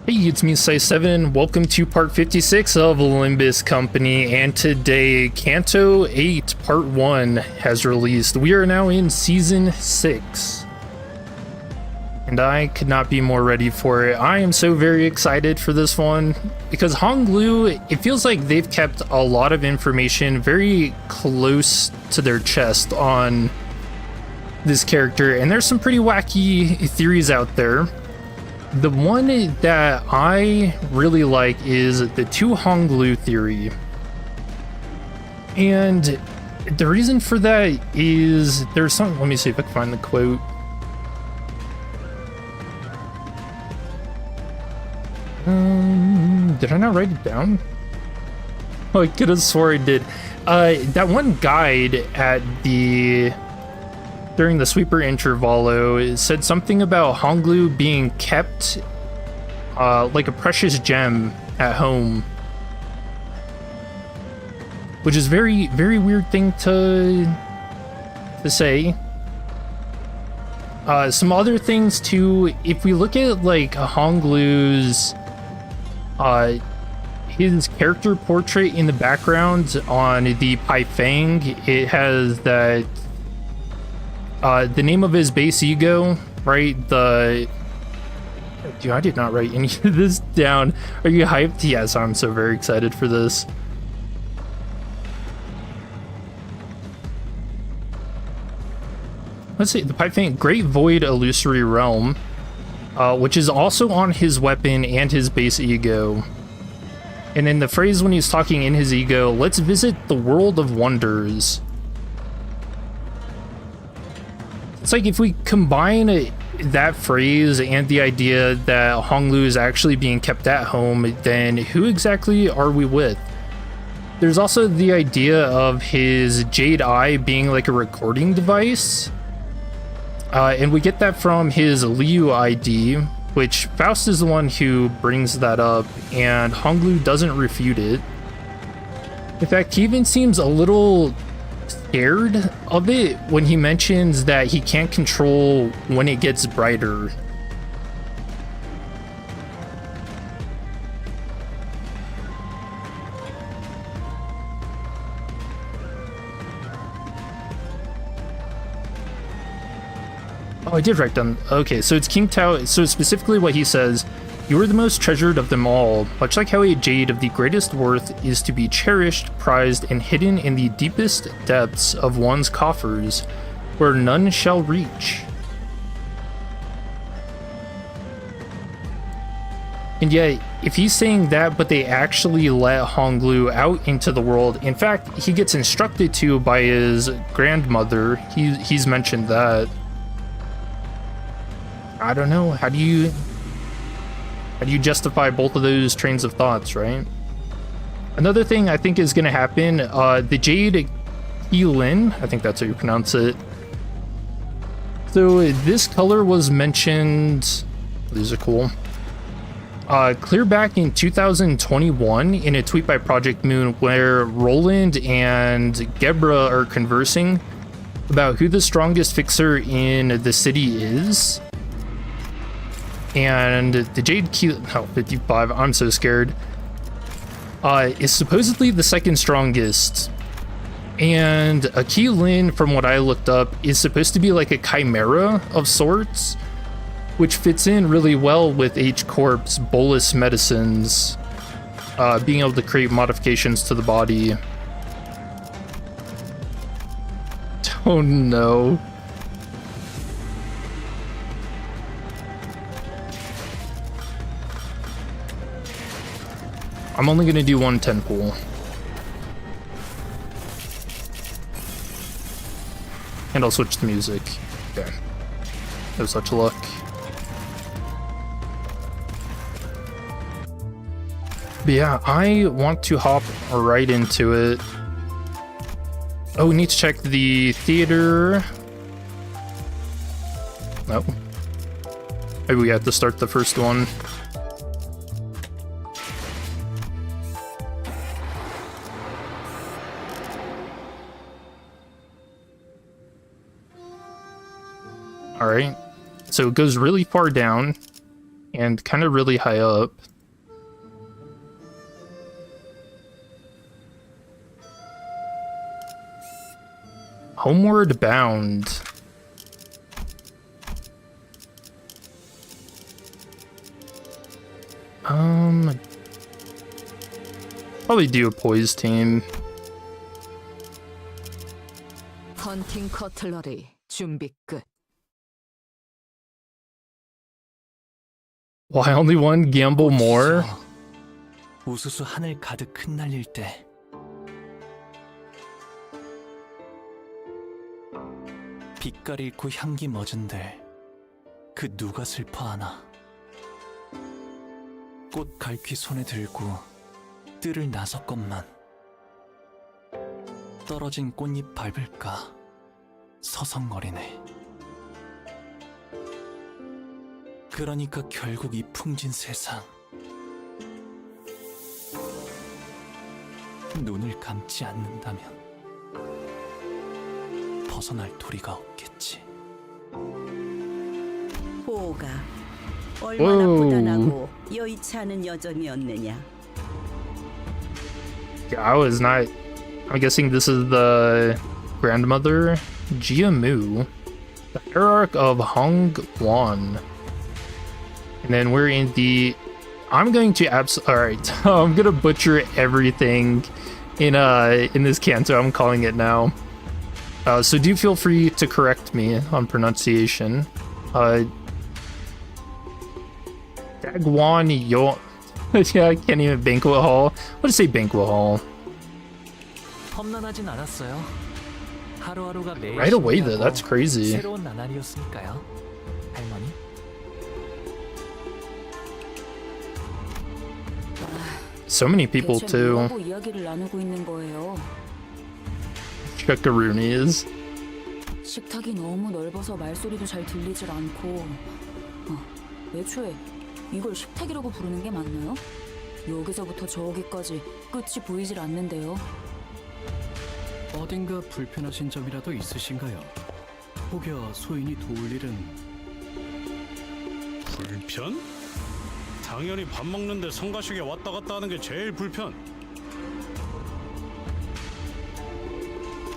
Hey, it's me, Sai7. Welcome to part 56 of Limbus Company, and today, Canto 8 Part 1 has released. We are now in Season 6. And I could not be more ready for it. I am so very excited for this one, because Honglu, it feels like they've kept a lot of information very close to their chest on this character, and there's some pretty wacky theories out there. The one that I really like is the two Honglu theory. And the reason for that is there's some, let me see if I can find the quote. Did I not write it down? Oh, I could have swore I did. That one guide at during the sweeper intervalo, it said something about Honglu being kept like a precious gem at home, which is very, very weird thing to say. Some other things too, if we look at like Honglu's his character portrait in the background on the Pai Fang, it has that the name of his base ego, right? Dude, I did not write any of this down. Are you hyped? Yes, I'm so very excited for this. Let's see, the Pai Fang, Great Void Illusory Realm, which is also on his weapon and his base ego. And then the phrase when he's talking in his ego, let's visit the world of wonders. It's like if we combine that phrase and the idea that Honglu is actually being kept at home, then who exactly are we with? There's also the idea of his Jade Eye being like a recording device. And we get that from his Liu ID, which Faust is the one who brings that up, and Honglu doesn't refute it. In fact, he even seems a little scared of it when he mentions that he can't control when it gets brighter. Oh, I did write down. Okay, so it's King Tao. So specifically what he says, you are the most treasured of them all, much like how a jade of the greatest worth is to be cherished, prized, and hidden in the deepest depths of one's coffers, where none shall reach. And yet, if he's saying that, but they actually let Honglu out into the world, in fact, he gets instructed to by his grandmother, he's mentioned that. I don't know, how do you justify both of those trains of thoughts, right? Another thing I think is going to happen, the Jade Yilin, I think that's how you pronounce it. So this color was mentioned, these are cool, clear back in 2021 in a tweet by Project Moon where Roland and Gebra are conversing about who the strongest fixer in the city is. And the Jade Key, 55, I'm so scared, is supposedly the second strongest. And a Keylin, from what I looked up, is supposed to be like a chimera of sorts, which fits in really well with H-Corp's bolus medicines, being able to create modifications to the body. Oh no. I'm only gonna do one 10 pool. And I'll switch the music. Okay. No such luck. But yeah, I want to hop right into it. Oh, we need to check the theater. No. Maybe we have to start the first one. All right, so it goes really far down, and kind of really high up. Homeward Bound. Probably do a poise team. 헌팅 커틀러리 준비 끝. Why only one? Gamble more? 우수수 하늘 가득 흩날릴 때 빛깔 잃고 향기 멎은들 그 누가 슬퍼하나. 꽃 갈퀴 손에 들고 뜰을 나섰건만 떨어진 꽃잎 밟을까 서성거리네. 그러니까 결국 이 풍진 세상 눈을 감지 않는다면 벗어날 도리가 없겠지. 보호가 얼마나 부단하고 여의치 않은 여정이었느냐. I was not. I'm guessing this is the grandmother, Jiamu, the hierarch of Hongguan. And then we're in the. I'm going to Alright, I'm gonna butcher everything in this canto. I'm calling it now. So do feel free to correct me on pronunciation. Dagwan Yo. Yeah, I can't even. Banquet hall. Let's say banquet hall. 험난하진 않았어요. 하루하루가 매일 Right away though, 신기하고 that's crazy. 새로운 나날이었으니까요. 할머니. So many people 대체 too. 뭐라고 이야기를 나누고 있는 거예요? Chuckaroonies. 식탁이 너무 넓어서 말소리도 잘 들리질 않고. 애초에 이걸 식탁이라고 부르는 게 맞나요? 여기서부터 저기까지 끝이 보이질 않는데요. 어딘가 불편하신 점이라도 있으신가요? 혹여 소인이 도울 일은... 불편? 당연히 밥 먹는데 성가시게 왔다 갔다 하는 게 제일 불편.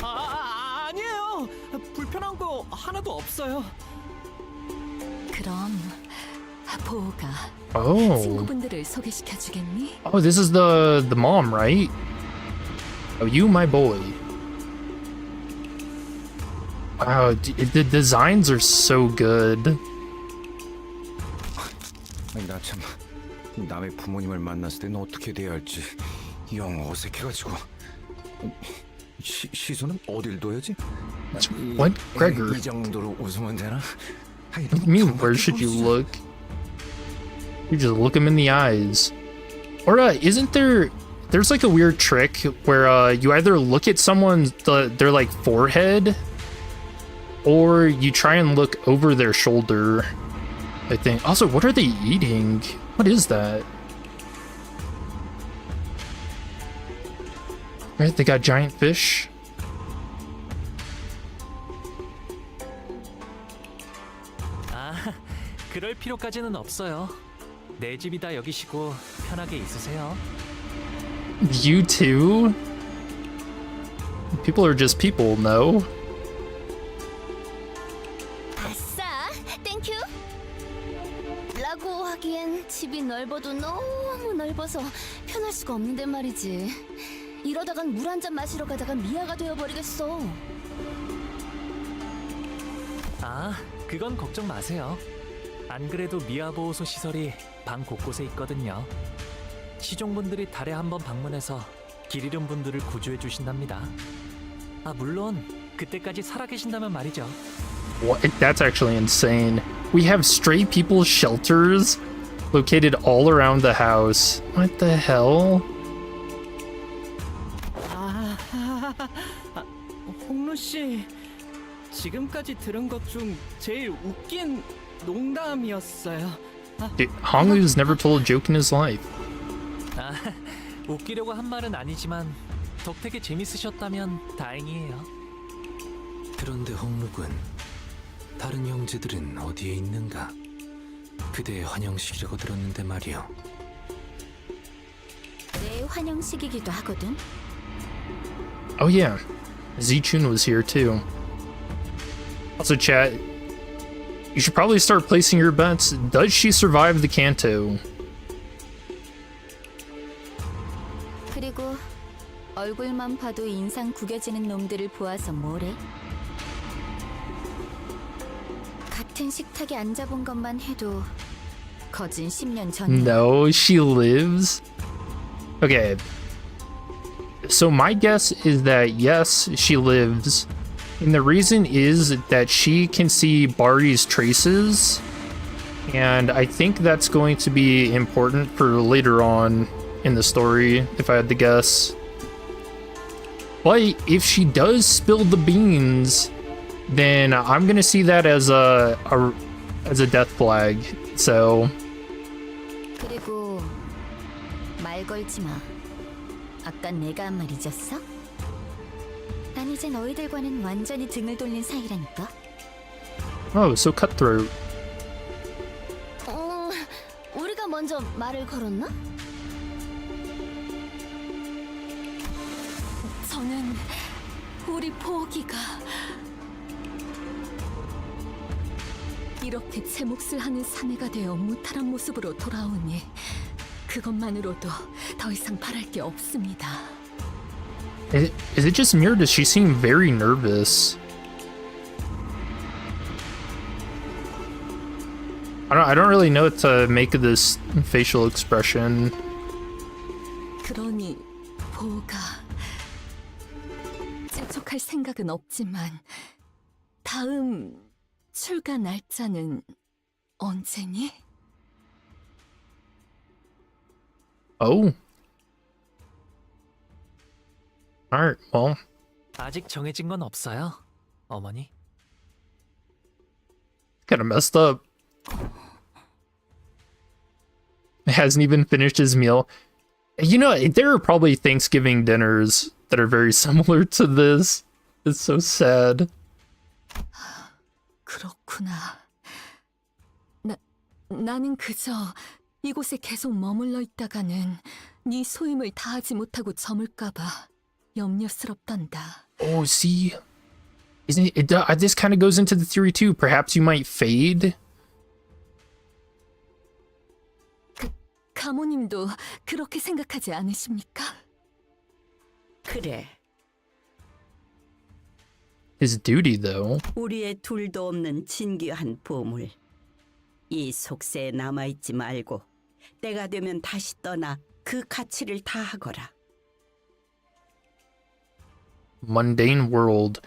아니에요! 불편한 거 하나도 없어요. 그럼 보호가 Oh. 친구분들을 소개시켜 주겠니? Oh, this is the mom, right? Oh, you, my boy. Wow, the designs are so good. 아니 나 참 남의 부모님을 만났을 때는 어떻게 대해야 할지 영 어색해가지고. 시선은 어딜 둬야지? What, Gregor? 이 정도로 웃으면 되나? What do you mean, where should you look? You just look them in the eyes. Or isn't there's like a weird trick where you either look at someone's their like forehead, or you try and look over their shoulder, I think. Also, what are they eating? What is that? Right, they got giant fish. 아, 그럴 필요까지는 없어요. 내 집이다 여기시고 편하게 있으세요. You too? People are just people, no? 아싸, 땡큐. 라고 하기엔 집이 넓어도 너무 넓어서 편할 수가 없는데 말이지. 이러다간 물 한 잔 마시러 가다가 미아가 되어버리겠어. 아, 그건 걱정 마세요. 안 그래도 미아보호소 시설이 방 곳곳에 있거든요. 시종분들이 달에 한 번 방문해서 길 잃은 분들을 구조해 주신답니다. 아, 물론 그때까지 살아계신다면 말이죠. What? That's actually insane. We have stray people shelters located all around the house. What the hell? 홍루 씨, 지금까지 들은 것 중 제일 웃긴 농담이었어요. Dude, Honglu's never told a joke in his life. 아, 웃기려고 한 말은 아니지만 덕택에 재밌으셨다면 다행이에요. 그런데 홍루군, 다른 형제들은 어디에 있는가? 그대의 환영식이라고 들었는데 말이요. 내 환영식이기도 하거든. Oh yeah, Zichun was here too. Also, chat, you should probably start placing your bets. Does she survive the Canto? 그리고 얼굴만 봐도 인상 구겨지는 놈들을 보아서 뭐래? 같은 식탁에 앉아본 것만 해도 거진 10년 전이야. No, she lives. Okay. So my guess is that yes, she lives. And the reason is that she can see Bari's traces. And I think that's going to be important for later on in the story, if I had to guess. But if she does spill the beans, then I'm gonna see that as a death flag. So 그리고 말 걸지 마. 아까 내가 한 말 잊었어? 난 이제 너희들과는 완전히 등을 돌린 사이라니까. oh, so cutthroat. 우리가 먼저 말을 걸었나? 저는 우리 포기가 이렇게 제 몫을 하는 사내가 되어 무탈한 모습으로 돌아오니 그것만으로도 더 이상 바랄 게 없습니다. Is it just me or does she seem very nervous? I don't really know what to make of this facial expression. 그러니 보가 재촉할 생각은 없지만 다음 출가 날짜는 언제니? Oh. Alright, well. 아직 정해진 건 없어요, 어머니. Kinda messed up. Hasn't even finished his meal. You know, there are probably Thanksgiving dinners that are very similar to this. It's so sad. 그렇구나. 나는 그저 이곳에 계속 머물러 있다가는 네 소임을 다하지 못하고 저물까봐 염려스럽단다. Oh, see? Isn't it, this kind of goes into the theory too. Perhaps you might fade? 가모님도 그렇게 생각하지 않으십니까? 그래. His duty, though. 우리의 둘도 없는 진귀한 보물. 이 속세에 남아있지 말고 때가 되면 다시 떠나 그 가치를 다하거라. Mundane world.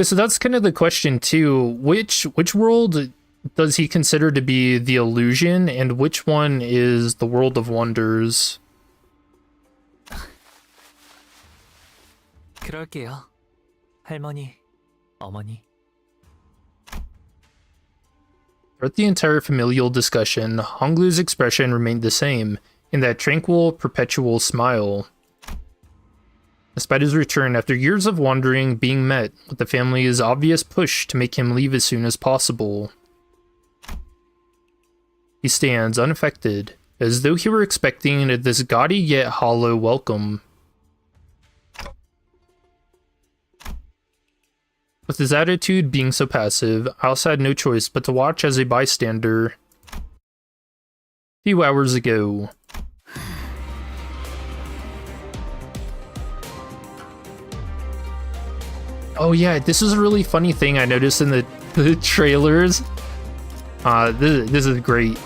So that's kind of the question too. Which world does he consider to be the illusion, and which one is the world of wonders? 그럴게요, 할머니, 어머니. Throughout the entire familial discussion, Honglu's expression remained the same, in that tranquil, perpetual smile. Despite his return after years of wandering, being met with the family's obvious push to make him leave as soon as possible. He stands unaffected, as though he were expecting this gaudy yet hollow welcome. With his attitude being so passive, I also had no choice but to watch as a bystander. A few hours ago. Oh yeah, this is a really funny thing I noticed in the trailers. This is great.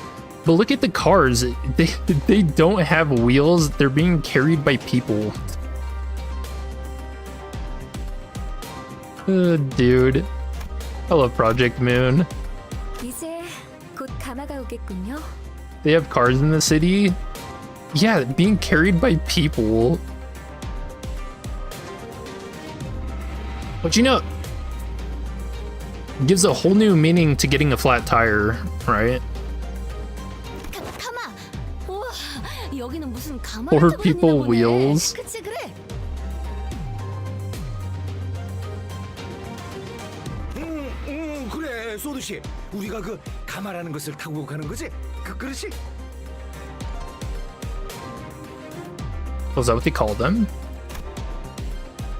But look at the cars. They don't have wheels. They're being carried by people. Dude. I love Project Moon. 이제 곧 가마가 오겠군요. They have cars in the city. Yeah, being carried by people. But you know, gives a whole new meaning to getting a flat tire, right? 가마. 우와, 여기는 무슨 가마? Or people wheels. 그치 그래. 그래, 소두 그렇지. 우리가 그 가마라는 것을 타고 가는 거지. 그렇지. Was that what they call them?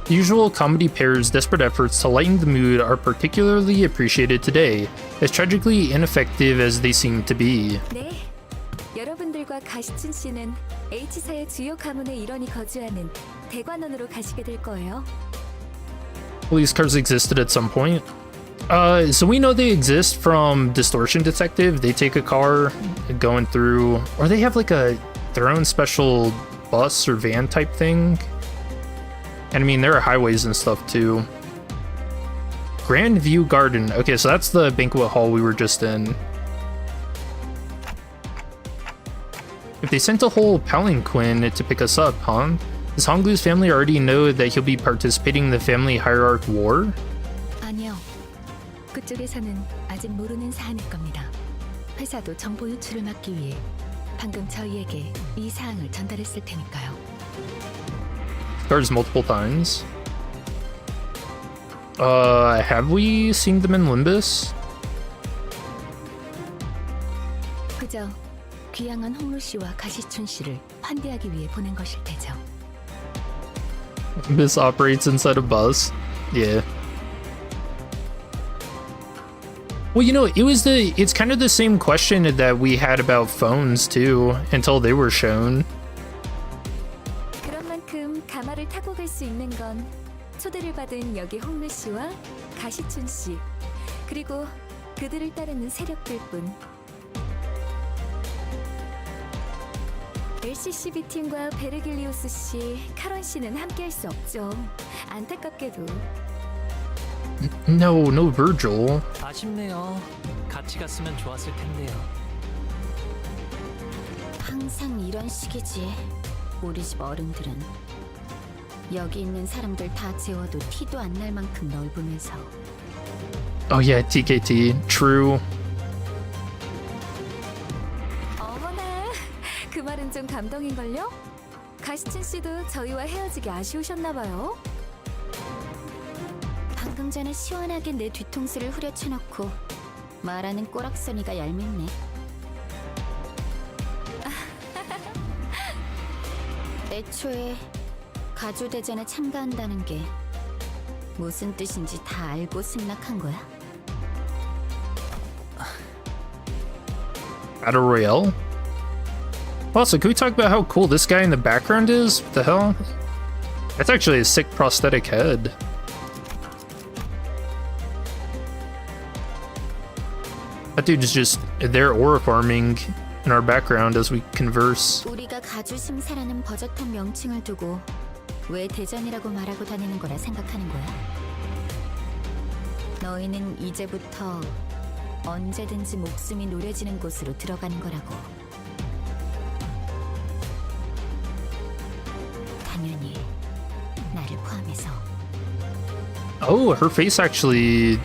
The usual comedy pair's desperate efforts to lighten the mood are particularly appreciated today, as tragically ineffective as they seem to be. 네, 여러분들과 가시춘 씨는 H사의 주요 가문의 일원이 거주하는 대관원으로 가시게 될 거예요. Well, these cars existed at some point. So we know they exist from Distortion Detective. They take a car going through, or they have like their own special bus or van type thing. And I mean, there are highways and stuff too. Grand View Garden. Okay, so that's the banquet hall we were just in. If they sent a whole palanquin to pick us up, huh? Does Honglu's family already know that he'll be participating in the family hierarch war? 아니요. 그쪽에서는 아직 모르는 사안일 겁니다. 회사도 정보 유출을 막기 위해 방금 저희에게 이 사항을 전달했을 테니까요. Cars multiple times. Have we seen them in Limbus? 그저 귀향한 홍루 씨와 가시춘 씨를 환대하기 위해 보낸 것일 테죠. Limbus operates inside a bus. Yeah. Well, you know, it's kind of the same question that we had about phones too, until they were shown. 그런 만큼 가마를 타고 갈 수 있는 건 초대를 받은 여기 홍루 씨와 가시춘 씨, 그리고 그들을 따르는 세력들 뿐. LCCB 팀과 베르길리우스 씨, 카런 씨는 함께할 수 없죠. 안타깝게도. No Virgil. 아쉽네요. 같이 갔으면 좋았을 텐데요. 항상 이런 식이지. 우리 집 어른들은 여기 있는 사람들 다 재워도 티도 안 날 만큼 넓으면서. Oh yeah, TKT. True. 어머나, 그 말은 좀 감동인걸요? 가시춘 씨도 저희와 헤어지기 아쉬우셨나봐요. 방금 전에 시원하게 내 뒤통수를 후려쳐놓고 말하는 꼬락서니가 얄밉네. 애초에 가주대전에 참가한다는 게 무슨 뜻인지 다 알고 승낙한 거야? Battle Royale. Also, can we talk about how cool this guy in the background is? What the hell? That's actually a sick prosthetic head. That dude is just there aura farming in our background as we converse. 우리가 가주 심사라는 버젓한 명칭을 두고 왜 대전이라고 말하고 다니는 거라 생각하는 거야? 너희는 이제부터 언제든지 목숨이 노려지는 곳으로 들어가는 거라고. 당연히 나를 포함해서. Oh, her face actually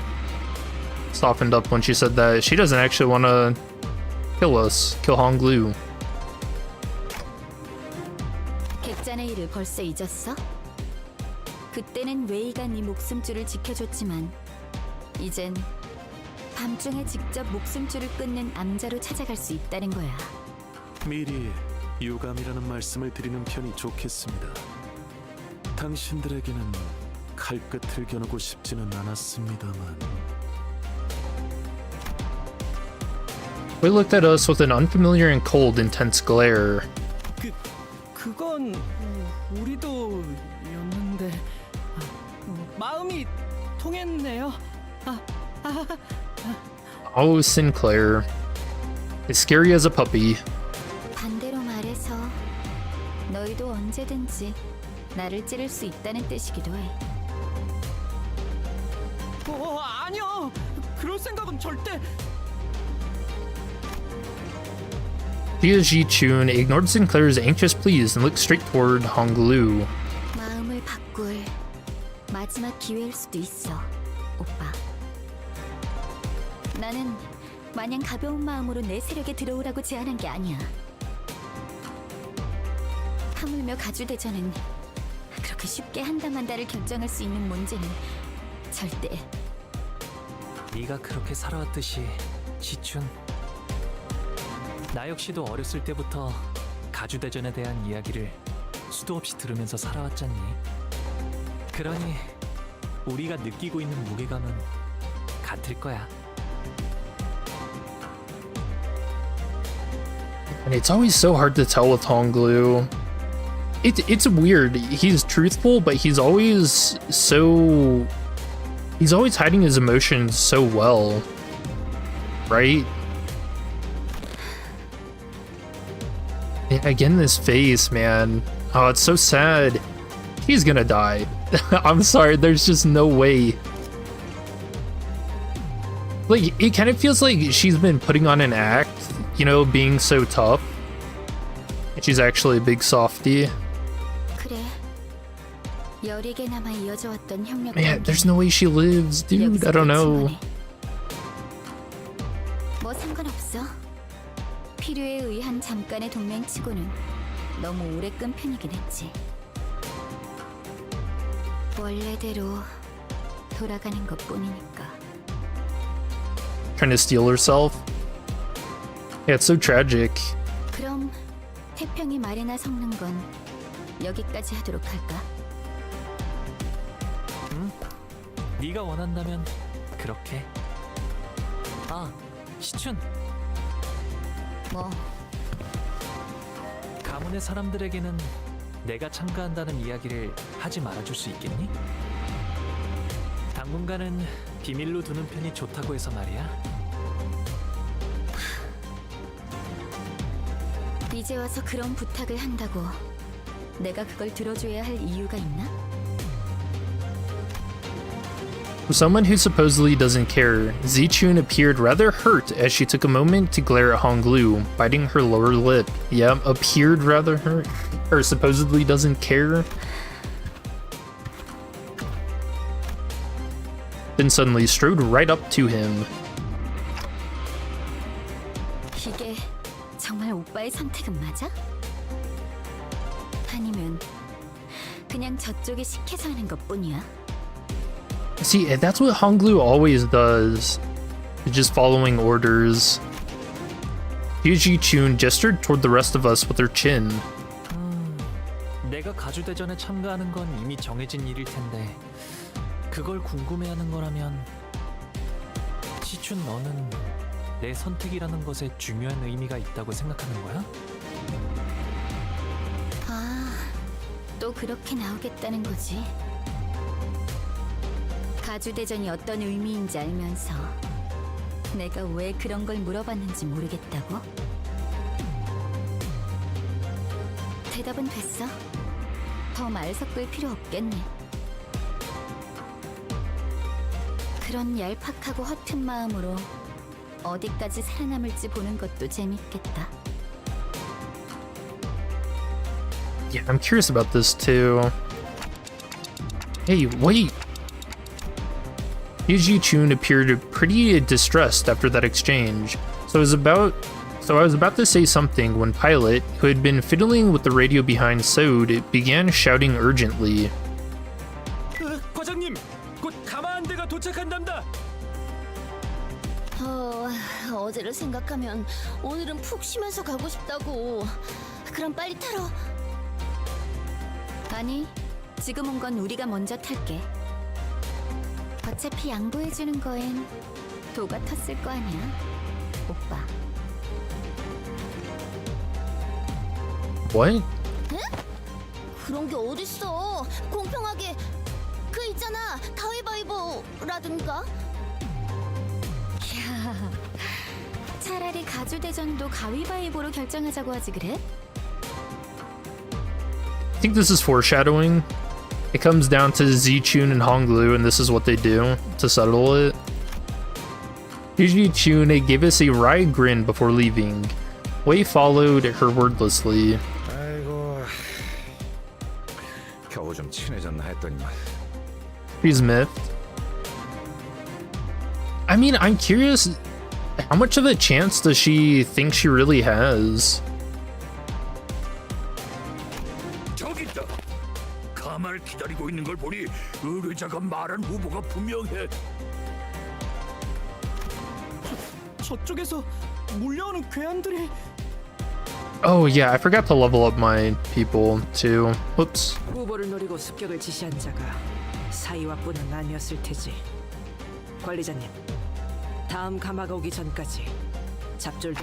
softened up when she said that. She doesn't actually want to kill us, kill Honglu. 객잔의 일을 벌써 잊었어? 그때는 웨이가 네 목숨줄을 지켜줬지만 이젠 밤중에 직접 목숨줄을 끊는 암자로 찾아갈 수 있다는 거야. 미리 유감이라는 말씀을 드리는 편이 좋겠습니다. 당신들에게는 칼끝을 겨누고 싶지는 않았습니다만. We looked at us with an unfamiliar and cold, intense glare. 그건 우리도였는데 마음이 통했네요. Oh, Sinclair. As scary as a puppy. 반대로 말해서 너희도 언제든지 나를 찌를 수 있다는 뜻이기도 해. 아니요. 그럴 생각은 절대. Thea Ji-chun ignored Sinclair's anxious pleas and looked straight toward Honglu. 마음을 바꿀 마지막 기회일 수도 있어, 오빠. 나는 마냥 가벼운 마음으로 내 세력에 들어오라고 제안한 게 아니야. 하물며 가주대전은 그렇게 쉽게 한다만다를 결정할 수 있는 문제는 절대 네가 그렇게 살아왔듯이 시춘. 나 역시도 어렸을 때부터 가주대전에 대한 이야기를 수도 없이 들으면서 살아왔잖니. 그러니 우리가 느끼고 있는 무게감은 같을 거야. And it's always so hard to tell with Honglu. It's weird. He's truthful, but he's always hiding his emotions so well, right? Yeah, again, this face, man. Oh, it's so sad. He's gonna die. I'm sorry, there's just no way. Like, it kind of feels like she's been putting on an act, you know, being so tough. And she's actually a big softie. 그래. 여리게나마 이어져 왔던 협력. Man, there's no way she lives, dude. I don't know. 뭐 상관없어. 필요에 의한 잠깐의 동맹치고는 너무 오래 끈 편이긴 했지. 원래대로 돌아가는 것뿐이니까. Trying to steal herself. Yeah, it's so tragic. 그럼 태평이 말이나 섞는 건 여기까지 하도록 할까? 응? 네가 원한다면 그렇게. 아, 시춘. 뭐? 가문의 사람들에게는 내가 참가한다는 이야기를 하지 말아줄 수 있겠니? 당분간은 비밀로 두는 편이 좋다고 해서 말이야. 이제 와서 그런 부탁을 한다고 내가 그걸 들어줘야 할 이유가 있나? For someone who supposedly doesn't care, Zichun appeared rather hurt as she took a moment to glare at Honglu, biting her lower lip. Yeah, appeared rather hurt. Or supposedly doesn't care. Then suddenly strode right up to him. 이게 정말 오빠의 선택은 맞아? 아니면 그냥 저쪽이 시켜서 하는 것뿐이야? See, that's what Honglu always does. Just following orders. Zichun gestured toward the rest of us with her chin. 내가 가주대전에 참가하는 건 이미 정해진 일일 텐데 그걸 궁금해하는 거라면 시춘 너는 내 선택이라는 것에 중요한 의미가 있다고 생각하는 거야? 아, 또 그렇게 나오겠다는 거지. 가주대전이 어떤 의미인지 알면서 내가 왜 그런 걸 물어봤는지 모르겠다고? 대답은 됐어. 더 말 섞을 필요 없겠네. 그런 얄팍하고 허튼 마음으로 어디까지 살아남을지 보는 것도 재밌겠다. Yeah, I'm curious about this too. Hey, wait! Zichun appeared pretty distressed after that exchange, so I was about to say something when Pilot, who had been fiddling with the radio behind Sode, began shouting urgently. 과장님, 곧 가마한대가 도착한답니다. 어제를 생각하면 오늘은 푹 쉬면서 가고 싶다고. 그럼 빨리 타러. 아니, 지금 온 건 우리가 먼저 탈게. 어차피 양보해주는 거엔 도가 텄을 거 아니야, 오빠. What? 그런 게 어딨어. 공평하게 그 있잖아, 가위바위보라든가. 야, 차라리 가주대전도 가위바위보로 결정하자고 하지 그래? I think this is foreshadowing. It comes down to Zichun and Honglu, and this is what they do to settle it. Zichun gave us a wry grin before leaving. Wei followed her wordlessly. 아이고, 겨우 좀 친해졌나 했더니만. She's miffed. I mean, I'm curious, how much of a chance does she think she really has? 저기 있다. 가마를 기다리고 있는 걸 보니 의뢰자가 말한 후보가 분명해. 저쪽에서 몰려오는 괴한들이. Oh yeah, I forgot to level up my people too. Whoops. 후보를 노리고 습격을 지시한 자가 사이와뿐은 아니었을 테지. 관리자님, 다음 가마가 오기 전까지 잡졸.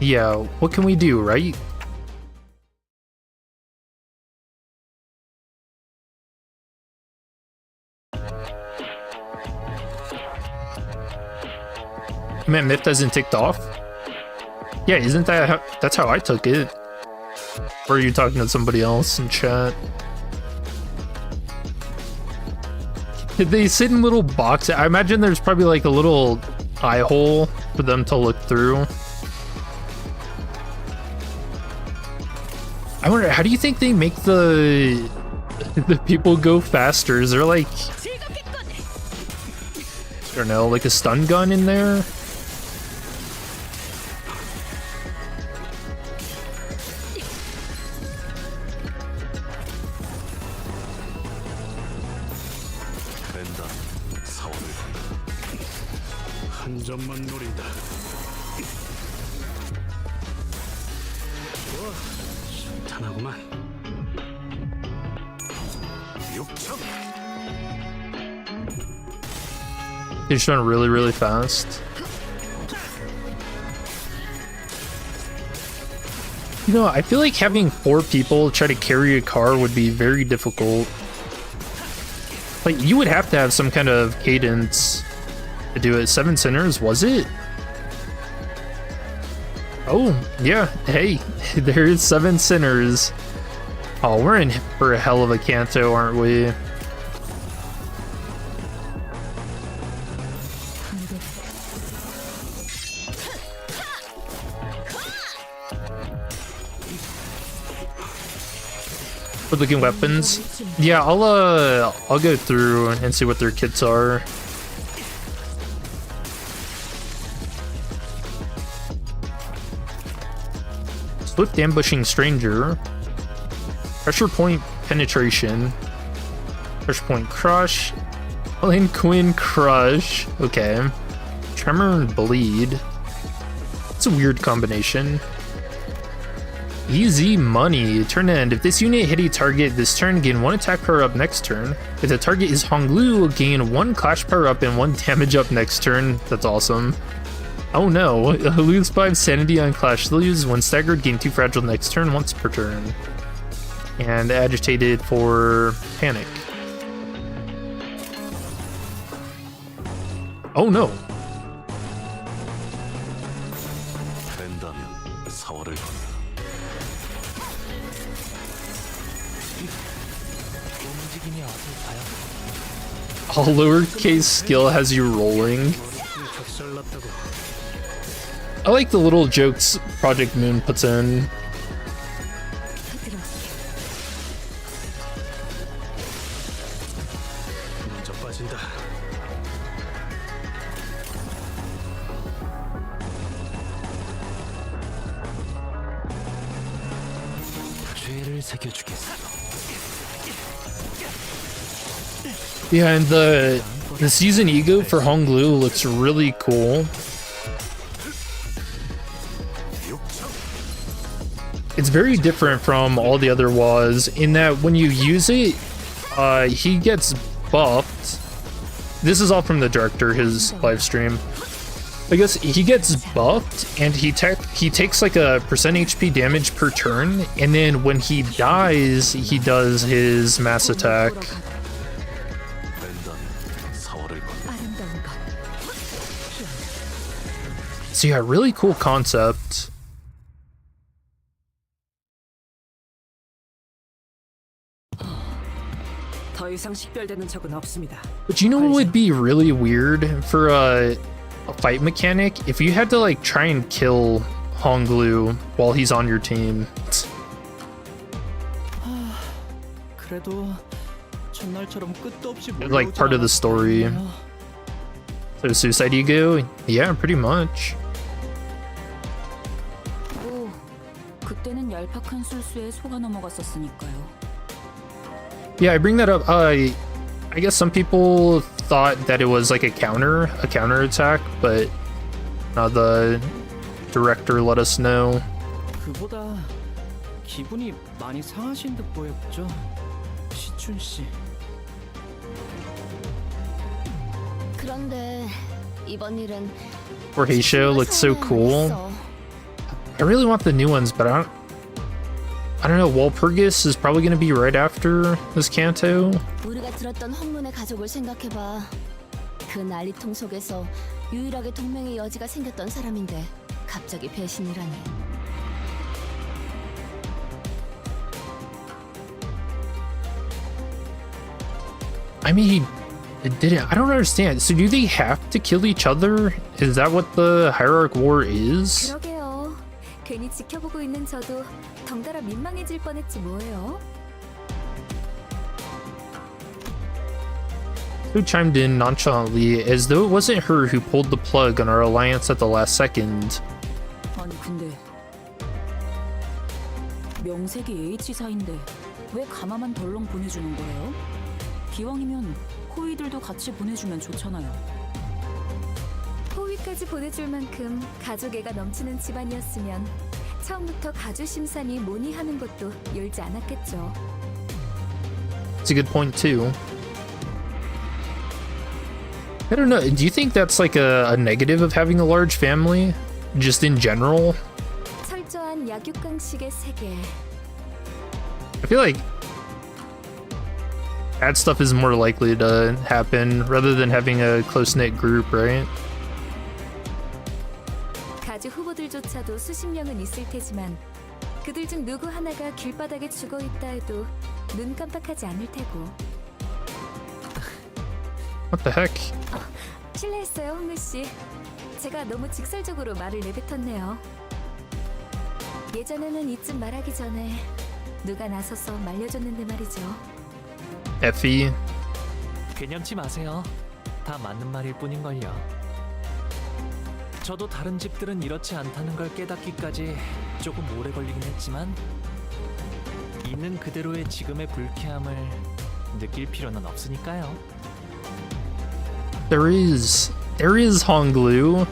Yeah, what can we do, right? Man, myth hasn't ticked off? Yeah, isn't that how, that's how I took it? Or are you talking to somebody else in chat? Did they sit in little boxes? I imagine there's probably like a little eye hole for them to look through. I wonder, how do you think they make the people go faster? Is there like, I don't know, like a stun gun in there? 한 점만 노린다. 좋아, 순탄하구만. 육청. They're just running really, really fast. You know, I feel like having 4 people try to carry a car would be very difficult. Like, you would have to have some kind of cadence to do it. 7 sinners, was it? Oh, yeah. Hey, there is 7 sinners. Oh, we're in for a hell of a Canto, aren't we? For looking weapons, yeah, I'll go through and see what their kits are. Swift ambushing stranger, pressure point penetration, pressure point crush, Ellen Quinn crush. Okay, tremor and bleed. It's a weird combination. Easy money. Turn end. If this unit hit a target this turn, gain 1 attack power up next turn. If the target is Honglu, gain 1 clash power up and 1 damage up next turn. That's awesome. Oh no. Lose 5 sanity on clash. Lose when staggered, gain 2 fragile next turn once per turn. And agitated for panic. Oh no. All lowercase skill has you rolling. I like the little jokes Project Moon puts in. Yeah, and the season ego for Honglu looks really cool. It's very different from all the other WAs in that when you use it, he gets buffed. This is all from the director, his live stream. I guess he gets buffed and he takes like a % HP damage per turn, and then when he dies, he does his mass attack. So yeah, really cool concept. 더 이상 식별되는 적은 없습니다. But you know what would be really weird for a fight mechanic? If you had to like try and kill Honglu while he's on your team. 그래도 첫날처럼 끝도 없이 Like part of the story. So suicide ego? Yeah, pretty much. 오, 그때는 얄팍한 술수에 속아 넘어갔었으니까요. Yeah, I bring that up. I guess some people thought that it was like a counter attack, but The director let us know. 그보다 기분이 많이 상하신 듯 보였죠, 시춘 씨. 그런데 이번 일은 Or Heisho looks so cool. I really want the new ones, but I don't know. Walpurgis is probably going to be right after this Canto. 우리가 들었던 헛문의 가족을 생각해봐. 그 난리통 속에서 유일하게 동맹의 여지가 생겼던 사람인데 갑자기 배신이라니. I mean, it didn't. I don't understand. So do they have to kill each other? Is that what the Hierarch War is? 그러게요. 괜히 지켜보고 있는 저도 덩달아 민망해질 뻔했지 뭐예요. Who chimed in nonchalantly as though it wasn't her who pulled the plug on our alliance at the last second. 아니 근데 명색이 H사인데 왜 가마만 덜렁 보내주는 거예요? 기왕이면 호위들도 같이 보내주면 좋잖아요. 호위까지 보내줄 만큼 가족애가 넘치는 집안이었으면 처음부터 가주 심산이 모니하는 것도 열지 않았겠죠. It's a good point too. I don't know. Do you think that's like a negative of having a large family? Just in general? 철저한 약육강식의 세계. I feel like bad stuff is more likely to happen rather than having a close-knit group, right? 가주 후보들조차도 수십 명은 있을 테지만 그들 중 누구 하나가 길바닥에 죽어 있다 해도 눈 깜빡하지 않을 테고. What the heck? 실례했어요, 홍루 씨. 제가 너무 직설적으로 말을 내뱉었네요. 예전에는 이쯤 말하기 전에 누가 나서서 말려줬는데 말이죠. Effie. 개념치 마세요. 다 맞는 말일 뿐인걸요. 저도 다른 집들은 이렇지 않다는 걸 깨닫기까지 조금 오래 걸리긴 했지만 있는 그대로의 지금의 불쾌함을 느낄 필요는 없으니까요. There is Honglu.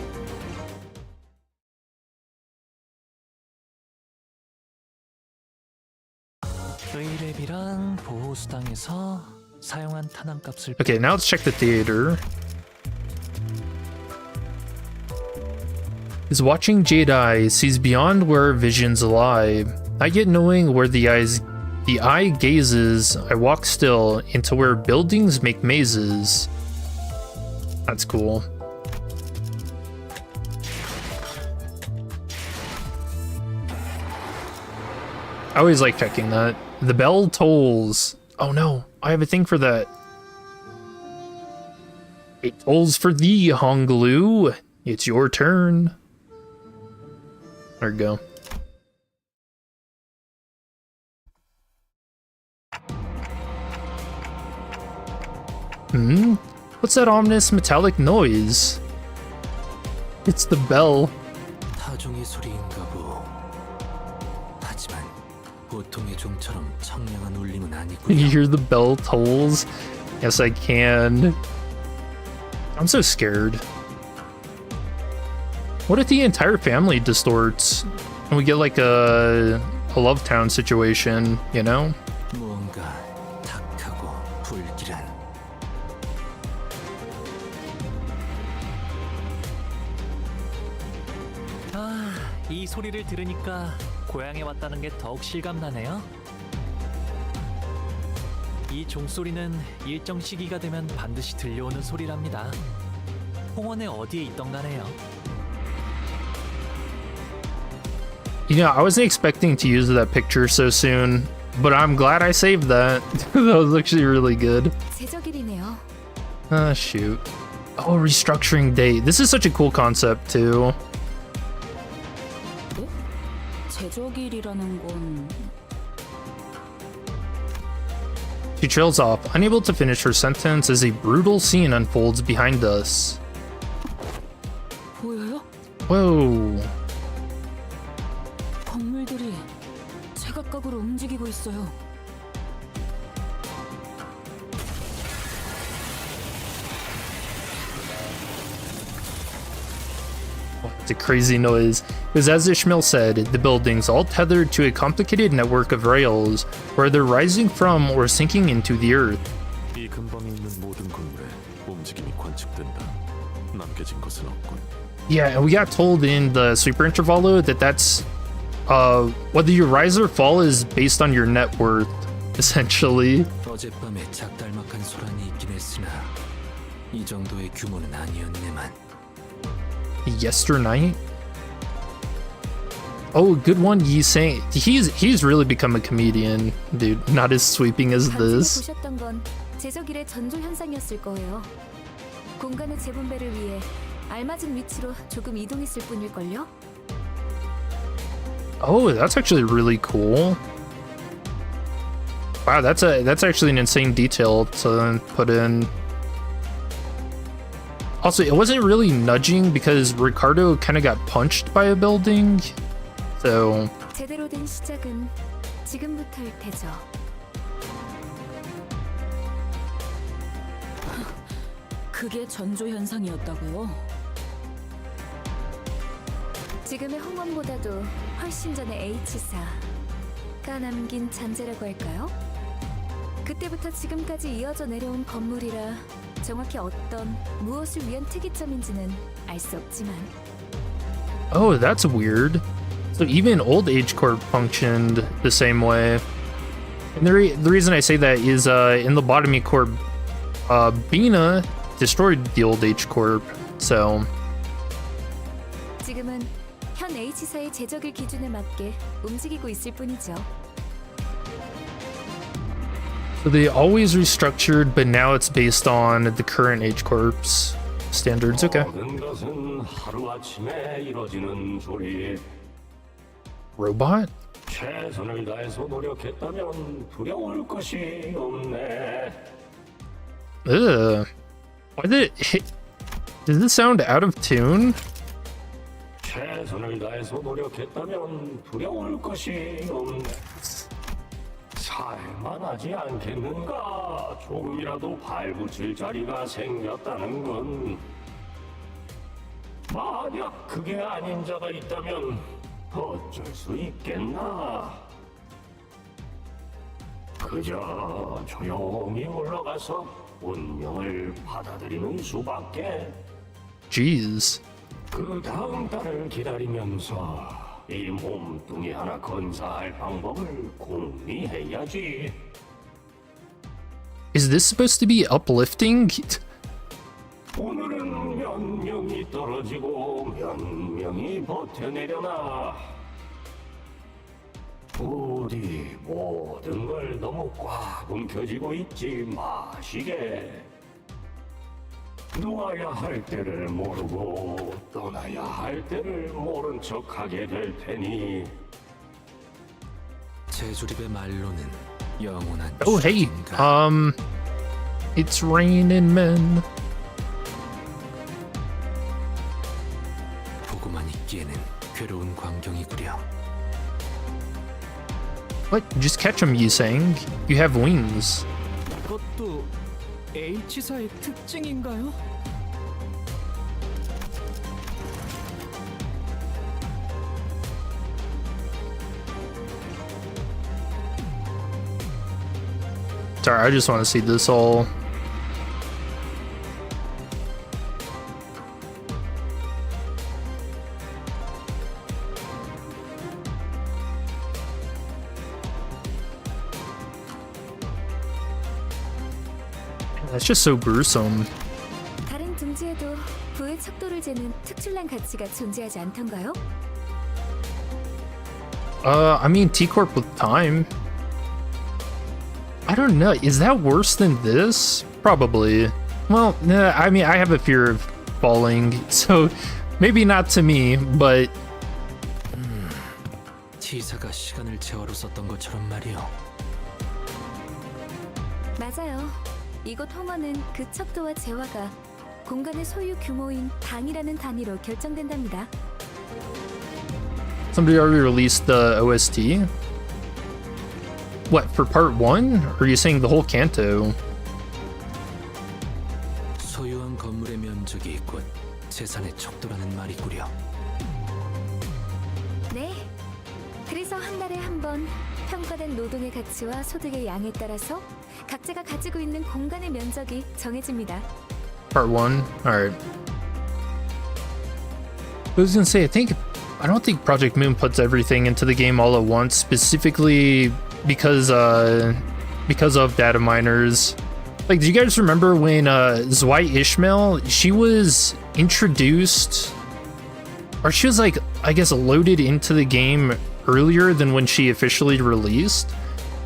의뢰비랑 보호수당에서 사용한 탄환값을 Okay, now let's check the theater. Is watching Jedi sees beyond where visions lie. Not yet knowing where the eye gazes, I walk still into where buildings make mazes. That's cool. I always like checking that. The bell tolls. Oh no, I have a thing for that. It tolls for thee, Honglu. It's your turn. There we go. What's that ominous metallic noise? It's the bell. 타종의 소리인가 보. 하지만 보통의 종처럼 청량한 울림은 Can you 아니군요. hear the bell tolls? Yes, I can. I'm so scared. What if the entire family distorts and we get like a Love Town situation, you know? 무언가 탁하고 불길한. 이 소리를 들으니까 고향에 왔다는 게 더욱 실감나네요. 이 종소리는 일정 시기가 되면 반드시 들려오는 소리랍니다. 홍원의 어디에 있던 가네요. You know, I wasn't expecting to use that picture so soon, but I'm glad I saved that. That was actually really good. 제적일이네요. Ah, shoot. Oh, restructuring date. This is such a cool concept, too. 네? 제적일이라는 건 She trails off, unable to finish her sentence as a brutal scene unfolds behind us. 보여요? Whoa. 건물들이 제각각으로 움직이고 있어요. It's a crazy noise. Because as Ishmael said, the buildings all tethered to a complicated network of rails, where they're rising from or sinking into the earth. 이 근방에 있는 모든 건물에 움직임이 관측된다. 남겨진 것은 없군. Yeah, and we got told in the Super Intervalo that that's whether you rise or fall is based on your net worth, essentially. 어젯밤에 작달막한 소란이 있긴 했으나 이 정도의 규모는 아니었네만. Yesternight. Oh, good one. He's really become a comedian, dude. Not as sweeping as this. 보셨던 건 제적일의 전조 현상이었을 거예요. 공간의 재분배를 위해 알맞은 위치로 조금 이동했을 뿐일걸요. Oh, that's actually really cool. Wow, that's actually an insane detail to put in. Also, it wasn't really nudging because Ricardo kind of got punched by a building. So 제대로 된 시작은 지금부터일 테죠. 그게 전조 현상이었다고요? 지금의 홍원보다도 훨씬 전에 H사가 남긴 잔재라고 할까요? 그때부터 지금까지 이어져 내려온 건물이라 정확히 어떤 무엇을 위한 특이점인지는 알 수 없지만. oh, that's weird. So even old Age Corp functioned the same way. And the reason I say that is in the Lobotomy Corp, Bina destroyed the old Age Corp. So 지금은 현 H사의 제적일 기준에 맞게 움직이고 있을 뿐이죠. So they always restructured, but now it's based on the current Age Corp's standards. Okay. 모든 것은 하루아침에 이뤄지는 소리. Robot? 최선을 다해서 노력했다면 두려울 것이 없네. Ugh. Why did does this sound out of tune? 최선을 다해서 노력했다면 두려울 것이 없네. 살만하지 않겠는가? 조금이라도 발붙일 자리가 생겼다는 건 만약 그게 아닌 자가 있다면 어쩔 수 있겠나? 그저 조용히 올라가서 운명을 받아들이는 수밖에. Jeez. 그 다음 달을 기다리면서 이 몸뚱이 하나 건사할 방법을 궁리해야지. Is this supposed to be uplifting? 오늘은 몇 명이 떨어지고 몇 명이 버텨내려나. 부디 모든 걸 너무 꽉 움켜쥐고 있지 마시게. 놓아야 할 때를 모르고 떠나야 할 때를 모른 척하게 될 테니. 제주립의 말로는 영원한 Oh, hey. 추적인가. It's raining men. 보고만 있기에는 괴로운 광경이구려. What? Just catch them, you saying? You have wings. 그것도 H사의 특징인가요? Sorry, I just want to see this all. That's just so gruesome. 다른 둥지에도 부의 척도를 재는 특출난 가치가 존재하지 않던가요? I mean, T-Corp with time. I don't know. Is that worse than this? Probably. Well, nah, I mean, I have a fear of falling, so maybe not to me, but T사가 시간을 재화로 썼던 것처럼 말이요. 맞아요. 이곳 홍어는 그 척도와 재화가 공간의 소유 규모인 방이라는 단위로 결정된답니다. somebody already released the OST. What, for part 1? Or are you saying the whole Canto? 소유한 건물의 면적이 곧 재산의 척도라는 말이구려. 이곳에서 한 달에 한 번 평가된 노동의 가치와 소득의 양에 따라서 각자가 가지고 있는 공간의 면적이 정해집니다. Part 1. Alright. I was gonna say, I don't think Project Moon puts everything into the game all at once, specifically because of data miners. Like, do you guys remember when Zwei Ishmael, she was introduced, or she was like, I guess, loaded into the game earlier than when she officially released,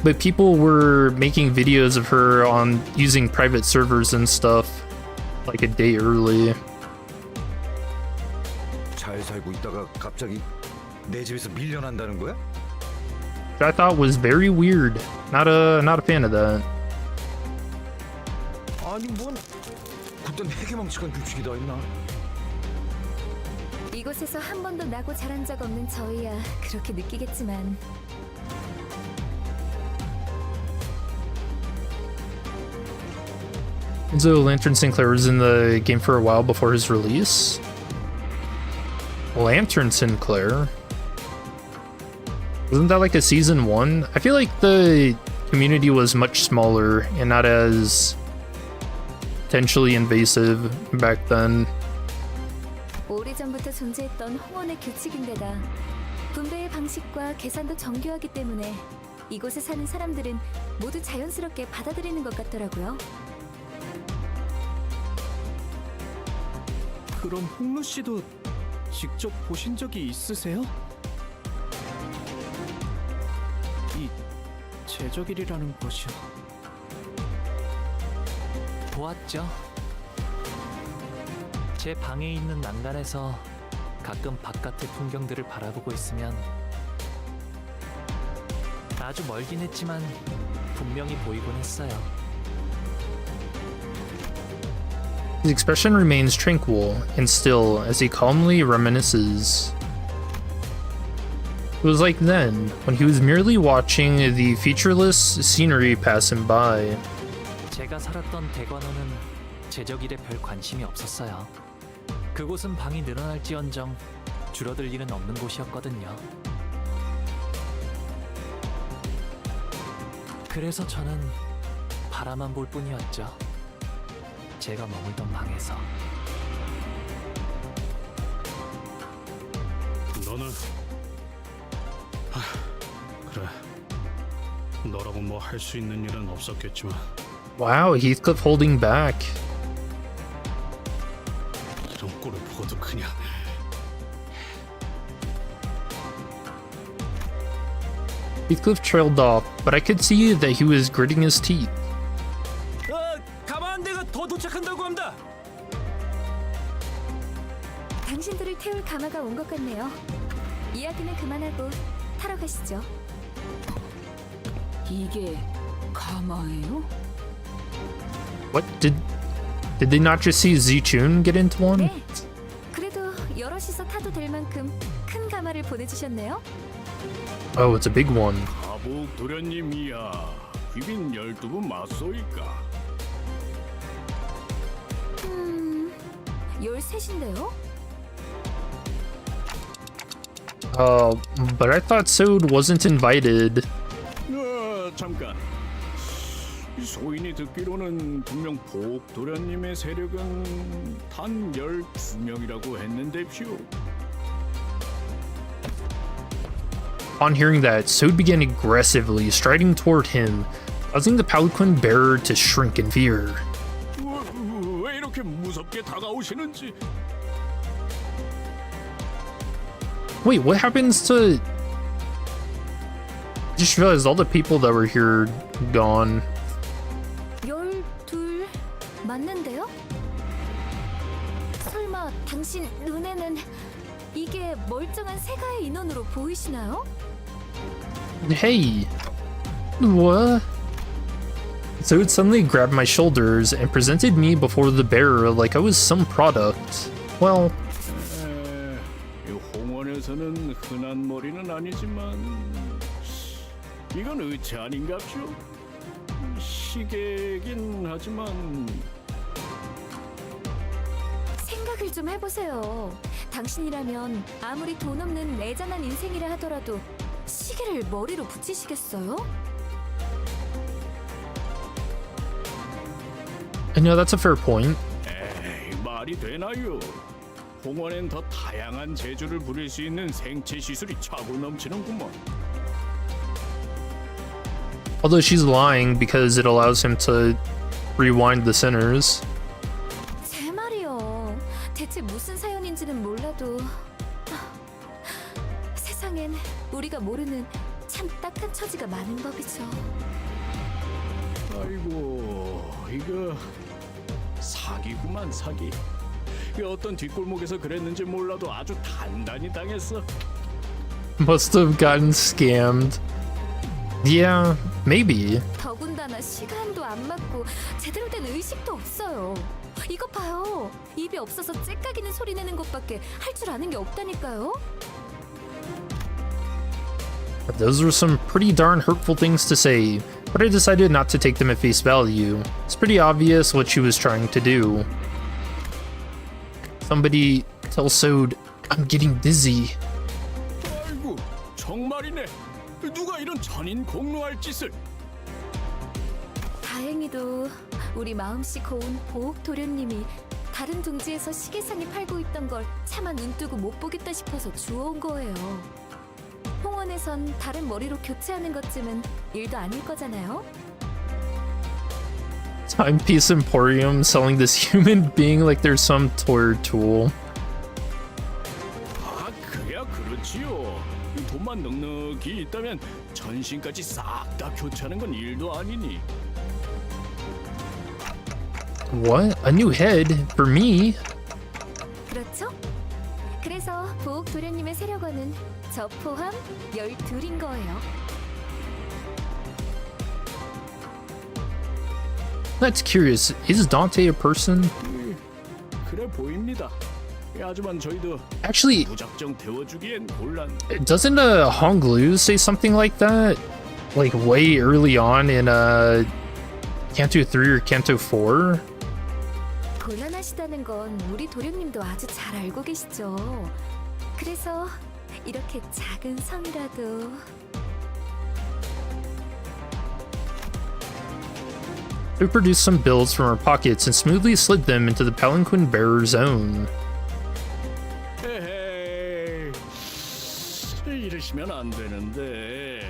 but people were making videos of her on using private servers and stuff like a day early. 잘 살고 있다가 갑자기 내 집에서 밀려난다는 거야? Which I thought was very weird. Not a fan of that. 아니 뭔 그땐 해괴망측한 규칙이 다 있나? 이곳에서 한 번도 나고 자란 적 없는 저희야 그렇게 느끼겠지만 So Lantern Sinclair was in the game for a while before his release. Lantern Sinclair? Wasn't that like a season 1? I feel like the community was much smaller and not as potentially invasive back then. 오래전부터 존재했던 홍원의 규칙인데다 분배의 방식과 계산도 정교하기 때문에 이곳에 사는 사람들은 모두 자연스럽게 받아들이는 것 같더라고요. 그럼 홍루 씨도 직접 보신 적이 있으세요? 이 제적일이라는 것이요. 보았죠. 제 방에 있는 난간에서 가끔 바깥의 풍경들을 바라보고 있으면 아주 멀긴 했지만 분명히 보이곤 했어요. His expression remains tranquil and still as he calmly reminisces. It was like then, when he was merely watching the featureless scenery pass him by. 제가 살았던 대관원은 제적일에 별 관심이 없었어요. 그곳은 방이 늘어날지언정 줄어들 일은 없는 곳이었거든요. 그래서 저는 바라만 볼 뿐이었죠. 제가 머물던 방에서. 너는 그래. 너라고 뭐 할 수 있는 일은 없었겠지만 Wow, Heathcliff holding back. 이런 꼴을 보고도 그냥 Heathcliff trailed off, but I could see that he was gritting his teeth. 가마한대가 더 도착한다고 합니다. 당신들을 태울 가마가 온 것 같네요. 이야기는 그만하고 타러 가시죠. 이게 가마예요? What did they not just see Zichun get into one? 네. 그래도 여럿이서 타도 될 만큼 큰 가마를 보내주셨네요. Oh, it's a big one. 가복 도련님이야. 귀빈 12분 맞소이까. 13인데요? But I thought Sode wasn't invited. 잠깐. 이 소인이 듣기로는 분명 복 도련님의 세력은 단 12명이라고 했는데쇼. On hearing that, Sode began aggressively striding toward him, causing the palanquin bearer to shrink in fear. 왜 이렇게 무섭게 다가오시는지. Wait, what happens to... I just realized all the people that were here gone. 12 맞는데요? 설마 당신 눈에는 이게 멀쩡한 세가의 인원으로 보이시나요? Hey! What? Sode suddenly grabbed my shoulders and presented me before the bearer like I was some product. Well... 이 홍원에서는 흔한 머리는 아니지만 이건 의체 아닌갑쇼? 시계긴 하지만 생각을 좀 해보세요. 당신이라면 아무리 돈 없는 애잔한 인생이라 하더라도 시계를 머리로 붙이시겠어요? I know that's a fair point. 에이, 말이 되나요? 홍원엔 더 다양한 재주를 부릴 수 있는 생체 시술이 차고 넘치는구먼. Although she's lying because it allows him to rewind the sinners. 제 말이요. 대체 무슨 사연인지는 몰라도 세상엔 우리가 모르는 참 딱한 처지가 많은 법이죠. 아이고, 이거 사기구만 사기. 이 어떤 뒷골목에서 그랬는지 몰라도 아주 단단히 당했어. Must have gotten scammed. Yeah, maybe. 더군다나 시간도 안 맞고 제대로 된 의식도 없어요. 이거 봐요. 입이 없어서 째까기는 소리 내는 것밖에 할 줄 아는 게 없다니까요. Those were some pretty darn hurtful things to say, but I decided not to take them at face value. It's pretty obvious what she was trying to do. Somebody tell Sode, I'm getting dizzy. 아이고, 정말이네. 누가 이런 천인 공노할 짓을? 다행히도 우리 마음씨 고운 보옥 도련님이 다른 둥지에서 시계상에 팔고 있던 걸 차마 눈 뜨고 못 보겠다 싶어서 주워온 거예요. 홍원에선 다른 머리로 교체하는 것쯤은 일도 아닐 거잖아요. Timepiece Emporium selling this human being like they're some toy tool. 아, 그야 그렇지요. 돈만 넉넉히 있다면 전신까지 싹 다 교체하는 건 일도 아니니. What? A new head? For me? 그렇죠? 그래서 보옥 도련님의 세력원은 저 포함 12인 거예요. That's curious. Is Dante a person? 그래 보입니다. 하지만 저희도 Actually, 무작정 태워주기엔 곤란. doesn't Hong Lu say something like that? Like way early on in Canto 3 or Canto 4? 곤란하시다는 건 우리 도련님도 아주 잘 알고 계시죠. 그래서 이렇게 작은 성이라도 We produced some bills from our pockets and smoothly slid them into the palanquin bearer's own. 에헤이, 이러시면 안 되는데.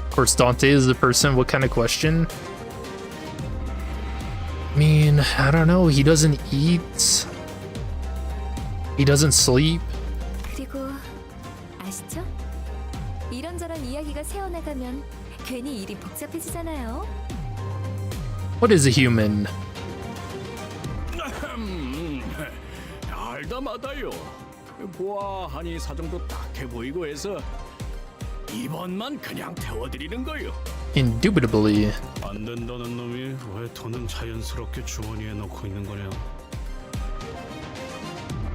Of course, Dante is the person. What kind of question? I mean, I don't know. He doesn't eat. He doesn't sleep. 그리고 아시죠? 이런저런 이야기가 새어나가면 괜히 일이 복잡해지잖아요. What is a human? 알다마다요. 보아하니 사정도 딱해 보이고 해서 이번만 그냥 태워드리는 거요. Indubitably. 안 된다는 놈이 왜 돈은 자연스럽게 주머니에 넣고 있는 거냐?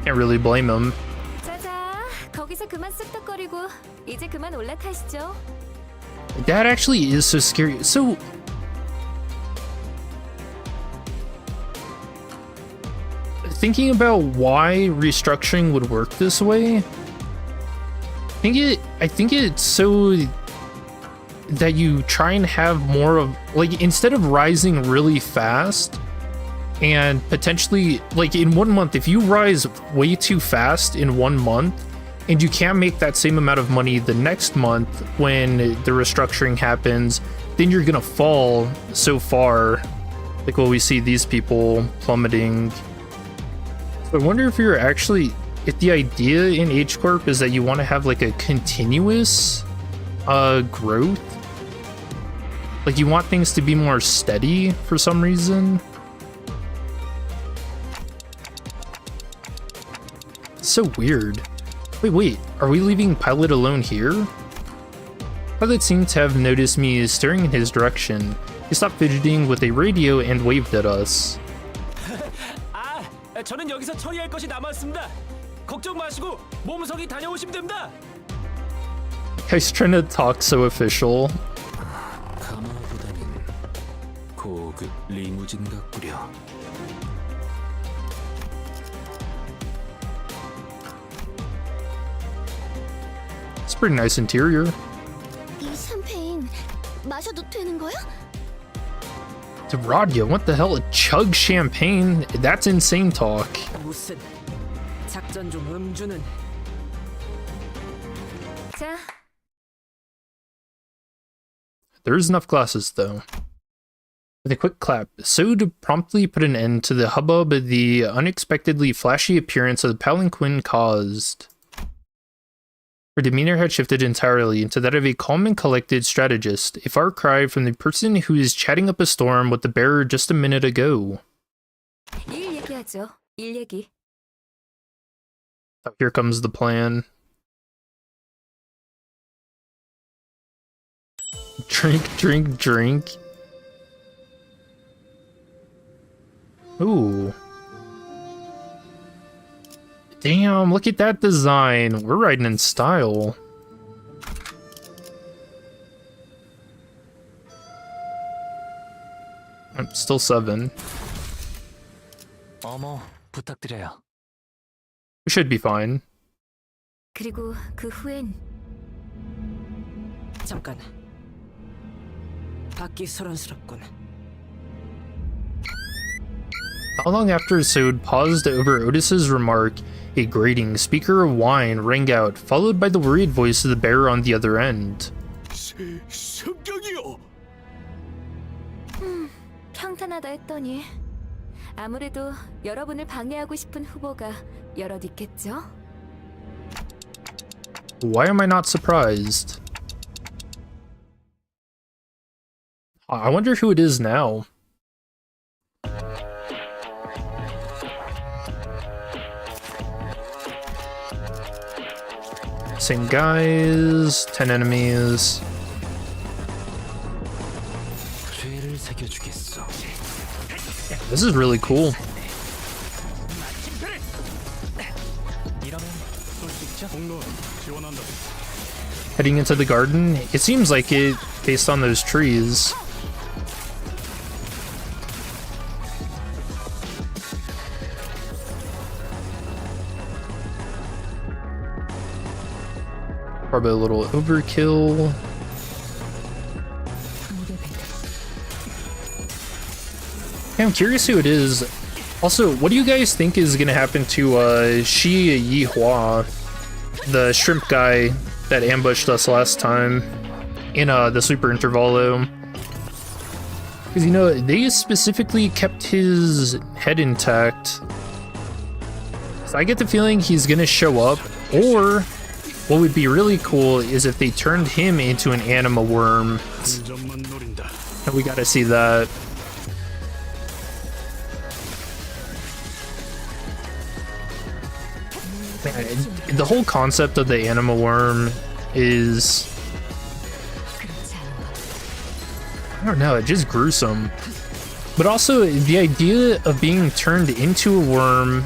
Can't really blame him. 자자, 거기서 그만 쓱덕거리고 이제 그만 올라타시죠. That actually is so scary. So, thinking about why restructuring would work this way, I think it's so that you try and have more of, like, instead of rising really fast and potentially, like, in 1 month, if you rise way too fast in 1 month and you can't make that same amount of money the next month when the restructuring happens, then you're gonna fall so far, like what we see these people plummeting. So I wonder if you're actually, if the idea in H Corp is that you want to have like a continuous growth, like you want things to be more steady for some reason. So weird. Wait, are we leaving Pilot alone here? Pilot seemed to have noticed me staring in his direction. He stopped fidgeting with a radio and waved at us. 아, 저는 여기서 처리할 것이 남았습니다. 걱정 마시고 몸성이 다녀오시면 됩니다. Guy's trying to talk so official. 가마보다는 고급 리무진 같구려. pretty nice interior. 이 샴페인 마셔도 되는 거야? Rodya, what the hell? Chug champagne? That's insane talk. 무슨 작전 중 음주는 자, There's enough glasses, though. With a quick clap, Sode promptly put an end to the hubbub the unexpectedly flashy appearance of the palanquin caused. Her demeanor had shifted entirely into that of a calm and collected strategist, a far cry from the person who is chatting up a storm with the bearer just a minute ago. 일 얘기하죠. 일 얘기. Oh, here comes the plan. Drink, drink, drink. Ooh. Damn, look at that design. We're riding in style. I'm still 7. 어머, 부탁드려요. We should be fine. 그리고 그 후엔 잠깐. 받기 소란스럽군. How long after Sode paused over Otis's remark, a grating speaker of wine rang out, followed by the worried voice of the bearer on the other end. 성격이요. 평탄하다 했더니 아무래도 여러분을 방해하고 싶은 후보가 여럿 있겠죠? Why am I not surprised? I wonder who it is now. Same guys, 10 enemies. 죄를 새겨주겠어. This is really cool. 이러면 쏠 수 있죠? 공로 지원한다. Heading into the garden, it seems like it based on those trees. Probably a little overkill. Hey, I'm curious who it is. Also, what do you guys think is gonna happen to Shi Yihua, the shrimp guy that ambushed us last time in the Super Intervalo? Because, you know, they specifically kept his head intact. So I get the feeling he's gonna show up, or what would be really cool is if they turned him into an anima worm. 점만 노린다. And we gotta see that. Man, the whole concept of the anima worm is, I don't know, just gruesome. But also the idea of being turned into a worm,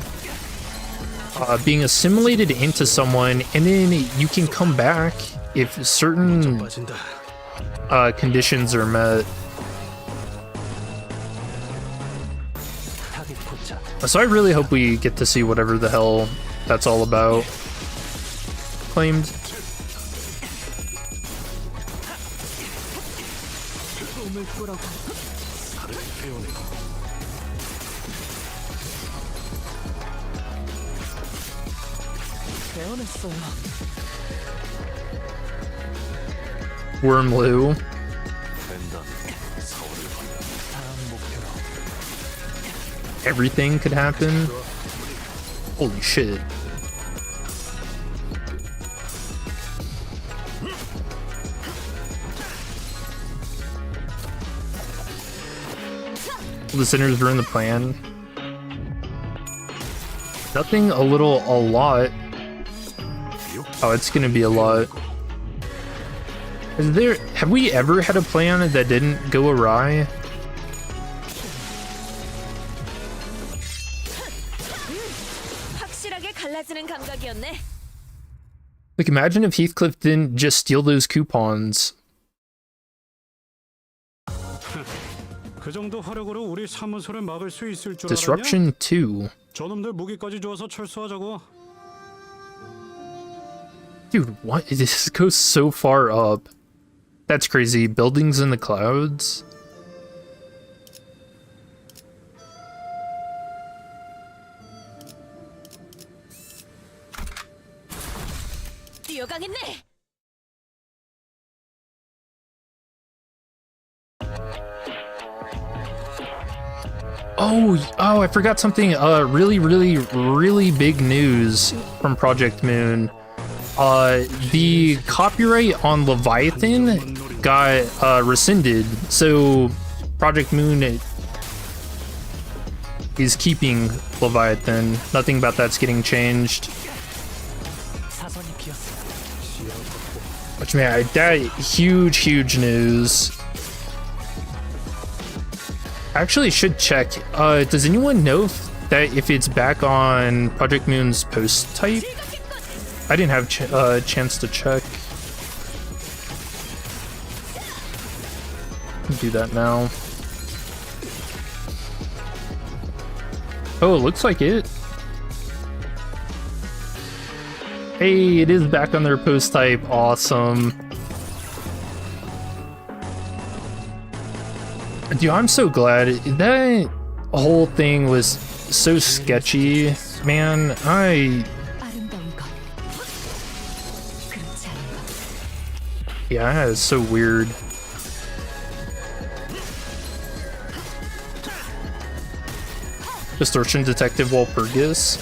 being assimilated into someone, and then you can come back if certain conditions are met. So I really hope we get to see whatever the hell that's all about. Claimed. Wormlu. Everything could happen. Holy shit. The sinners ruin the plan. Nothing, a little, a lot. Oh, it's gonna be a lot. Have we ever had a plan that didn't go awry? Like, imagine if Heathcliff didn't just steal those coupons. 그 정도 화력으로 우리 사무소를 막을 수 있을 줄 알았냐? Disruption 2. 저놈들 무기까지 주어서 철수하자고. Dude, what? This goes so far up. That's crazy. Buildings in the clouds. Oh, I forgot something. Really big news from Project Moon. The copyright on Leviathan got rescinded, so Project Moon is keeping Leviathan. Nothing about that's getting changed. Which, man, that huge news. I actually should check. Does anyone know if it's back on Project Moon's post type? I didn't have a chance to check. Do that now. Oh, it looks like it. Hey, it is back on their post type. Awesome. Dude, I'm so glad. That whole thing was so sketchy. Man, yeah, it's so weird. Distortion Detective Walpurgis.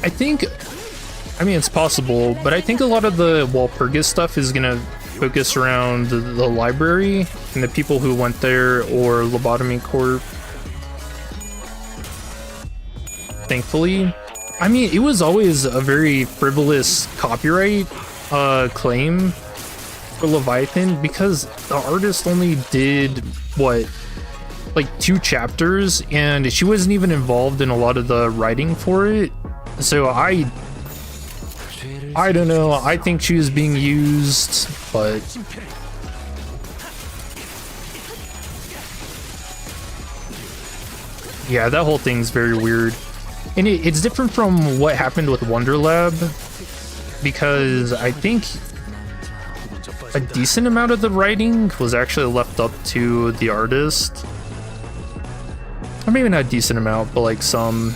I mean, it's possible, but I think a lot of the Walpurgis stuff is gonna focus around the library and the people who went there, or Lobotomy Corp. Thankfully. I mean, it was always a very frivolous copyright claim for Leviathan, because the artist only did, what, like 2 chapters, and she wasn't even involved in a lot of the writing for it. So I don't know, I think she was being used, but yeah, that whole thing's very weird. And it's different from what happened with Wonder Lab, because I think a decent amount of the writing was actually left up to the artist. Or maybe not a decent amount, but like some.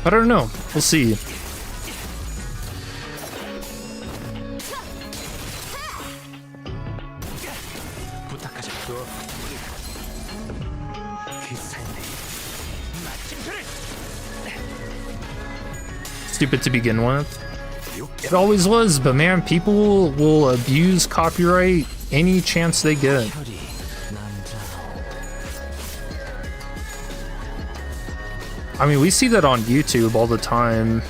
I don't know. We'll see. Stupid to begin with. It always was, but man, people will abuse copyright any chance they get. I mean, we see that on YouTube all the time.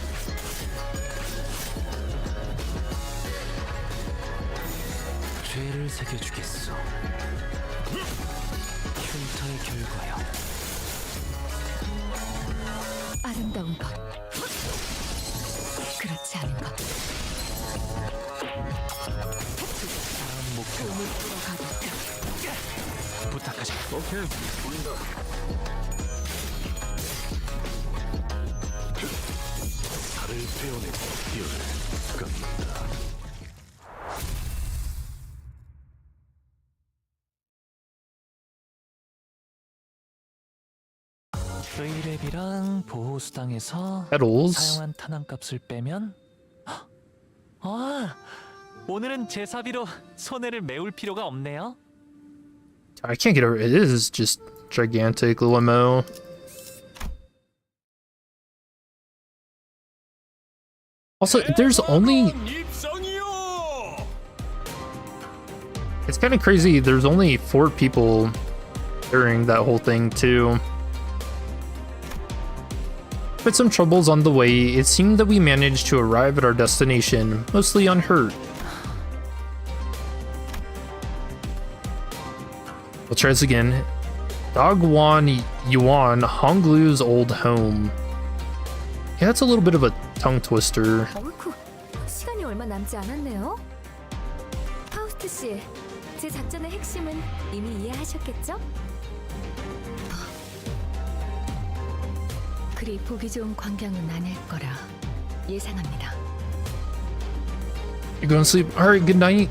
의뢰비랑 보호수당에서 Petals. 사용한 탄환값을 빼면 오늘은 제사비로 손해를 메울 필요가 없네요. I can't get over it. It is just gigantic limo. Also, there's only... It's kind of crazy. There's only 4 people during that whole thing, too. But some troubles on the way. It seemed that we managed to arrive at our destination, mostly unhurt. We'll try this again. Zàng Huā Yín, Honglu's old home. Yeah, that's a little bit of a tongue twister. 어이쿠, 시간이 얼마 남지 않았네요. 파우스트 씨, 제 작전의 핵심은 이미 이해하셨겠죠? 그리 보기 좋은 광경은 아닐 거라 예상합니다. You're going to sleep. All right, good night.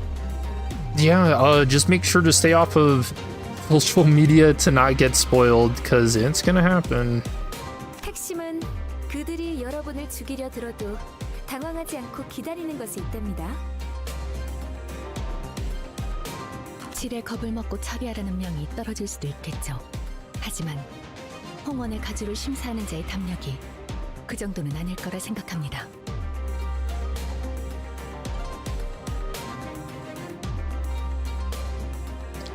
Yeah, just make sure to stay off of social media to not get spoiled, because it's gonna happen. 핵심은 그들이 여러분을 죽이려 들어도 당황하지 않고 기다리는 것이 있답니다. 질의 겁을 먹고 처리하라는 명이 떨어질 수도 있겠죠. 하지만 홍원의 가주를 심사하는 자의 담력이 그 정도는 아닐 거라 생각합니다.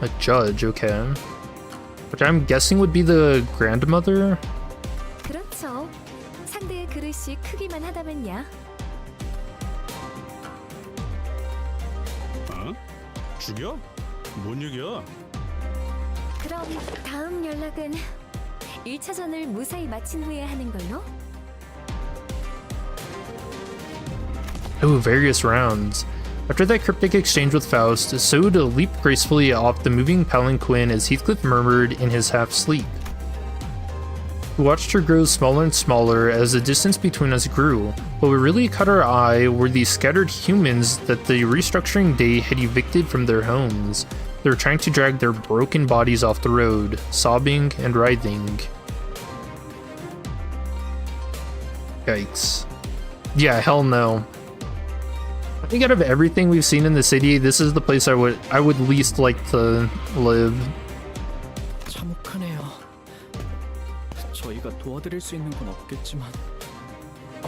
A judge, okay. Which I'm guessing would be the grandmother? 그렇죠. 상대의 그릇이 크기만 하다면야. 어? 죽여? 뭔 얘기야? 그럼 다음 연락은 1차전을 무사히 마친 후에 하는 걸로? Oh, various rounds. After that cryptic exchange with Faust, Sode leaped gracefully off the moving palanquin as Heathcliff murmured in his half-sleep. We watched her grow smaller and smaller as the distance between us grew. What really caught our eye were the scattered humans that the restructuring day had evicted from their homes. They were trying to drag their broken bodies off the road, sobbing and writhing. Yikes. Yeah, hell no. I think out of everything we've seen in the city, this is the place I would least like to live. 참혹하네요. 저희가 도와드릴 수 있는 건 없겠지만.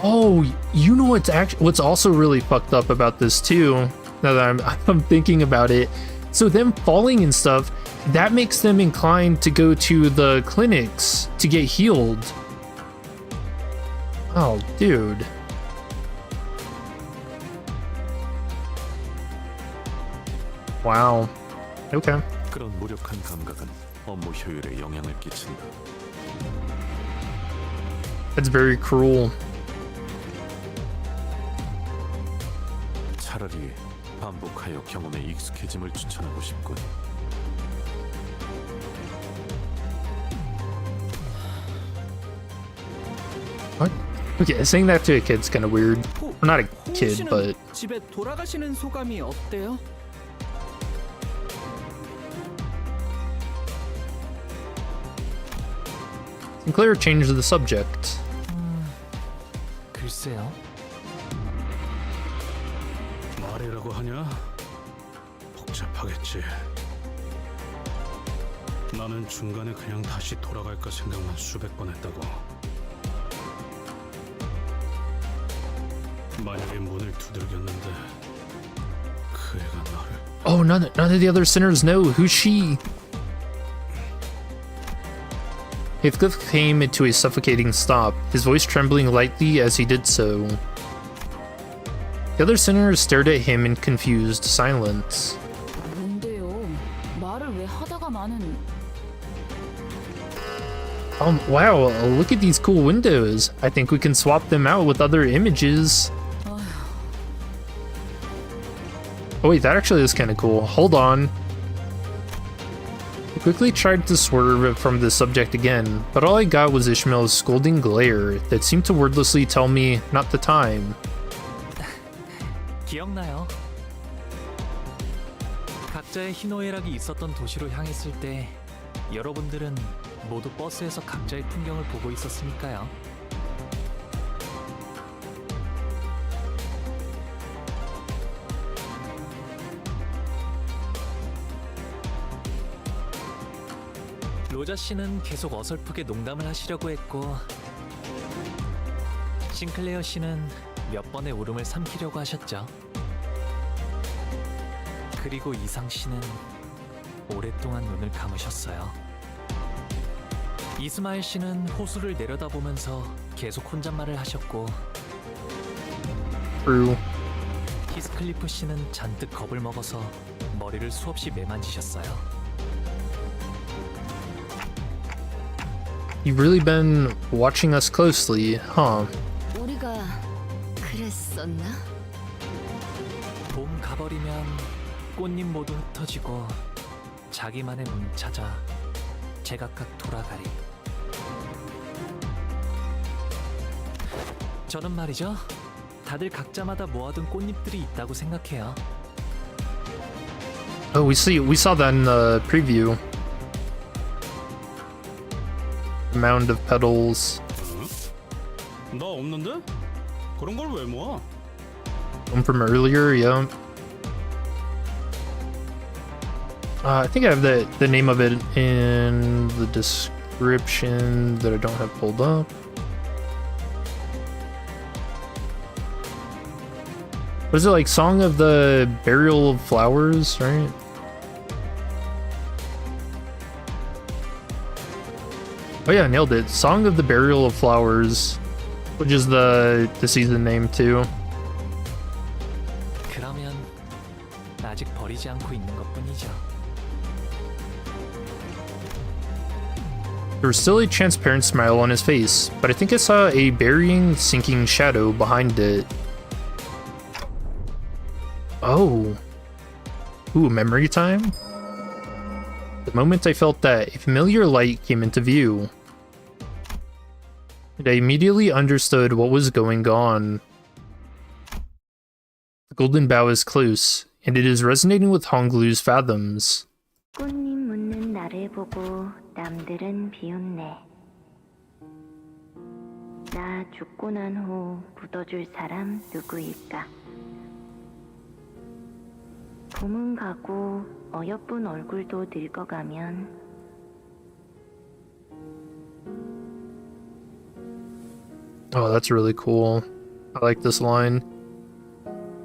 Oh, you know what's also really fucked up about this too? Now that I'm thinking about it, so them falling and stuff, that makes them inclined to go to the clinics to get healed. Oh, dude. Wow. Okay. 그런 무력한 감각은 업무 효율에 영향을 끼친다. That's very cruel. 차라리 반복하여 경험에 익숙해짐을 추천하고 싶군. What? Okay, saying that to a kid's kind of weird. Or not a kid, but 집에 돌아가시는 소감이 어때요? Sinclair changed the subject. 글쎄요. 말이라고 하냐? 복잡하겠지. 나는 중간에 그냥 다시 돌아갈까 생각만 수백 번 했다고. 만약에 문을 두들겼는데 그 애가 나를... Oh, none of the other sinners know. Who's she? Heathcliff came to a suffocating stop, his voice trembling lightly as he did so. The other sinners stared at him in confused silence. 뭔데요? 말을 왜 하다가 마는... Wow, look at these cool windows. I think we can swap them out with other images. Oh wait, that actually is kind of cool. Hold on. I quickly tried to swerve from the subject again, but all I got was Ishmael's scolding glare that seemed to wordlessly tell me not the time. 기억나요? 각자의 희노애락이 있었던 도시로 향했을 때 여러분들은 모두 버스에서 각자의 풍경을 보고 있었으니까요. 로자 씨는 계속 어설프게 농담을 하시려고 했고, 싱클레어 씨는 몇 번의 울음을 삼키려고 하셨죠. 그리고 이상 씨는 오랫동안 눈을 감으셨어요. 이스마일 씨는 호수를 내려다보면서 계속 혼잣말을 하셨고, True. 히스클리프 씨는 잔뜩 겁을 먹어서 머리를 수없이 매만지셨어요. You've really been watching us closely, huh? 우리가 그랬었나? 봄 가버리면 꽃잎 모두 흩어지고 자기만의 문 찾아 제각각 돌아가리. 저는 말이죠. 다들 각자마다 모아둔 꽃잎들이 있다고 생각해요. Oh, we saw that in the preview. Mound of petals. 나 없는데? 그런 걸 왜 모아? One from earlier, yeah. I think I have the name of it in the description that I don't have pulled up. Was it like Song of the Burial of Flowers, right? Oh yeah, nailed it. Song of the Burial of Flowers, which is the season name too. 그러면 아직 버리지 않고 있는 것뿐이죠. There was still a transparent smile on his face, but I think I saw a burying, sinking shadow behind it. Oh. Ooh, memory time? The moment I felt that, a familiar light came into view. And I immediately understood what was going on. The golden bough is close, and it is resonating with Honglu's fathoms. 꽃잎 묻는 나를 보고 남들은 비웃네. 나 죽고 난 후 묻어줄 사람 누구일까? 봄은 가고 어여쁜 얼굴도 늙어가면 Oh, that's really cool. I like this line.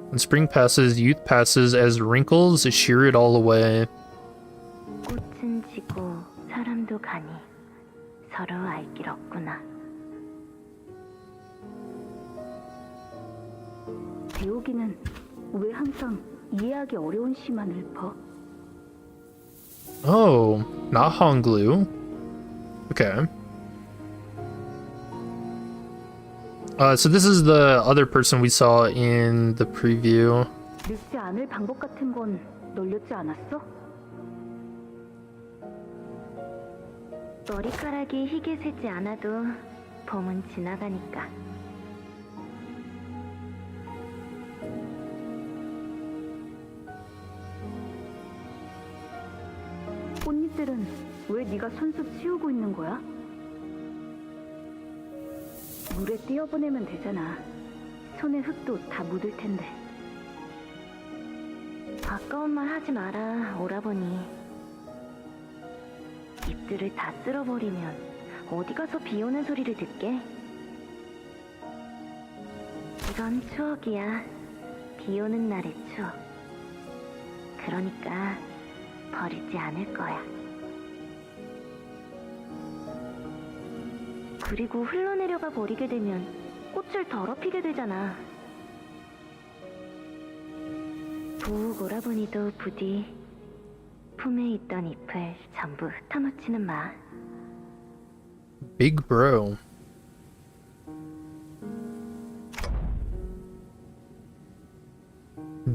When spring passes, youth passes as wrinkles shear it all away. 꽃은 지고 사람도 가니 서로 알 길 없구나. 대옥이는 왜 항상 이해하기 어려운 시만 읊어? Oh, not Honglu. Okay. So this is the other person we saw in the preview. 늙지 않을 방법 같은 건 널렸지 않았어? 머리카락이 희게 새지 않아도 봄은 지나가니까. 꽃잎들은 왜 네가 손수 치우고 있는 거야? 물에 띄어보내면 되잖아. 손에 흙도 다 묻을 텐데. 아까운 말 하지 마라, 오라버니. 잎들을 다 쓸어버리면 어디 가서 비 오는 소리를 듣게? 이건 추억이야. 비 오는 날의 추억. 그러니까 버리지 않을 거야. 그리고 흘러내려가 버리게 되면 꽃을 더럽히게 되잖아. 보욱 오라버니도 부디 품에 있던 잎을 전부 흩어놓지는 마. Big bro.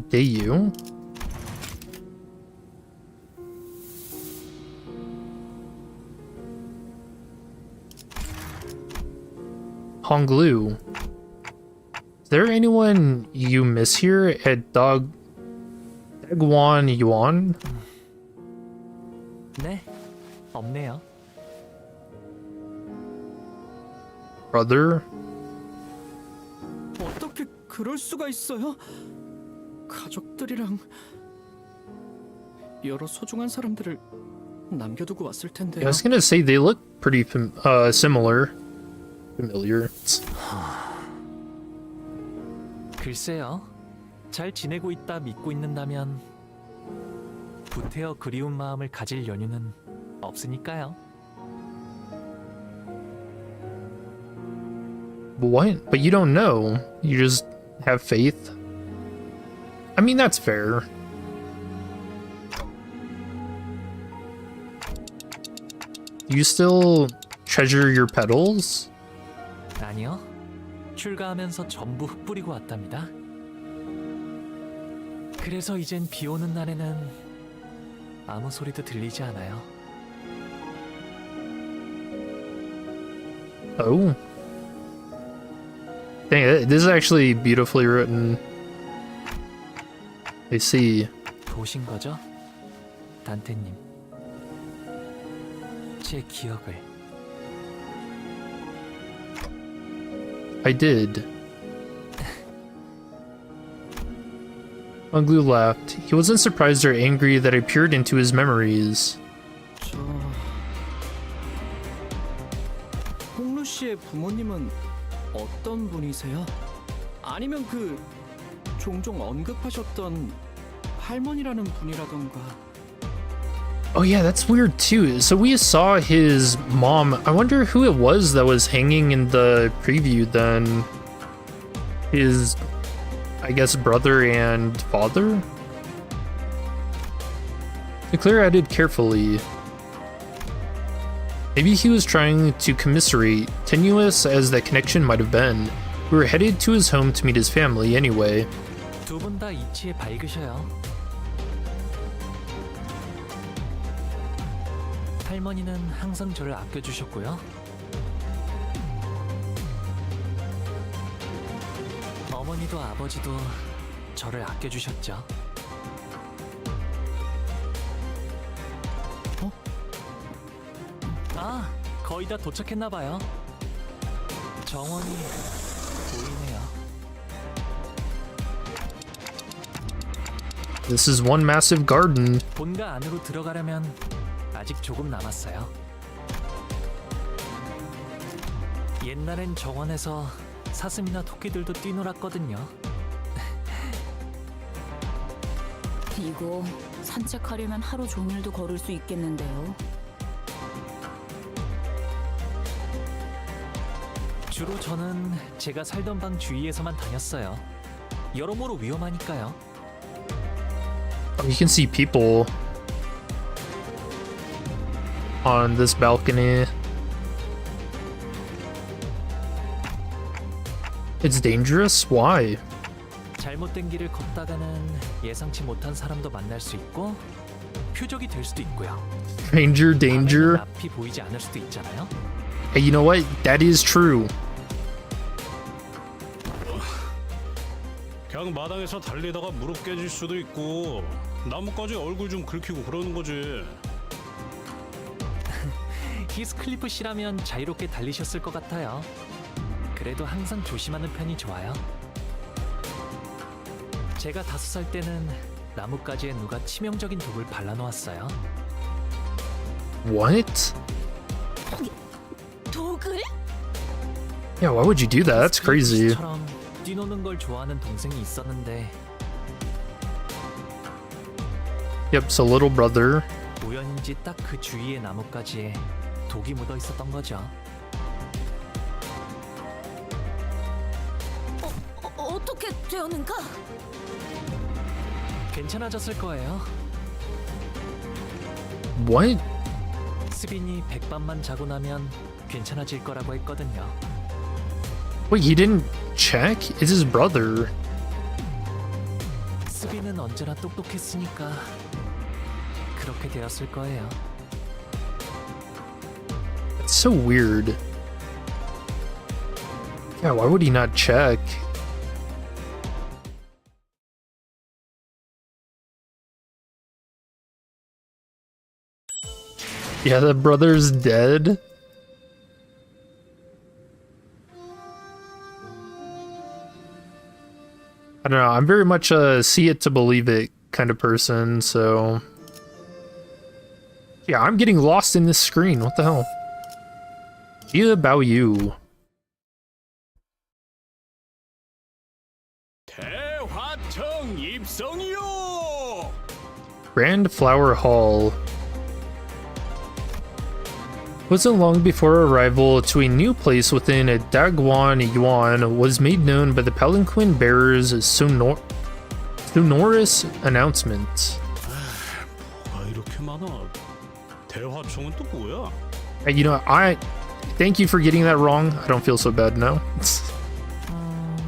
Dayu? Honglu. Is there anyone you miss here at Dagwan Yuan? 네, 없네요. Brother? 어떻게 그럴 수가 있어요? 가족들이랑 여러 소중한 사람들을 남겨두고 왔을 텐데요. Yeah, I was gonna say they look pretty similar. Familiar. 글쎄요. 잘 지내고 있다 믿고 있는다면 구태여 그리운 마음을 가질 연유는 없으니까요. What? But you don't know. You just have faith. I mean, that's fair. You still treasure your petals? 아니요. 출가하면서 전부 흩뿌리고 왔답니다. 그래서 이젠 비 오는 날에는 아무 소리도 들리지 않아요. Oh. Dang, this is actually beautifully written. I see. 보신 거죠? 단테님. 제 기억을. I did. Uglu laughed. He wasn't surprised or angry that I peered into his memories. 홍루 씨의 부모님은 어떤 분이세요? 아니면 그 종종 언급하셨던 할머니라는 분이라던가. Oh yeah, that's weird too. So we saw his mom. I wonder who it was that was hanging in the preview then. His, I guess, brother and father? Claire added carefully. Maybe he was trying to commiserate, tenuous as that connection might have been. We were headed to his home to meet his family anyway. 두 분 다 이치에 밝으셔요. 할머니는 항상 저를 아껴주셨고요. 어머니도 아버지도 저를 아껴주셨죠. 아, 거의 다 도착했나봐요. 정원이 보이네요. This is one massive garden. 본가 안으로 들어가려면 아직 조금 남았어요. 옛날엔 정원에서 사슴이나 토끼들도 뛰놀았거든요. 이거 산책하려면 하루 종일도 걸을 수 있겠는데요. 주로 저는 제가 살던 방 주위에서만 다녔어요. 여러모로 위험하니까요. You can see people on this balcony. It's dangerous? Why? 잘못된 길을 걷다가는 예상치 못한 사람도 만날 수 있고 표적이 될 수도 있고요. Stranger danger? 밤에는 앞이 보이지 않을 수도 있잖아요. Hey, you know what? That is true. 그냥 마당에서 달리다가 무릎 깨질 수도 있고 나뭇가지 얼굴 좀 긁히고 그러는 거지. 히스클리프 씨라면 자유롭게 달리셨을 것 같아요. 그래도 항상 조심하는 편이 좋아요. 제가 5살 때는 나뭇가지에 누가 치명적인 독을 발라놓았어요. What? 독을? Yeah, why would you do that? That's crazy. 처럼 뛰노는 걸 좋아하는 동생이 있었는데 Yep, so little brother. 우연인지 딱 그 주위의 나뭇가지에 독이 묻어 있었던 거죠. 어떻게 되었는가? 괜찮아졌을 거예요. What? 스빈이 백밤만 자고 나면 괜찮아질 거라고 했거든요. Wait, he didn't check? It's his brother. 스빈은 언제나 똑똑했으니까 그렇게 되었을 거예요. It's so weird. Yeah, why would he not check? Yeah, the brother's dead. I don't know. I'm very much a see it to believe it kind of person, so yeah, I'm getting lost in this screen. What the hell? Yeah, about you. 대화청 입성이요. Grand Flower Hall. Wasn't long before arrival to a new place within Zàng Huā Yín was made known by the palanquin bearer's sonorous announcement. 뭐가 이렇게 많아? 대화청은 또 뭐야? Hey, you know, I thank you for getting that wrong. I don't feel so bad now.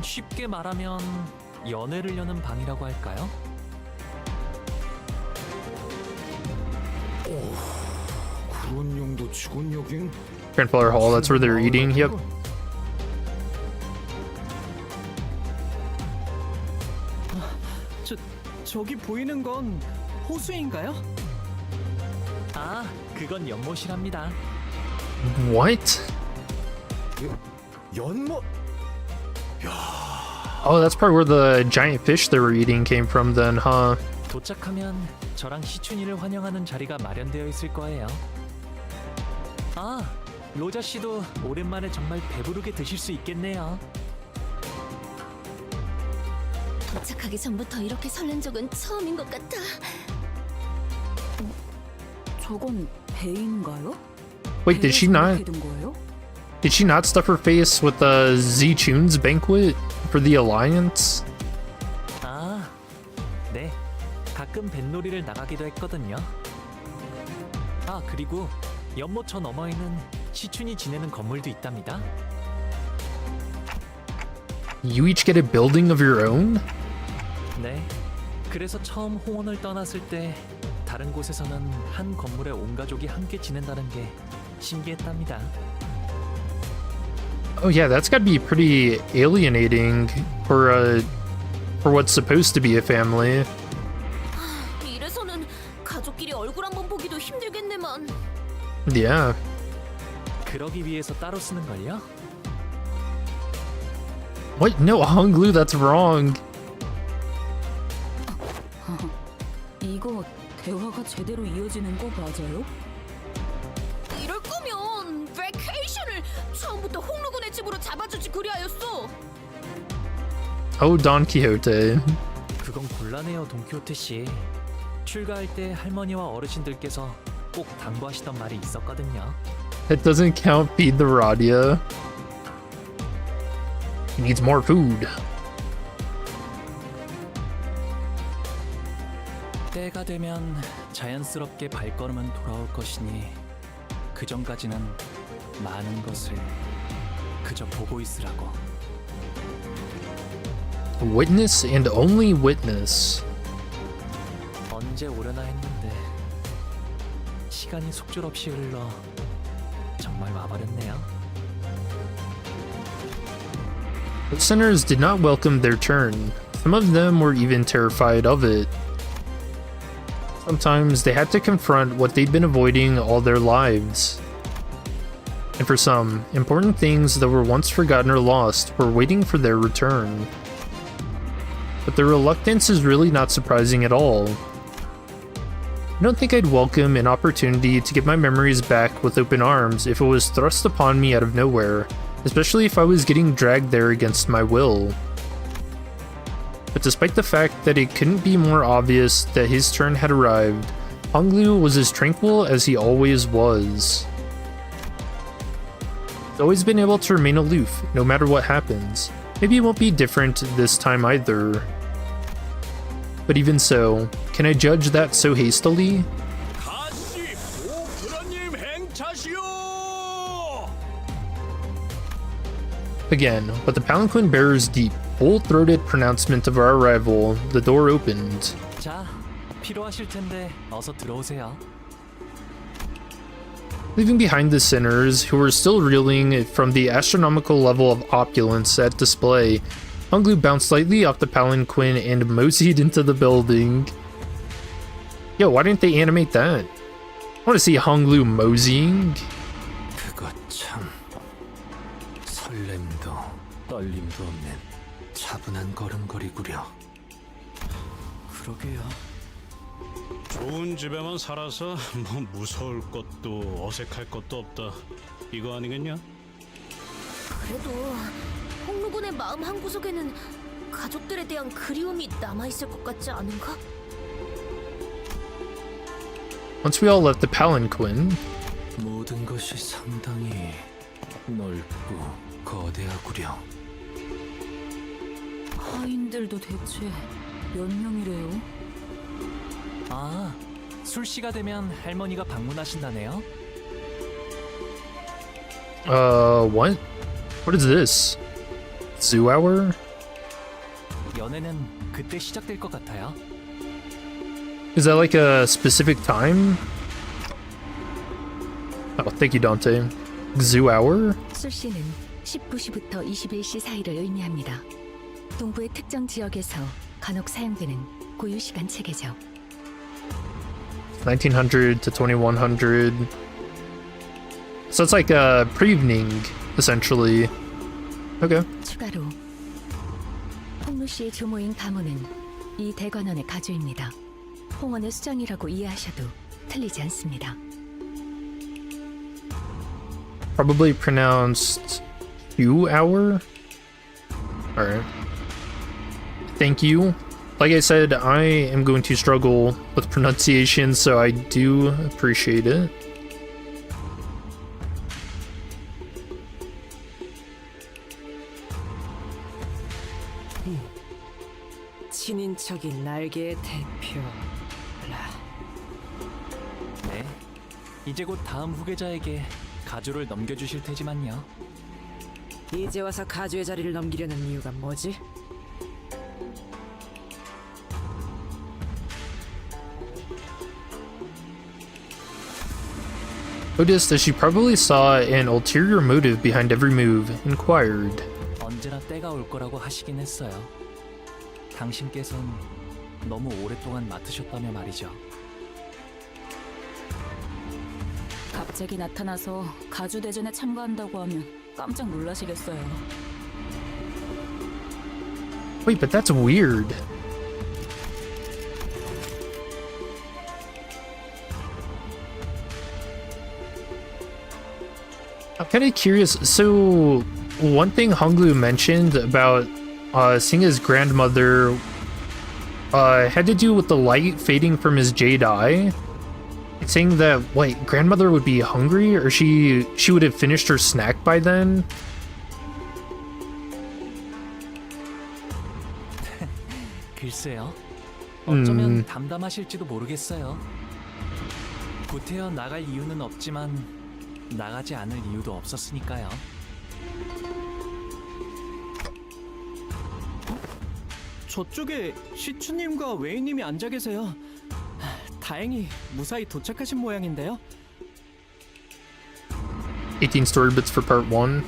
쉽게 말하면 연애를 여는 방이라고 할까요? 그런 용도치곤 여긴. Grand Flower Hall, that's where they're eating. Yep. 저기 보이는 건 호수인가요? 아, 그건 연못이랍니다. What? 연못? Oh, that's probably where the giant fish they were eating came from then, huh? 도착하면 저랑 시춘이를 환영하는 자리가 마련되어 있을 거예요. 아, 로자 씨도 오랜만에 정말 배부르게 드실 수 있겠네요. 도착하기 전부터 이렇게 설렌 적은 처음인 것 같아. 저건 배인가요? Wait, did she not? 된 거예요? Did she not stuff her face with the Z-Tunes banquet for the Alliance? 아, 네. 가끔 뱃놀이를 나가기도 했거든요. 아, 그리고 연못 저 너머에는 시춘이 지내는 건물도 있답니다. You each get a building of your own? 네. 그래서 처음 홍원을 떠났을 때 다른 곳에서는 한 건물에 온 가족이 함께 지낸다는 게 신기했답니다. Oh yeah, that's gotta be pretty alienating for what's supposed to be a family. 이래서는 가족끼리 얼굴 한번 보기도 힘들겠네만. Yeah. 그러기 위해서 따로 쓰는 걸요? What? No, Honglu, that's wrong. 이거 대화가 제대로 이어지는 거 맞아요? 이럴 거면 베케이션을 처음부터 홍루군의 집으로 잡아주지 그리하였어. Oh, Don Quixote. 그건 곤란해요, 돈키호테 씨. 출가할 때 할머니와 어르신들께서 꼭 당부하시던 말이 있었거든요. That doesn't count feed the Radia. He needs more food. 때가 되면 자연스럽게 발걸음은 돌아올 것이니 그 전까지는 많은 것을 그저 보고 있으라고. Witness and only witness. 언제 오려나 했는데 시간이 속절없이 흘러 정말 와버렸네요. The sinners did not welcome their turn. Some of them were even terrified of it. Sometimes they had to confront what they'd been avoiding all their lives. And for some, important things that were once forgotten or lost were waiting for their return. But their reluctance is really not surprising at all. I don't think I'd welcome an opportunity to get my memories back with open arms if it was thrust upon me out of nowhere, especially if I was getting dragged there against my will. But despite the fact that it couldn't be more obvious that his turn had arrived, Honglu was as tranquil as he always was. He's always been able to remain aloof, no matter what happens. Maybe it won't be different this time either. But even so, can I judge that so hastily? 가시 오프라님 행차시오. Again, with the palanquin bearer's deep, full-throated pronouncement of our arrival, the door opened. 자, 필요하실 텐데 어서 들어오세요. Leaving behind the sinners, who were still reeling from the astronomical level of opulence at display, Honglu bounced lightly off the palanquin and moseyed into the building. Yo, why didn't they animate that? I want to see Honglu moseying. 그거 참 설렘도 떨림도 없는 차분한 걸음걸이구려. 그러게요. 좋은 집에만 살아서 뭐 무서울 것도 어색할 것도 없다. 이거 아니겠냐? 그래도 홍루군의 마음 한구석에는 가족들에 대한 그리움이 남아있을 것 같지 않은가? Once we all left the palanquin, 모든 것이 상당히 넓고 거대하구려. 하인들도 대체 몇 명이래요? 아, 술시가 되면 할머니가 방문하신다네요. what? What is this? Zoo hour? 연애는 그때 시작될 것 같아요. Is that like a specific time? Oh, thank you, Dante. Zoo hour? 술시는 19시부터 21시 사이를 의미합니다. 동부의 특정 지역에서 간혹 사용되는 고유 시간 체계죠. 1900 to 2100. So it's like a pre-evening, essentially. Okay. 추가로 홍루 씨의 조모인 가모는 이 대관원의 가주입니다. 홍원의 수장이라고 이해하셔도 틀리지 않습니다. Probably pronounced 2-hour? Alright. Thank you. Like I said, I am going to struggle with pronunciation, so I do appreciate it. 친인척인 날개의 대표. 네, 이제 곧 다음 후계자에게 가주를 넘겨주실 테지만요. 이제 와서 가주의 자리를 넘기려는 이유가 뭐지? Noticed that she probably saw an ulterior motive behind every move, inquired. 언제나 때가 올 거라고 하시긴 했어요. 당신께선 너무 오랫동안 맡으셨다며 말이죠. 갑자기 나타나서 가주 대전에 참가한다고 하면 깜짝 놀라시겠어요. Wait, but that's weird. I'm kind of curious. So, one thing Honglu mentioned about seeing his grandmother had to do with the light fading from his jade eye. It's saying that, wait, grandmother would be hungry, or she would have finished her snack by then? 글쎄요. 어쩌면 담담하실지도 모르겠어요. 구태여 나갈 이유는 없지만 나가지 않을 이유도 없었으니까요. 저쪽에 시추님과 웨이님이 앉아 계세요. 다행히 무사히 도착하신 모양인데요. 18 story bits for part 1.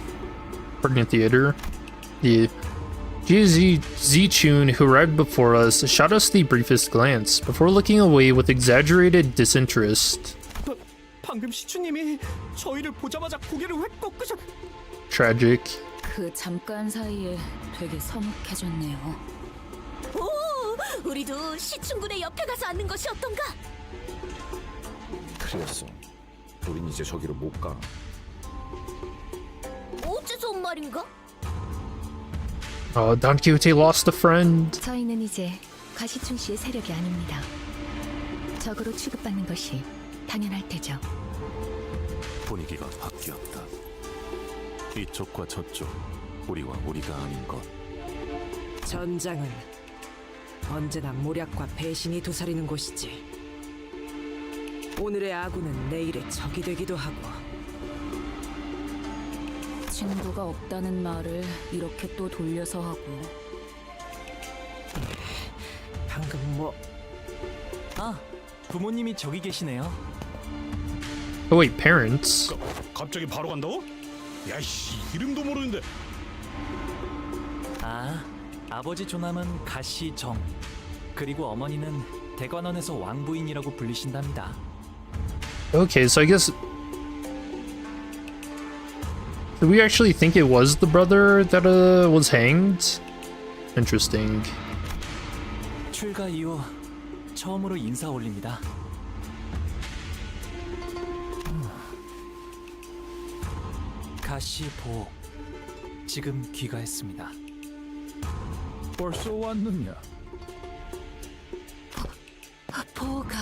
Pregnant theater. Yeah. Jia Zichun, who arrived before us, shot us the briefest glance, before looking away with exaggerated disinterest. 방금 시추님이 저희를 보자마자 고개를 획 꺾으셨... Tragic. 그 잠깐 사이에 되게 서먹해졌네요. 오! 우리도 시춘군의 옆에 가서 앉는 것이 어떤가? 그랬어. 우린 이제 저기로 못 가. 어째서 온 말인가? Oh, Don Quixote lost a friend. 저희는 이제 가시춘 씨의 세력이 아닙니다. 적으로 취급받는 것이 당연할 테죠. 분위기가 바뀌었다. 이쪽과 저쪽, 우리와 우리가 아닌 것. 전장은 언제나 모략과 배신이 도사리는 곳이지. 오늘의 아군은 내일의 적이 되기도 하고. 친구가 없다는 말을 이렇게 또 돌려서 하고. 방금 뭐... 아, 부모님이 저기 계시네요. Oh wait, parents? 갑자기 바로 간다고? 야이씨, 이름도 모르는데. 아, 아버지 조남은 가시 정, 그리고 어머니는 대관원에서 왕부인이라고 불리신답니다. Okay, so I guess... Did we actually think it was the brother that was hanged? Interesting. 출가 이후 처음으로 인사 올립니다. 가시 보옥, 지금 귀가했습니다. 벌써 왔느냐? 보가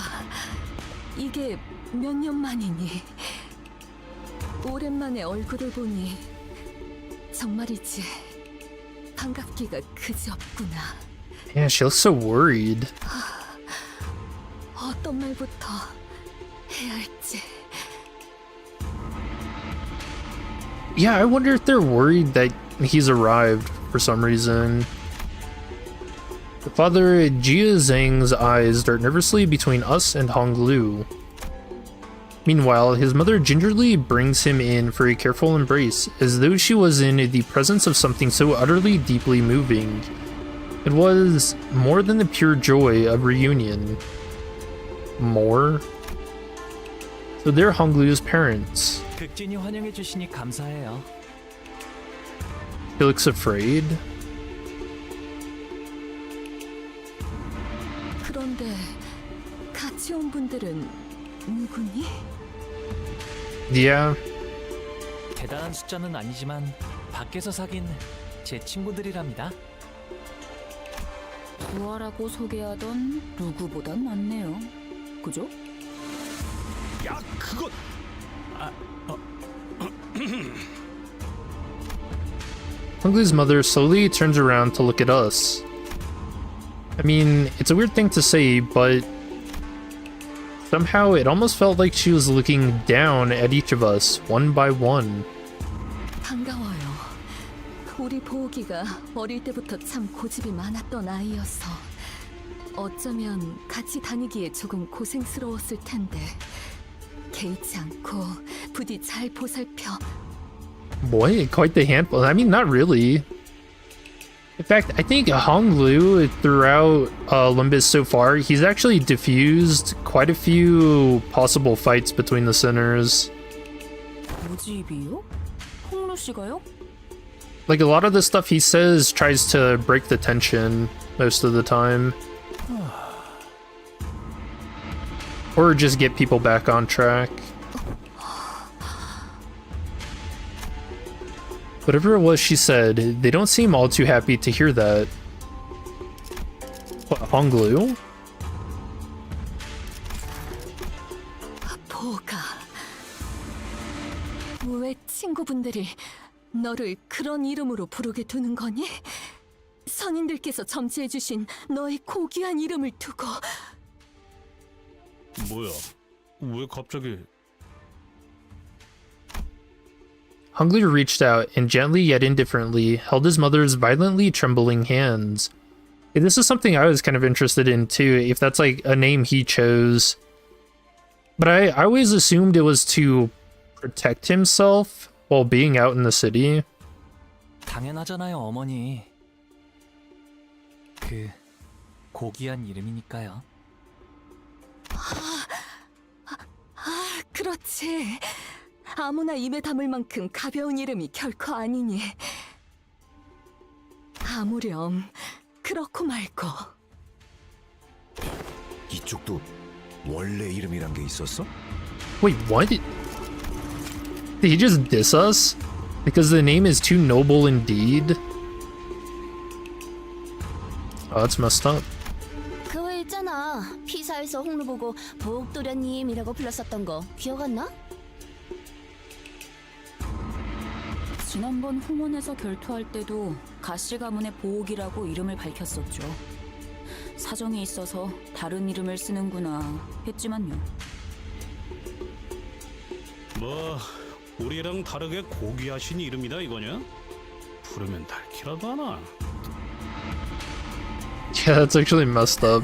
이게 몇 년 만이니? 오랜만에 얼굴을 보니 정말이지 반갑기가 그지없구나. Yeah, she looks so worried. 어떤 말부터 해야 할지. Yeah, I wonder if they're worried that he's arrived for some reason. The father Jia Zhang's eyes dart nervously between us and Hong Lu. Meanwhile, his mother gingerly brings him in for a careful embrace, as though she was in the presence of something so utterly deeply moving. It was more than the pure joy of reunion. More? So they're Honglu's parents. 극진히 환영해 주시니 감사해요. He looks afraid. 그런데 같이 온 분들은 누구니? Yeah. 대단한 숫자는 아니지만 밖에서 사귄 제 친구들이랍니다. 부하라고 소개하던 누구보단 낫네요. 그죠? 야, 그건 Honglu's mother slowly turns around to look at us. I mean, it's a weird thing to say, but somehow it almost felt like she was looking down at each of us, one by one. 반가워요. 우리 보기가 어릴 때부터 참 고집이 많았던 아이여서 어쩌면 같이 다니기에 조금 고생스러웠을 텐데 개의치 않고 부디 잘 보살펴. Boy, quite the handful. I mean, not really. In fact, I think Honglu, throughout Limbus so far, he's actually diffused quite a few possible fights between the sinners. 고집이요? 홍루 씨가요? Like, a lot of the stuff he says tries to break the tension most of the time. Or just get people back on track. Whatever it was she said, they don't seem all too happy to hear that. What, Honglu? 보가. 왜 친구분들이 너를 그런 이름으로 부르게 두는 거니? 선인들께서 점치해 주신 너의 고귀한 이름을 두고. 뭐야? 왜 갑자기? Honglu reached out and gently yet indifferently held his mother's violently trembling hands. This is something I was kind of interested in too, if that's like a name he chose. But I always assumed it was to protect himself while being out in the city. 당연하잖아요, 어머니. 그 고귀한 이름이니까요. 그렇지. 아무나 입에 담을 만큼 가벼운 이름이 결코 아니니. 아무렴 그렇고 말고. 이쪽도 원래 이름이란 게 있었어? Wait, what? Did he just diss us? Because the name is too noble indeed? Oh, that's messed up. 그 왜 있잖아. 피사에서 홍루 보고 보옥도련님이라고 불렀었던 거 기억 안 나? 지난번 홍원에서 결투할 때도 가시 가문의 보옥이라고 이름을 밝혔었죠. 사정이 있어서 다른 이름을 쓰는구나 했지만요. 뭐 우리랑 다르게 고귀하신 이름이다 이거냐? 부르면 닳기라도 하나? Yeah, that's actually messed up.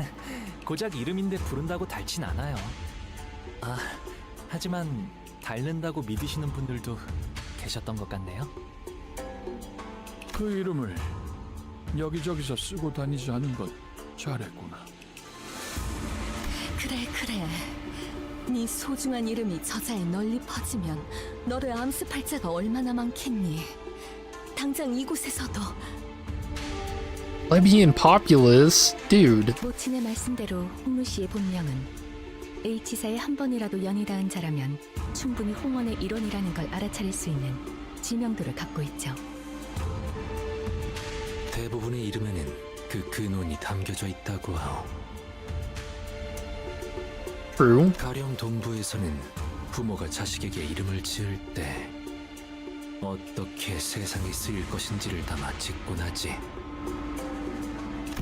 고작 이름인데 부른다고 닳진 않아요. 아, 하지만 닳는다고 믿으시는 분들도 계셨던 것 같네요. 그 이름을 여기저기서 쓰고 다니지 않은 건 잘했구나. 그래. 네 소중한 이름이 저자에 널리 퍼지면 너를 암습할 자가 얼마나 많겠니. 당장 이곳에서도. Plebeian populace? Dude. 모친의 말씀대로 홍루 씨의 본명은 H사에 한 번이라도 연이 닿은 자라면 충분히 홍원의 일원이라는 걸 알아차릴 수 있는 지명도를 갖고 있죠. 대부분의 이름에는 그 근원이 담겨져 있다고 하오. True. 가령 동부에서는 부모가 자식에게 이름을 지을 때 어떻게 세상에 쓰일 것인지를 담아 짓곤 하지.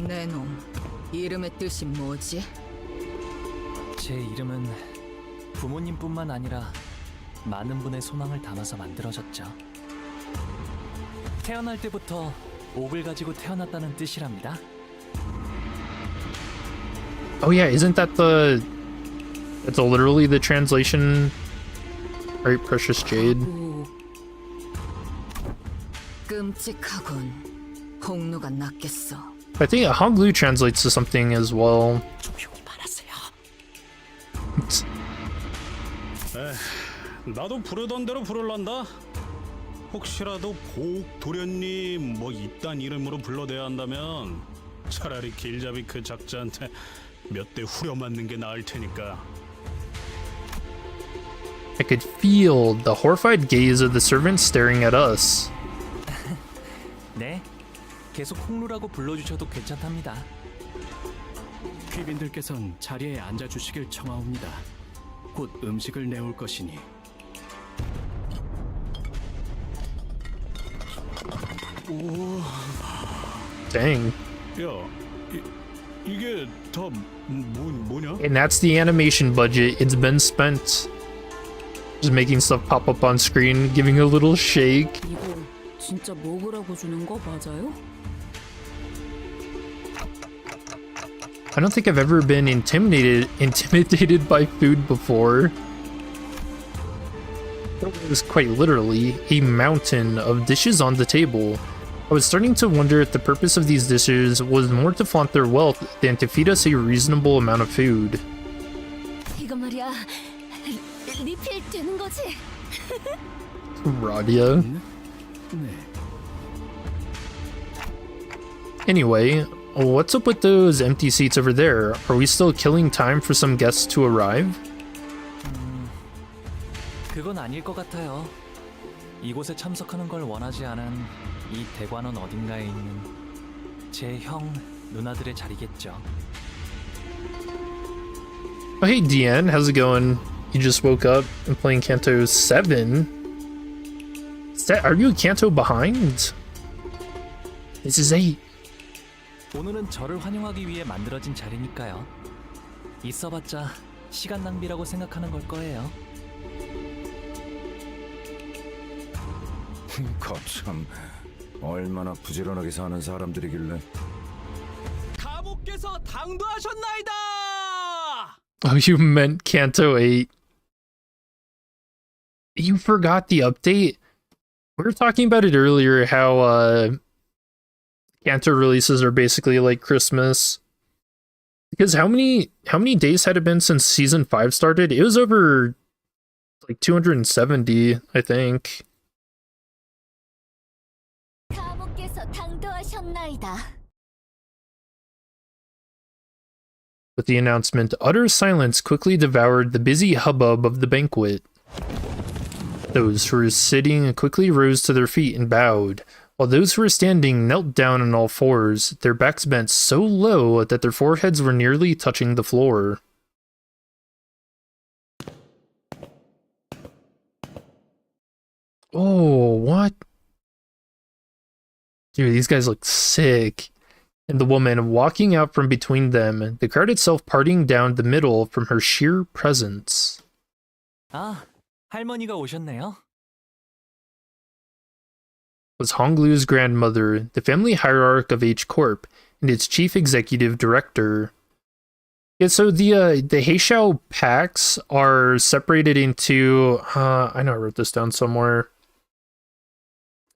내 놈, 이름의 뜻이 뭐지? 제 이름은 부모님뿐만 아니라 많은 분의 소망을 담아서 만들어졌죠. 태어날 때부터 옥을 가지고 태어났다는 뜻이랍니다. Oh yeah, isn't that that's literally the translation? Right, precious jade. 끔찍하군. 홍루가 낫겠어. I think Hanglu translates to something as well. 나도 부르던 대로 부를란다. 혹시라도 보옥 도련님 뭐 이딴 이름으로 불러대야 한다면 차라리 길잡이 그 작자한테 몇 대 후려맞는 게 나을 테니까. I could feel the horrified gaze of the servants staring at us. 네, 계속 홍루라고 불러주셔도 괜찮답니다. 귀빈들께선 자리에 앉아주시길 청하옵니다. 곧 음식을 내올 것이니. 오, Dang. 야, 이게 다 뭐냐? And that's the animation budget. It's been spent. Just making stuff pop up on screen, giving a little shake. 이거 진짜 먹으라고 주는 거 맞아요? I don't think I've ever been intimidated by food before. It was quite literally a mountain of dishes on the table. I was starting to wonder if the purpose of these dishes was more to flaunt their wealth than to feed us a reasonable amount of food. 이거 말이야. 리필 되는 거지? Radia. Anyway, what's up with those empty seats over there? Are we still killing time for some guests to arrive? 그건 아닐 것 같아요. 이곳에 참석하는 걸 원하지 않은 이 대관원 어딘가에 있는 제 형, 누나들의 자리겠죠. Oh, hey, Deanne, how's it going? You just woke up and playing Canto 7? Are you a Canto behind? This is 8. 오늘은 저를 환영하기 위해 만들어진 자리니까요. 있어봤자 시간 낭비라고 생각하는 걸 거예요. 거참 얼마나 부지런하게 사는 사람들이길래. 감옥께서 당도하셨나이다. Oh, you meant Canto 8. You forgot the update? We were talking about it earlier, how Canto releases are basically like Christmas. Because how many days had it been since season 5 started? It was over like 270, I think. 감옥께서 당도하셨나이다. With the announcement, utter silence quickly devoured the busy hubbub of the banquet. Those who were sitting quickly rose to their feet and bowed, while those who were standing knelt down on all fours, their backs bent so low that their foreheads were nearly touching the floor. Oh, what? Dude, these guys look sick. And the woman walking out from between them, the crowd itself parting down the middle from her sheer presence. 아, 할머니가 오셨네요. Was Honglu's grandmother, the family hierarch of H Corp, and its chief executive director. Yeah, so the Heishao packs are separated into, I know I wrote this down somewhere.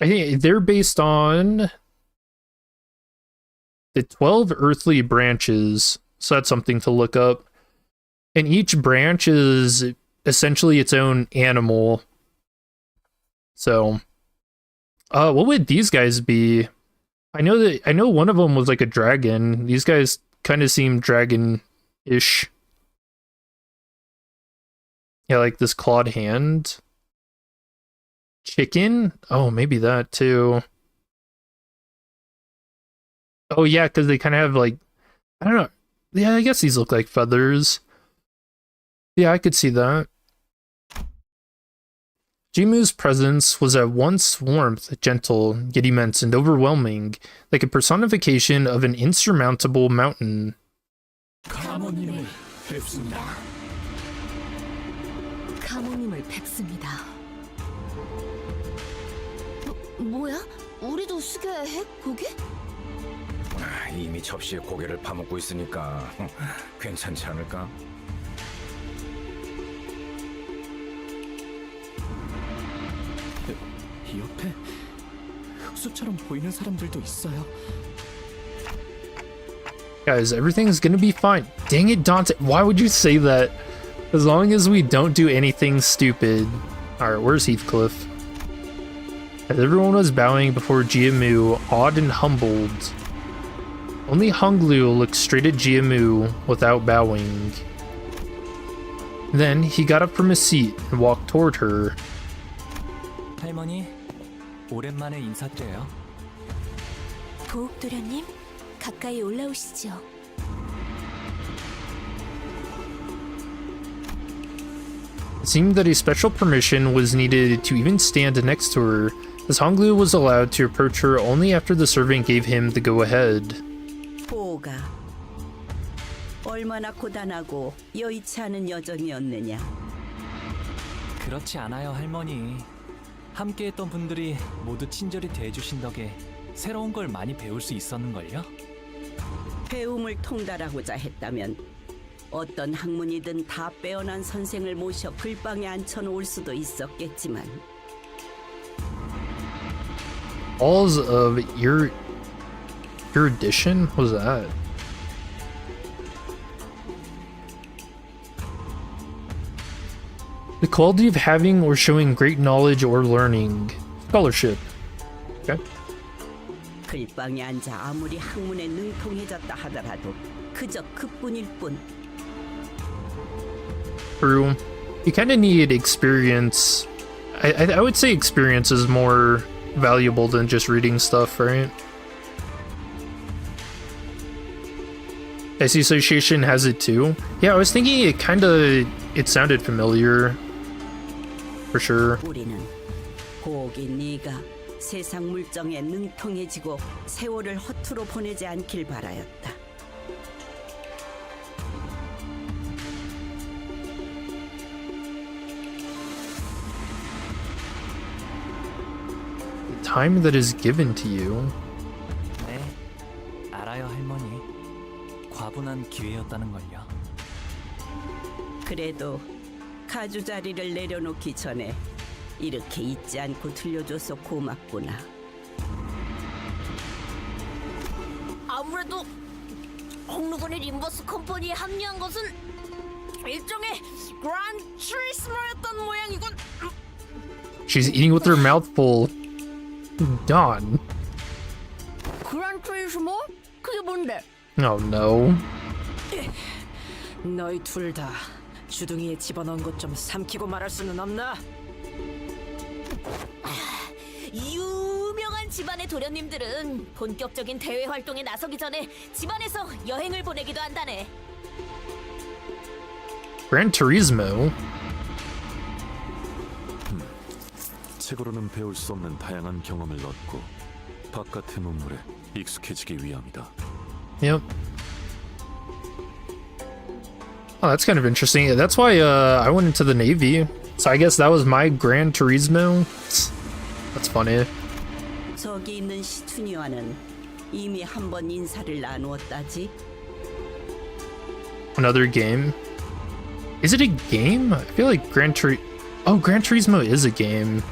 I think they're based on the 12 earthly branches, so that's something to look up. And each branch is essentially its own animal. So, what would these guys be? I know one of them was like a dragon. These guys kind of seem dragon-ish. Yeah, like this clawed hand. Chicken? Oh, maybe that too. Oh yeah, because they kind of have like, I don't know. Yeah, I guess these look like feathers. Yeah, I could see that. Jimu's presence was at once warmth, gentle, yet immense and overwhelming, like a personification of an insurmountable mountain. 가모님을 뵙습니다. 가모님을 뵙습니다. 뭐야? 우리도 숙여야 해? 고기? 이미 접시에 고개를 파먹고 있으니까 괜찮지 않을까? 이 옆에 흑수처럼 보이는 사람들도 있어요. Guys, everything's gonna be fine. Dang it, Dante. Why would you say that? As long as we don't do anything stupid. Alright, where's Heathcliff? As everyone was bowing before Jiamu, awed and humbled, only Honglu looked straight at Jiamu without bowing. Then he got up from his seat and walked toward her. 할머니, 오랜만에 인사드려요. 보옥도련님, 가까이 올라오시죠. It seemed that a special permission was needed to even stand next to her, as Honglu was allowed to approach her only after the servant gave him the go-ahead. 보가 얼마나 고단하고 여의치 않은 여정이었느냐. 그렇지 않아요, 할머니. 함께했던 분들이 모두 친절히 대해주신 덕에 새로운 걸 많이 배울 수 있었는걸요? 배움을 통달하고자 했다면 어떤 학문이든 다 빼어난 선생을 모셔 글방에 앉혀놓을 수도 있었겠지만 Halls of erudition? What was that? The quality of having or showing great knowledge or learning. Scholarship. Okay. 글방에 앉아 아무리 학문에 능통해졌다 하더라도 그저 그뿐일 뿐. True. You kind of need experience. I would say experience is more valuable than just reading stuff, right? SC Association has it too. Yeah, I was thinking it sounded familiar. For sure. 우리는 고기 네가 세상 물정에 능통해지고 세월을 허투루 보내지 않길 바라였다. The time that is given to you. 네, 알아요, 할머니. 과분한 기회였다는걸요. 그래도 가주자리를 내려놓기 전에 이렇게 잊지 않고 들려줘서 고맙구나. 아무래도 홍루군이 림버스 컴퍼니에 합류한 것은 일종의 그란 트리스머였던 모양이군. She's eating with her mouth full. Dawn. 그란 트리스머? 그게 뭔데? Oh no. 너희 둘 다 주둥이에 집어넣은 것 좀 삼키고 말할 수는 없나? 유명한 집안의 도련님들은 본격적인 대외 활동에 나서기 전에 집안에서 여행을 보내기도 한다네. Gran Turismo. 책으로는 배울 수 없는 다양한 경험을 얻고 바깥의 문물에 익숙해지기 위함이다. Yep. Oh, that's kind of interesting. Yeah, that's why I went into the Navy. So I guess that was my Gran Turismo. That's funny. 저기 있는 시춘이와는 이미 한 번 인사를 나누었다지. Another game. Is it a game? I feel like Gran Turismo is a game.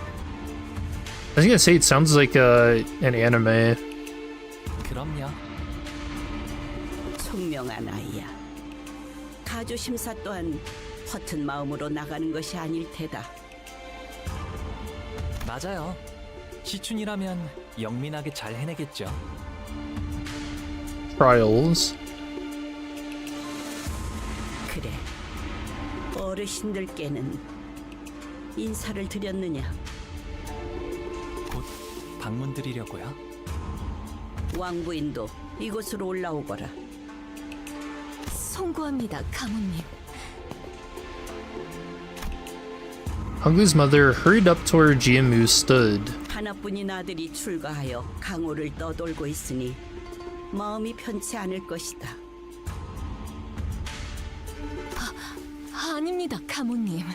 I was gonna say it sounds like an anime. 그럼요. 총명한 아이야. 가주 심사 또한 허튼 마음으로 나가는 것이 아닐 테다. 맞아요. 시춘이라면 영민하게 잘 해내겠죠. Trials. 그래. 어르신들께는 인사를 드렸느냐? 곧 방문드리려고요. 왕부인도 이곳으로 올라오거라. 송구합니다, 가문님. Honglu's mother hurried up to where Jiamu stood. 하나뿐인 아들이 출가하여 강호를 떠돌고 있으니 마음이 편치 않을 것이다. 아닙니다, 가문님.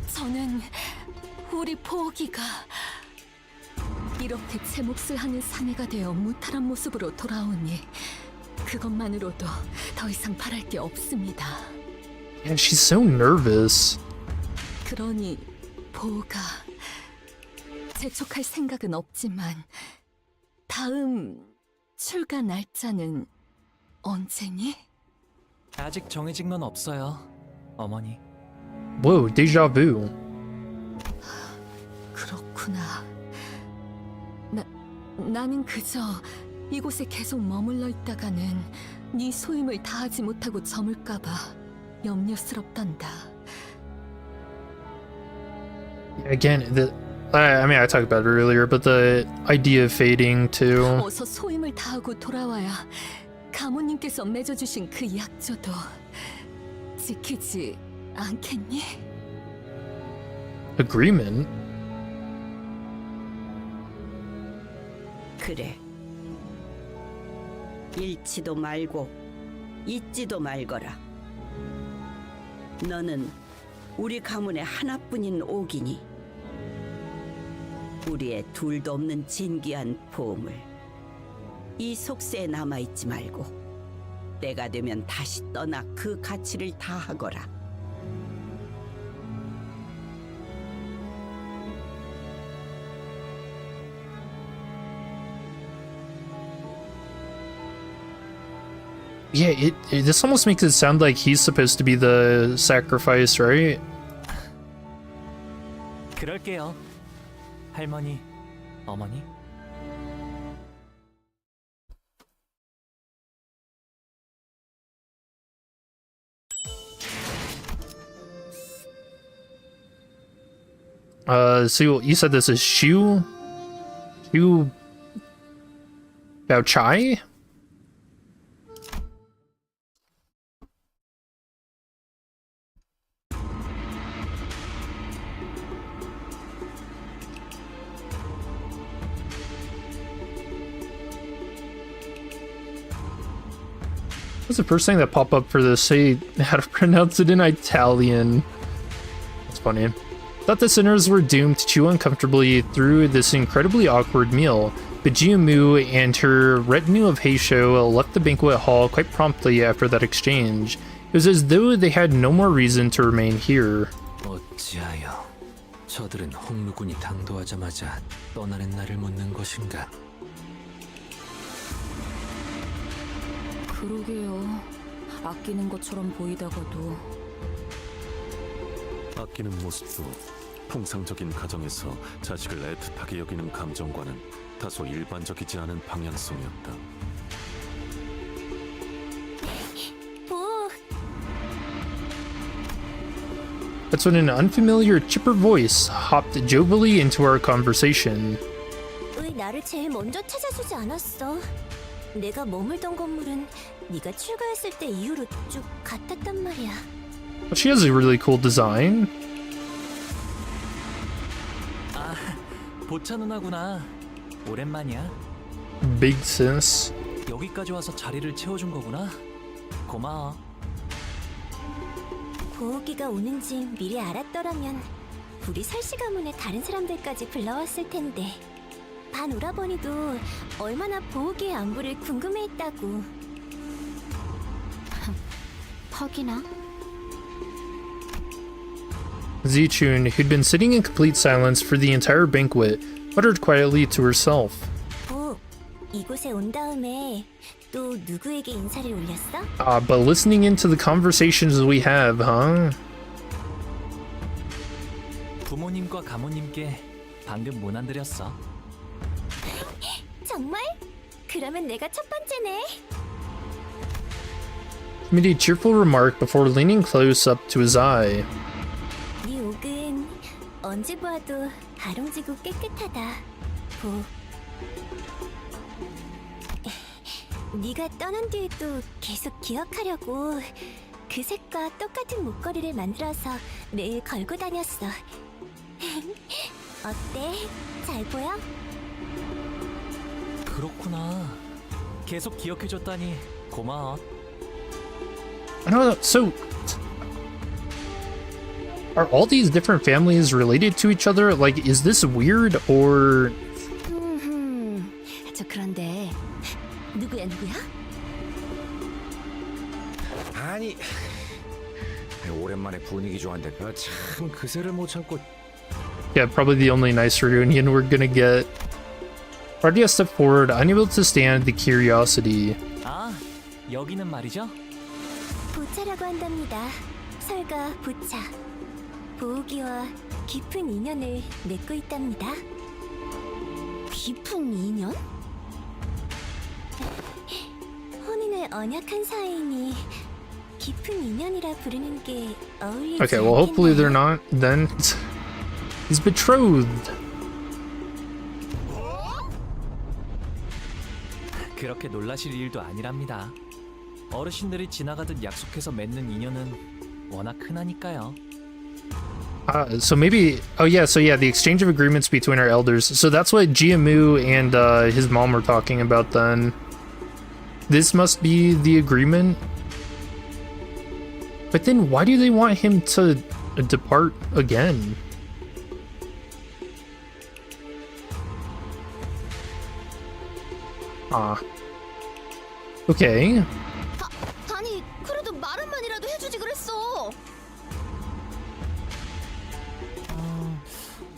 저는 우리 보기가 이렇게 제 몫을 하는 사내가 되어 무탈한 모습으로 돌아오니 그것만으로도 더 이상 바랄 게 없습니다. Yeah, she's so nervous. 그러니 보가 재촉할 생각은 없지만 다음 출가 날짜는 언제니? 아직 정해진 건 없어요, 어머니. Whoa, deja vu. 그렇구나. 나는 그저 이곳에 계속 머물러 있다가는 네 소임을 다하지 못하고 저물까봐 염려스럽단다. Again, I mean, I talked about it earlier, but the idea of fading too. 어서 소임을 다하고 돌아와야 가모님께서 맺어주신 그 약조도 지키지 않겠니? Agreement? 그래. 잃지도 말고 잊지도 말거라. 너는 우리 가문의 하나뿐인 옥이니 우리의 둘도 없는 진귀한 보물. 이 속세에 남아있지 말고 때가 되면 다시 떠나 그 가치를 다하거라. Yeah, this almost makes it sound like he's supposed to be the sacrifice, right? 그럴게요, 할머니, 어머니. So you said this is Shu Bao Chai? What's the first thing that popped up for this? Say how to pronounce it in Italian. That's funny. Thought the sinners were doomed to chew uncomfortably through this incredibly awkward meal, but Jiamu and her retinue of Heisho left the banquet hall quite promptly after that exchange. It was as though they had no more reason to remain here. 어찌하여 저들은 홍루군이 당도하자마자 떠나는 날을 묻는 것인가? 그러게요. 아끼는 것처럼 보이다가도. 아끼는 모습도 통상적인 가정에서 자식을 애틋하게 여기는 감정과는 다소 일반적이지 않은 방향성이었다. That's when an unfamiliar, chipper voice hopped jovially into our conversation. 왜 나를 제일 먼저 찾아주지 않았어? 내가 머물던 건물은 네가 출가했을 때 이후로 쭉 같았단 말이야. But she has a really cool design. 아, 보차 누나구나. 오랜만이야. Big sis. 여기까지 와서 자리를 채워준 거구나. 고마워. 보호기가 오는지 미리 알았더라면 우리 설씨 가문의 다른 사람들까지 불러왔을 텐데. 반 오라버니도 얼마나 보호기의 안부를 궁금해했다고. 퍽이나? Zichun, who'd been sitting in complete silence for the entire banquet, muttered quietly to herself. 보, 이곳에 온 다음에 또 누구에게 인사를 올렸어? But listening into the conversations we have, huh? 부모님과 가모님께 방금 문안 드렸어. 정말? 그러면 내가 첫 번째네. He made a cheerful remark before leaning close up to his eye. 네 옥은 언제 보아도 아롱지고 깨끗하다. 보. 네가 떠난 뒤에도 계속 기억하려고 그 색과 똑같은 목걸이를 만들어서 매일 걸고 다녔어. 어때? 잘 보여? 그렇구나. 계속 기억해줬다니 고마워. I don't know, so... Are all these different families related to each other? Like, is this weird, or... 저 그런데 누구야? 아니, 오랜만에 분위기 좋아한데 참 그새를 못 참고. Yeah, probably the only nice reunion we're gonna get. Radia stepped forward, unable to stand the curiosity. 아, 여기는 말이죠? 보차라고 한답니다. 설과 보차. 보호기와 깊은 인연을 맺고 있답니다. 깊은 인연? 혼인을 언약한 사이니 깊은 인연이라 부르는 게 어울리지 Okay, well, hopefully they're 않겠나요? not. Then he's betrothed. 그렇게 놀라실 일도 아니랍니다. 어르신들이 지나가듯 약속해서 맺는 인연은 워낙 흔하니까요. So maybe, oh yeah, so yeah, the exchange of agreements between our elders. So that's what Jiamu and his mom were talking about then. This must be the agreement. But then why do they want him to depart again? Ah. Okay. 아니, 그래도 말 한마디라도 해주지 그랬어.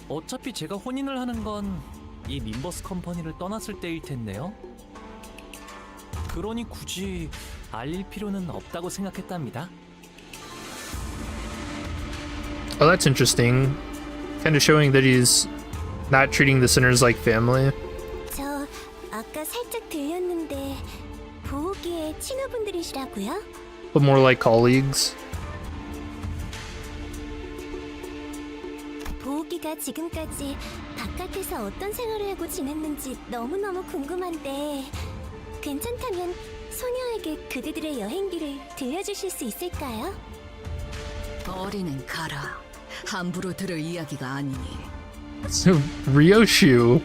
어차피 제가 혼인을 하는 건 이 림버스 컴퍼니를 떠났을 때일 텐데요. 그러니 굳이 알릴 필요는 없다고 생각했답니다. Oh, that's interesting. Kind of showing that he's not treating the sinners like family. 저 아까 살짝 들렸는데 보호기의 친구분들이시라고요? But more like colleagues. 보호기가 지금까지 바깥에서 어떤 생활을 하고 지냈는지 너무너무 궁금한데 괜찮다면 소녀에게 그대들의 여행기를 들려주실 수 있을까요? 어린은 가라. 함부로 들을 이야기가 아니니. So, Ryoshu.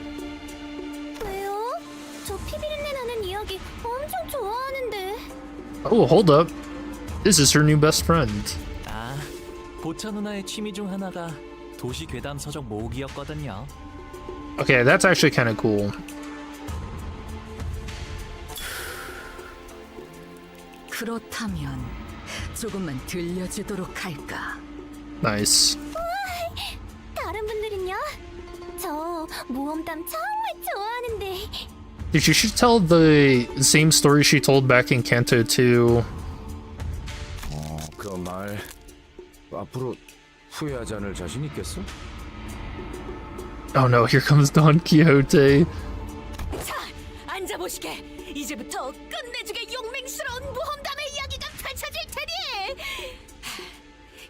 왜요? 저 피비린내 나는 이야기 엄청 좋아하는데. Oh, hold up. This is her new best friend. 아, 보차 누나의 취미 중 하나가 도시 괴담 서적 모으기였거든요. Okay, that's actually kind of cool. 그렇다면 조금만 들려주도록 할까? Nice. 다른 분들은요? 저 모험담 정말 좋아하는데. Dude, you should tell the same story she told back in Canto 2. 그 말 앞으로 후회하지 않을 자신 있겠어? Oh no, here comes Don Quixote. 자, 앉아보시게. 이제부터 끝내주게 용맹스러운 모험담의 이야기가 펼쳐질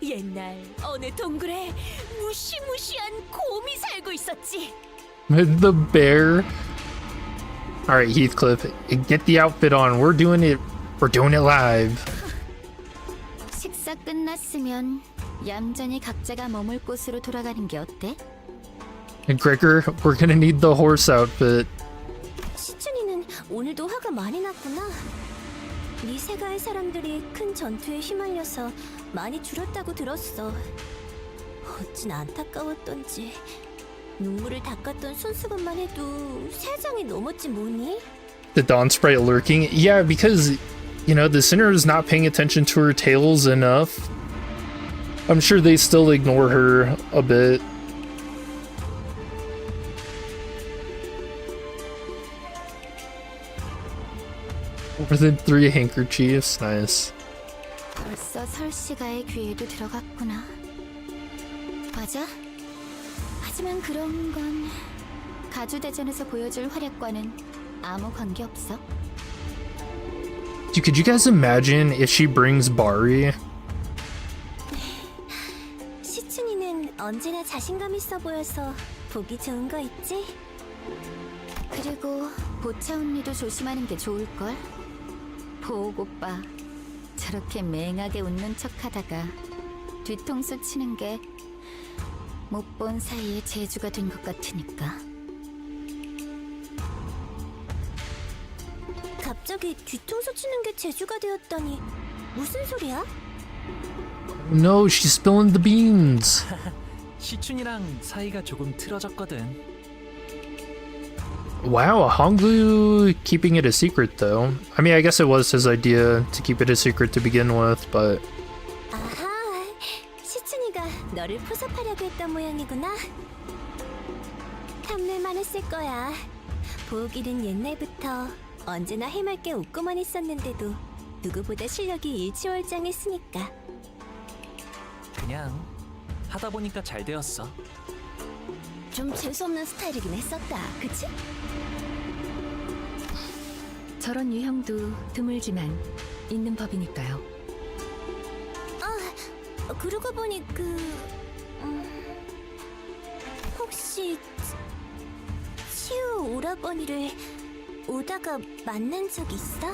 테니. 옛날 어느 동굴에 무시무시한 곰이 살고 있었지. The bear. Alright, Heathcliff, get the outfit on. We're doing it live. 식사 끝났으면 얌전히 각자가 머물 곳으로 돌아가는 게 어때? And Gregor, we're gonna need the horse outfit. 시춘이는 오늘도 화가 많이 났구나. 리세가의 사람들이 큰 전투에 휘말려서 많이 줄었다고 들었어. 어찌 안타까웠던지. 눈물을 닦았던 손수건만 해도 3장이 넘었지 뭐니? The Dawn Sprite lurking. Yeah, because, you know, the sinner is not paying attention to her tales enough. I'm sure they still ignore her a bit. More than 3 handkerchiefs. Nice. 벌써 설씨가의 귀에도 들어갔구나. 맞아? 하지만 그런 건 가주대전에서 보여줄 활약과는 아무 관계없어. Dude, could you guys imagine if she brings Bari? 시춘이는 언제나 자신감 있어 보여서 보기 좋은 거 있지? 그리고 보차 언니도 조심하는 게 좋을걸? 보옥 오빠 저렇게 맹하게 웃는 척하다가 뒤통수 치는 게 못 본 사이에 재주가 된 것 같으니까. 갑자기 뒤통수 치는 게 재주가 되었다니 무슨 소리야? No, she's spilling the beans. 시춘이랑 사이가 조금 틀어졌거든. Wow, Honglu keeping it a secret though. I mean, I guess it was his idea to keep it a secret to begin with, but... 아하, 시춘이가 너를 포섭하려고 했던 모양이구나. 탐낼만 했을 거야. 보기는 옛날부터 언제나 해맑게 웃고만 있었는데도 누구보다 실력이 일취월장했으니까. 그냥 하다 보니까 잘 되었어. 좀 재수없는 스타일이긴 했었다, 그치? 저런 유형도 드물지만 있는 법이니까요. 그러고 보니 혹시 치우 오라버니를 오다가 만난 적 있어?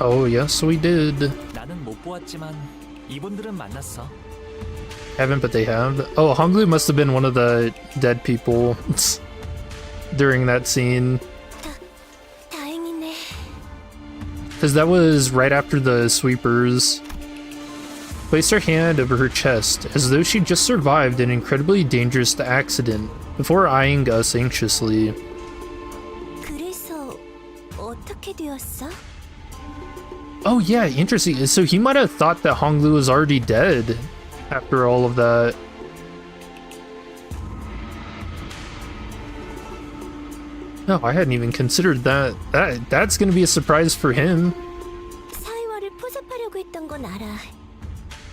Oh, yes, we did. 나는 못 보았지만 이분들은 만났어. Haven't, but they have. Oh, Honglu must have been one of the dead people during that scene. 다행이네. Because that was right after the sweepers. Placed her hand over her chest, as though she'd just survived an incredibly dangerous accident, before eyeing us anxiously. 그래서 어떻게 되었어? Oh yeah, interesting. So he might have thought that Honglu was already dead after all of that. No, I hadn't even considered that. That's gonna be a surprise for him. 사이와를 포섭하려고 했던 건 알아.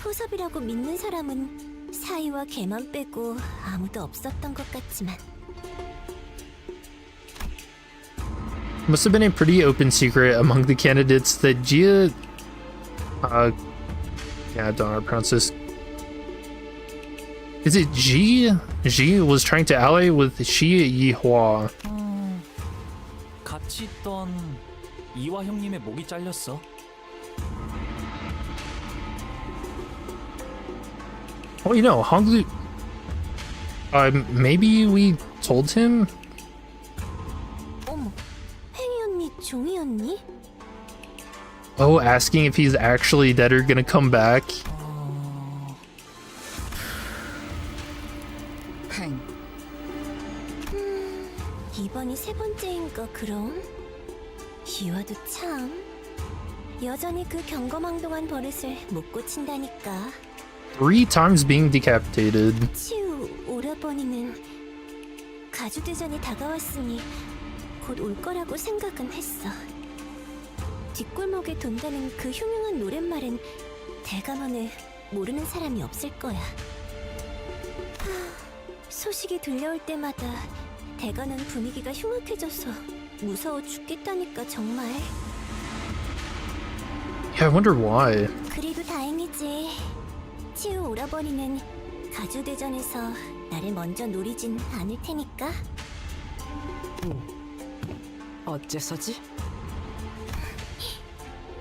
포섭이라고 믿는 사람은 사이와 걔만 빼고 아무도 없었던 것 같지만. Must have been a pretty open secret among the candidates that Jia... yeah, I don't know how to pronounce this. Is it Ji? Ji was trying to ally with Shi Yihua. 같이 있던 이화 형님의 목이 잘렸어. Oh, you know, Honglu... maybe we told him? 어머, 팽이 언니, 종이 언니? Oh, asking if he's actually dead or gonna come back? 팽. 이번이 세 번째인 거 그럼? 이화도 참 여전히 그 경거망동한 버릇을 못 고친다니까. 3 times being decapitated. 치우 오라버니는 가주대전이 다가왔으니 곧 올 거라고 생각은 했어. 뒷골목에 돈다는 그 흉흉한 노랫말은 대감원을 모르는 사람이 없을 거야. 소식이 들려올 때마다 대관원 분위기가 흉악해져서 무서워 죽겠다니까 정말. Yeah, I wonder why. 그래도 다행이지. 치우 오라버니는 가주대전에서 나를 먼저 노리진 않을 테니까. 어째서지?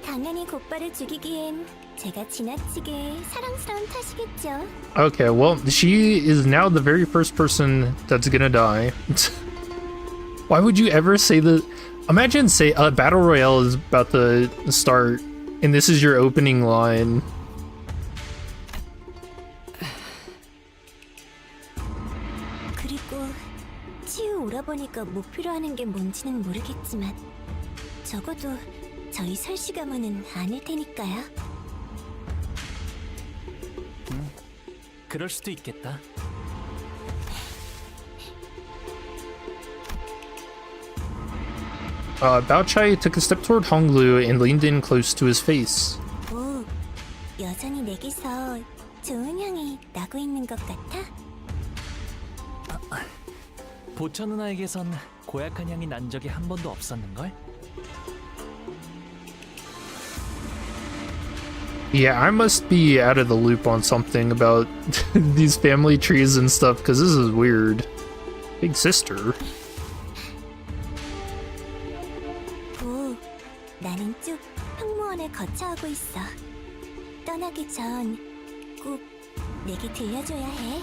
당연히 곧바를 죽이기엔 제가 지나치게 사랑스러운 탓이겠죠. Okay, well, she is now the very first person that's gonna die. Why would you ever say that? Imagine say a battle royale is about to start, and this is your opening line. 그리고 치우 오라버니가 목표로 하는 게 뭔지는 모르겠지만 적어도 저희 설씨 가문은 아닐 테니까요. 그럴 수도 있겠다. Bao Chai took a step toward Honglu and leaned in close to his face. 오, 여전히 내게서 좋은 향이 나고 있는 것 같아? 보천 누나에게선 고약한 향이 난 적이 한 번도 없었는걸? Yeah, I must be out of the loop on something about these family trees and stuff, because this is weird. Big sister. 오, 나는 쭉 형무원을 거쳐하고 있어. 떠나기 전 꼭 내게 들려줘야 해.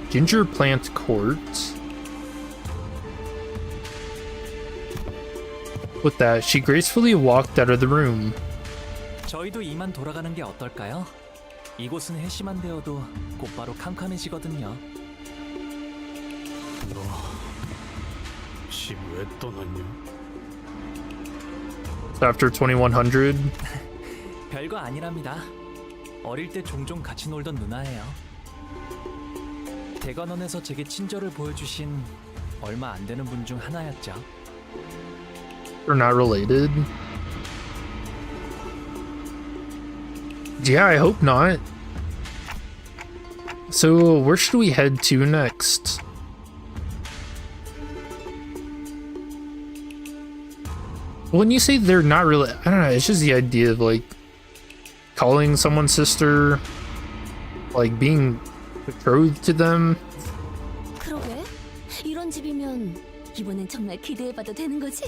Ginger Plant Court. With that, she gracefully walked out of the room. 저희도 이만 돌아가는 게 어떨까요? 이곳은 해시만 되어도 곧바로 캄캄해지거든요. 너 집 왜 떠났냐? So after 2100, 별거 아니랍니다. 어릴 때 종종 같이 놀던 누나예요. 대관원에서 제게 친절을 보여주신 얼마 안 되는 분 중 하나였죠. they're not related. Yeah, I hope not. So, where should we head to next? When you say they're not really, I don't know, it's just the idea of like calling someone sister, like being betrothed to them. 그러게. 이런 집이면 이번엔 정말 기대해봐도 되는 거지?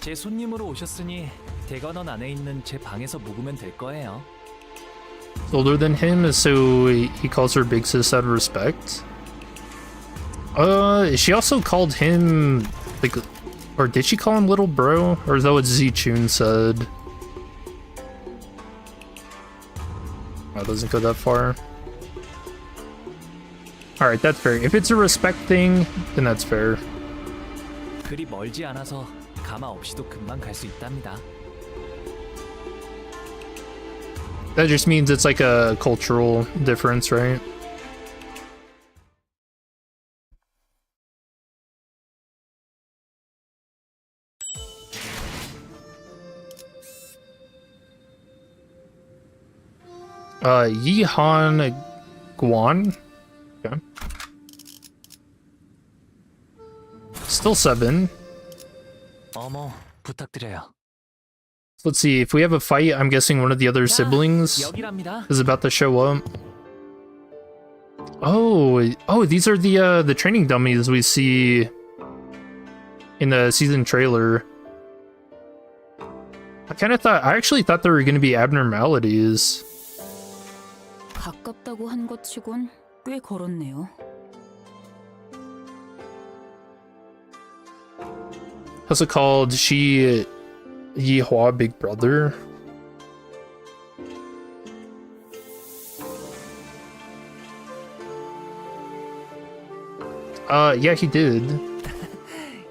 제 손님으로 오셨으니 대관원 안에 있는 제 방에서 묵으면 될 거예요. Older than him, so he calls her big sis out of respect. She also called him, like, or did she call him little bro? Or is that what Z-Chun said? Oh, it doesn't go that far. Alright, that's fair. If it's a respect thing, then that's fair. 그리 멀지 않아서 가마 없이도 금방 갈 수 있답니다. That just means it's like a cultural difference, right? Yihan Guan. Okay. Still 7. 어머, 부탁드려요. Let's see, if we have a fight, I'm guessing one of the other siblings 여기랍니다. is about to show up. Oh, these are the training dummies we see in the season trailer. I actually thought there were going to be abnormalities. 가깝다고 한 것 치곤 꽤 걸었네요. Also called Shi Yihua Big Brother. Yeah, he did.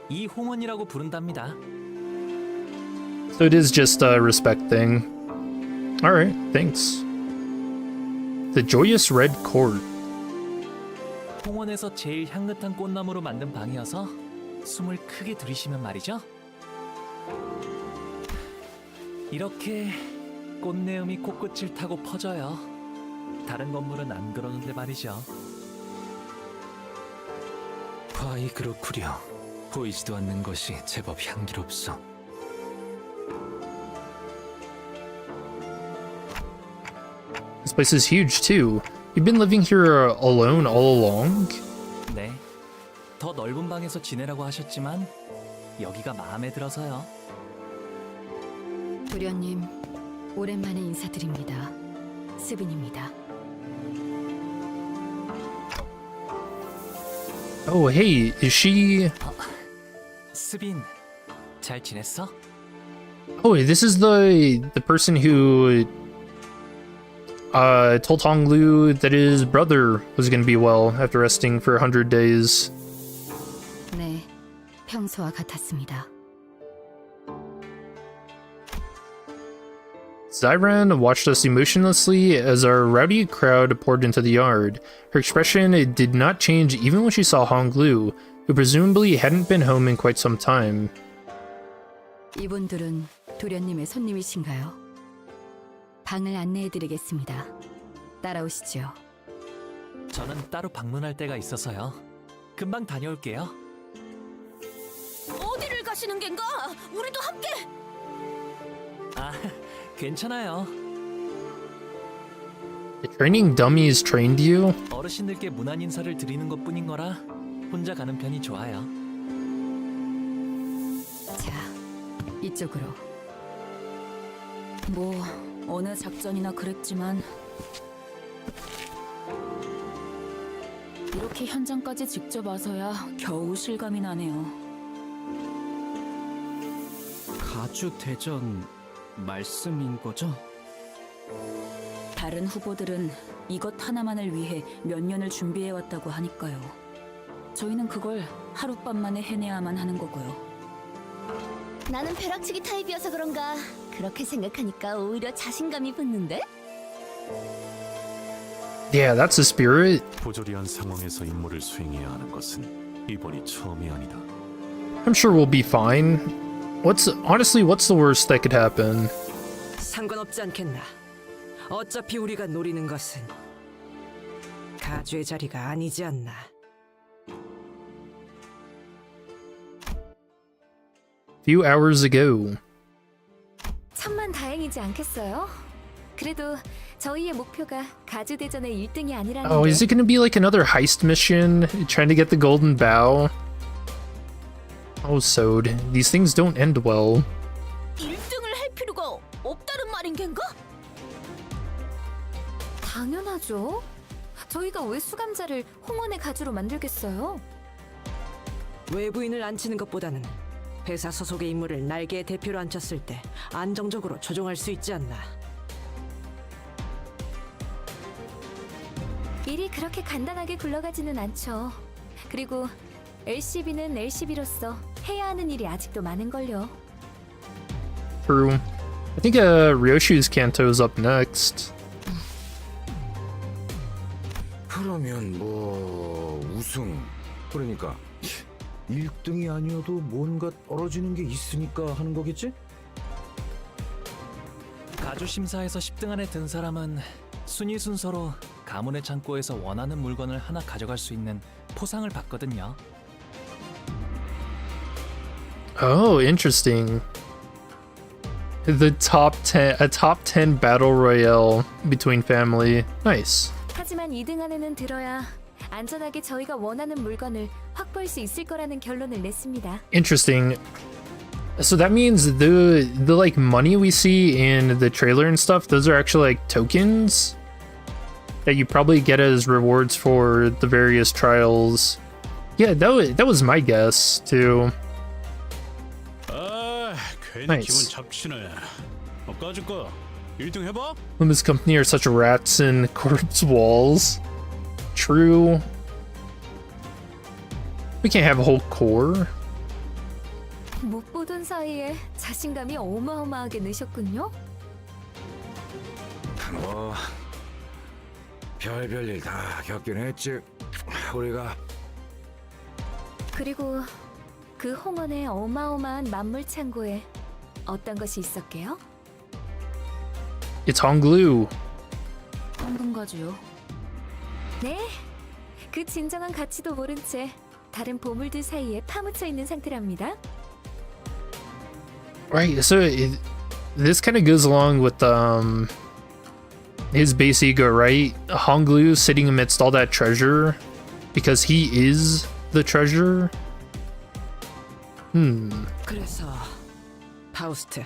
이홍원이라고 부른답니다. So it is just a respect thing. Alright, thanks. The Joyous Red Court. 홍원에서 제일 향긋한 꽃나무로 만든 방이어서 숨을 크게 들이쉬면 말이죠. 이렇게 꽃내음이 코끝을 타고 퍼져요. 다른 건물은 안 그러는데 말이죠. 과히 그렇구려. 보이지도 않는 것이 제법 향기롭소. This place is huge too. You've been living here alone all along? 네. 더 넓은 방에서 지내라고 하셨지만 여기가 마음에 들어서요. 도련님, 오랜만에 인사드립니다. 스빈입니다. Oh, hey, is she... 스빈, 잘 지냈어? Oh, this is the person who told Honglu that his brother was going to be well after resting for 100 days. 네, 평소와 같았습니다. Zyran watched us emotionlessly as our rowdy crowd poured into the yard. Her expression did not change even when she saw Honglu, who presumably hadn't been home in quite some time. 이분들은 도련님의 손님이신가요? 방을 안내해드리겠습니다. 따라오시죠. 저는 따로 방문할 때가 있어서요. 금방 다녀올게요. 어디를 가시는 겐가? 우리도 함께. 아, 괜찮아요. The training dummies trained you? 어르신들께 문안 인사를 드리는 것뿐인 거라 혼자 가는 편이 좋아요. 자, 이쪽으로. 뭐 어느 작전이나 그랬지만 이렇게 현장까지 직접 와서야 겨우 실감이 나네요. 가주 대전 말씀인 거죠? 다른 후보들은 이것 하나만을 위해 몇 년을 준비해왔다고 하니까요. 저희는 그걸 하룻밤 만에 해내야만 하는 거고요. 나는 벼락치기 타입이어서 그런가 그렇게 생각하니까 오히려 자신감이 붙는데? Yeah, that's the spirit. 부조리한 상황에서 임무를 수행해야 하는 것은 이번이 처음이 아니다. I'm sure we'll be fine. what's the worst that could happen? 상관없지 않겠나. 어차피 우리가 노리는 것은 가주의 자리가 아니지 않나. Few hours ago. 천만 다행이지 않겠어요? 그래도 저희의 목표가 가주 대전의 1등이 아니라는 Oh, 게 is it gonna be like another heist mission? Trying to get the golden bow? Oh, Sode. These things don't end well. 1등을 할 필요가 없다는 말인 겐가? 당연하죠. 저희가 왜 수감자를 홍원의 가주로 만들겠어요? 외부인을 앉히는 것보다는 회사 소속의 인물을 날개의 대표로 앉혔을 때 안정적으로 조종할 수 있지 않나. 일이 그렇게 간단하게 굴러가지는 않죠. 그리고 LCB는 LCB로서 해야 하는 일이 아직도 많은걸요. True. I think Ryoshu's Canto is up next. 그러면 뭐 우승 그러니까 1등이 아니어도 뭔가 떨어지는 게 있으니까 하는 거겠지? 가주 심사에서 10등 안에 든 사람은 순위 순서로 가문의 창고에서 원하는 물건을 하나 가져갈 수 있는 포상을 받거든요. Oh, interesting. The top 10, a top 10 battle royale between family. Nice. 하지만 2등 안에는 들어야 안전하게 저희가 원하는 물건을 확보할 수 있을 거라는 결론을 냈습니다. Interesting. So that means the like money we see in the trailer and stuff, those are actually like tokens that you probably get as rewards for the various trials. Yeah, that was my guess too. 아, 괜히 Nice. 기분 잡치네. 까짓 거 1등 해봐? Limbus company are such rats in corpse walls. True. We can't have a whole core. 못 보던 사이에 자신감이 어마어마하게 느셨군요. 뭐 별별 일 다 겪긴 했지. 우리가 그리고 그 홍원의 어마어마한 만물 창고에 어떤 것이 있었게요? It's Honglu. 황금가지요. 네, 그 진정한 가치도 모른 채 다른 보물들 사이에 파묻혀 있는 상태랍니다. Right, so this kind of goes along with his base ego, right? Honglu sitting amidst all that treasure because he is the treasure. 그래서 파우스트,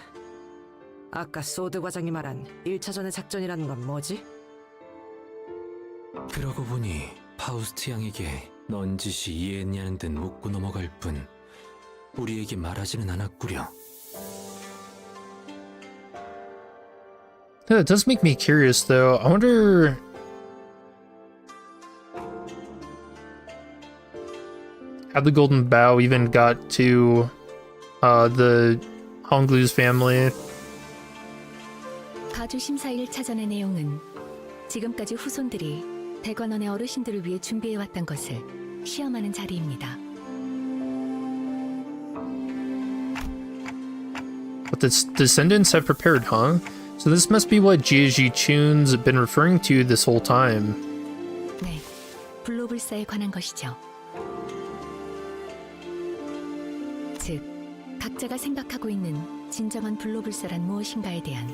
아까 소드 과장이 말한 1차전의 작전이라는 건 뭐지? 그러고 보니 파우스트 양에게 넌지시 이해했냐는 듯 묻고 넘어갈 뿐 우리에게 말하지는 않았구려. Yeah, it does make me curious though. I wonder how the Golden Bow even got to the Honglu's family. 가주 심사 1차전의 내용은 지금까지 후손들이 대관원의 어르신들을 위해 준비해왔던 것을 시험하는 자리입니다. What the descendants have prepared, huh? So this must be what Jieji Chun's been referring to this whole time. 네, 불로불사에 관한 것이죠. 즉, 각자가 생각하고 있는 진정한 불로불사란 무엇인가에 대한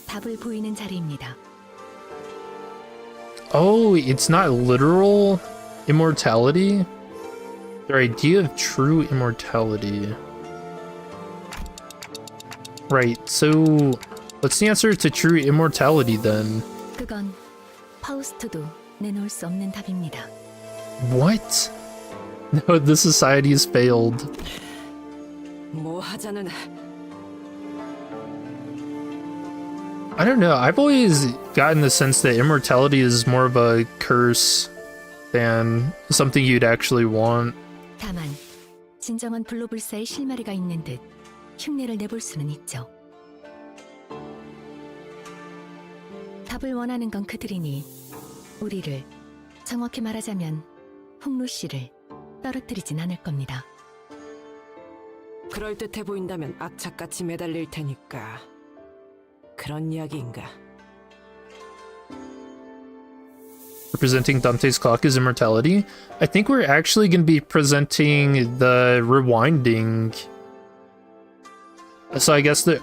답을 보이는 자리입니다. Oh, it's not literal immortality? Their idea of true immortality. Right, so what's the answer to true immortality then? 그건 파우스트도 내놓을 수 없는 답입니다. What? No, the society has failed. 뭐 하자는 I don't know, I've always gotten the sense that immortality is more of a curse than something you'd actually want. 다만 진정한 불로불사의 실마리가 있는 듯 흉내를 내볼 수는 있죠. 답을 원하는 건 그들이니 우리를, 정확히 말하자면 홍루 씨를 떨어뜨리진 않을 겁니다. 그럴듯해 보인다면 악착같이 매달릴 테니까. 그런 이야기인가? Representing Dante's clock is immortality. I think we're actually going to be presenting the rewinding. So I guess the...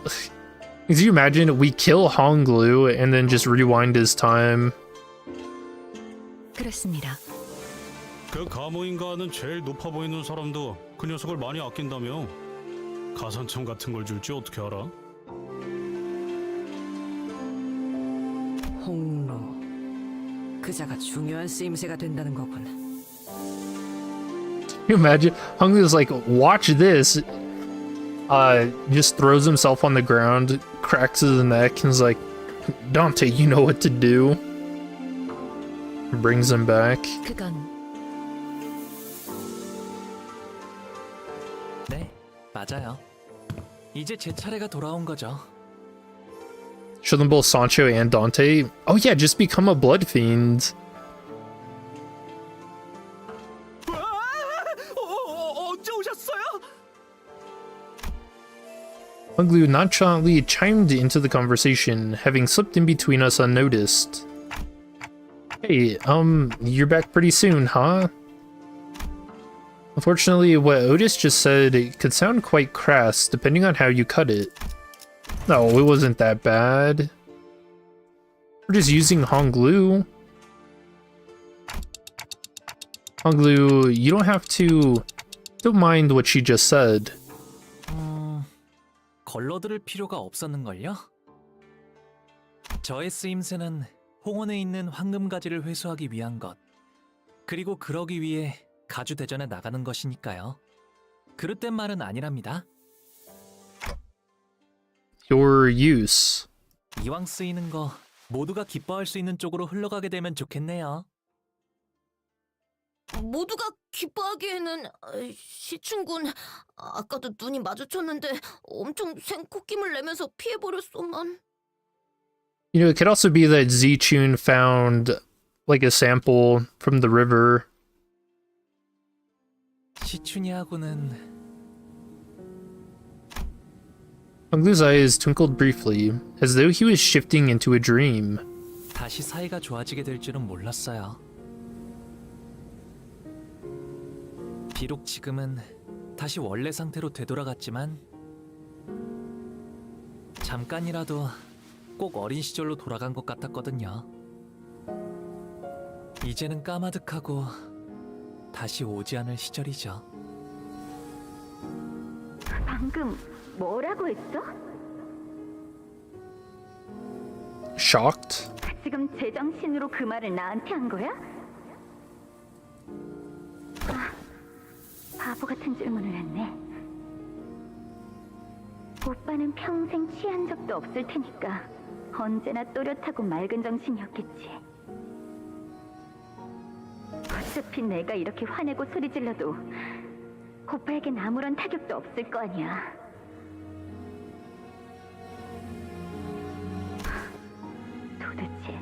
Could you imagine we kill Honglu and then just rewind his time? 그렇습니다. 그 가모인가는 제일 높아 보이는 사람도 그 녀석을 많이 아낀다며. 가산점 같은 걸 줄지 어떻게 알아? 홍로. 그자가 중요한 쓰임새가 된다는 거군. Can you imagine? Honglu's like, watch this. Just throws himself on the ground, cracks his neck, and is like, Dante, you know what to do. Brings him back. 그건 네, 맞아요. 이제 제 차례가 돌아온 거죠. Show them both Sancho and Dante. Oh yeah, just become a blood fiend. 언제 오셨어요? Honglu nonchalantly chimed into the conversation, having slipped in between us unnoticed. Hey, you're back pretty soon, huh? Unfortunately, what Otis just said it could sound quite crass, depending on how you cut it. No, it wasn't that bad. We're just using Honglu. Honglu, you don't have to... Don't mind what she just said. 걸러들을 필요가 없었는걸요? 저의 쓰임새는 홍원에 있는 황금가지를 회수하기 위한 것, 그리고 그러기 위해 가주대전에 나가는 것이니까요. 그릇된 말은 아니랍니다. Your use. 이왕 쓰이는 거 모두가 기뻐할 수 있는 쪽으로 흘러가게 되면 좋겠네요. 모두가 기뻐하기에는 시춘군 아까도 눈이 마주쳤는데 엄청 생콧김을 내면서 피해버렸소만. You know, it could also be that Zichun found, like, a sample from the river. 시춘이하고는 Honglu's eyes twinkled briefly, as though he was shifting into a dream. 다시 사이가 좋아지게 될 줄은 몰랐어요. 비록 지금은 다시 원래 상태로 되돌아갔지만 잠깐이라도 꼭 어린 시절로 돌아간 것 같았거든요. 이제는 까마득하고 다시 오지 않을 시절이죠. 방금 뭐라고 했어? Shocked? 지금 제정신으로 그 말을 나한테 한 거야? 아, 바보 같은 질문을 했네. 오빠는 평생 취한 적도 없을 테니까 언제나 또렷하고 맑은 정신이었겠지. 어차피 내가 이렇게 화내고 소리 질러도 오빠에겐 아무런 타격도 없을 거 아니야. 도대체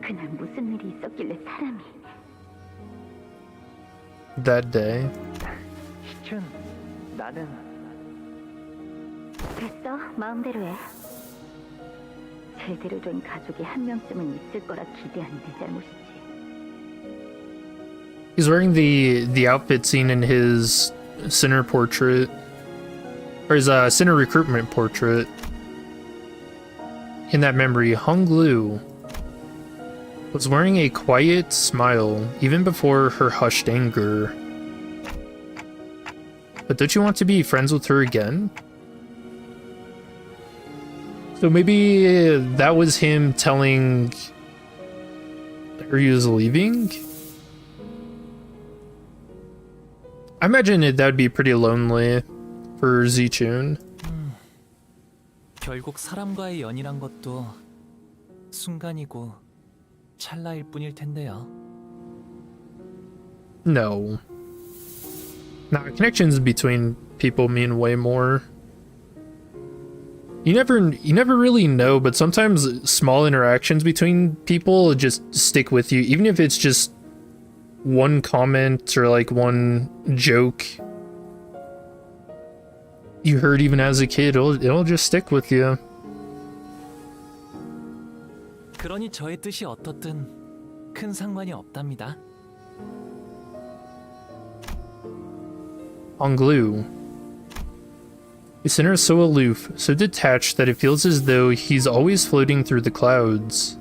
그날 무슨 일이 있었길래 사람이... That day. 시춘, 나는... 됐어, 마음대로 해. 제대로 된 가족이 한 명쯤은 있을 거라 기대한 내 잘못이지. He's wearing the outfit seen in his Sinner portrait, or his Sinner recruitment portrait. In that memory, Honglu was wearing a quiet smile even before her hushed anger. But don't you want to be friends with her again? So maybe that was him telling her he was leaving? I imagine that would be pretty lonely for Zichun. 결국 사람과의 연이란 것도 순간이고 찰나일 뿐일 텐데요. No. Nah, connections between people mean way more. You never really know, but sometimes small interactions between people just stick with you, even if it's just one comment or like one joke. you heard even as a kid, it'll just stick with you. 그러니 저의 뜻이 어떻든 큰 상관이 없답니다. Honglu. The sinner is so aloof, so detached that it feels as though he's always floating through the clouds.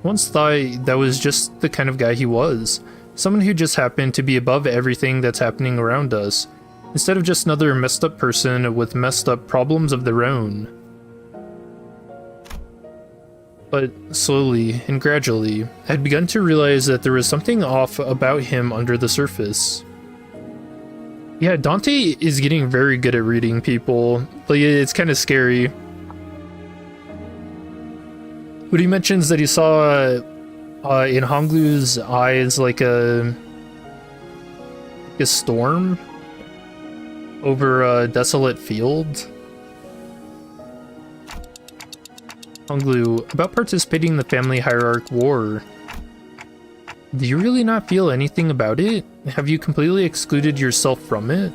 Once thought that was just the kind of guy he was. Someone who just happened to be above everything that's happening around us, instead of just another messed up person with messed up problems of their own. But slowly and gradually, I had begun to realize that there was something off about him under the surface. Yeah, Dante is getting very good at reading people. Like, it's kind of scary. But he mentions that he saw in Honglu's eyes like a storm over a desolate field. Honglu, about participating in the family hierarch war. Do you really not feel anything about it? Have you completely excluded yourself from it?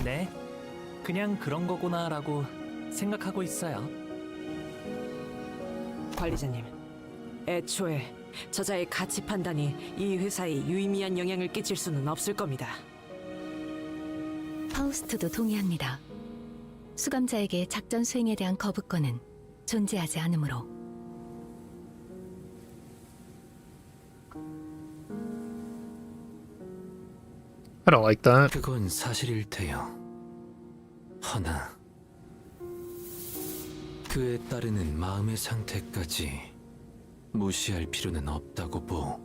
네, 그냥 그런 거구나라고 생각하고 있어요. 관리자님, 애초에 저자의 가치 판단이 이 회사에 유의미한 영향을 끼칠 수는 없을 겁니다. 파우스트도 동의합니다. 수감자에게 작전 수행에 대한 거부권은 존재하지 않으므로. I don't like that. 그건 사실일 테요. 허나 그에 따르는 마음의 상태까지 무시할 필요는 없다고 보.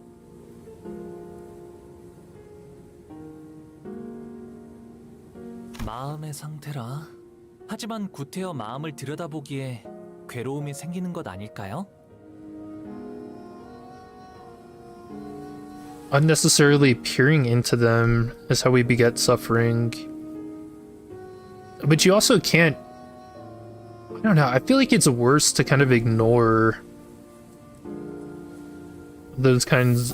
마음의 상태라. 하지만 구태여 마음을 들여다보기에 괴로움이 생기는 것 아닐까요? Unnecessarily peering into them is how we beget suffering. But you also can't... I don't know, I feel like it's worse to kind of ignore those kinds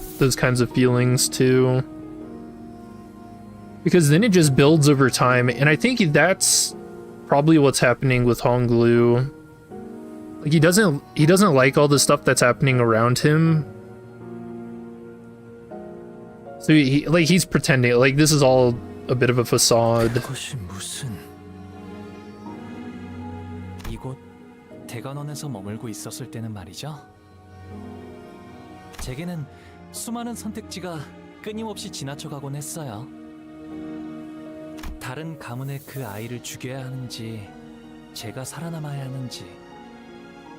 of feelings too. Because then it just builds over time, and I think that's probably what's happening with Honglu. Like, he doesn't like all the stuff that's happening around him. So he's pretending, like this is all a bit of a facade. 그것이 무슨... 이곳 대관원에서 머물고 있었을 때는 말이죠. 제게는 수많은 선택지가 끊임없이 지나쳐가곤 했어요. 다른 가문의 그 아이를 죽여야 하는지, 제가 살아남아야 하는지,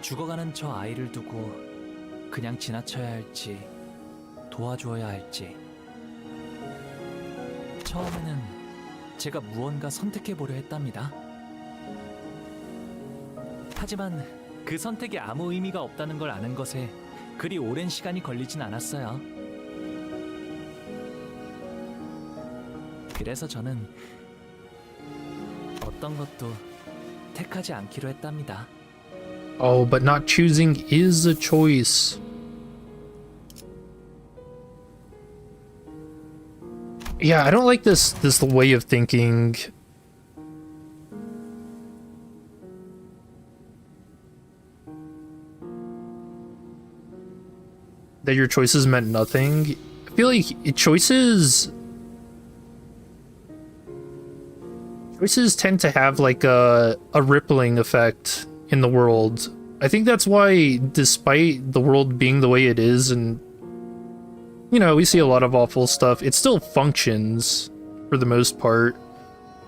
죽어가는 저 아이를 두고 그냥 지나쳐야 할지, 도와주어야 할지. 처음에는 제가 무언가 선택해보려 했답니다. 하지만 그 선택이 아무 의미가 없다는 걸 아는 것에 그리 오랜 시간이 걸리진 않았어요. 그래서 저는 어떤 것도 택하지 않기로 했답니다. Oh, but not choosing is a choice. Yeah, I don't like this way of thinking. That your choices meant nothing. I feel like choices tend to have like a rippling effect in the world. I think that's why, despite the world being the way it is, and you know, we see a lot of awful stuff, it still functions for the most part.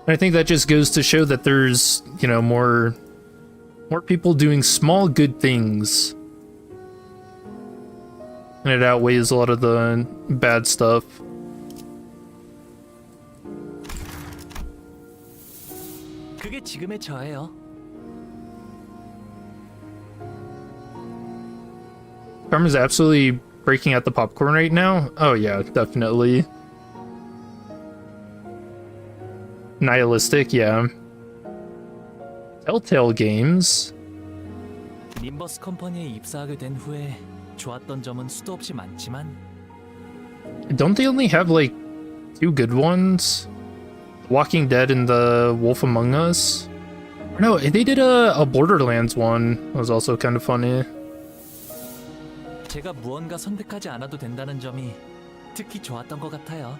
And I think that just goes to show that there's, you know, more people doing small good things, and it outweighs a lot of the bad stuff. 그게 지금의 저예요. Carmen's absolutely breaking out the popcorn right now. Oh yeah, definitely. Nihilistic, yeah. Telltale Games. 림버스 컴퍼니에 입사하게 된 후에 좋았던 점은 수도 없이 많지만 Don't they only have like 2 good ones? Walking Dead and the Wolf Among Us. No, they did a Borderlands one. That was also kind of funny. 제가 무언가 선택하지 않아도 된다는 점이 특히 좋았던 것 같아요.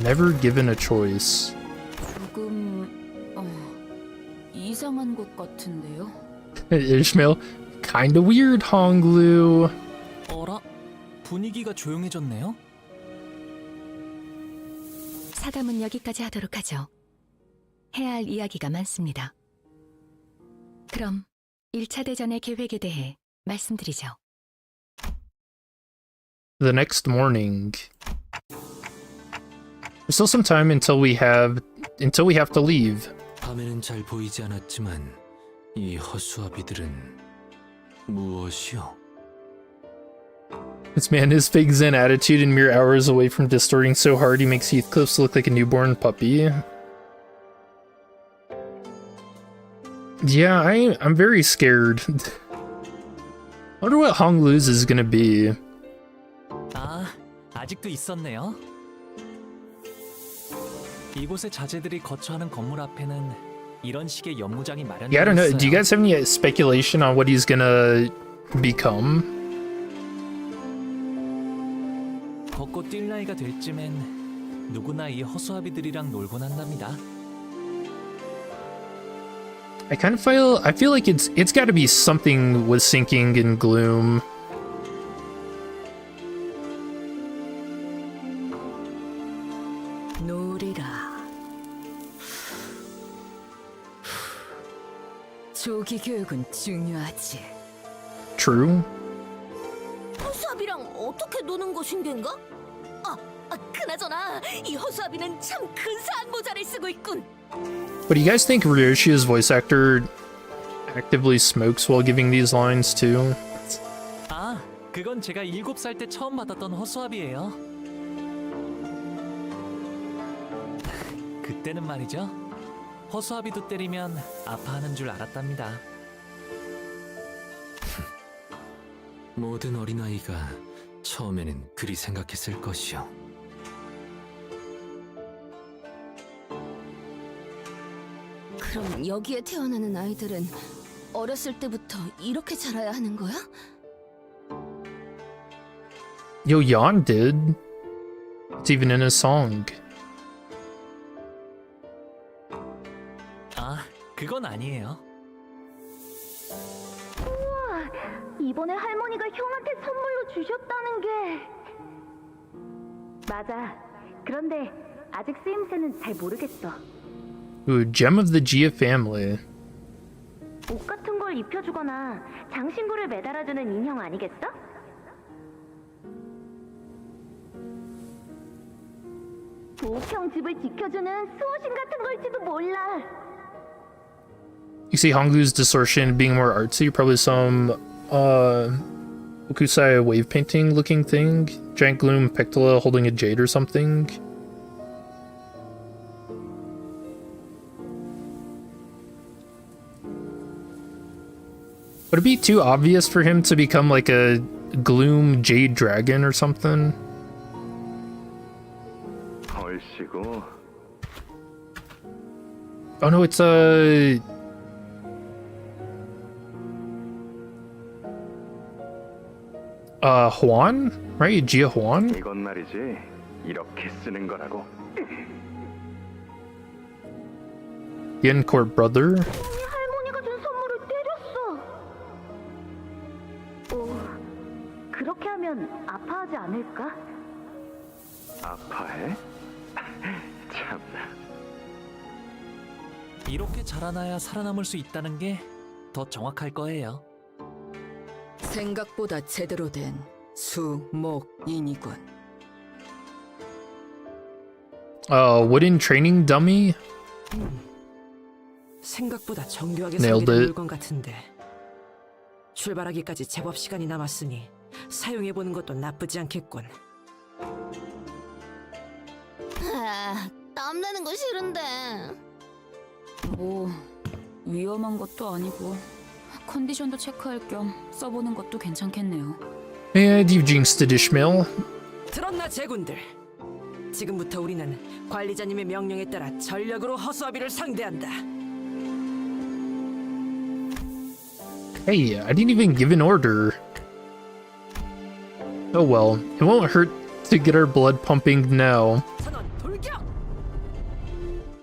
Never given a choice. 조금 이상한 것 같은데요. Ishmael, kinda weird, Honglu. 어라? 분위기가 조용해졌네요? 사담은 여기까지 하도록 하죠. 해야 할 이야기가 많습니다. 그럼 1차 대전의 계획에 대해 말씀드리죠. The next morning. There's still some time until we have to leave. 밤에는 잘 보이지 않았지만 이 허수아비들은 무엇이요? This man is fake zen attitude and mere hours away from distorting so hard he makes Heathcliff's look like a newborn puppy. Yeah, I'm very scared. I wonder what Honglu's is gonna be. 아, 아직도 있었네요. 이곳의 자재들이 거처하는 건물 앞에는 이런 식의 연무장이 마련되어 있어요. Yeah, I don't know. Do you guys have any speculation on what he's gonna become? 걷고 뛸 나이가 될 쯤엔 누구나 이 허수아비들이랑 놀곤 한답니다. I feel like it's got to be something with sinking in gloom. 놀이라. 조기 교육은 중요하지. True. 허수아비랑 어떻게 노는 것인겐가? 그나저나 이 허수아비는 참 근사한 모자를 쓰고 있군. But do you guys think Ryoshi's voice actor actively smokes while giving these lines too? 아, 그건 제가 7살 때 처음 받았던 허수아비예요. 그때는 말이죠. 허수아비도 때리면 아파하는 줄 알았답니다. 모든 어린아이가 처음에는 그리 생각했을 것이요. 그럼 여기에 태어나는 아이들은 어렸을 때부터 이렇게 자라야 하는 거야? Yo, Yan did. It's even in his song. 아, 그건 아니에요. 우와, 이번에 할머니가 형한테 선물로 주셨다는 게... 맞아. 그런데 아직 쓰임새는 잘 모르겠어. Ooh, gem of the Gia family. 옷 같은 걸 입혀주거나 장신구를 매달아주는 인형 아니겠어? 보옥형 집을 지켜주는 수호신 같은 걸지도 몰라. You see Honglu's distortion being more artsy, probably some Okusai wave painting looking thing. Giant gloom pectola holding a jade or something. Would it be too obvious for him to become like a gloom jade dragon or something? Oh no, it's a... Huan? Right? Gia Huan? 이건 말이지. 이렇게 쓰는 거라고. Yen Court brother? 할머니가 준 선물을 때렸어. 그렇게 하면 아파하지 않을까? 아파해? 참나. 이렇게 자라나야 살아남을 수 있다는 게 더 정확할 거예요. 생각보다 제대로 된 수목인이군. Wooden training dummy? 생각보다 정교하게 Nailed 설계된 it. 물건 같은데. 출발하기까지 제법 시간이 남았으니 사용해보는 것도 나쁘지 않겠군. 땀내는 거 싫은데. 뭐 위험한 것도 아니고 컨디션도 체크할 겸 써보는 것도 괜찮겠네요. And you've jinxed it, Ishmael. 들었나 제군들? 지금부터 우리는 관리자님의 명령에 따라 전력으로 허수아비를 상대한다. Hey, I didn't even give an order. Oh well, it won't hurt to get our blood pumping now. 선원 돌격!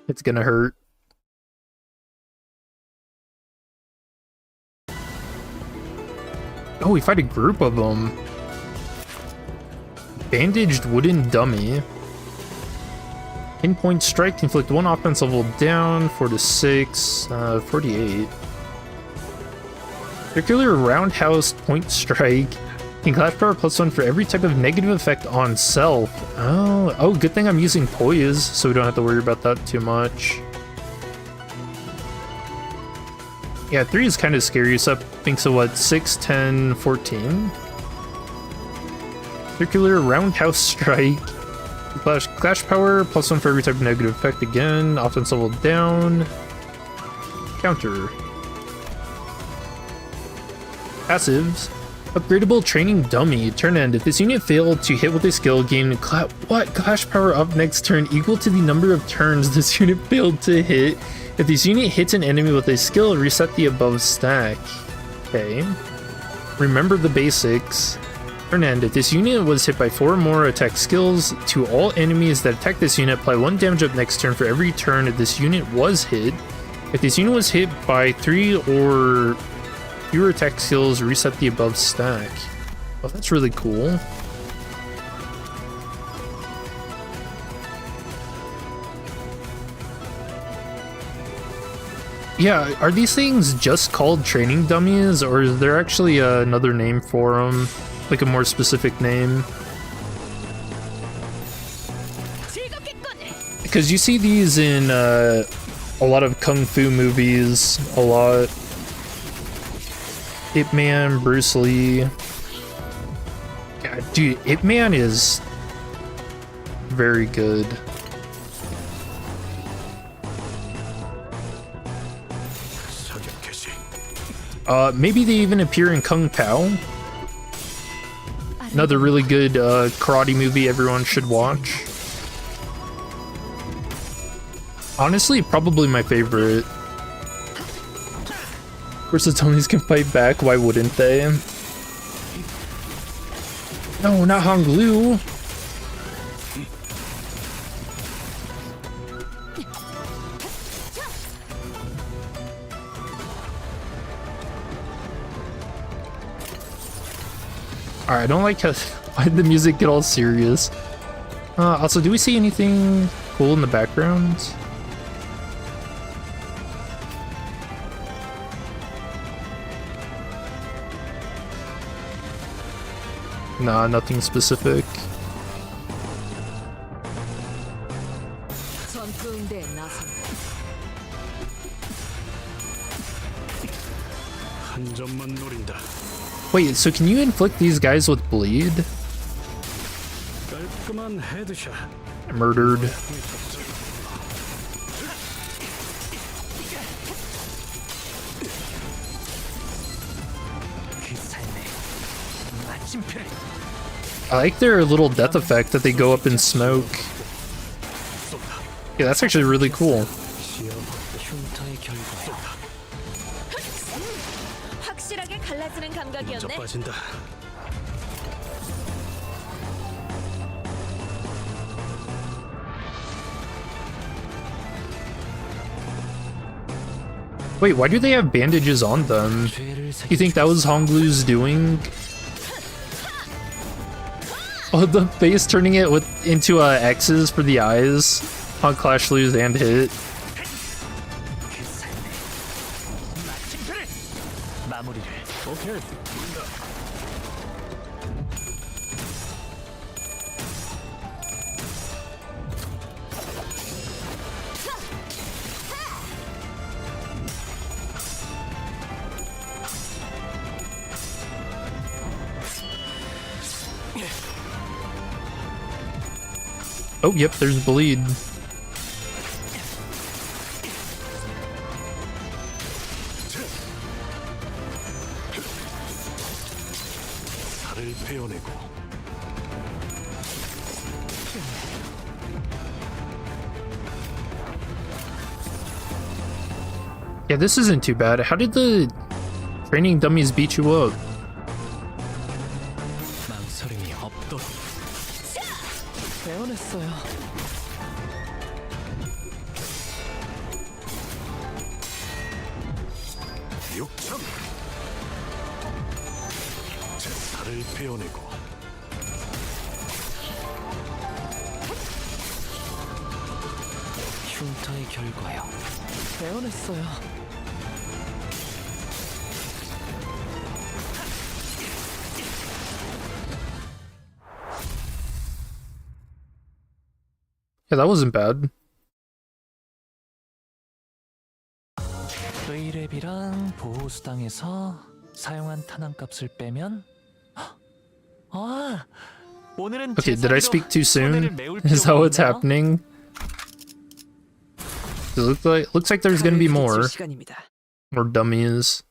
It's gonna hurt. Oh, we fight a group of them. Bandaged wooden dummy. Pinpoint strike, inflict 1 offense level down, 4 to 6, 48. Circular roundhouse point strike. Can clash power +1 for every type of negative effect on self. Oh, good thing I'm using poise, so we don't have to worry about that too much. Yeah, 3 is kind of scary, so that thinks of what, 6, 10, 14? Circular roundhouse strike. Clash power, +1 for every type of negative effect again. Offense level down. Counter. Passives. Upgradable training dummy. Turn end. If this unit failed to hit with a skill, gain clash power up next turn equal to the number of turns this unit failed to hit. If this unit hits an enemy with a skill, reset the above stack. Okay. Remember the basics. Turn end. If this unit was hit by 4 or more attack skills, to all enemies that attack this unit, apply 1 damage up next turn for every turn if this unit was hit. If this unit was hit by 3 or fewer attack skills, reset the above stack. Oh, that's really cool. Yeah, are these things just called training dummies, or is there actually another name for them? Like a more specific name? Because you see these in a lot of kung fu movies, a lot. Ip Man, Bruce Lee. God, dude, Ip Man is very good. Maybe they even appear in Kung Pao. Another really good karate movie everyone should watch. Honestly, probably my favorite. Of course, the Tonys can fight back, why wouldn't they? No, not Honglu! Alright, I don't like how why did the music get all serious. Also, do we see anything cool in the background? Nah, nothing specific. Wait, so can you inflict these guys with bleed? Murdered. I like their little death effect that they go up in smoke. Yeah, that's actually really cool. Wait, why do they have bandages on them? You think that was Honglu's doing? Oh, the face turning it into X's for the eyes on Clash, Lose, and Hit. Oh, yep, there's bleed. Yeah, this isn't too bad. How did the training dummies beat you up? 망설임이 없도록. 배워냈어요. 육참 제 살을 베어내고 흉터의 결과요. 배워냈어요. Yeah, that wasn't bad. 의뢰비랑 보호수당에서 사용한 탄환값을 빼면 아 오늘은 Okay, did I speak too soon? Is that what's happening? It looks like there's gonna be more. 시간입니다. More dummies.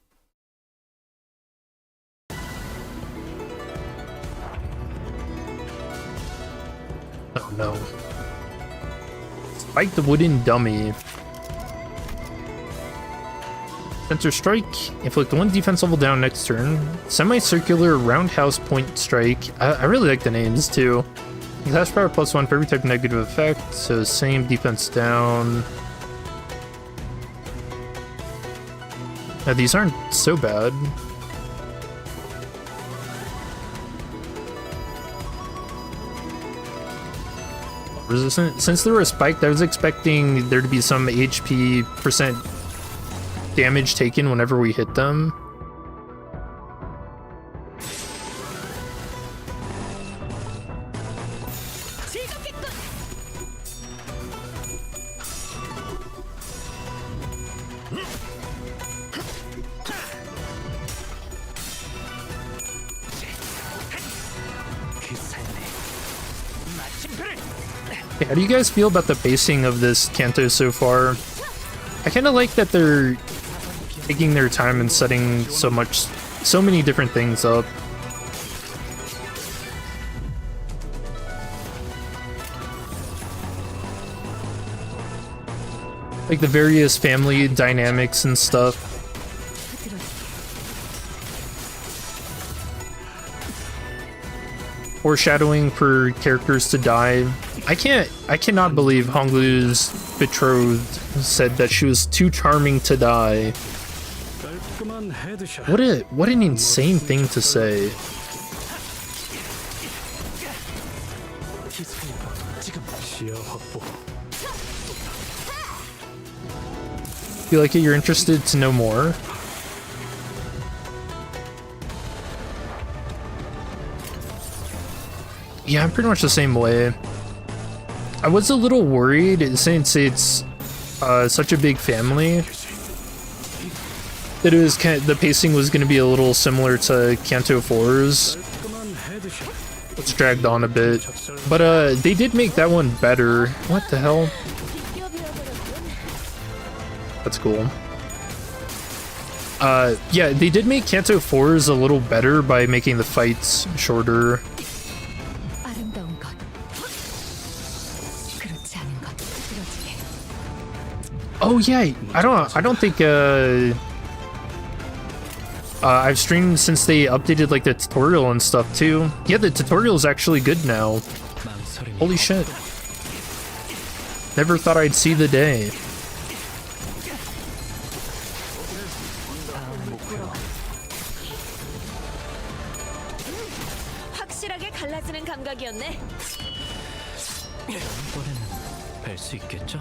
Oh no. Spike the wooden dummy. Center strike. Inflict 1 defense level down next turn. Semicircular roundhouse point strike. I really like the names too. Dash power +1 for every type of negative effect. So same defense down. Now, these aren't so bad. Resistant. Since they were a spiked, I was expecting there to be some HP percent damage taken whenever we hit them. How do you guys feel about the pacing of this Canto so far? I kind of like that they're taking their time and setting so many different things up. Like the various family dynamics and stuff. Foreshadowing for characters to die. I cannot believe Honglu's betrothed said that she was too charming to die. What an insane thing to say. Feel like you're interested to know more? Yeah, I'm pretty much the same way. I was a little worried since it's such a big family that the pacing was going to be a little similar to Canto 4's. It's dragged on a bit, but they did make that one better. What the hell? That's cool. Yeah, they did make Canto 4's a little better by making the fights shorter. Oh yeah, I don't think I've streamed since they updated like the tutorial and stuff too. Yeah, the tutorial is actually good now. Holy shit. Never thought I'd see the day. 확실하게 갈라지는 감각이었네. 이번에는 뵐 수 있겠죠?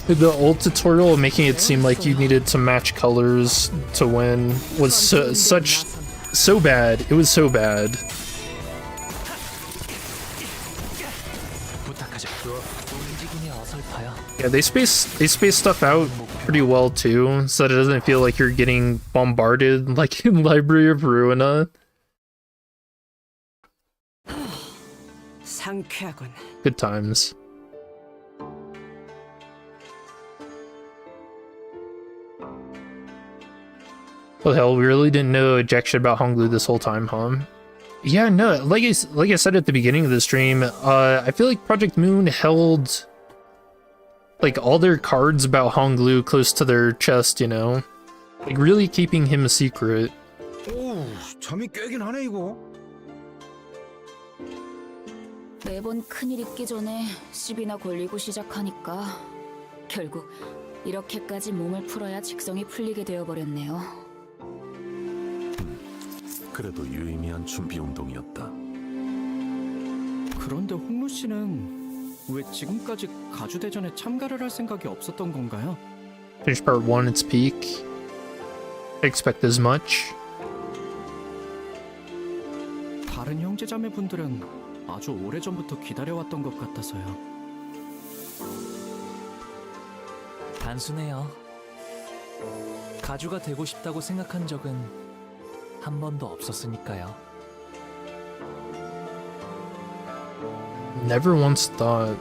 The old tutorial making it seem like you needed to match colors to win was so bad. It was so bad. Yeah, they space stuff out pretty well too, so that it doesn't feel like you're getting bombarded like in Library of Ruina. 상쾌하군. Good times. Well, hell, we really didn't know jack shit about Honglu this whole time, huh? Yeah, no, like I said at the beginning of the stream, I feel like Project Moon held like all their cards about Honglu close to their chest, you know? Like really keeping him a secret. 오, 잠이 깨긴 하네 이거. 매번 큰일 있기 전에 시비나 걸리고 시작하니까 결국 이렇게까지 몸을 풀어야 직성이 풀리게 되어버렸네요. 그래도 유의미한 준비 운동이었다. 그런데 홍루 씨는 왜 지금까지 가주 대전에 참가를 할 생각이 없었던 건가요? Finish part 1 its peak. Expect as much. 다른 형제자매분들은 아주 오래전부터 기다려왔던 것 같아서요. 단순해요. 가주가 되고 싶다고 생각한 적은 한 번도 없었으니까요. Never once thought.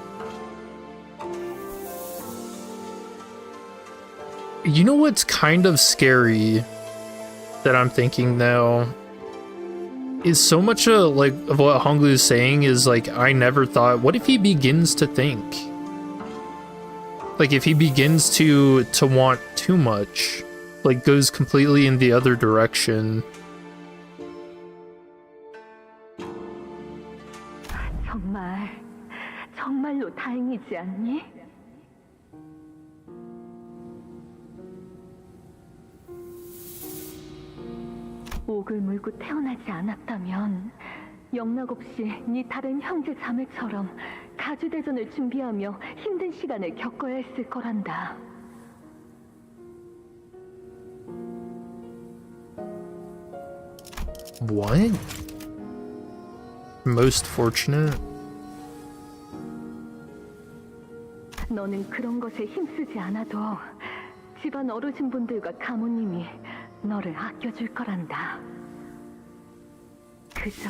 You know what's kind of scary that I'm thinking now? Is so much of what Honglu is saying is like, I never thought, what if he begins to think? Like if he begins to want too much, like goes completely in the other direction. 정말로 다행이지 않니? 옥을 물고 태어나지 않았다면 영락 없이 네 다른 형제 자매처럼 가주대전을 준비하며 힘든 시간을 겪어야 했을 거란다. What? Most fortunate? 너는 그런 것에 힘쓰지 않아도 집안 어르신분들과 가모님이 너를 아껴줄 거란다. 그저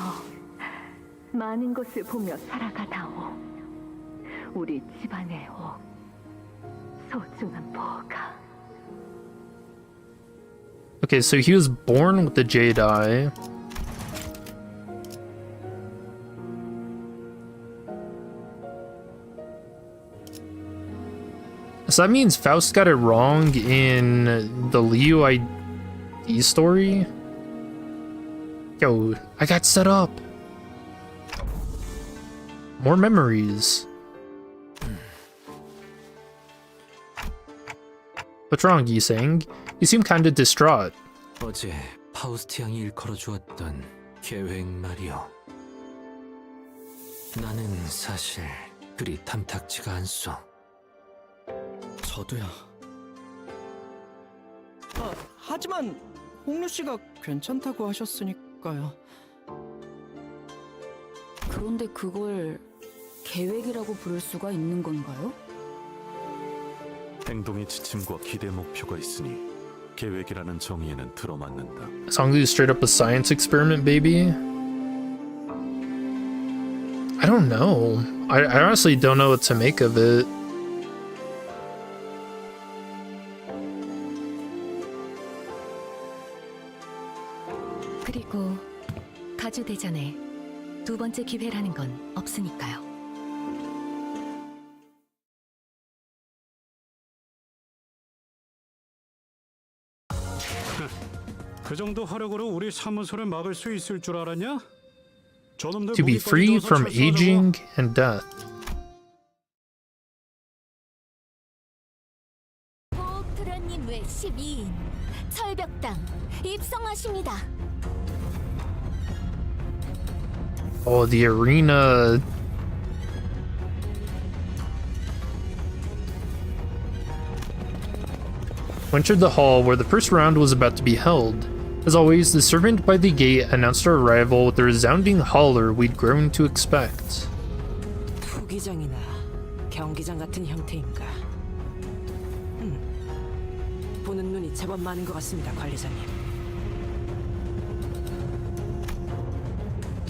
많은 것을 보며 살아가다오. 우리 집안의 옥, 소중한 보가. Okay, so he was born with the Jade Eye. So that means Faust got it wrong in the Liu ID story? Yo, I got set up. More memories. What's wrong, Yiseng? You seem kinda distraught. 어제 파우스트 양이 일컬어 주었던 계획 말이오. 나는 사실 그리 탐탁지가 않소. 저도요. 하지만 홍루 씨가 괜찮다고 하셨으니까요. 그런데 그걸 계획이라고 부를 수가 있는 건가요? 행동의 지침과 기대 목표가 있으니 계획이라는 정의에는 들어맞는다. Songlu is straight up a science experiment, baby? I don't know. I honestly don't know what to make of it. 그리고 가주 대전에 두 번째 기회라는 건 없으니까요. 그 정도 화력으로 우리 사무소를 막을 수 있을 줄 알았냐? 저놈들 To be 무기까지 free 넣어서 from 철수하려고. aging and death. 보호토련님 외 12인 철벽당 입성하십니다. Oh, the arena. We entered the hall where the first round was about to be held. As always, the servant by the gate announced our arrival with the resounding holler we'd grown to expect. 투기장이나 경기장 같은 형태인가? 보는 눈이 제법 많은 것 같습니다, 관리자님.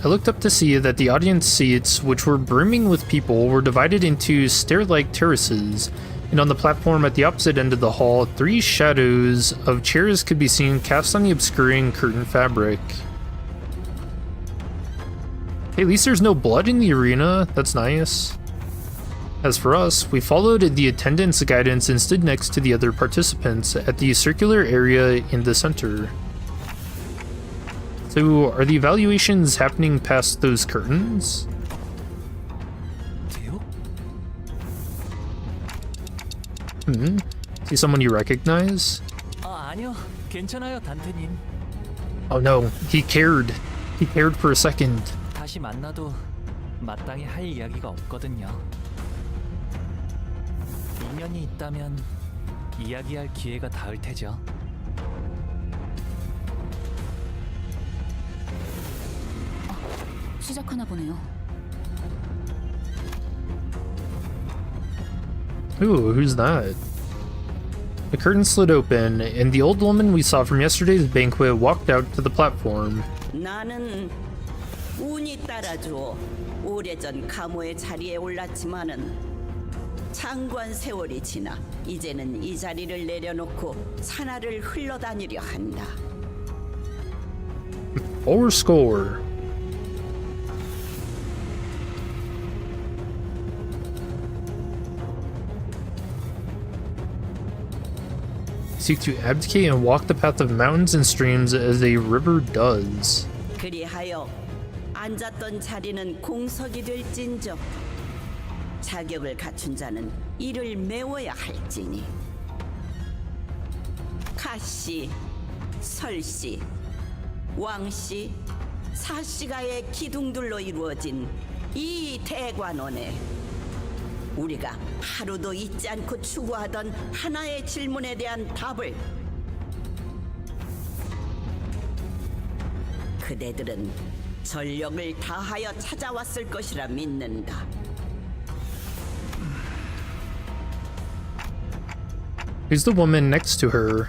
I looked up to see that the audience seats, which were brimming with people, were divided into stair-like terraces, And on the platform at the opposite end of the hall, 3 shadows of chairs could be seen cast on the obscuring curtain fabric. Hey, at least there's no blood in the arena. That's nice. As for us, we followed the attendance guidance and stood next to the other participants at the circular area in the center. So, are the evaluations happening past those curtains? See someone you recognize? 아니요, 괜찮아요, 단테님. Oh no, he cared. He cared for a second. 다시 만나도 마땅히 할 이야기가 없거든요. 인연이 있다면 이야기할 기회가 닿을 테죠. 시작하나 보네요. Ooh, who's that? The curtain slid open, and the old woman we saw from yesterday's banquet walked out to the platform. 나는 운이 따라주어 오래전 감호의 자리에 올랐지만은 장관 세월이 지나 이제는 이 자리를 내려놓고 산하를 흘러다니려 한다. Or score. Seek to abdicate and walk the path of mountains and streams as a river does. 그리하여 앉았던 자리는 공석이 될진저 자격을 갖춘 자는 이를 메워야 할지니 가씨, 설씨, 왕씨, 사씨가의 기둥들로 이루어진 이 대관원에 우리가 하루도 잊지 않고 추구하던 하나의 질문에 대한 답을 그대들은 전력을 다하여 찾아왔을 것이라 믿는다. Who's the woman next to her?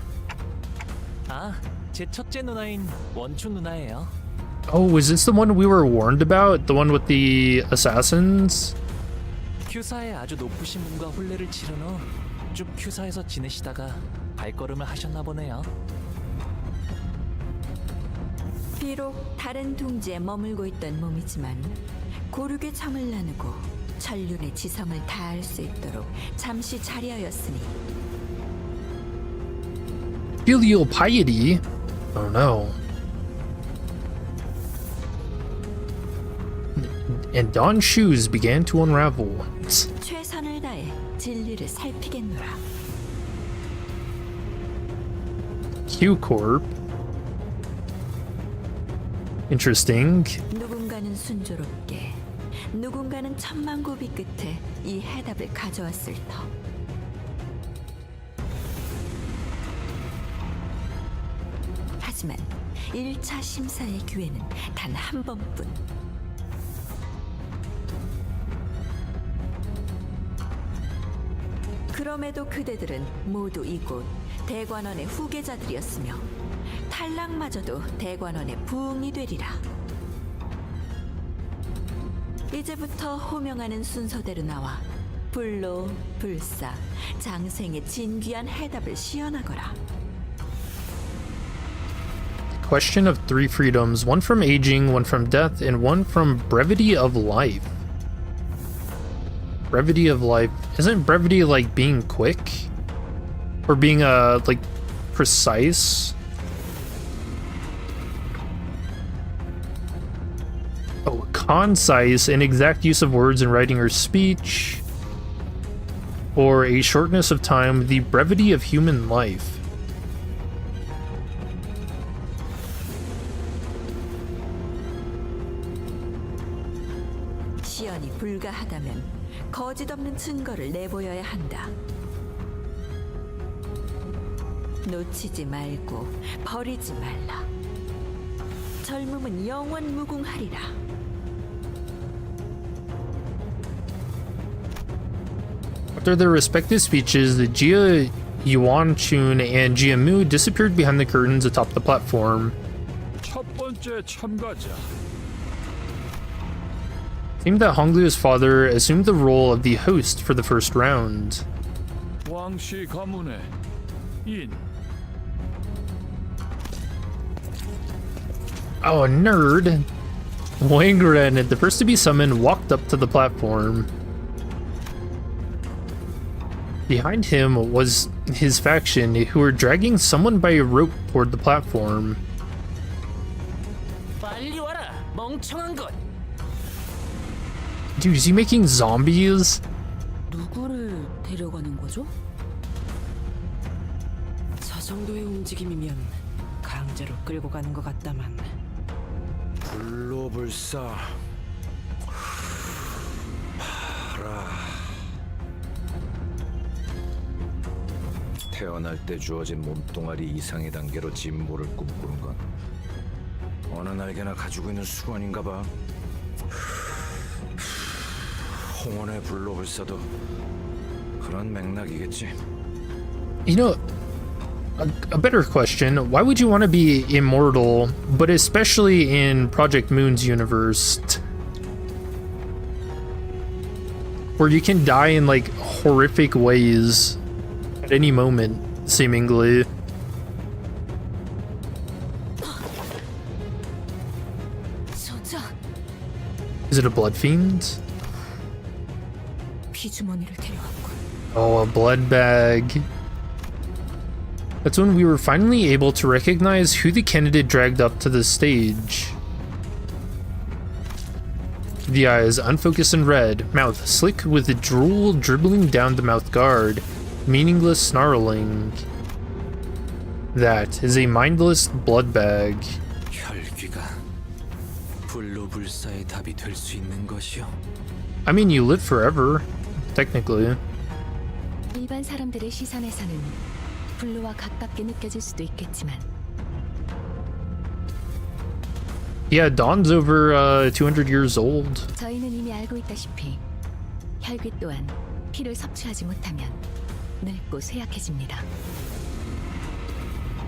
아, 제 첫째 누나인 원추 누나예요. Oh, was this the one we were warned about? The one with the assassins? 큐사의 아주 높으신 분과 혼례를 치른 후 쭉 큐사에서 지내시다가 발걸음을 하셨나 보네요. 비록 다른 둥지에 머물고 있던 몸이지만 고륙의 정을 나누고 천륜의 지성을 다할 수 있도록 잠시 자리하였으니 Filial piety? Oh no. And Don's shoes began to unravel. 최선을 다해 진리를 살피겠노라. Q-Corp. Interesting. 누군가는 순조롭게, 누군가는 천만고비 끝에 이 해답을 가져왔을 터. 하지만 1차 심사의 기회는 단 한 번뿐. 그럼에도 그대들은 모두 이곳 대관원의 후계자들이었으며 탈락마저도 대관원의 부응이 되리라. 이제부터 호명하는 순서대로 나와 불로 불사 장생의 진귀한 해답을 시연하거라. Question of 3 freedoms, one from aging, one from death, and one from brevity of life. Brevity of life. Isn't brevity like being quick? Or being, like, precise? Oh, concise, an exact use of words in writing or speech. Or a shortness of time, the brevity of human life. 시연이 불가하다면 거짓 없는 증거를 내보여야 한다. 놓치지 말고 버리지 말라. 젊음은 영원 무궁하리라. After their respective speeches, Jia Yuanchun and Jia Mu disappeared behind the curtains atop the platform. 첫 번째 참가자. It seemed that Honglu's father assumed the role of the host for the first round. 왕씨 가문의 인. Oh, a nerd. Wang Ren, the first to be summoned, walked up to the platform. Behind him was his faction, who were dragging someone by a rope toward the platform. 빨리 와라, 멍청한 것. Dude, is he making zombies? 누구를 데려가는 거죠? 저 정도의 움직임이면 강제로 끌고 가는 것 같다만. 불로불사 봐라. 태어날 때 주어진 몸뚱아리 이상의 단계로 진보를 꿈꾸는 건 어느 날개나 가지고 있는 수건인가 봐. 홍원의 불로불사도 그런 맥락이겠지. You know, a better question, why would you want to be immortal, but especially in Project Moon's universe, where you can die in like horrific ways at any moment, seemingly? Is it a blood fiend? 피주머니를 데려왔군. Oh, a blood bag. That's when we were finally able to recognize who the candidate dragged up to the stage. The eyes unfocused and red, mouth slick with drool dribbling down the mouth guard, meaningless snarling. That is a mindless blood bag. 혈귀가 불로불사의 답이 될 수 있는 것이요. I mean, you live forever, technically. 일반 사람들의 시선에서는 블루와 가깝게 느껴질 수도 있겠지만 Yeah, Dawn's over 200 years old. 저희는 이미 알고 있다시피 혈귀 또한 피를 섭취하지 못하면 늙고 쇠약해집니다.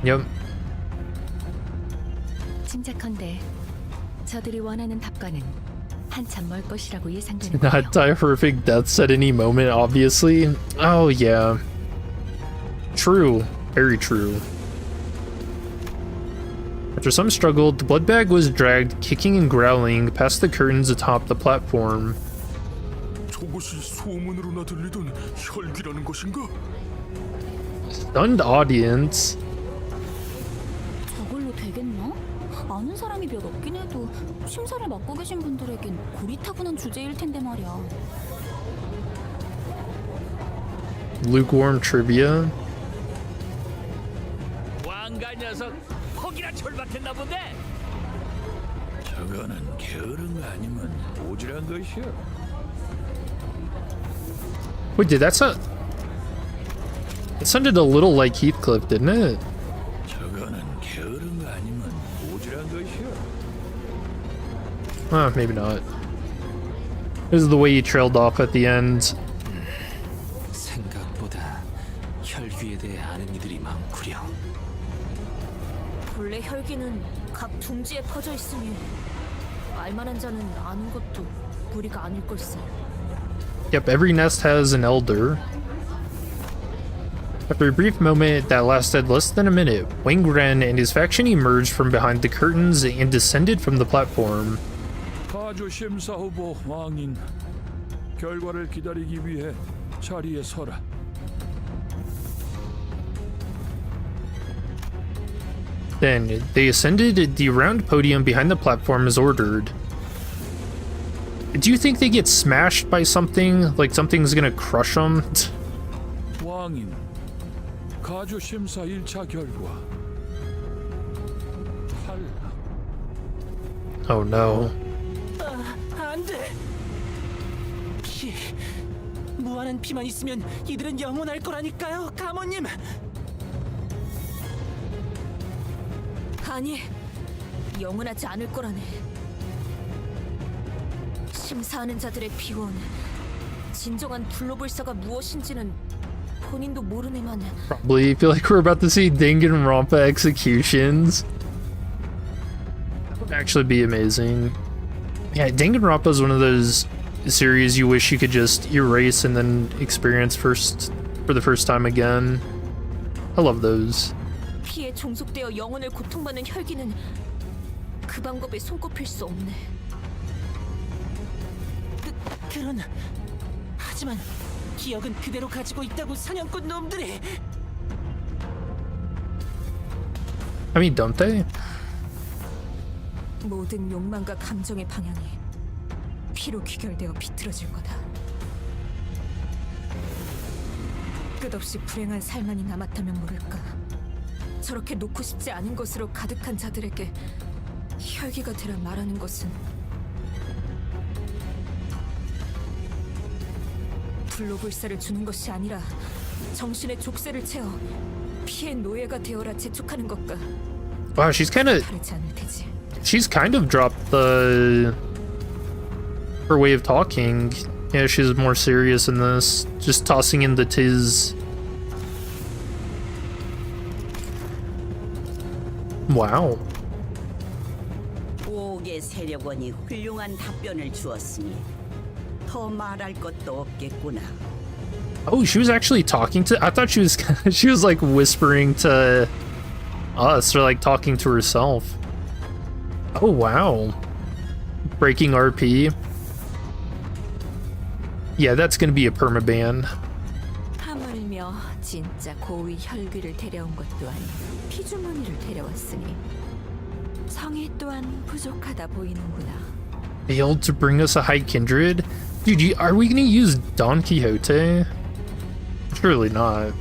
Yep. 짐작컨대 저들이 원하는 답과는 한참 멀 것이라고 예상되는군요. Not die horrific deaths at any moment, obviously. Oh, yeah. True. Very true. After some struggle, the blood bag was dragged, kicking and growling, past the curtains atop the platform. 저것이 소문으로나 들리던 혈귀라는 것인가? Stunned audience. 저걸로 되겠나? 아는 사람이 몇 없긴 해도 심사를 맡고 계신 분들에겐 고리타분한 주제일 텐데 말이야. Lukewarm trivia. 왕가 녀석 혹이나 절박했나 본데. 저거는 게으른 거 아니면 오지랖 것이야. Wait, did that sound... It sounded a little like Heathcliff, didn't it? 저거는 게으른 거 아니면 오지랖 것이야. Maybe not. This is the way he trailed off at the end. 생각보다 혈귀에 대해 아는 이들이 많구려. 본래 혈기는 각 둥지에 퍼져 있으니 알만한 자는 아는 것도 무리가 아닐 걸세. Yep, every nest has an elder. After a brief moment that lasted less than a minute, Wang Ren and his faction emerged from behind the curtains and descended from the platform. 가주 심사 후보 왕인 결과를 기다리기 위해 자리에 서라. Then, they ascended the round podium behind the platform as ordered. Do you think they get smashed by something? Like something's gonna crush them? 왕인 가주 심사 1차 결과 탈락. Oh no. 안 돼. 피. 무한한 피만 있으면 이들은 영원할 거라니까요, 가모님. 아니, 영원하지 않을 거라네. 심사하는 자들의 비원, 진정한 불로불사가 무엇인지는 본인도 모르네만. Probably feel like we're about to see Danganronpa executions. That would actually be amazing. Yeah, Danganronpa is one of those series you wish you could just erase and then experience first for the first time again. I love those. 피에 종속되어 영혼을 고통받는 혈기는 그 방법에 손꼽힐 수 없네. 그러나 하지만 기억은 그대로 가지고 있다고 사냥꾼 놈들이. I mean, don't they? 모든 욕망과 감정의 방향이 피로 귀결되어 비틀어질 거다. 끝없이 불행한 삶만이 남았다면 모를까. 저렇게 놓고 싶지 않은 것으로 가득한 자들에게 혈기가 되라 말하는 것은 불로불사를 주는 것이 아니라 정신의 족쇄를 채워 피의 노예가 되어라 재촉하는 것과 Wow, she's kind of dropped her way of talking. Yeah, she's more serious in this, just tossing in the tiz. Wow. 보옥의 세력원이 훌륭한 답변을 주었으니 더 말할 것도 없겠구나. Oh, she was actually talking to. I thought she was she was like whispering to us or like talking to herself. Oh wow. Breaking RP. Yeah, that's gonna be a permaban. 하물며 진짜 고위 혈귀를 데려온 것도 아닌 피주머니를 데려왔으니 성의 또한 부족하다 보이는구나. Failed to bring us a high kindred? Dude, are we gonna use Don Quixote? Surely not.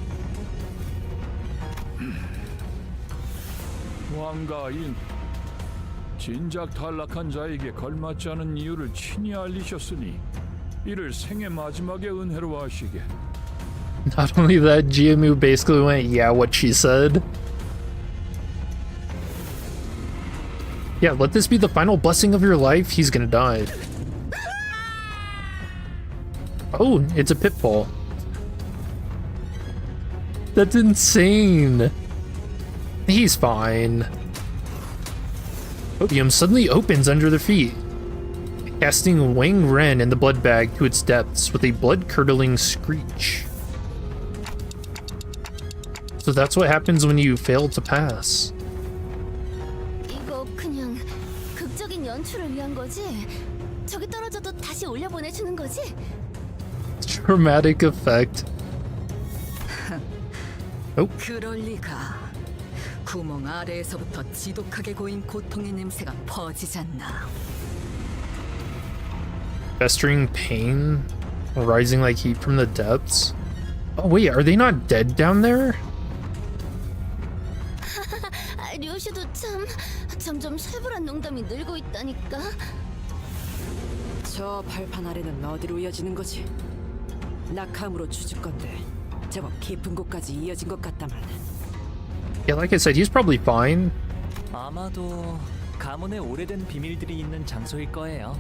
왕가인, 진작 탈락한 자에게 걸맞지 않은 이유를 친히 알리셨으니 이를 생의 마지막의 은혜로 하시게. Not only that, GMU basically went, yeah, what she said. Yeah, let this be the final blessing of your life. He's gonna die. Oh, it's a pitfall. That's insane. He's fine. Podium suddenly opens under their feet, casting Wang Ren and the blood bag to its depths with a blood-curdling screech. So that's what happens when you fail to pass. 이거 그냥 극적인 연출을 위한 거지? 저기 떨어져도 다시 올려보내주는 거지? Dramatic effect. Oh. 그럴 리가. 구멍 아래에서부터 지독하게 고인 고통의 냄새가 퍼지잖나. Festering pain, rising like heat from the depths. Oh wait, are they not dead down there? 류시도 참 점점 살벌한 농담이 늘고 있다니까. 저 발판 아래는 어디로 이어지는 거지? 낙함으로 추측 건데 제법 깊은 곳까지 이어진 것 같다만. Yeah, like I said, he's probably fine. 아마도 가문의 오래된 비밀들이 있는 장소일 거예요.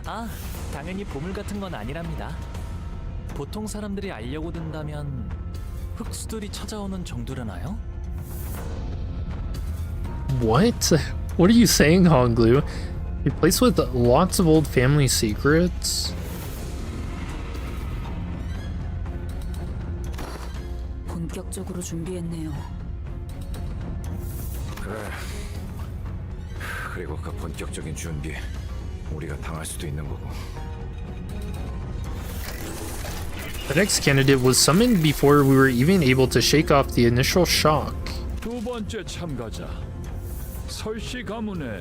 아, 당연히 보물 같은 건 아니랍니다. 보통 사람들이 알려고 든다면 흑수들이 찾아오는 정도라나요? What? What are you saying, Honglu? A place with lots of old family secrets? 본격적으로 준비했네요. 그래. 그리고 그 본격적인 준비 우리가 당할 수도 있는 거고. The next candidate was summoned before we were even able to shake off the initial shock. 두 번째 참가자 설씨 가문의.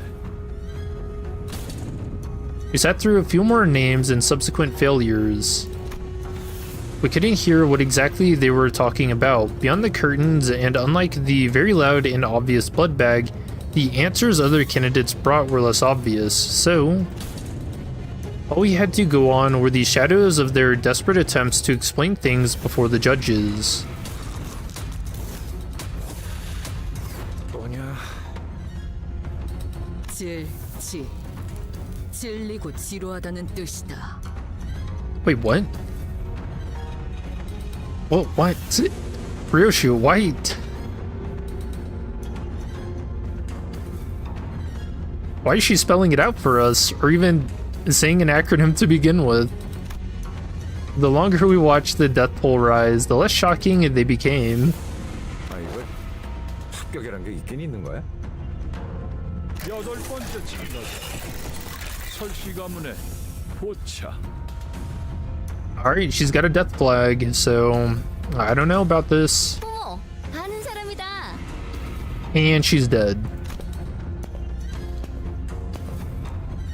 We sat through a few more names and subsequent failures. We couldn't hear what exactly they were talking about beyond the curtains, and unlike the very loud and obvious blood bag, the answers other candidates brought were less obvious, so all we had to go on were the shadows of their desperate attempts to explain things before the judges. 뭐냐? 찔리고 지루하다는 뜻이다. Wait, what? What? Ryoshu, why? Why is she spelling it out for us, or even saying an acronym to begin with? The longer we watch the death toll rise, the less shocking they became. 아 이거 합격이란 게 있긴 있는 거야? 여덟 번째 참가자 설씨 가문의 보차. Alright, she's got a death flag, so I don't know about this. 어머, 아는 사람이다. And she's dead.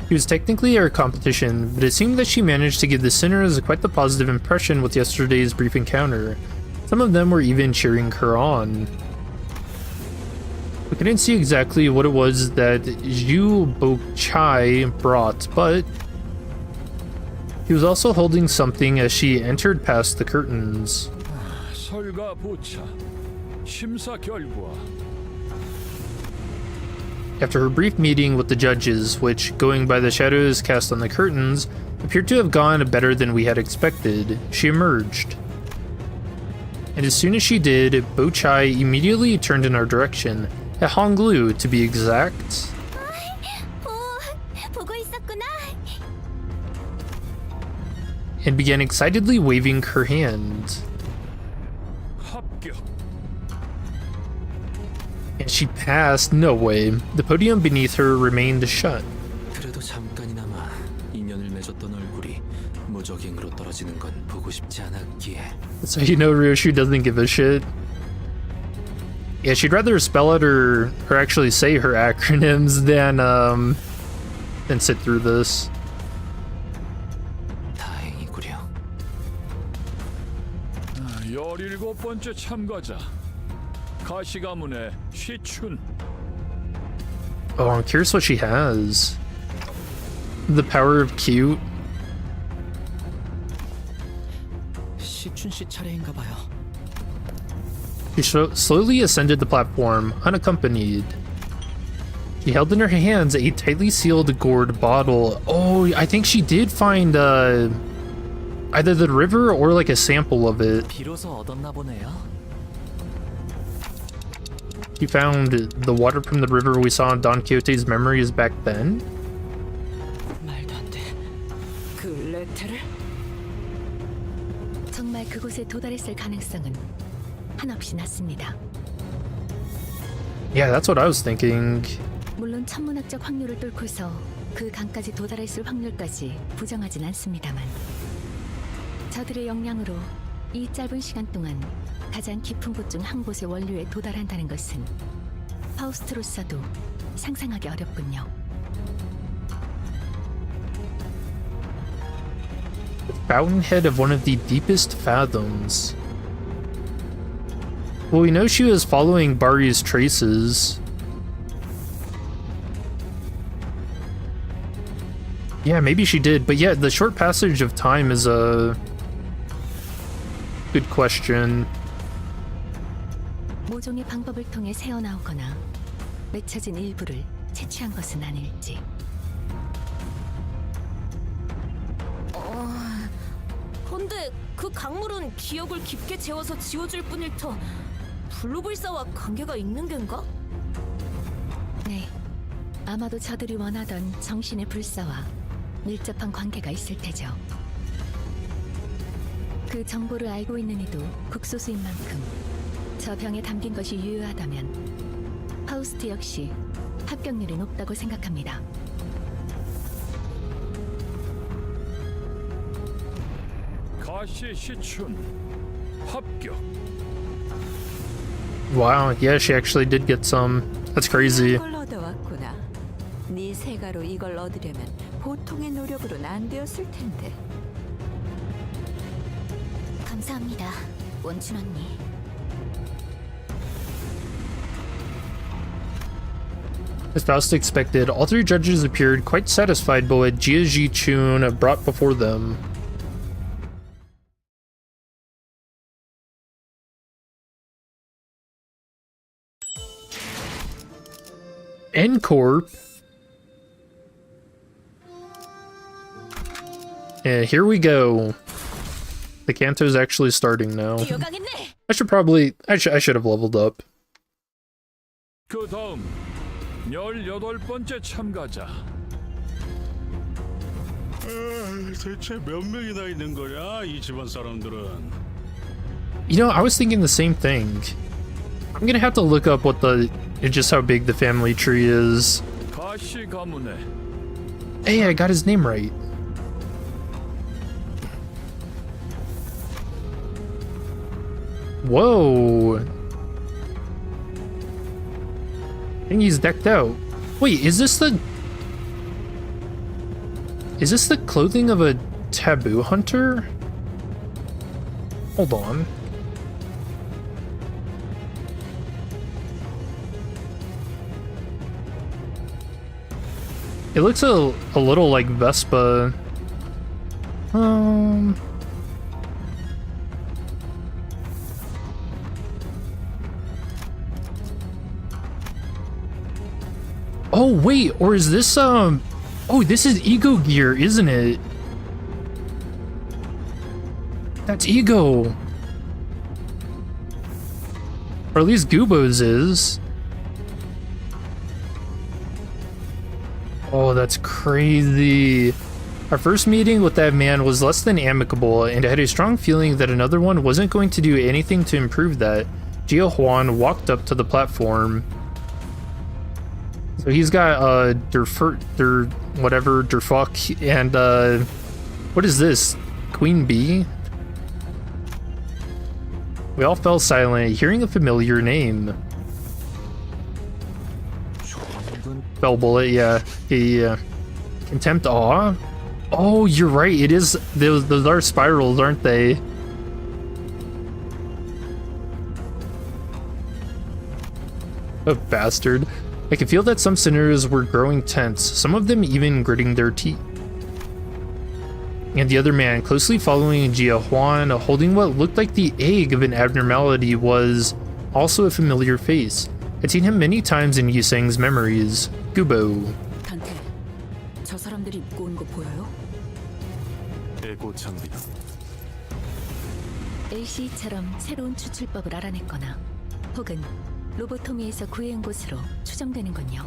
She was technically our competition, but it seemed that she managed to give the sinners quite the positive impression with yesterday's brief encounter. Some of them were even cheering her on. We couldn't see exactly what it was that Zhu Bochai brought, but he was also holding something as she entered past the curtains. 설과 보차 심사 결과. After her brief meeting with the judges, which, going by the shadows cast on the curtains, appeared to have gone better than we had expected, she emerged. And as soon as she did, Bochai immediately turned in our direction, at Honglu to be exact. 보고 있었구나. And began excitedly waving her hand. 합격. And she passed. No way. The podium beneath her remained shut. 그래도 잠깐이나마 인연을 맺었던 얼굴이 무적행으로 떨어지는 건 보고 싶지 않았기에. So you know Ryoshu doesn't give a shit. Yeah, she'd rather spell out or actually say her acronyms than sit through this. 다행이구려. 17번째 참가자 가시 가문의 시춘. Oh, I'm curious what she has. The power of cute. 시춘 씨 차례인가 봐요. She slowly ascended the platform, unaccompanied. She held in her hands a tightly sealed gourd bottle. Oh, I think she did find either the river or like a sample of it. 비로소 얻었나 보네요. She found the water from the river we saw in Don Quixote's memories back then. 말도 안 돼. 그 레테를? 정말 그곳에 도달했을 가능성은 한없이 낮습니다. Yeah, that's what I was thinking. 물론 천문학적 확률을 뚫고서 그 강까지 도달했을 확률까지 부정하진 않습니다만 저들의 역량으로 이 짧은 시간 동안 가장 깊은 곳 중 한 곳의 원료에 도달한다는 것은 파우스트로서도 상상하기 어렵군요. Fountainhead of one of the deepest fathoms. Well, we know she was following Bari's traces. Yeah, maybe she did, but yeah, the short passage of time is a good question. 모종의 방법을 통해 새어나오거나 맺혀진 일부를 채취한 것은 아닐지. 근데 그 강물은 기억을 깊게 재워서 지워줄 뿐일 터 블루불사와 관계가 있는 겐가? 네, 아마도 저들이 원하던 정신의 불사와 밀접한 관계가 있을 테죠. 그 정보를 알고 있는 이도 극소수인 만큼 저 병에 담긴 것이 유효하다면 파우스트 역시 합격률이 높다고 생각합니다. 가시 시춘 합격. Wow, yeah, she actually did get some. That's crazy. 이걸 얻어왔구나. 네 세가로 이걸 얻으려면 보통의 노력으로는 안 되었을 텐데. 감사합니다, 원춘 언니. As Faust expected, all three judges appeared quite satisfied by what Jia Ji-chun brought before them. Encore. And here we go. The Canto's actually starting now. I should have leveled up. 그 다음 18번째 참가자 대체 몇 명이나 있는 거야 이 집안 사람들은? You know, I was thinking the same thing. I'm gonna have to look up what just how big the family tree is. 가시 가문에 Hey, I got his name right. Whoa. I think he's decked out. Wait, is this the clothing of a taboo hunter? Hold on. It looks a little like Vespa. Oh wait, or is this oh, this is Ego gear, isn't it? That's Ego. Or at least Gubo's is. Oh, that's crazy. Our first meeting with that man was less than amicable, and I had a strong feeling that another one wasn't going to do anything to improve that. Zàng Huā Yín walked up to the platform. So he's got Derfuck, and what is this? Queen Bee? We all fell silent, hearing a familiar name. Bell Bullet, yeah. Contempt Awe? Oh, you're right, it is. Those are spirals, aren't they? A bastard. I could feel that some sinners were growing tense, some of them even gritting their teeth. And the other man, closely following Zàng Huā Yín, holding what looked like the egg of an abnormality, was also a familiar face. I'd seen him many times in Yuseng's memories. Gubo. 단테, 저 사람들이 입고 온 거 보여요? 에고 장비다. LCE처럼 새로운 추출법을 알아냈거나 혹은 로보토미에서 구해온 곳으로 추정되는군요.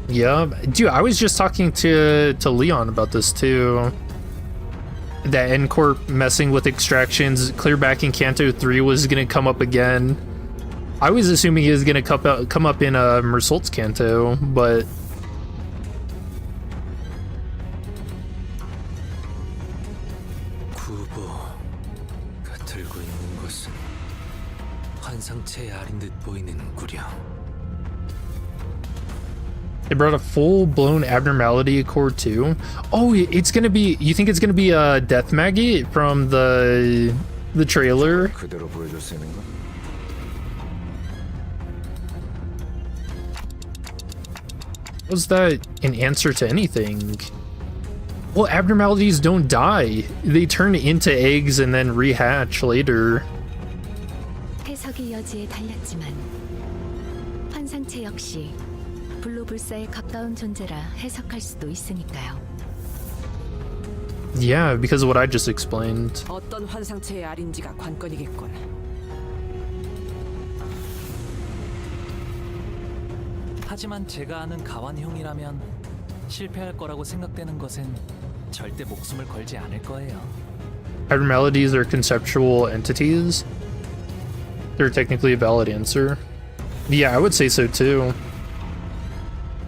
Yeah, dude, I was just talking to Leon about this too. That N-Corp messing with extractions, clear back in Canto 3 was gonna come up again. I was assuming he was gonna come up in Mersault's Canto, but 구보가 들고 있는 것은 환상체의 알인 듯 보이는구려. they brought a full-blown abnormality core too. Oh, it's gonna be. You think it's gonna be a Death Maggot from the trailer? 그대로 보여줬으니까. Was that an answer to anything? Well, abnormalities don't die. They turn into eggs and then rehatch later. 해석의 여지에 달렸지만 환상체 역시 불로불사에 가까운 존재라 해석할 수도 있으니까요. Yeah, because of what I just explained. 어떤 환상체의 알인지가 관건이겠군. 하지만 제가 아는 가완형이라면 실패할 거라고 생각되는 것은 절대 목숨을 걸지 않을 거예요. Abnormalities are conceptual entities. They're technically a valid answer. Yeah, I would say so too.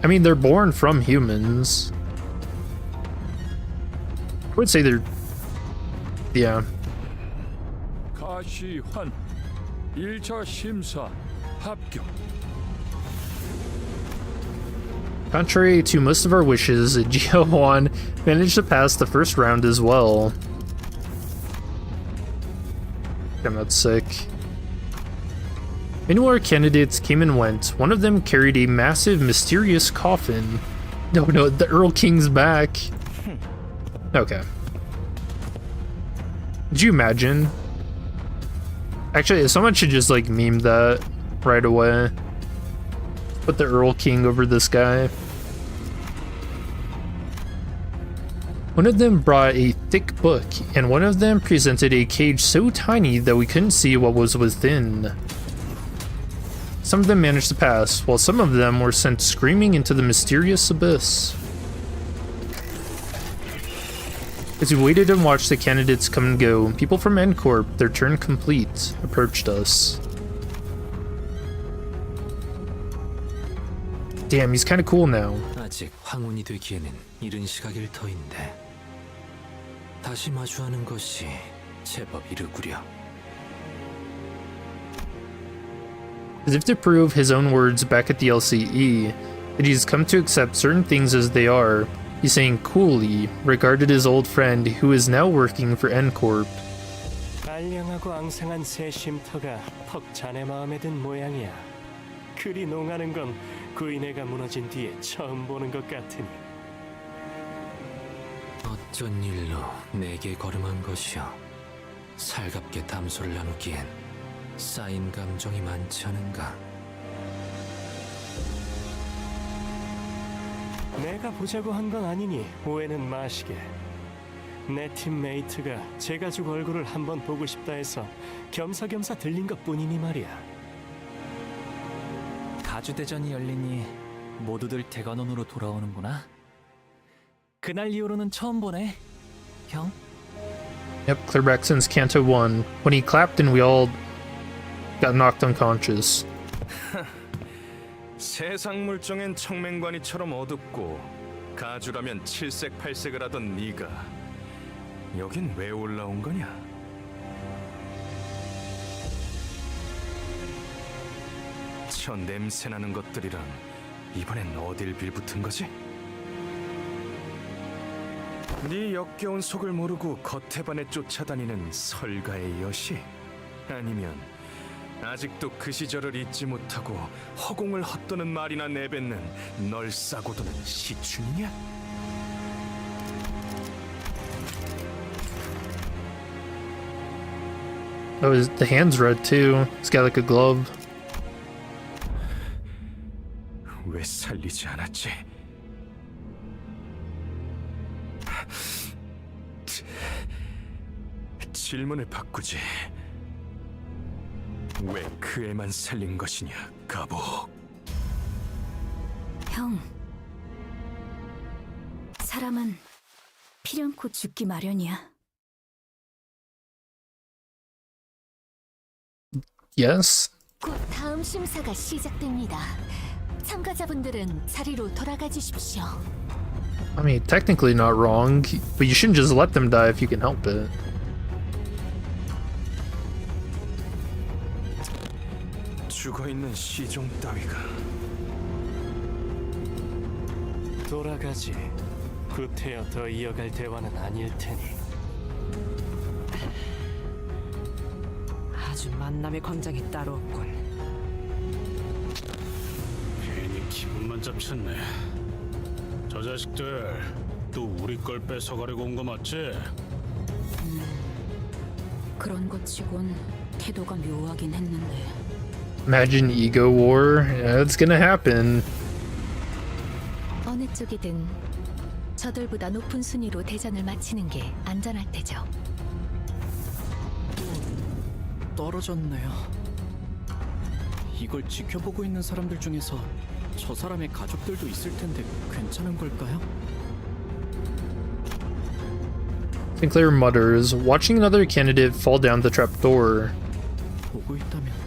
I mean, they're born from humans. I would say they're... yeah. 가시환 1차 심사 합격. Contrary to most of our wishes, Zàng Huā Yín managed to pass the first round as well. Damn, that's sick. Many more candidates came and went. One of them carried a massive, mysterious coffin. No, the Earl King's back. Okay. Did you imagine? Actually, someone should just like meme that right away. Put the Earl King over this guy. One of them brought a thick book, and one of them presented a cage so tiny that we couldn't see what was within. Some of them managed to pass, while some of them were sent screaming into the mysterious abyss. As we waited and watched the candidates come and go, people from N Corp, their turn complete, approached us. Damn, he's kind of cool now. 아직 황혼이 되기에는 이른 시각일 터인데 다시 마주하는 것이 제법 이르구려. As if to prove his own words back at the LCE, that he's come to accept certain things as they are, he's saying coolly, regarded his old friend who is now working for N Corp. 알량하고 앙상한 새 쉼터가 퍽 자네 마음에 든 모양이야. 그리 농하는 건 구인회가 무너진 뒤에 처음 보는 것 같으니. 어쩐 일로 내게 걸음한 것이여. 살갑게 담소를 나누기엔 쌓인 감정이 많지 않은가. 내가 보자고 한 건 아니니 오해는 마시게. 내 팀메이트가 제 가족 얼굴을 한번 보고 싶다 해서 겸사겸사 들린 것뿐이니 말이야. 가주대전이 열리니 모두들 대관원으로 돌아오는구나. 그날 이후로는 처음 보네, 형. Yep, clear back since Canto 1, when he clapped and we all got knocked unconscious. 세상 물정엔 청맹관이처럼 어둡고 가주라면 칠색팔색을 하던 네가 여긴 왜 올라온 거냐? 저 냄새나는 것들이랑 이번엔 어딜 빌붙은 거지? 네 역겨운 속을 모르고 겉에 반해 쫓아다니는 설가의 여시? 아니면 아직도 그 시절을 잊지 못하고 허공을 헛도는 말이나 내뱉는 널 싸고 도는 시춘이냐? Oh, the hand's red too. He's got like a glove. 왜 살리지 않았지? 질문을 바꾸지. 왜 그 애만 살린 것이냐, 가복. 형, 사람은 필연코 죽기 마련이야. Yes. 곧 다음 심사가 시작됩니다. 참가자분들은 자리로 돌아가 주십시오. I mean, technically not wrong, but you shouldn't just let them die if you can help it. 죽어있는 시종 따위가. 돌아가지. 구태여 더 이어갈 대화는 아닐 테니. 아주 만남의 광장이 따로 없군. 괜히 기분만 잡쳤네. 저 자식들 또 우리 걸 뺏어가려고 온 거 맞지? 그런 것 치곤 태도가 묘하긴 했는데. Imagine ego war. Yeah, it's gonna happen. 어느 쪽이든 저들보다 높은 순위로 대전을 마치는 게 안전할 테죠. 떨어졌네요. 이걸 지켜보고 있는 사람들 중에서 저 사람의 가족들도 있을 텐데 괜찮은 걸까요? Sinclair mutters, watching another candidate fall down the trapdoor. 보고 있다면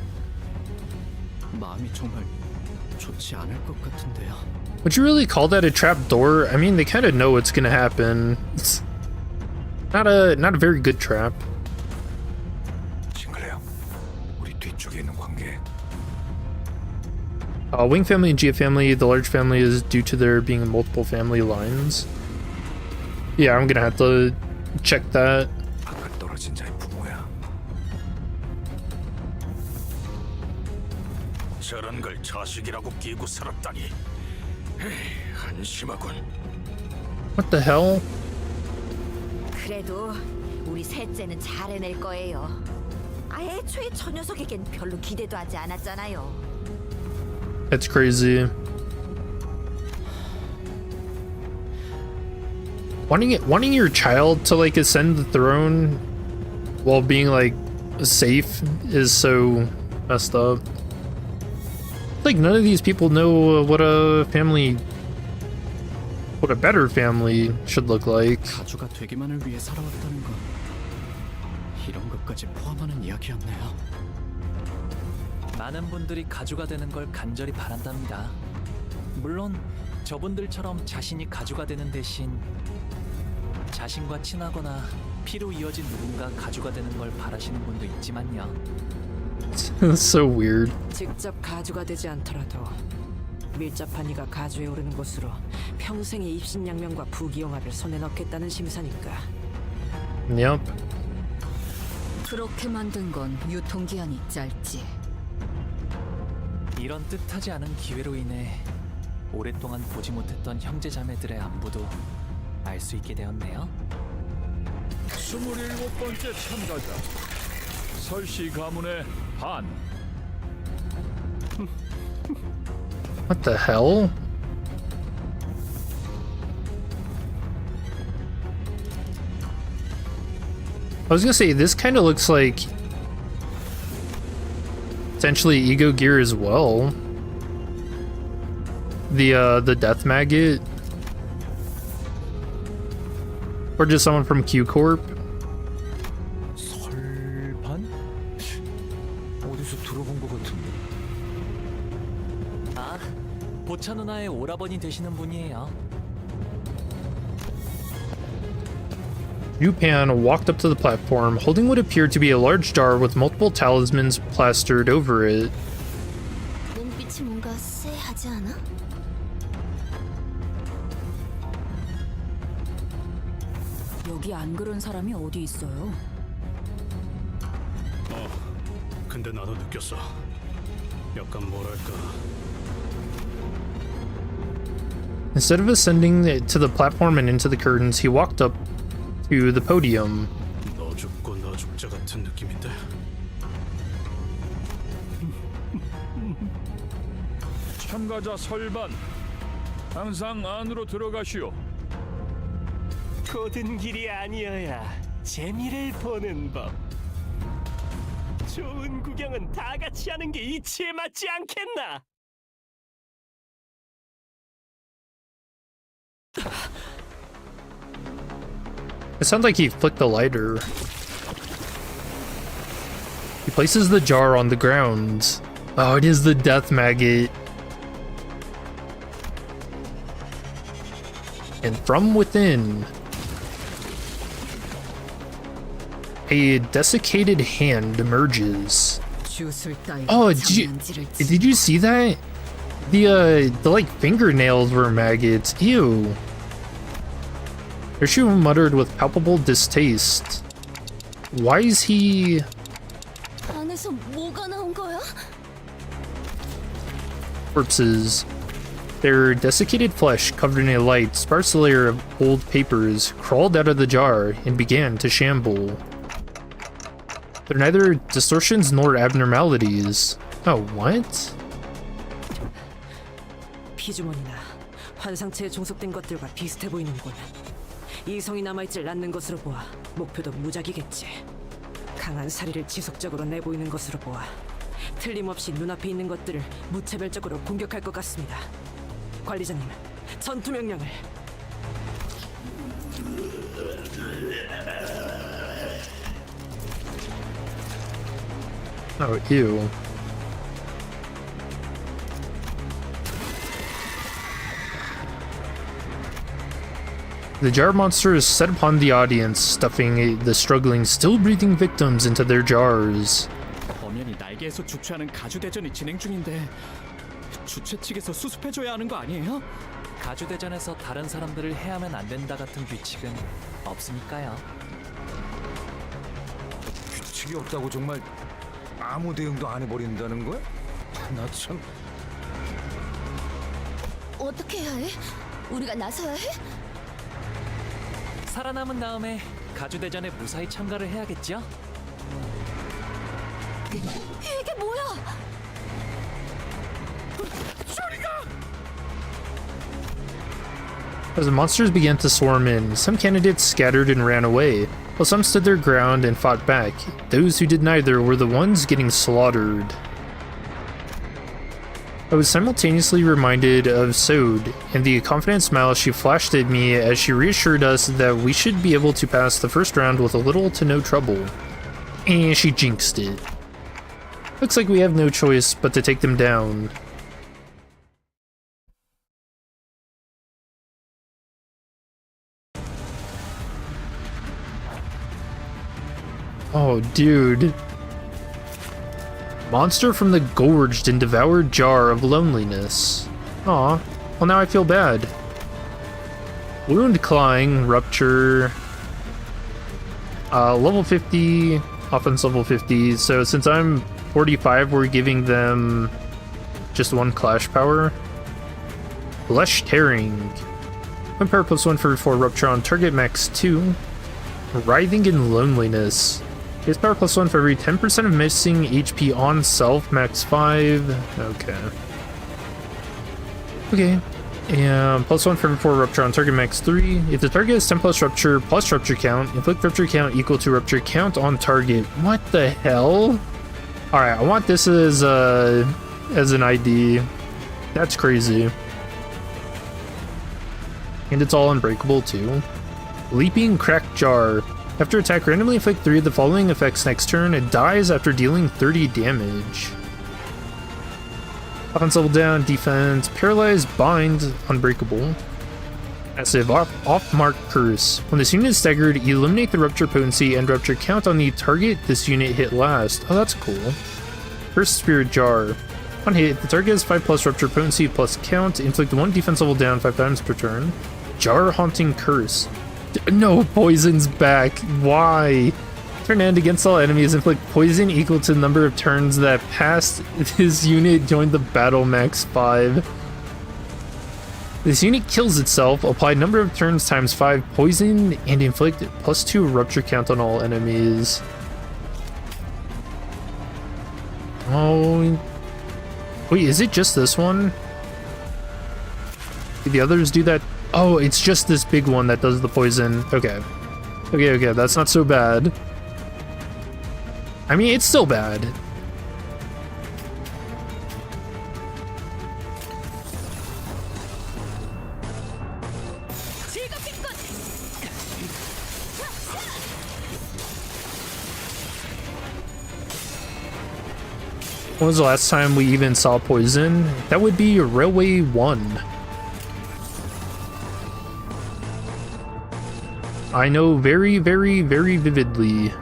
마음이 정말 좋지 않을 것 같은데요. Would you really call that a trapdoor? I mean, they kind of know what's gonna happen. It's not a very good trap. 싱클레어, 우리 뒤쪽에 있는 관계. Wing family and Gia family, the large family is due to there being multiple family lines. Yeah, I'm gonna have to check that. 방금 떨어진 자의 부모야. 저런 걸 자식이라고 끼고 살았다니. 에이, 한심하군. What the hell? 그래도 우리 셋째는 잘 해낼 거예요. 애초에 저 녀석에겐 별로 기대도 하지 않았잖아요. That's crazy. Wanting your child to like ascend the throne while being like safe is so messed up. Like none of these people know what a family what a better family should look like. 가주가 되기만을 위해 살아왔다는 건 이런 것까지 포함하는 이야기였네요. 많은 분들이 가주가 되는 걸 간절히 바란답니다. 물론 저분들처럼 자신이 가주가 되는 대신 자신과 친하거나 피로 이어진 누군가 가주가 되는 걸 바라시는 분도 있지만요. That's so weird. 직접 가주가 되지 않더라도 밀접한 이가 가주에 오르는 것으로 평생의 입신양명과 부귀영화를 손에 넣겠다는 심사니까. Yep. 그렇게 만든 건 유통기한이 짧지. 이런 뜻하지 않은 기회로 인해 오랫동안 보지 못했던 형제자매들의 안부도 알 수 있게 되었네요. 27번째 참가자 설씨 가문의 반. What the hell? I was gonna say, this kind of looks like potentially Ego Gear as well. The Death Maggot. Or just someone from Q Corp. 설반? 어디서 들어본 것 같은데. 아, 보차 누나의 오라버니 되시는 분이에요. Yupan walked up to the platform, holding what appeared to be a large jar with multiple talismans plastered over it. 눈빛이 뭔가 쎄하지 않아? 여기 안 그런 사람이 어디 있어요? 근데 나도 느꼈어. 약간 뭐랄까. Instead of ascending to the platform and into the curtains, he walked up to the podium. 너 죽고 나 죽자 같은 느낌인데. 참가자 설반 항상 안으로 들어가시오. 고든 길이 아니어야 재미를 보는 법. 좋은 구경은 다 같이 하는 게 이치에 맞지 않겠나? It sounds like he flicked the lighter. He places the jar on the ground. Oh, it is the Death Maggot. And from within, a desiccated hand emerges. Oh, did you see that? The like fingernails were maggots. Ew. Urshu muttered with palpable distaste. Why is he... 안에서 뭐가 나온 거야? Corpses. Their desiccated flesh, covered in a light, sparse layer of old papers, crawled out of the jar and began to shamble. They're neither distortions nor abnormalities. Oh, what? 피주머니나 환상체에 종속된 것들과 비슷해 보이는군. 이성이 남아있질 않는 것으로 보아 목표도 무작위겠지. 강한 사리를 지속적으로 내보이는 것으로 보아 틀림없이 눈앞에 있는 것들을 무차별적으로 공격할 것 같습니다. 관리자님, 전투 명령을. Oh, ew. The jar monster is set upon the audience, stuffing the struggling, still breathing victims into their jars. 범연이 날개에서 주최하는 가주 대전이 진행 중인데 주최 측에서 수습해줘야 하는 거 아니에요? 가주 대전에서 다른 사람들을 해하면 안 된다 같은 규칙은 없으니까요. 규칙이 없다고 정말 아무 대응도 안 해버린다는 거야? 나 참... 어떻게 해야 해? 우리가 나서야 해? 살아남은 다음에 가주 대전에 무사히 참가를 해야겠죠? 이게 뭐야? As the monsters began to swarm in, some candidates scattered and ran away, while some stood their ground and fought back. Those who did neither were the ones getting slaughtered. I was simultaneously reminded of Sode and the confident smile she flashed at me as she reassured us that we should be able to pass the first round with a little to no trouble. And she jinxed it. Looks like we have no choice but to take them down. Oh, dude. Monster from the gorged and devoured jar of loneliness. Aw, well now I feel bad. Wound clawing, rupture. Level 50, offense level 50. So since I'm 45, we're giving them just one clash power. Flesh tearing. 1 power plus 1 for rupture on target max 2. Writhing in loneliness. His power plus 1 for every 10% of missing HP on self, max 5. Okay. Okay. And plus 1 for every 4 rupture on target, max 3. If the target has 10 plus rupture count, inflict rupture count equal to rupture count on target. What the hell? Alright, I want this as an ID. That's crazy. And it's all unbreakable too. Leaping Cracked Jar. After attack, randomly inflict 3 of the following effects next turn. It dies after dealing 30 damage. Offense level down, defense, paralyzed, bind, unbreakable. Passive, off-mark curse. When this unit is staggered, eliminate the rupture potency and rupture count on the target this unit hit last. Oh, that's cool. First Spirit Jar. On hit, the target has 5 plus rupture potency plus count. Inflict 1 defense level down 5 times per turn. Jar Haunting Curse. No, poison's back. Why? Turn end against all enemies, inflict poison equal to the number of turns that passed this unit joined the battle, max 5. This unit kills itself, apply number of turns times 5 poison, and inflict plus 2 rupture count on all enemies. Oh. Wait, is it just this one? Did the others do that? Oh, it's just this big one that does the poison. Okay. Okay, that's not so bad. I mean, it's still bad. When was the last time we even saw poison? That would be Railway 1. I know very, very, very vividly.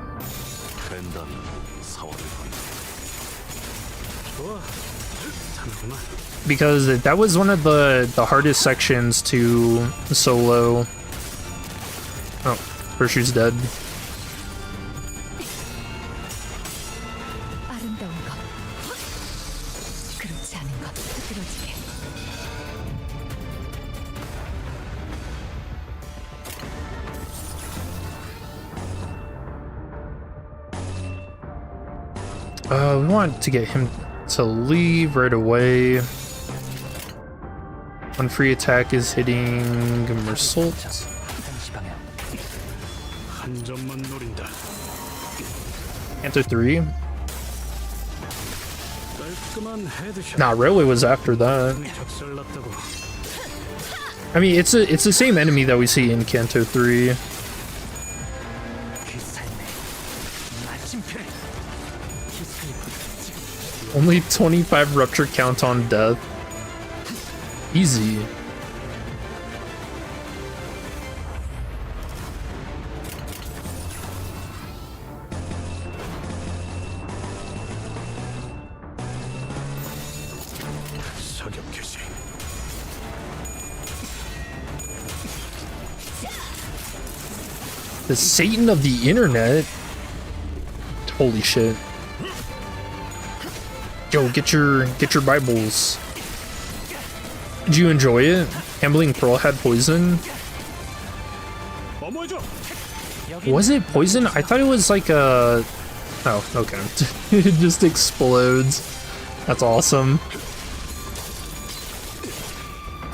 Because that was one of the hardest sections to solo. Oh, Hirschu's dead. We want to get him to leave right away. One free attack is hitting Mersault. Canto 3. Nah, Railway was after that. I mean, it's the same enemy that we see in Canto 3. Only 25 rupture count on death. Easy. The Satan of the internet. Holy shit. Yo, get your Bibles. Did you enjoy it? Ambling Pearl had poison. Was it poison? I thought it was like a... Oh, okay. It just explodes. That's awesome.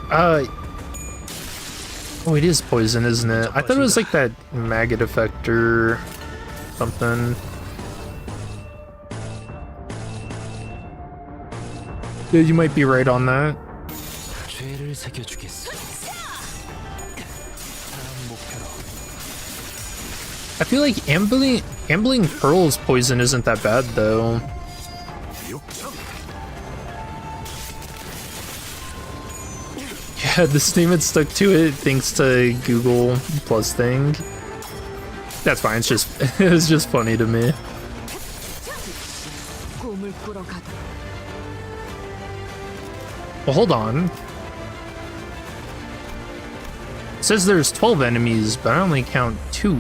Oh, it is poison, isn't it? I thought it was like that maggot effect or something. Yeah, you might be right on that. 죄를 새겨주겠어. 다음 목표로. I feel like ambling Pearl's poison isn't that bad though. Yeah, the statement stuck to it thanks to Google Plus thing. That's fine. It's just it was just funny to me. Well, hold on. It says there's 12 enemies, but I only count 2.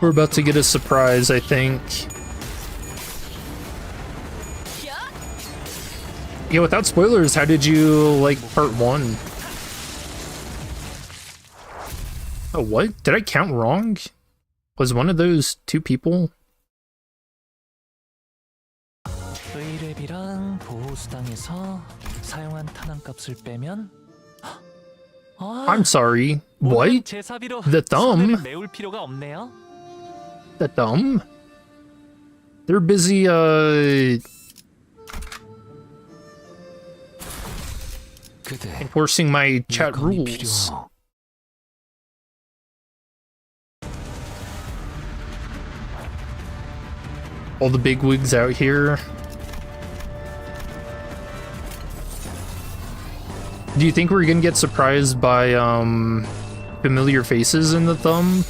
We're about to get a surprise, I think. Yeah, without spoilers, how did you like part 1? Oh, what? Did I count wrong? Was one of those 2 people? 의뢰비랑 보호수당에서 사용한 탄환값을 빼면 I'm sorry. What? 제사비로 The thumb? 메울 필요가 없네요. The thumb? They're busy, enforcing my chat rules. All the big wigs out here. Do you think we're gonna get surprised by familiar faces in the thumb?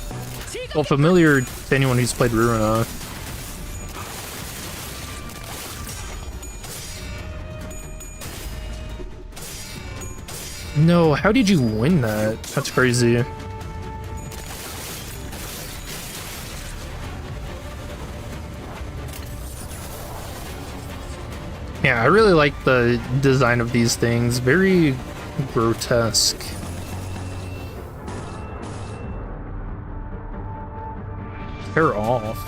Well, familiar to anyone who's played Ruina. No, how did you win that? That's crazy. Yeah, I really like the design of these things. Very grotesque. They're off.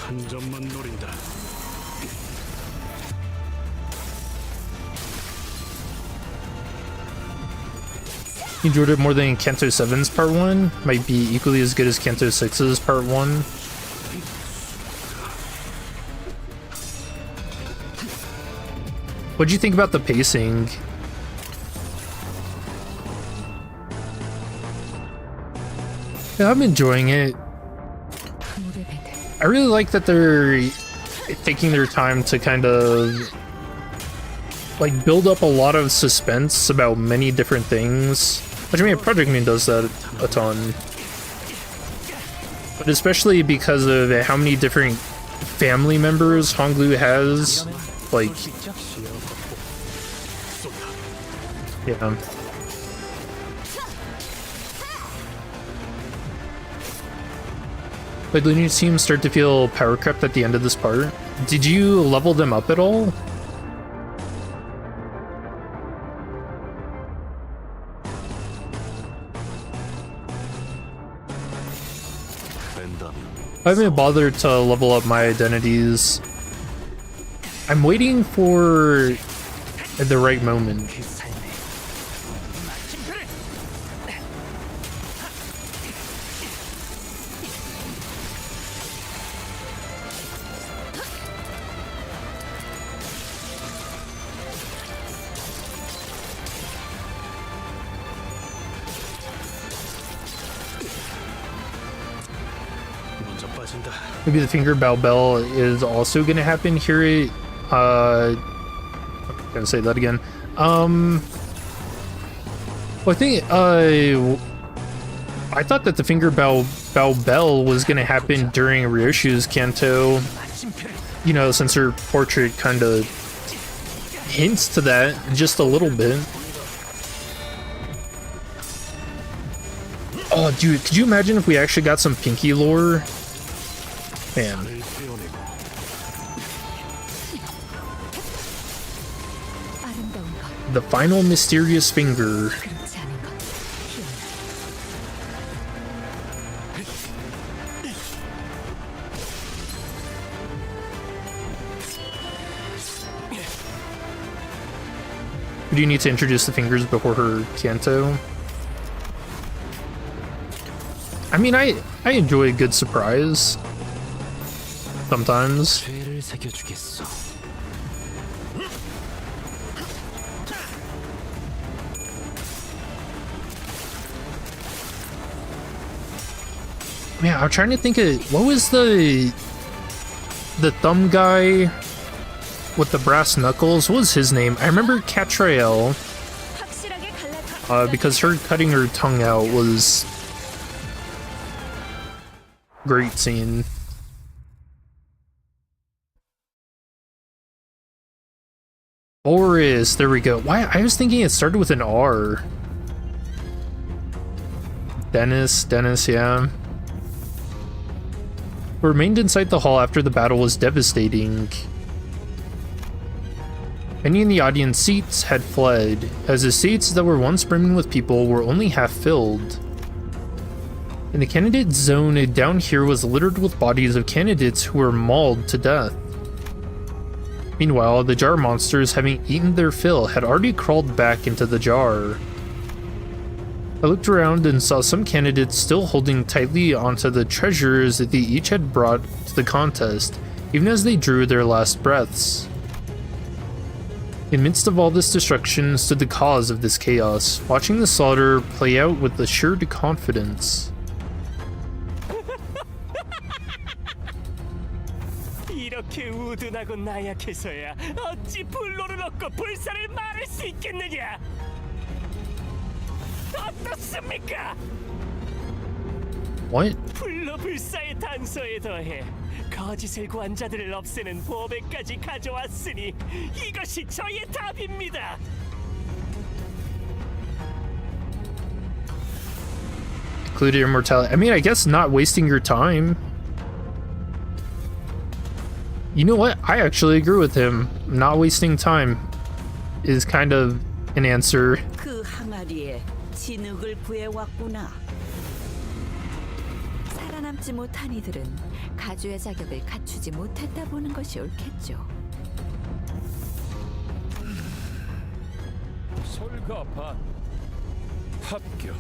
한 점만 노린다. You enjoyed it more than Canto 7's part 1? Might be equally as good as Canto 6's part 1. What'd you think about the pacing? Yeah, I'm enjoying it. I really like that they're taking their time to kind of like build up a lot of suspense about many different things. Which I mean, Project Moon does that a ton. But especially because of how many different family members Honglu has. Like, yeah. But the new teams start to feel power crept at the end of this part. Did you level them up at all? I haven't bothered to level up my identities. I'm waiting for the right moment. Maybe the finger bow bell is also gonna happen here. I'm gonna say that again. Well, I think I thought that the finger bow bell was gonna happen during Ryoshu's Canto. You know, since her portrait kind of hints to that just a little bit. Oh, dude, could you imagine if we actually got some Pinky lore? Man. The final mysterious finger. do you need to introduce the fingers before her Canto? I mean, I enjoy a good surprise. Sometimes. Man, I'm trying to think of what was the thumb guy with the brass knuckles. What was his name? I remember Catrael, because her cutting her tongue out was great scene. Boris, there we go. Why? I was thinking it started with an R. Dennis, yeah. Remained inside the hall after the battle was devastating. Many in the audience seats had fled, as the seats that were once brimming with people were only half filled. And the candidate zone down here was littered with bodies of candidates who were mauled to death. Meanwhile, the jar monsters, having eaten their fill, had already crawled back into the jar. I looked around and saw some candidates still holding tightly onto the treasures that they each had brought to the contest, even as they drew their last breaths. In the midst of all this destruction stood the cause of this chaos, watching the slaughter play out with assured confidence. 이렇게 우둔하고 나약해서야 어찌 불로를 얻고 불사를 말할 수 있겠느냐? 어떻습니까? What? 불로 불사의 단서에 더해 거짓을 구한 자들을 없애는 보배까지 가져왔으니 이것이 저의 답입니다. Included immortality. I mean, I guess not wasting your time. You know what? I actually agree with him. Not wasting time is kind of an answer. 그 항아리에 진흙을 구해왔구나. 살아남지 못한 이들은 가주의 자격을 갖추지 못했다 보는 것이 옳겠죠. 설가반 합격.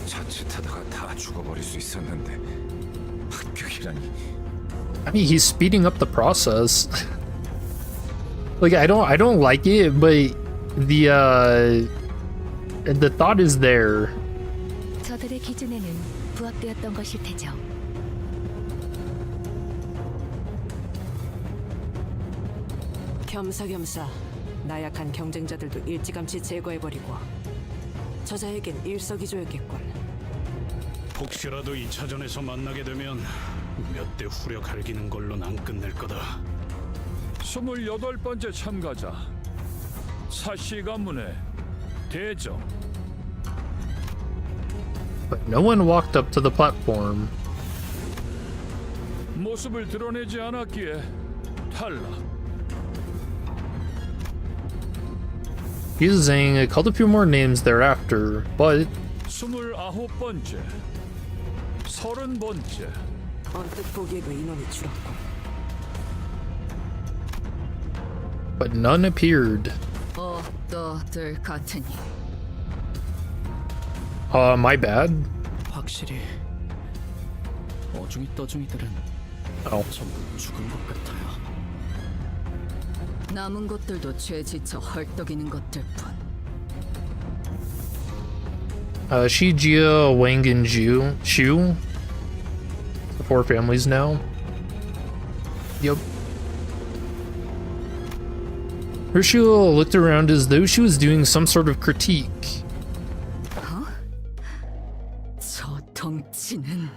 자칫하다가 다 죽어버릴 수 있었는데 합격이라니. I mean, he's speeding up the process. Like, I don't like it, but the thought is there. 저들의 기준에는 부합되었던 것일 테죠. 겸사겸사 나약한 경쟁자들도 일찌감치 제거해버리고 저자에겐 일석이조였겠군. 혹시라도 2차전에서 만나게 되면 몇 대 후려 갈기는 걸로는 안 끝낼 거다. 28번째 참가자 사시 가문의 대적. But no one walked up to the platform. 모습을 드러내지 않았기에 탈락. He's saying it called a few more names thereafter, but 29번째 30번째. 언뜻 보기에도 인원이 줄었고. but none appeared. 어떠들 같으니? My bad. 확실히 어중이 떠중이들은 전부 죽은 것 같아요. 남은 것들도 죄 지쳐 헐떡이는 것들뿐. Shi, Jia, Wang, and Shu. The 4 families now. Yep. Herschel looked around as though she was doing some sort of critique. 저 덩치는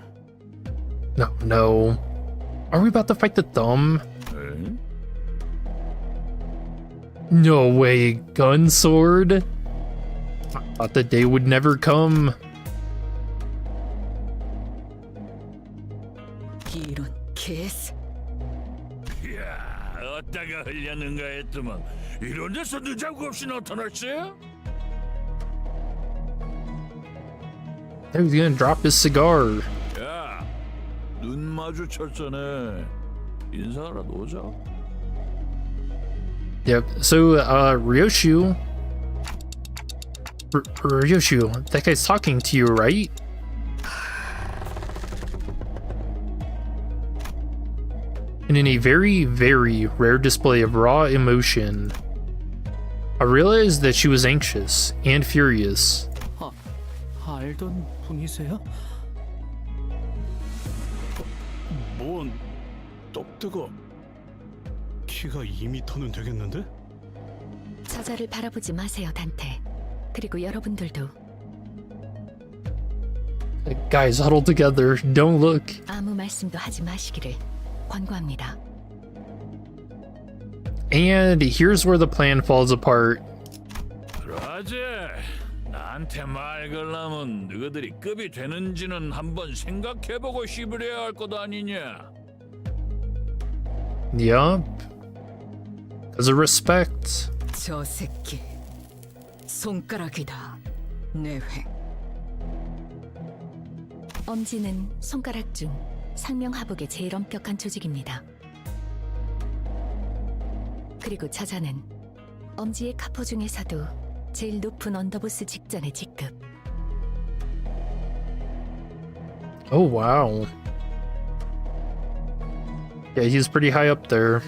No. Are we about to fight the thumb? No way, gun sword? I thought the day would never come. 이런 개스. 야, 어디다가 흘렸는가 했더만 이런 데서 늦자고 없이 나타났어요? He's gonna drop his cigar. 야, 눈 마주쳤잖아. 인사라도 오자. Yep. So, Ryoshu, that guy's talking to you, right? And in a very, very rare display of raw emotion, I realized that she was anxious and furious. 알던 분이세요? 뭔 떡뜨거 키가 2m는 되겠는데? 저자를 바라보지 마세요, 단테. 그리고 여러분들도. Guys, huddle together. Don't look. 아무 말씀도 하지 마시기를 권고합니다. And here's where the plan falls apart. 그러지. 나한테 말 걸라면 너희들이 급이 되는지는 한번 생각해보고 씹으려야 할 것 아니냐. Yup. As a respect. 저 새끼 손가락이다. 내획. 엄지는 손가락 중 상명하복의 제일 엄격한 조직입니다. 그리고 저자는 엄지의 카포 중에서도 제일 높은 언더보스 직전의 직급. Oh, wow. Yeah, he's pretty high up there.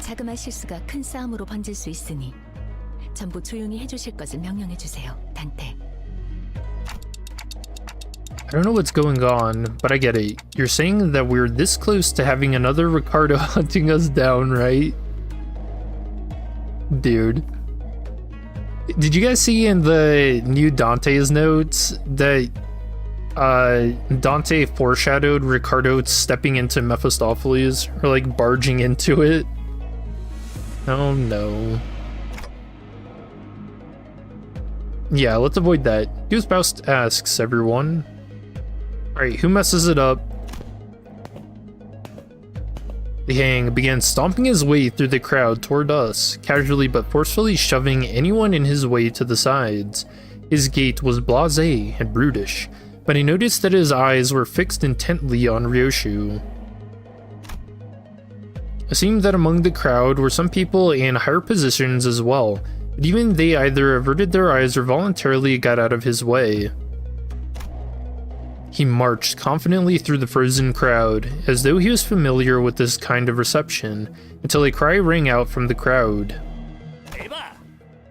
자그마한 실수가 큰 싸움으로 번질 수 있으니 전부 조용히 해주실 것을 명령해주세요, 단테. I don't know what's going on, but I get it. You're saying that we're this close to having another Ricardo hunting us down, right? Dude. Did you guys see in the new Dante's notes that Dante foreshadowed Ricardo stepping into Mephistopheles, or like barging into it? Oh no. Yeah, let's avoid that. Goosebaust asks everyone. Alright, who messes it up? Li Hang began stomping his way through the crowd toward us, casually but forcefully shoving anyone in his way to the sides. His gait was blasé and brutish, but he noticed that his eyes were fixed intently on Ryoshu. It seemed that among the crowd were some people in higher positions as well, but even they either averted their eyes or voluntarily got out of his way. He marched confidently through the frozen crowd, as though he was familiar with this kind of reception, until a cry rang out from the crowd. 에바,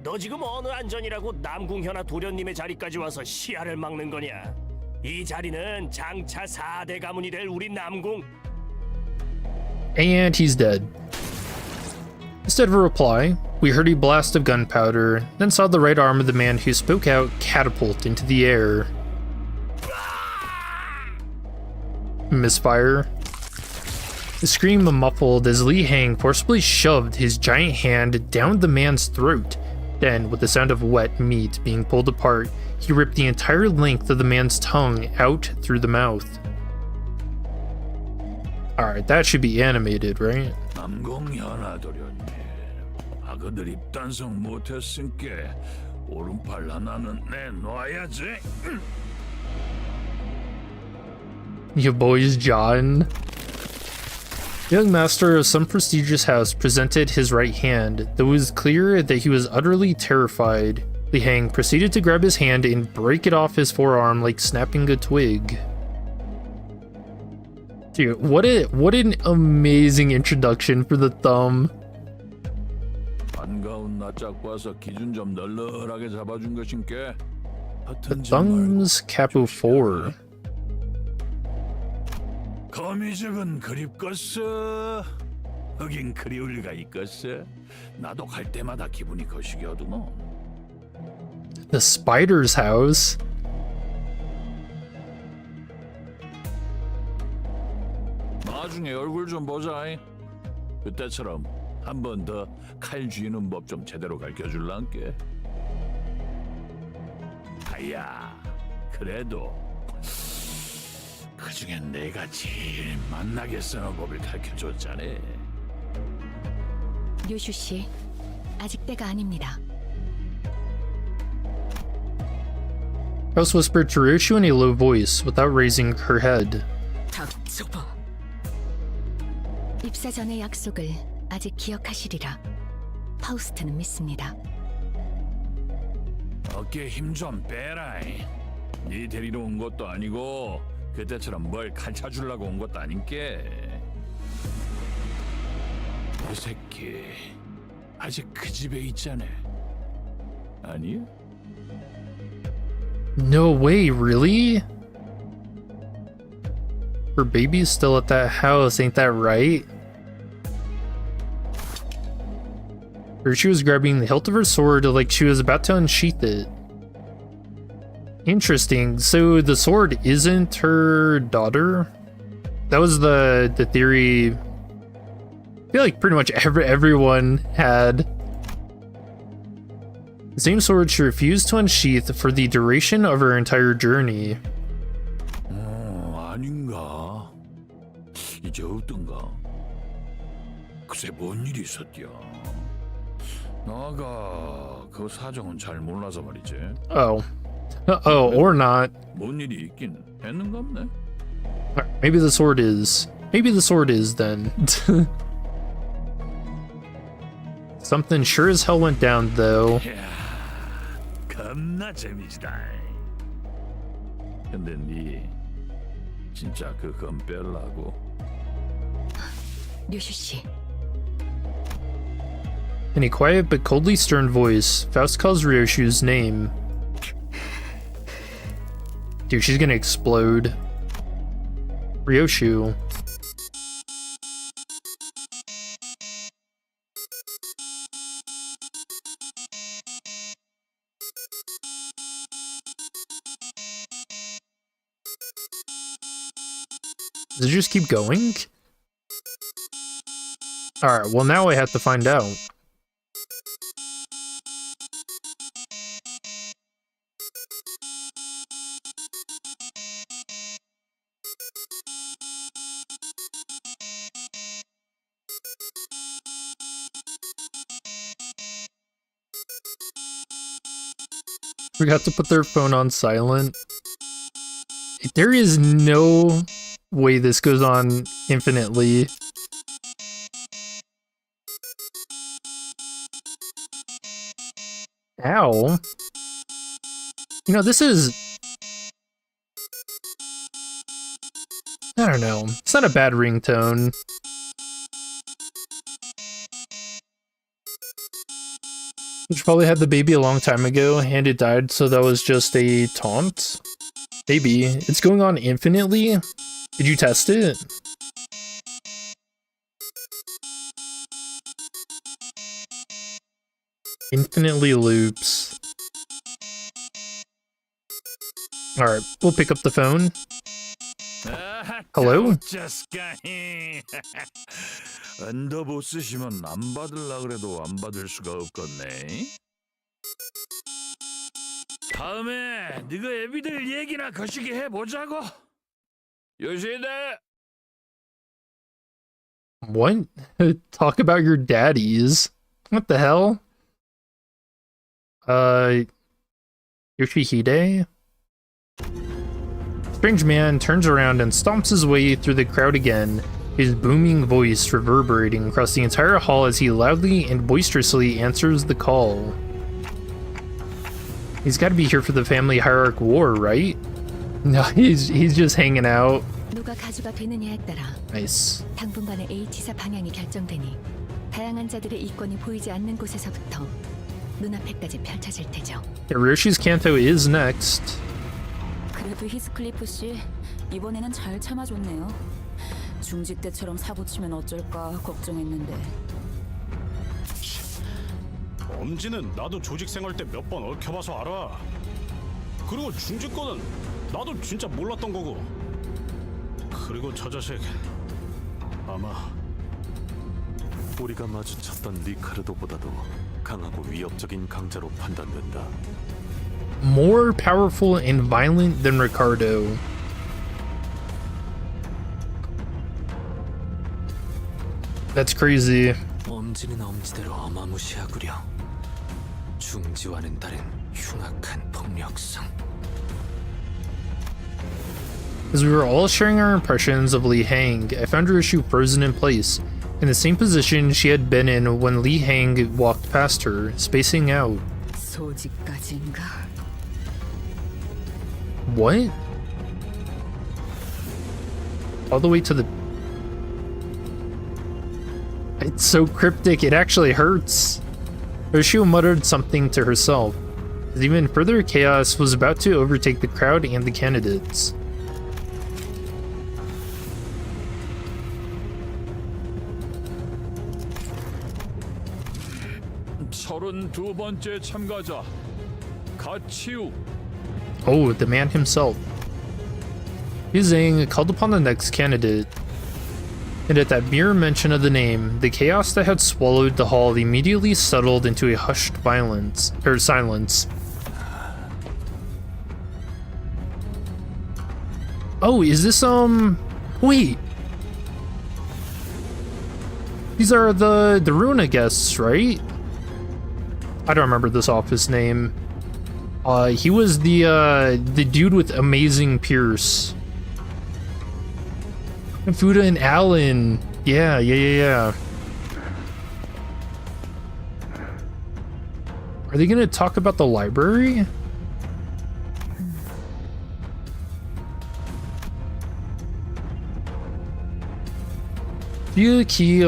너 지금 어느 안전이라고 남궁현아 도련님의 자리까지 와서 시야를 막는 거냐? 이 자리는 장차 4대 가문이 될 우리 남궁. And he's dead. Instead of a reply, we heard a blast of gunpowder, then saw the right arm of the man who spoke out catapult into the air. Misfire. The scream muffled as Li Hang forcibly shoved his giant hand down the man's throat. Then, with the sound of wet meat being pulled apart, he ripped the entire length of the man's tongue out through the mouth. Alright, that should be animated, right? 남궁현아 도련님, 아그들 입단속 못했으니까 오른팔 하나는 내놔야지. You boys, John. Young master of some prestigious house presented his right hand, though it was clear that he was utterly terrified. Li Hang proceeded to grab his hand and break it off his forearm like snapping a twig. Dude, what an amazing introduction for the thumb. 반가운 낯짝 봐서 기준 좀 널널하게 잡아준 것인께. The thumb's capo 4. 거미적은 그립겠어. 하긴 그리울 리가 있겠어. 나도 갈 때마다 기분이 거시기하더만. The spider's house. 나중에 얼굴 좀 보자. 그때처럼 한 번 더 칼 쥐는 법 좀 제대로 가르쳐줄란께. 아야, 그래도 그중엔 내가 제일 만나게 쓰는 법을 가르쳐줬잖아. 류슈 씨, 아직 때가 아닙니다. House whispered to Ryoshu in a low voice, without raising her head. 닥쳐봐. 입사 전의 약속을 아직 기억하시리라. 파우스트는 믿습니다. 어깨 힘 좀 빼라. 네 데리러 온 것도 아니고 그때처럼 뭘 가르쳐주려고 온 것도 아닌게. 이 새끼 아직 그 집에 있잖아. 아니야? No way, really? Her baby's still at that house, ain't that right? She was grabbing the hilt of her sword like she was about to unsheath it. Interesting. So the sword isn't her daughter? That was the theory. I feel like pretty much everyone had. The same sword she refused to unsheath for the duration of her entire journey. 아닌가? 이제 어떤가? 글쎄 뭔 일이 있었디야? 나가 그 사정은 잘 몰라서 말이지. Oh. Oh, or not. 뭔 일이 있긴 했는갑네. Maybe the sword is. Maybe the sword is then. Something sure as hell went down though. 겁나 재미지다. 근데 니 진짜 그건 뺄라고? 류슈 씨. In a quiet but coldly stern voice, Faust calls Ryoshu's name. Dude, she's gonna explode. Ryoshu. Does it just keep going? Alright, well now I have to find out. Forgot to put their phone on silent. There is no way this goes on infinitely. Ow. You know, this is... I don't know. It's not a bad ringtone. She probably had the baby a long time ago and it died, so that was just a taunt? Maybe. It's going on infinitely? Did you test it? Infinitely loops. Alright, we'll pick up the phone. Hello? 언더보 쓰시면 안 받을라 그래도 안 받을 수가 없겠네. 다음에 네가 애비들 얘기나 거시기 해보자고. 요시다. What? Talk about your daddies. What the hell? Yoshihide? Strange man turns around and stomps his way through the crowd again, his booming voice reverberating across the entire hall as he loudly and boisterously answers the call. He's got to be here for the family hierarch war, right? No, he's just hanging out. 누가 가주가 되느냐에 따라 Nice. 당분간의 H사 방향이 결정되니 다양한 자들의 이권이 보이지 않는 곳에서부터 눈앞에까지 펼쳐질 테죠. Ryoshi's Canto is next. 그래도 히스클리프 씨 이번에는 잘 참아줬네요. 중직 때처럼 사고 치면 어쩔까 걱정했는데. 엄지는 나도 조직 생활 때 몇 번 얽혀봐서 알아. 그리고 중직 거는 나도 진짜 몰랐던 거고. 그리고 저 자식 아마 우리가 마주쳤던 리카르도보다도 강하고 위협적인 강자로 판단된다. More powerful and violent than Ricardo. That's crazy. 엄지는 엄지대로 어마무시하구려. 중지와는 다른 흉악한 폭력성. As we were all sharing our impressions of Li Hang, I found her issue frozen in place, in the same position she had been in when Li Hang walked past her, spacing out. 소지까지인가? What? All the way to the... It's so cryptic, it actually hurts. Urshu muttered something to herself. As even further chaos was about to overtake the crowd and the candidates. 서른두 번째 참가자 가치우. Oh, the man himself. Zhang called upon the next candidate. And at that mere mention of the name, the chaos that had swallowed the hall immediately settled into a hushed silence. Oh, is this, wait. These are the Runa guests, right? I don't remember this office name. He was the dude with amazing Pierce. Fuda and Alan. Yeah. Are they gonna talk about the library? Yuki,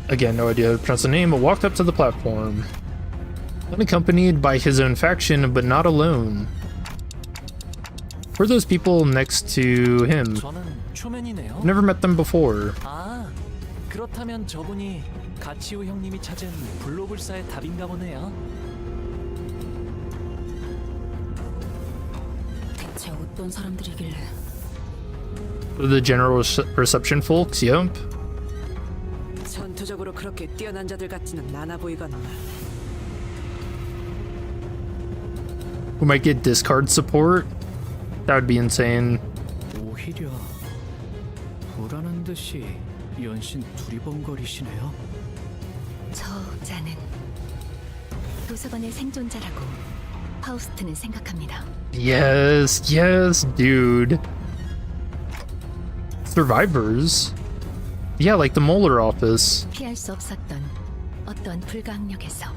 again, no idea how to pronounce the name, but walked up to the platform. Unaccompanied by his own faction, but not alone. Who are those people next to him? I've never met them before. 아, 그렇다면 저분이 가치우 형님이 찾은 블로불사의 답인가 보네요. 대체 어떤 사람들이길래? The general reception folks, yep. 전투적으로 그렇게 뛰어난 자들 같지는 않아 보이거나. Who might get discard support? That would be insane. 오히려 불안한 듯이 연신 두리번거리시네요. 저자는 도서관의 생존자라고 파우스트는 생각합니다. Yes, dude. Survivors? Yeah, like the Molar office. 피할 수 없었던 어떤 불가항력에서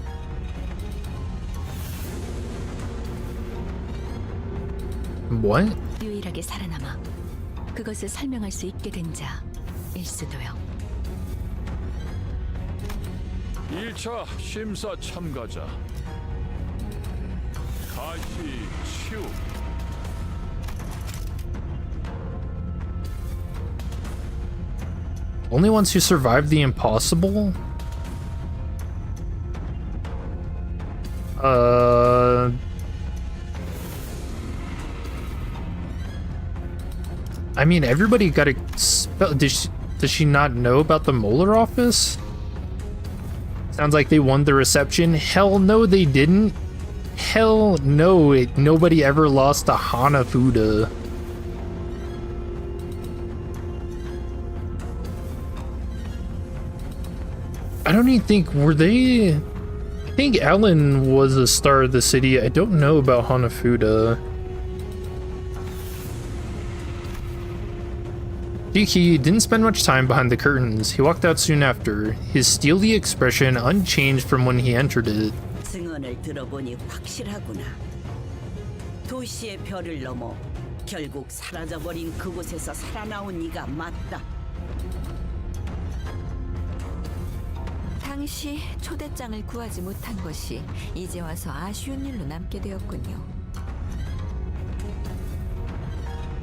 What? 유일하게 살아남아 그것을 설명할 수 있게 된 자일 수도요. 1차 심사 참가자 가시치우. Only ones who survived the impossible? I mean, everybody got expelled. Does she not know about the Molar office? Sounds like they won the reception. Hell no, they didn't. Hell no, nobody ever lost to Hanafuda. I don't even think, were they... I think Alan was a star of the city. I don't know about Hanafuda. Diki didn't spend much time behind the curtains. He walked out soon after, his steely expression unchanged from when he entered it. 증언을 들어보니 확실하구나. 도시의 별을 넘어 결국 사라져버린 그곳에서 살아나온 이가 맞다. 당시 초대장을 구하지 못한 것이 이제 와서 아쉬운 일로 남게 되었군요.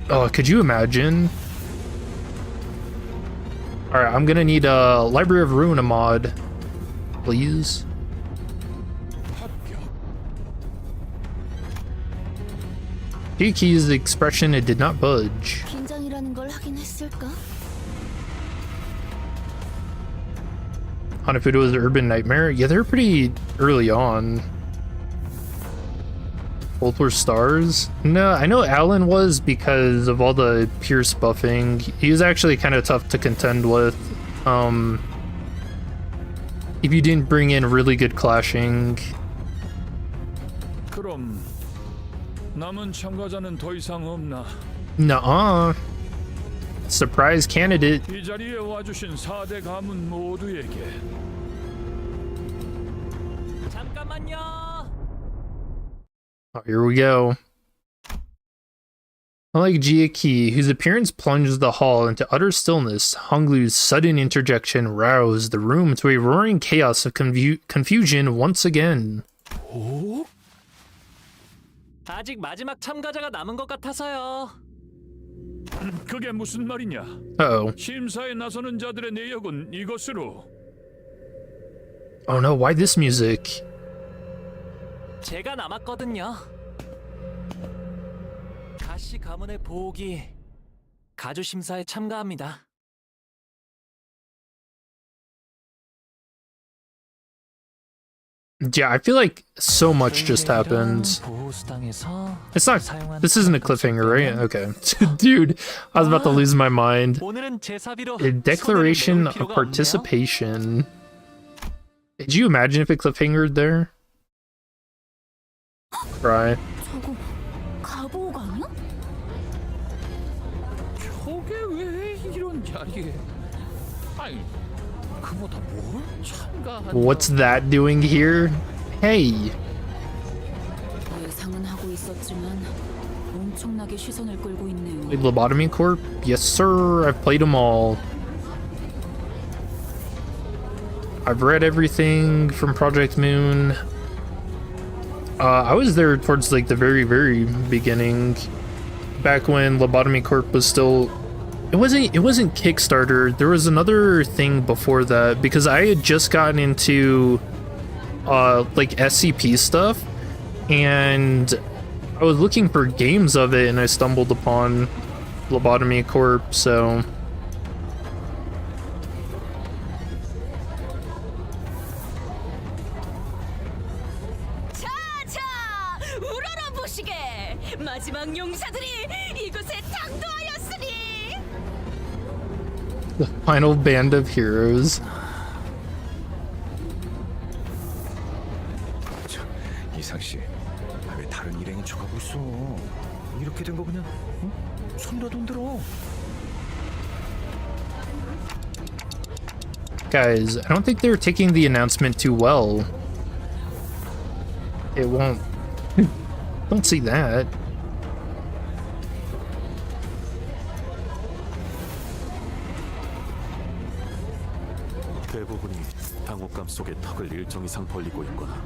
Oh, could you imagine? Alright, I'm gonna need a Library of Ruina mod, please. Diki's expression, it did not budge. 긴장이라는 걸 하긴 했을까? Hanafuda was an urban nightmare. Yeah, they're pretty early on. Both were stars. No, I know Alan was because of all the Pierce buffing. He was actually kind of tough to contend with. If you didn't bring in really good clashing. 그럼 남은 참가자는 더 이상 없나? Nuh-uh. surprise candidate. 이 자리에 와주신 4대 가문 모두에게 잠깐만요. Oh, here we go. Unlike Jia Qi, whose appearance plunged the hall into utter stillness, Honglu's sudden interjection roused the room to a roaring chaos of confusion once again. 오? 아직 마지막 참가자가 남은 것 같아서요. 그게 무슨 말이냐? Uh-oh. 심사에 나서는 자들의 내역은 이것으로. Oh no, why this music? 제가 남았거든요. 가시 가문의 보옥이 가주 심사에 참가합니다. Yeah, I feel like so much just happened. It's not. This isn't a cliffhanger, right? Okay. Dude, I was about to lose my mind. A declaration of participation. Did you imagine if it cliffhangered there? Cry. 저거 가보옥 아니야? 저게 왜 이런 자리에? 아니, 그보다 뭘 참가한? What's that doing here? Hey. 예상은 하고 있었지만 엄청나게 시선을 끌고 있네요. Played Lobotomy Corp? Yes, sir. I've played them all. I've read everything from Project Moon. I was there towards like the very beginning, back when Lobotomy Corp was still. It wasn't Kickstarter. There was another thing before that because I had just gotten into like SCP stuff, and I was looking for games of it, and I stumbled upon Lobotomy Corp. So. 마지막 용사들이 이곳에 당도하였으니. The final band of heroes. 이상 씨, 왜 다른 일행이 쳐가고 있어? 이렇게 된 거 그냥 손이라도 흔들어. Guys, I don't think they're taking the announcement too well. It won't. Don't see that. 대부분이 당혹감 속에 턱을 일정 이상 벌리고 있거나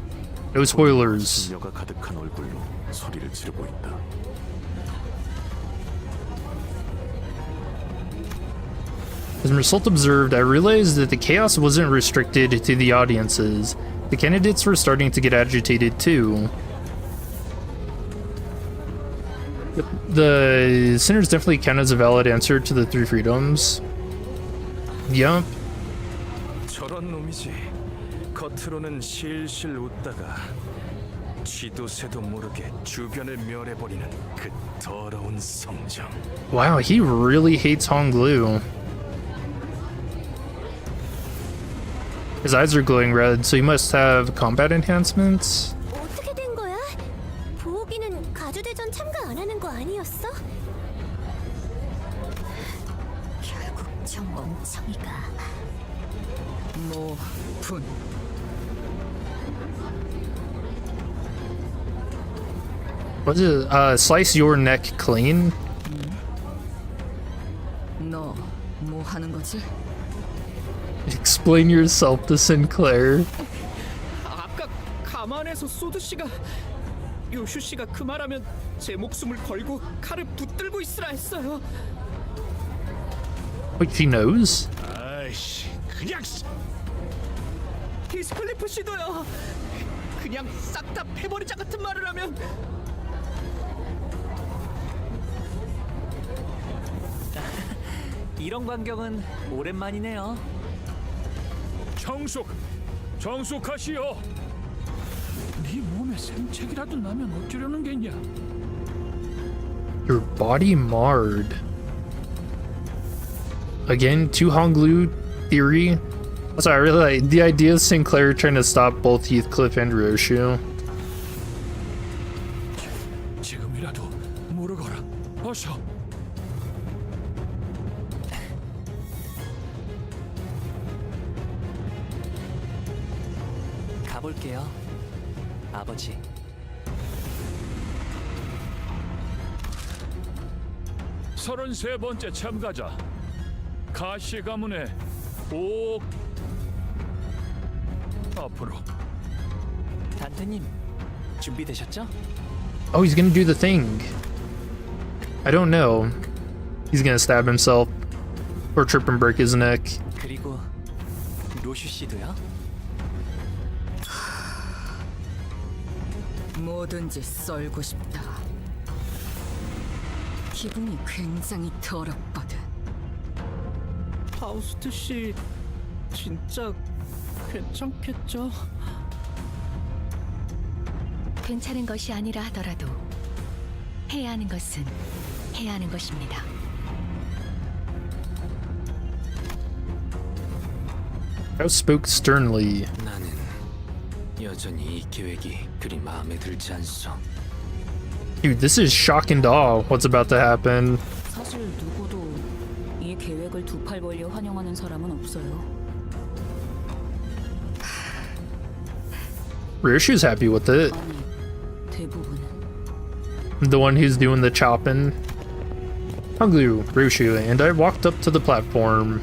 No spoilers. 심려가 가득한 얼굴로 소리를 지르고 있다. As Mersault observed, I realized that the chaos wasn't restricted to the audiences. The candidates were starting to get agitated too. The sinners definitely count as a valid answer to the three freedoms. Yup. 저런 놈이지. 겉으로는 실실 웃다가 쥐도 새도 모르게 주변을 멸해버리는 그 더러운 성정. Wow, he really hates Honglu. His eyes are glowing red, so he must have combat enhancements. 어떻게 된 거야? 보옥이는 가주대전 참가 안 하는 거 아니었어? 결국 저 멍청이가 분. What's it? Slice your neck clean? 너 뭐 하는 거지? Explain yourself to Sinclair. 아까 가만에서 소드 씨가 요슈 씨가 그 말하면 제 목숨을 걸고 칼을 붙들고 있으라 했어요. Wait, she knows? 아이씨, 그냥 히스클리프 씨도요. 그냥 싹 다 패버리자 같은 말을 하면. 이런 광경은 오랜만이네요. 정숙하시오. 네 몸에 생책이라도 나면 어쩌려는 게냐? Your body marred. Again, to Honglu theory. Also, I really like the idea of Sinclair trying to stop both Heathcliff and Ryoshu. 지금이라도 모르거라. 어서. 가볼게요. 아버지. 33번째 참가자 가시 가문의 오 앞으로. 단테님, 준비되셨죠? Oh, he's gonna do the thing. I don't know. He's gonna stab himself or trip and break his neck. 그리고 로슈 씨도요? 뭐든지 썰고 싶다. 기분이 굉장히 더럽거든. 파우스트 씨 진짜 괜찮겠죠? 괜찮은 것이 아니라 하더라도 해야 하는 것은 해야 하는 것입니다. I spoke sternly. 나는 여전히 이 계획이 그리 마음에 들지 않소. Dude, this is shock and awe. What's about to happen? 사실 누구도 이 계획을 두 팔 벌려 환영하는 사람은 없어요. Ryoshu's happy with it. 대부분은. The one who's doing the chopping. Hunglu, Ryoshu, and I walked up to the platform.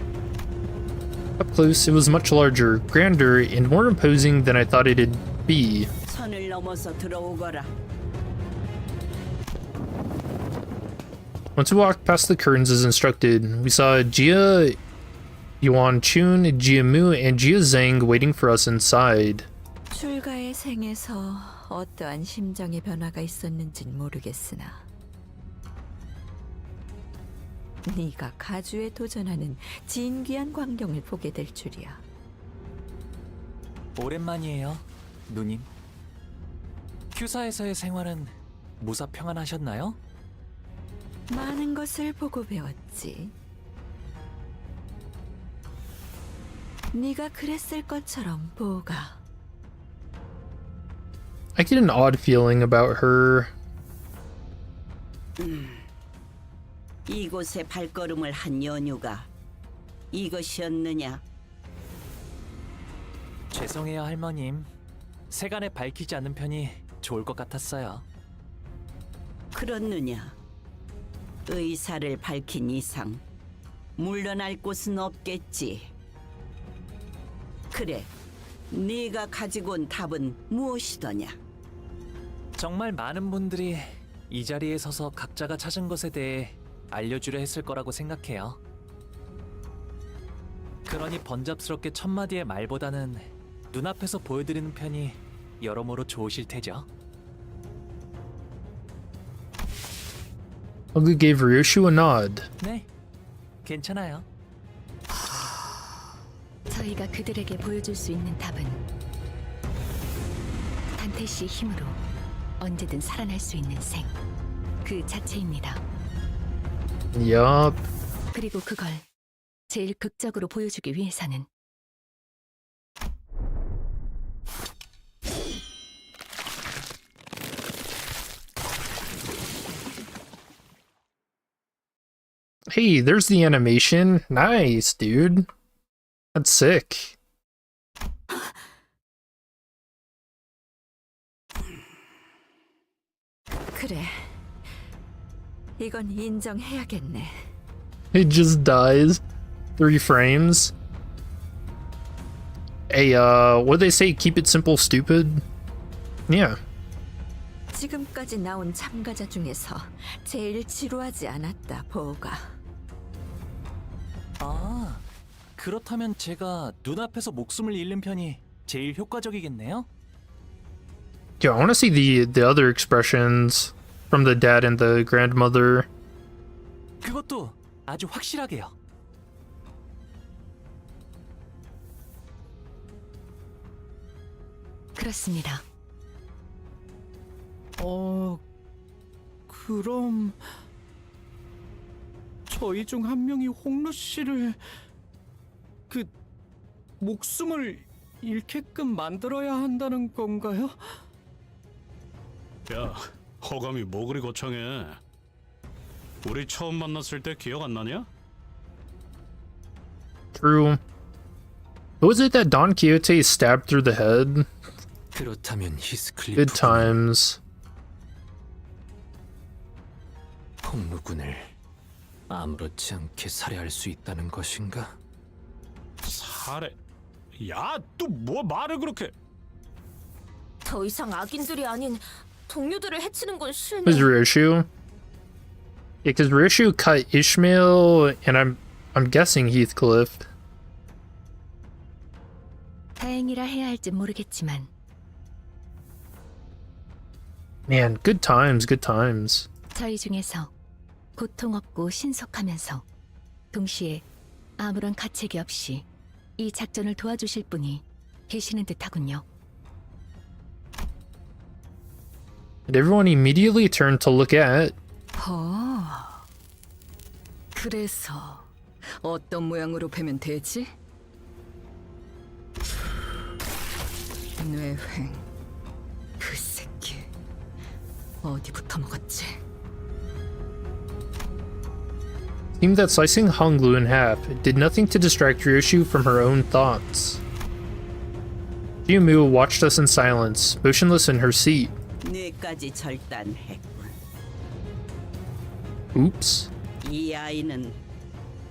Up close, it was much larger, grander, and more imposing than I thought it'd be. 선을 넘어서 들어오거라. Once we walked past the curtains as instructed, we saw Jia Yuan-chun, Jia Mu, and Jia Zhang waiting for us inside. 출가의 생에서 어떠한 심정의 변화가 있었는진 모르겠으나 네가 가주에 도전하는 진귀한 광경을 보게 될 줄이야. 오랜만이에요, 누님. 큐사에서의 생활은 무사 평안하셨나요? 많은 것을 보고 배웠지. 네가 그랬을 것처럼 보가. I get an odd feeling about her. 이곳에 발걸음을 한 연유가 이것이었느냐? 죄송해요, 할머님. 세간에 밝히지 않는 편이 좋을 것 같았어요. 그렇느냐? 의사를 밝힌 이상 물러날 곳은 없겠지. 그래, 네가 가지고 온 답은 무엇이더냐? 정말 많은 분들이 이 자리에 서서 각자가 찾은 것에 대해 알려주려 했을 거라고 생각해요. 그러니 번잡스럽게 첫마디의 말보다는 눈앞에서 보여드리는 편이 여러모로 좋으실 테죠. Hunglu gave Ryoshu a nod. 네, 괜찮아요. 저희가 그들에게 보여줄 수 있는 답은 단테 씨의 힘으로 언제든 살아날 수 있는 생, 그 자체입니다. Yup. 그리고 그걸 제일 극적으로 보여주기 위해서는 Hey, there's the animation. Nice, dude. That's sick. 그래, 이건 인정해야겠네. It just dies. 3 frames. Hey, what do they say? Keep it simple, stupid? Yeah. 지금까지 나온 참가자 중에서 제일 지루하지 않았다, 보가. 아, 그렇다면 제가 눈앞에서 목숨을 잃는 편이 제일 효과적이겠네요? Yeah, I want to see the other expressions from the dad and the grandmother. 그것도 아주 확실하게요. 그렇습니다. 그럼 저희 중 한 명이 홍루 씨를 그 목숨을 잃게끔 만들어야 한다는 건가요? 야, 허감이 뭐 그리 거창해. 우리 처음 만났을 때 기억 안 나냐? True. Was it that Don Quixote stabbed through the head? 그렇다면 히스클리프 Good times. 폭루군을 아무렇지 않게 살해할 수 있다는 것인가? 살해? 야, 또 뭐 말을 그렇게? 더 이상 악인들이 아닌 동료들을 해치는 건 싫네. Who's Rishu? Yeah, because Rishu cut Ishmael, and I'm guessing Heathcliff. 다행이라 해야 할지 모르겠지만 Man, good times, good times. 저희 중에서 고통 없고 신속하면서 동시에 아무런 가책이 없이 이 작전을 도와주실 분이 계시는 듯하군요. And everyone immediately turned to look at. 그래서 어떤 모양으로 베면 되지? 뇌횡, 그 새끼 어디부터 먹었지? Seemed that slicing Hong Lu in half did nothing to distract Ryoshu from her own thoughts. Jiumu watched us in silence, motionless in her seat. 뇌까지 절단했군. Oops. 이 아이는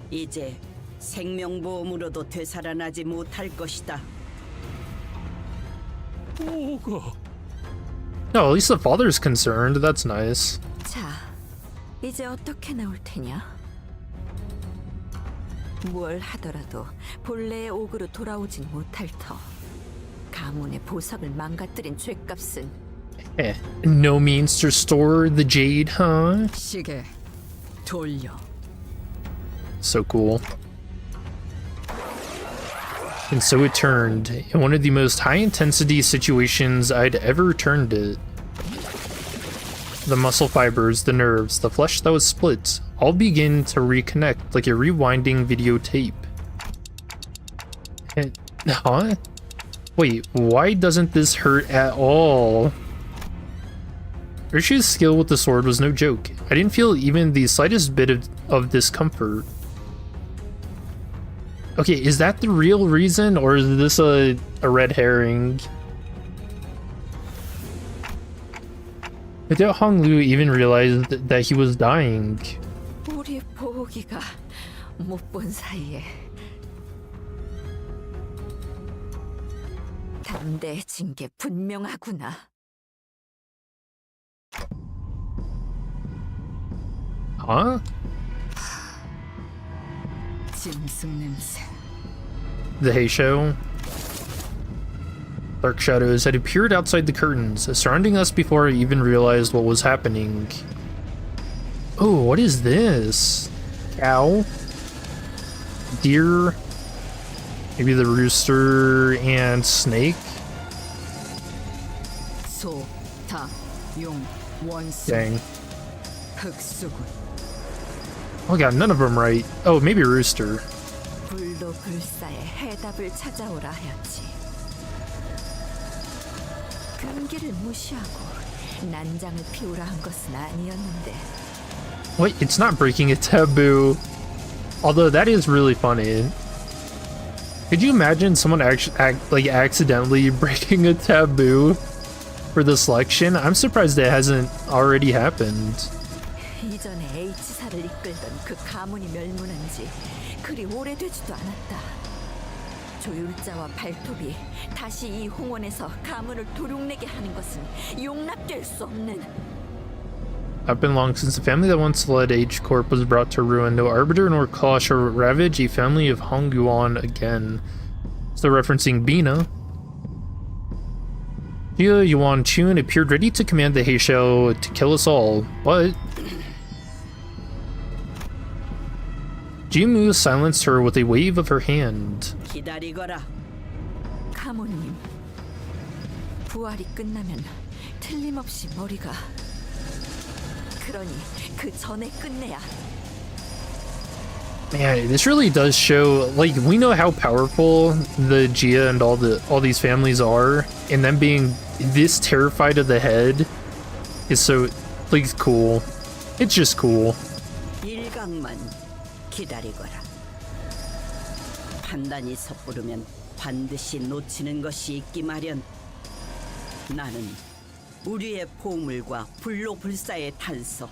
이제 생명보험으로도 되살아나지 못할 것이다. No, at least the father's concerned. That's nice. 자, 이제 어떻게 나올 테냐? 뭘 하더라도 본래의 옥으로 돌아오진 못할 터. 가문의 보석을 망가뜨린 죗값은 No means to restore the jade, huh? 시계 돌려. So cool. And so it turned, in one of the most high-intensity situations I'd ever turned it. The muscle fibers, the nerves, the flesh that was split, all begin to reconnect like a rewinding videotape. Huh? Wait, why doesn't this hurt at all? Rishu's skill with the sword was no joke. I didn't feel even the slightest bit of discomfort. Okay, is that the real reason, or is this a red herring? I doubt Hong Lu even realized that he was dying. 우리 보기가 못 본 사이에 담대해진 게 분명하구나. Huh? 짐승 냄새. The Heisho. Dark shadows had appeared outside the curtains, surrounding us before I even realized what was happening. Oh, what is this? Cow? Deer? Maybe the rooster and snake? 소, 닭, 용, 원수. Dang. 흑수군. Oh, I got none of them right. Oh, maybe rooster. 불도 불사의 해답을 찾아오라 하였지. 금기를 무시하고 난장을 피우라 한 것은 아니었는데. Wait, it's not breaking a taboo. Although that is really funny. Could you imagine someone accidentally breaking a taboo for the selection? I'm surprised it hasn't already happened. 이전에 H사를 이끌던 그 가문이 멸문한 지 그리 오래되지도 않았다. 조율자와 발톱이 다시 이 홍원에서 가문을 도륙내게 하는 것은 용납될 수 없는. I've been long since the family that once led H Corp was brought to ruin. No arbiter nor claw shall ravage a family of Hong Yuan again. So referencing Bina. Jia Yuan Chun appeared ready to command the Heisho to kill us all, but Jimu silenced her with a wave of her hand. 기다리거라. 가모님, 부활이 끝나면 틀림없이 머리가. 그러니 그 전에 끝내야. Man, this really does show, like, we know how powerful the Jia and all these families are, and them being this terrified of the head is so, like, cool. It's just cool. 일각만 기다리거라. 판단이 섣부르면 반드시 놓치는 것이 있기 마련. 나는 우리의 보물과 불로불사의 탄서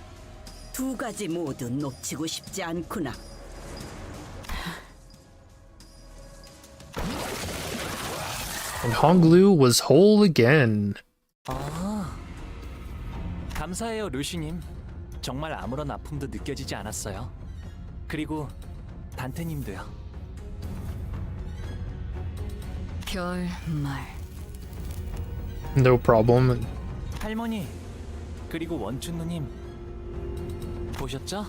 두 가지 모두 놓치고 싶지 않구나. And Honglu was whole again. 아, 감사해요, 루시님. 정말 아무런 아픔도 느껴지지 않았어요. 그리고 단테님도요. 별말. No problem. 할머니, 그리고 원춘 누님. 보셨죠?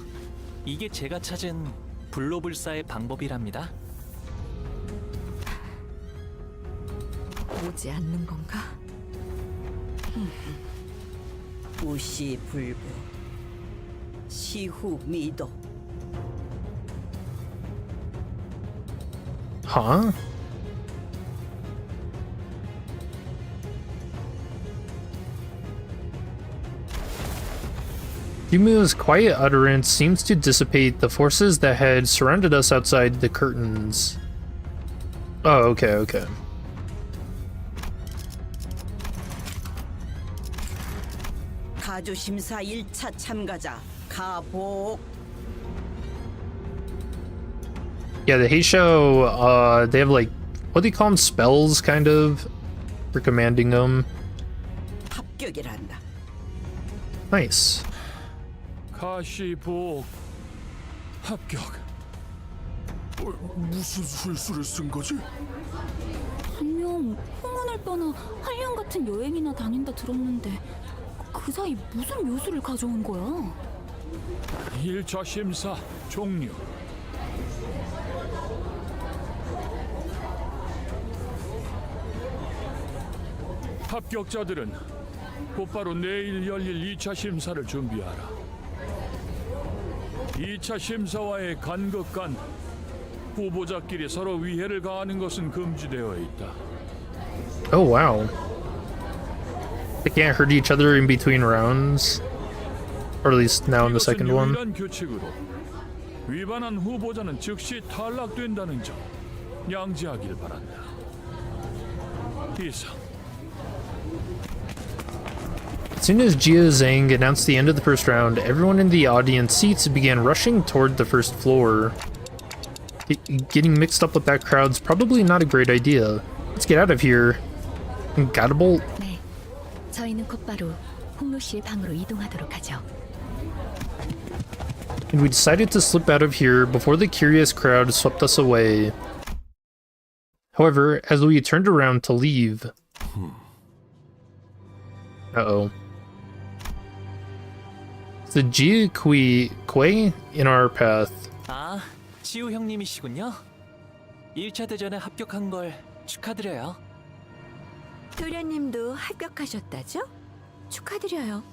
이게 제가 찾은 불로불사의 방법이랍니다. 오지 않는 건가? 우시불부 시후미도. Huh? Yumu's quiet utterance seems to dissipate the forces that had surrounded us outside the curtains. Oh, okay, okay. 가주 심사 1차 참가자 가복. Yeah, the Heisho, they have like, what do you call them? Spells, kind of, for commanding them. 합격이란다. Nice. 가시 보옥 합격. 무슨 술수를 쓴 거지? 분명 홍원을 떠나 한량 같은 여행이나 다닌다 들었는데 그 사이 무슨 묘수를 가져온 거야? 1차 심사 종료. 합격자들은 곧바로 내일 열릴 2차 심사를 준비하라. 2차 심사와의 간극 간 후보자끼리 서로 위해를 가하는 것은 금지되어 있다. Oh, wow. They can't hurt each other in between rounds. Or at least now in the second one. 이것은 유일한 규칙으로 위반한 후보자는 즉시 탈락된다는 점 양지하길 바란다. 이상. As soon as Jia Zhang announced the end of the first round, everyone in the audience seats began rushing toward the first floor. Getting mixed up with that crowd's probably not a great idea. Let's get out of here. Gotta bolt. 네, 저희는 곧바로 홍로 씨의 방으로 이동하도록 하죠. And we decided to slip out of here before the curious crowd swept us away. However, as we turned around to leave... Uh-oh. The Jia Kui in our path. 아, 치우 형님이시군요. 1차 대전에 합격한 걸 축하드려요. 도련님도 합격하셨다죠? 축하드려요.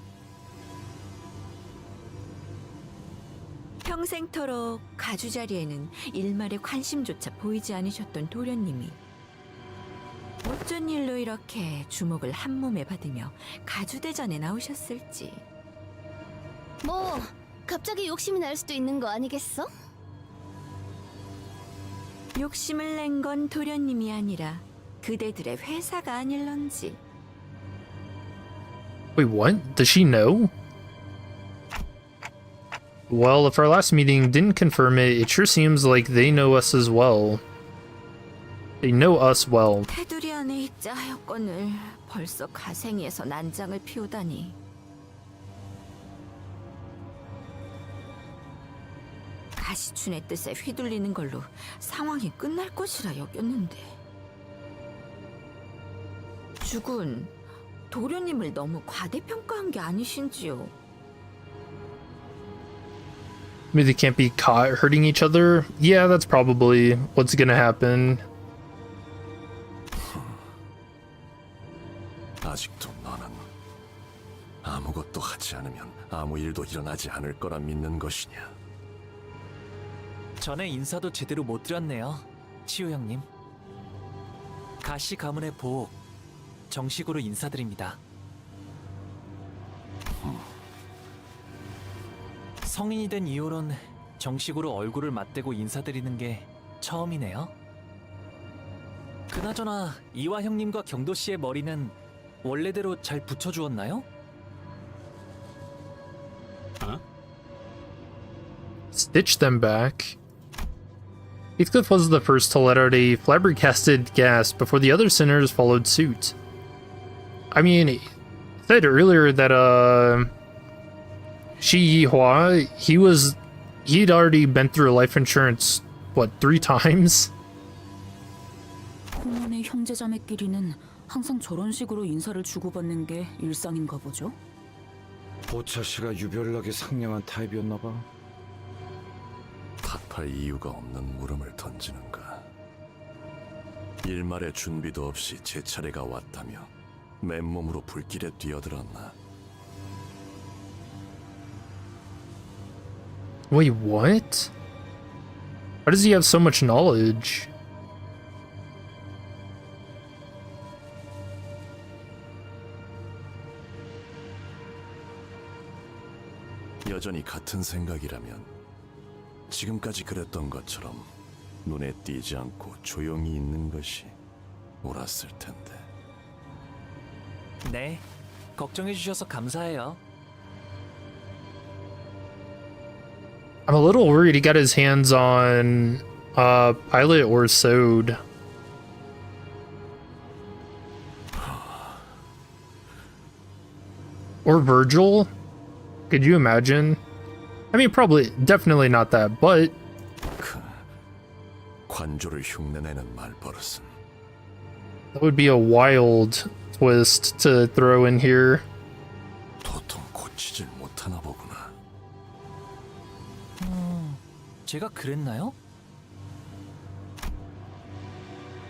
평생토록 가주 자리에는 일말의 관심조차 보이지 않으셨던 도련님이 어쩐 일로 이렇게 주목을 한몸에 받으며 가주대전에 나오셨을지. 뭐 갑자기 욕심이 날 수도 있는 거 아니겠어? 욕심을 낸 건 도련님이 아니라 그대들의 회사가 아닐런지. Wait, what? Does she know? Well, if our last meeting didn't confirm it, it sure seems like they know us as well. They know us well. 테두리 안에 있자 하였건을 벌써 가생이에서 난장을 피우다니. 가시춘의 뜻에 휘둘리는 걸로 상황이 끝날 것이라 여겼는데. 주군, 도련님을 너무 과대평가한 게 아니신지요? Maybe they can't be caught hurting each other? Yeah, that's probably what's gonna happen. 아직도 너는 아무것도 하지 않으면 아무 일도 일어나지 않을 거라 믿는 것이냐? 전에 인사도 제대로 못 드렸네요, 치우 형님. 가시 가문의 보옥, 정식으로 인사드립니다. 성인이 된 이후론 정식으로 얼굴을 맞대고 인사드리는 게 처음이네요. 그나저나 이화 형님과 경도 씨의 머리는 원래대로 잘 붙여주었나요? Stitch them back. Heathcliff was the first to let out a flabbergasted gasp before the other sinners followed suit. I mean, he said earlier that Zàng Huā Yín, he'd already been through life insurance, what, 3 times? 홍원의 형제자매끼리는 항상 저런 식으로 인사를 주고받는 게 일상인가 보죠? 보차 씨가 유별나게 상냥한 타입이었나 봐. 탓할 이유가 없는 물음을 던지는가. 일말의 준비도 없이 제 차례가 왔다며 맨몸으로 불길에 뛰어들었나. Wait, what? How does he have so much knowledge? 여전히 같은 생각이라면 지금까지 그랬던 것처럼 눈에 띄지 않고 조용히 있는 것이 옳았을 텐데. 네, 걱정해주셔서 감사해요. I'm a little worried he got his hands on Pilot or Sode. Or Virgil? Could you imagine? I mean, probably, definitely not that, but... 관조를 흉내내는 말버릇은 That would be a wild twist to throw in here. 도통 고치질 못하나 보구나. 제가 그랬나요?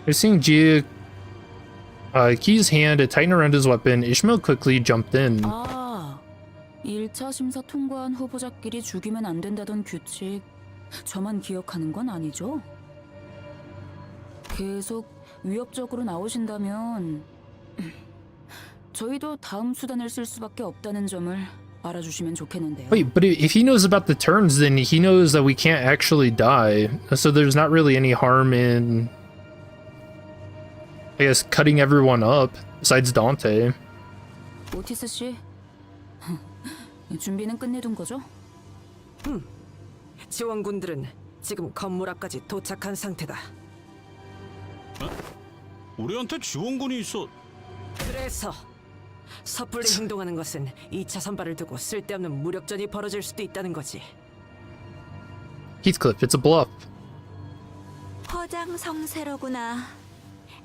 You're seeing Gia Key's hand tighten around his weapon. Ishmael quickly jumped in. 아, 1차 심사 통과한 후보자끼리 죽이면 안 된다던 규칙 저만 기억하는 건 아니죠? 계속 위협적으로 나오신다면 저희도 다음 수단을 쓸 수밖에 없다는 점을 알아주시면 좋겠는데요. Wait, but if he knows about the terms, then he knows that we can't actually die. So there's not really any harm in, I guess, cutting everyone up, besides Dante. 오티스 씨, 준비는 끝내둔 거죠? 지원군들은 지금 건물 앞까지 도착한 상태다. 우리한테 지원군이 있어. 그래서 섣불리 행동하는 것은 2차 선발을 두고 쓸데없는 무력전이 벌어질 수도 있다는 거지. Heathcliff, it's a bluff. 허장성세로구나.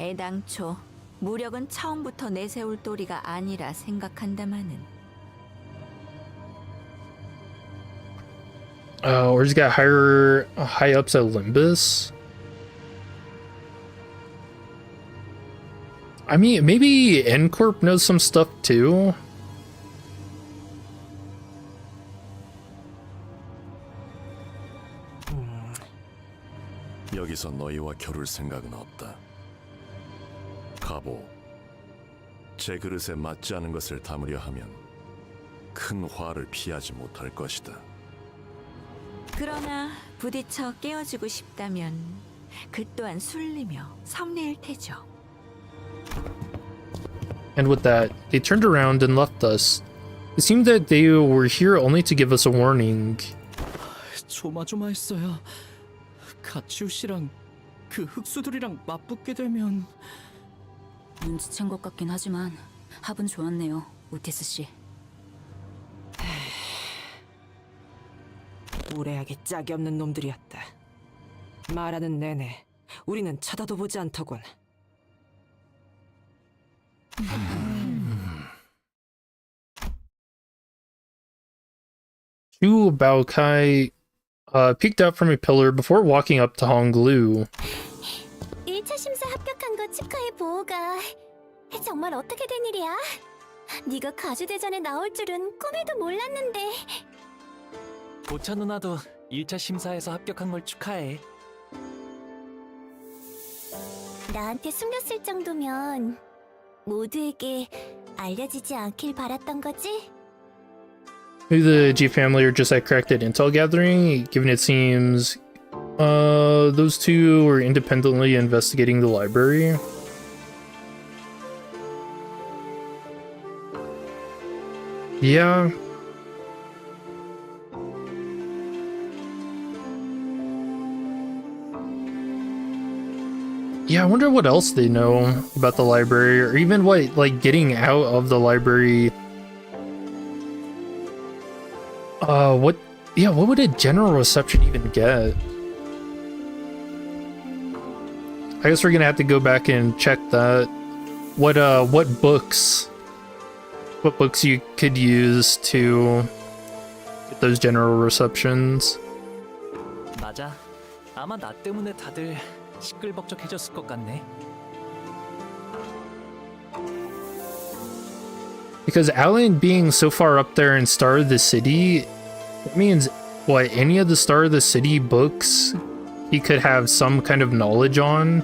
애당초 무력은 처음부터 내세울 도리가 아니라 생각한다마는. Or he's got high ups at Limbus. I mean, maybe N-Corp knows some stuff too. 여기서 너희와 겨룰 생각은 없다. 가보, 제 그릇에 맞지 않은 것을 담으려 하면 큰 화를 피하지 못할 것이다. 그러나 부딪혀 깨어주고 싶다면 그 또한 술리며 섭리일 테죠. And with that, they turned around and left us. It seemed that they were here only to give us a warning. 조마조마했어요. 가치우 씨랑 그 흑수들이랑 맞붙게 되면 눈치챈 것 같긴 하지만 합은 좋았네요, 오티스 씨. 무례하게 짝이 없는 놈들이었다. 말하는 내내 우리는 쳐다도 보지 않더군. Chu Baokai peeked out from a pillar before walking up to Honglu. 1차 심사 합격한 거 축하해, 보호가. 정말 어떻게 된 일이야? 네가 가주대전에 나올 줄은 꿈에도 몰랐는데. 보차 누나도 1차 심사에서 합격한 걸 축하해. 나한테 숨겼을 정도면 모두에게 알려지지 않길 바랐던 거지? The G family are just at corrected intel gathering, given it seems those two were independently investigating the library. Yeah. Yeah, I wonder what else they know about the library, or even what, like, getting out of the library. What would a general reception even get? I guess we're gonna have to go back and check that. What books you could use to get those general receptions? 맞아. 아마 나 때문에 다들 시끌벅적해졌을 것 같네. Because Alan being so far up there in Star of the City, that means what, any of the Star of the City books he could have some kind of knowledge on?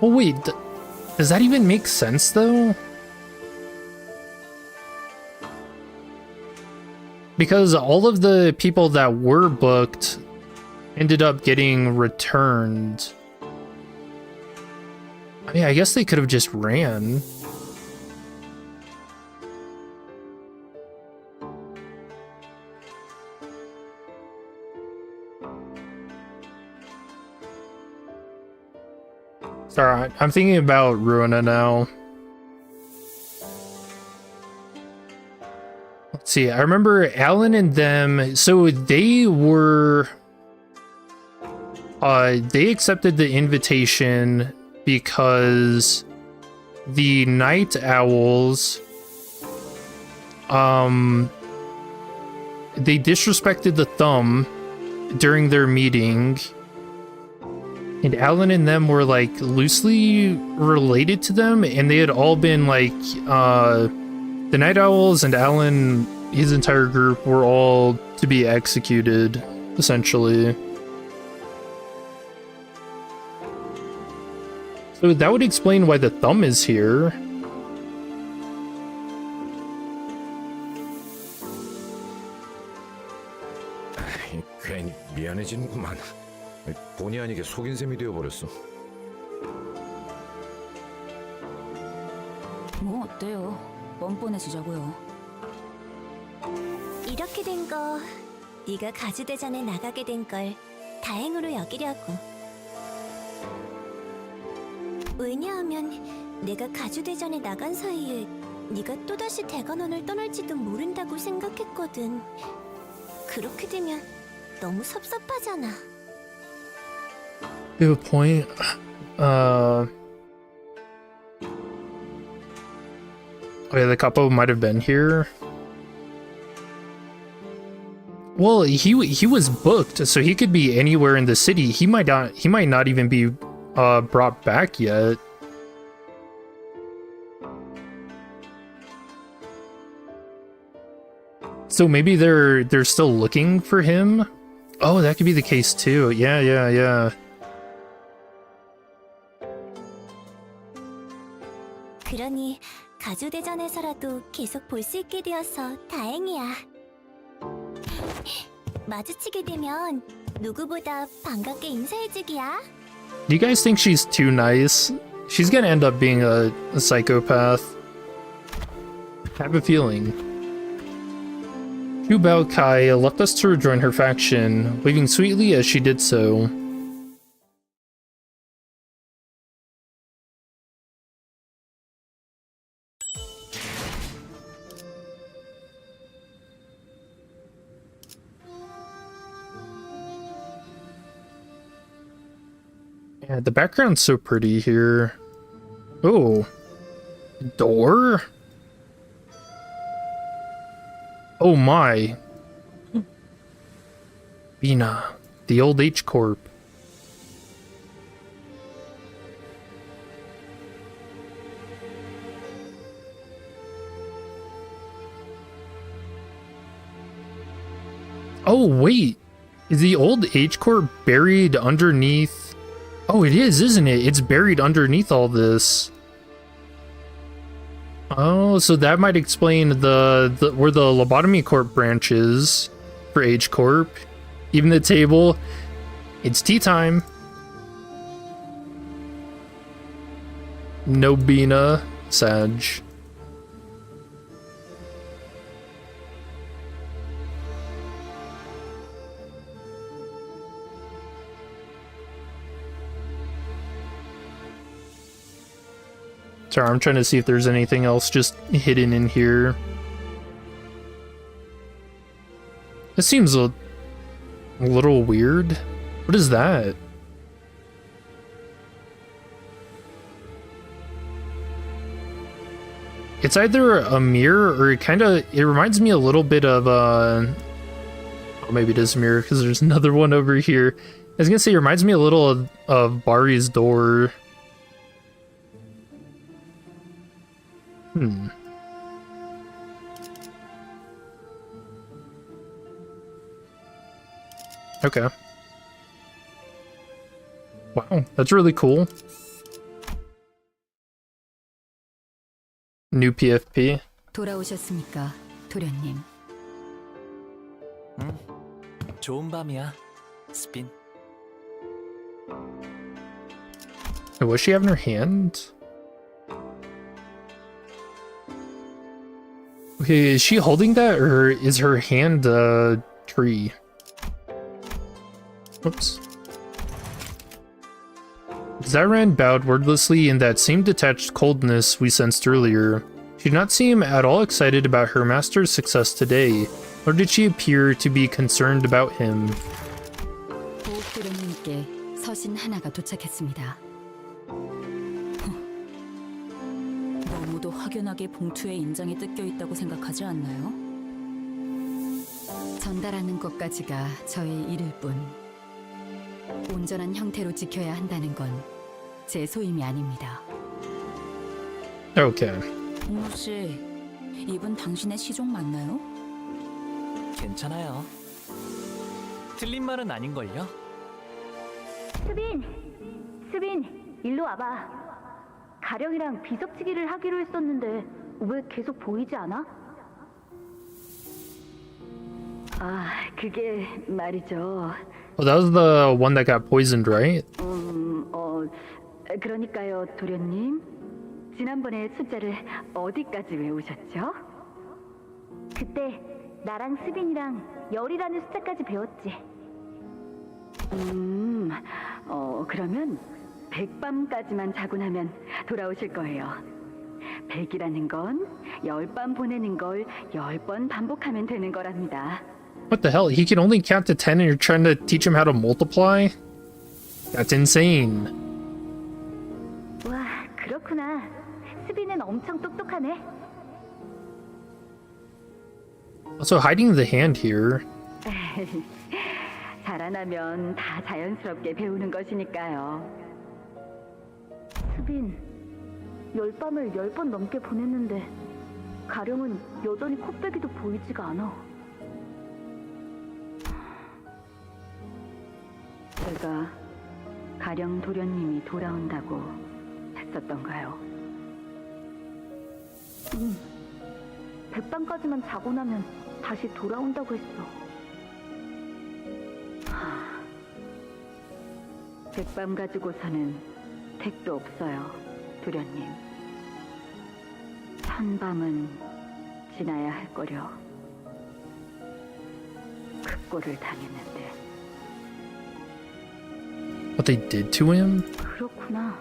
Oh wait, does that even make sense though? Because all of the people that were booked ended up getting returned. I mean, I guess they could have just ran. Sorry, I'm thinking about Ruina now. Let's see, I remember Alan and them, so they were... they accepted the invitation because the Night Owls, they disrespected the Thumb during their meeting, and Alan and them were like loosely related to them, and they had all been like, the Night Owls and Alan, his entire group, were all to be executed, essentially. So that would explain why the Thumb is here. 괜히 미안해지는구만. 본의 아니게 속인 셈이 되어버렸어. 뭐 어때요? 뻔뻔해지자고요. 이렇게 된 거 네가 가주대전에 나가게 된 걸 다행으로 여기려고. 왜냐하면 내가 가주대전에 나간 사이에 네가 또다시 대관원을 떠날지도 모른다고 생각했거든. 그렇게 되면 너무 섭섭하잖아. Good point. Oh yeah, the couple might have been here. Well, he was booked, so he could be anywhere in the city. He might not even be brought back yet. So maybe they're still looking for him. Oh, that could be the case too. Yeah. 그러니 가주대전에서라도 계속 볼 수 있게 되어서 다행이야. 마주치게 되면 누구보다 반갑게 인사해주기야. Do you guys think she's too nice? She's gonna end up being a psychopath. I have a feeling. Hu Bao Kai left us to rejoin her faction, waving sweetly as she did so. Yeah, the background's so pretty here. Oh, door? Oh my. Bina, the old H Corp. Oh wait, is the old H Corp buried underneath? Oh, it is, isn't it? It's buried underneath all this. Oh, so that might explain the where the Lobotomy Corp branch is for H Corp. Even the table. It's tea time. No Bina. Sag. Sorry, I'm trying to see if there's anything else just hidden in here. This seems a little weird. What is that? It's either a mirror or it reminds me a little bit of oh, maybe it is a mirror because there's another one over here. I was gonna say it reminds me a little of Bari's door. Okay. Wow, that's really cool. New PFP. 돌아오셨습니까, 도련님? 응, 좋은 밤이야, 스핀. What's she have in her hand? Okay, is she holding that or is her hand a tree? Whoops. Zyran bowed wordlessly in that same detached coldness we sensed earlier. She did not seem at all excited about her master's success today, nor did she appear to be concerned about him. 보호도련님께 서신 하나가 도착했습니다. 너무도 확연하게 봉투에 인장이 뜯겨 있다고 생각하지 않나요? 전달하는 것까지가 저의 일일 뿐. 온전한 형태로 지켜야 한다는 건 제 소임이 아닙니다. Okay. 혹시 이분 당신의 시종 맞나요? 괜찮아요. 틀린 말은 아닌걸요? 스빈, 일로 와봐. 가령이랑 비석치기를 하기로 했었는데 왜 계속 보이지 않아? 아, 그게 말이죠. Oh, that was the one that got poisoned, right? 그러니까요, 도련님. 지난번에 숫자를 어디까지 외우셨죠? 그때 나랑 스빈이랑 열이라는 숫자까지 배웠지. 그러면 100밤까지만 자고 나면 돌아오실 거예요. 100이라는 건 10밤 보내는 걸 10번 반복하면 되는 거랍니다. What the hell? He can only count to 10 and you're trying to teach him how to multiply? That's insane. 와, 그렇구나. 스빈은 엄청 똑똑하네. Also, hiding the hand here. 자라나면 다 자연스럽게 배우는 것이니까요. 스빈, 10밤을 10번 넘게 보냈는데 가령은 여전히 코빼기도 보이지가 않아. 제가 가령 도련님이 돌아온다고 했었던가요? 100밤까지만 자고 나면 다시 돌아온다고 했어. 100밤 가지고서는 택도 없어요, 도련님. 1000밤은 지나야 할 거려. 그 꼴을 당했는데. What they did to him? 그렇구나.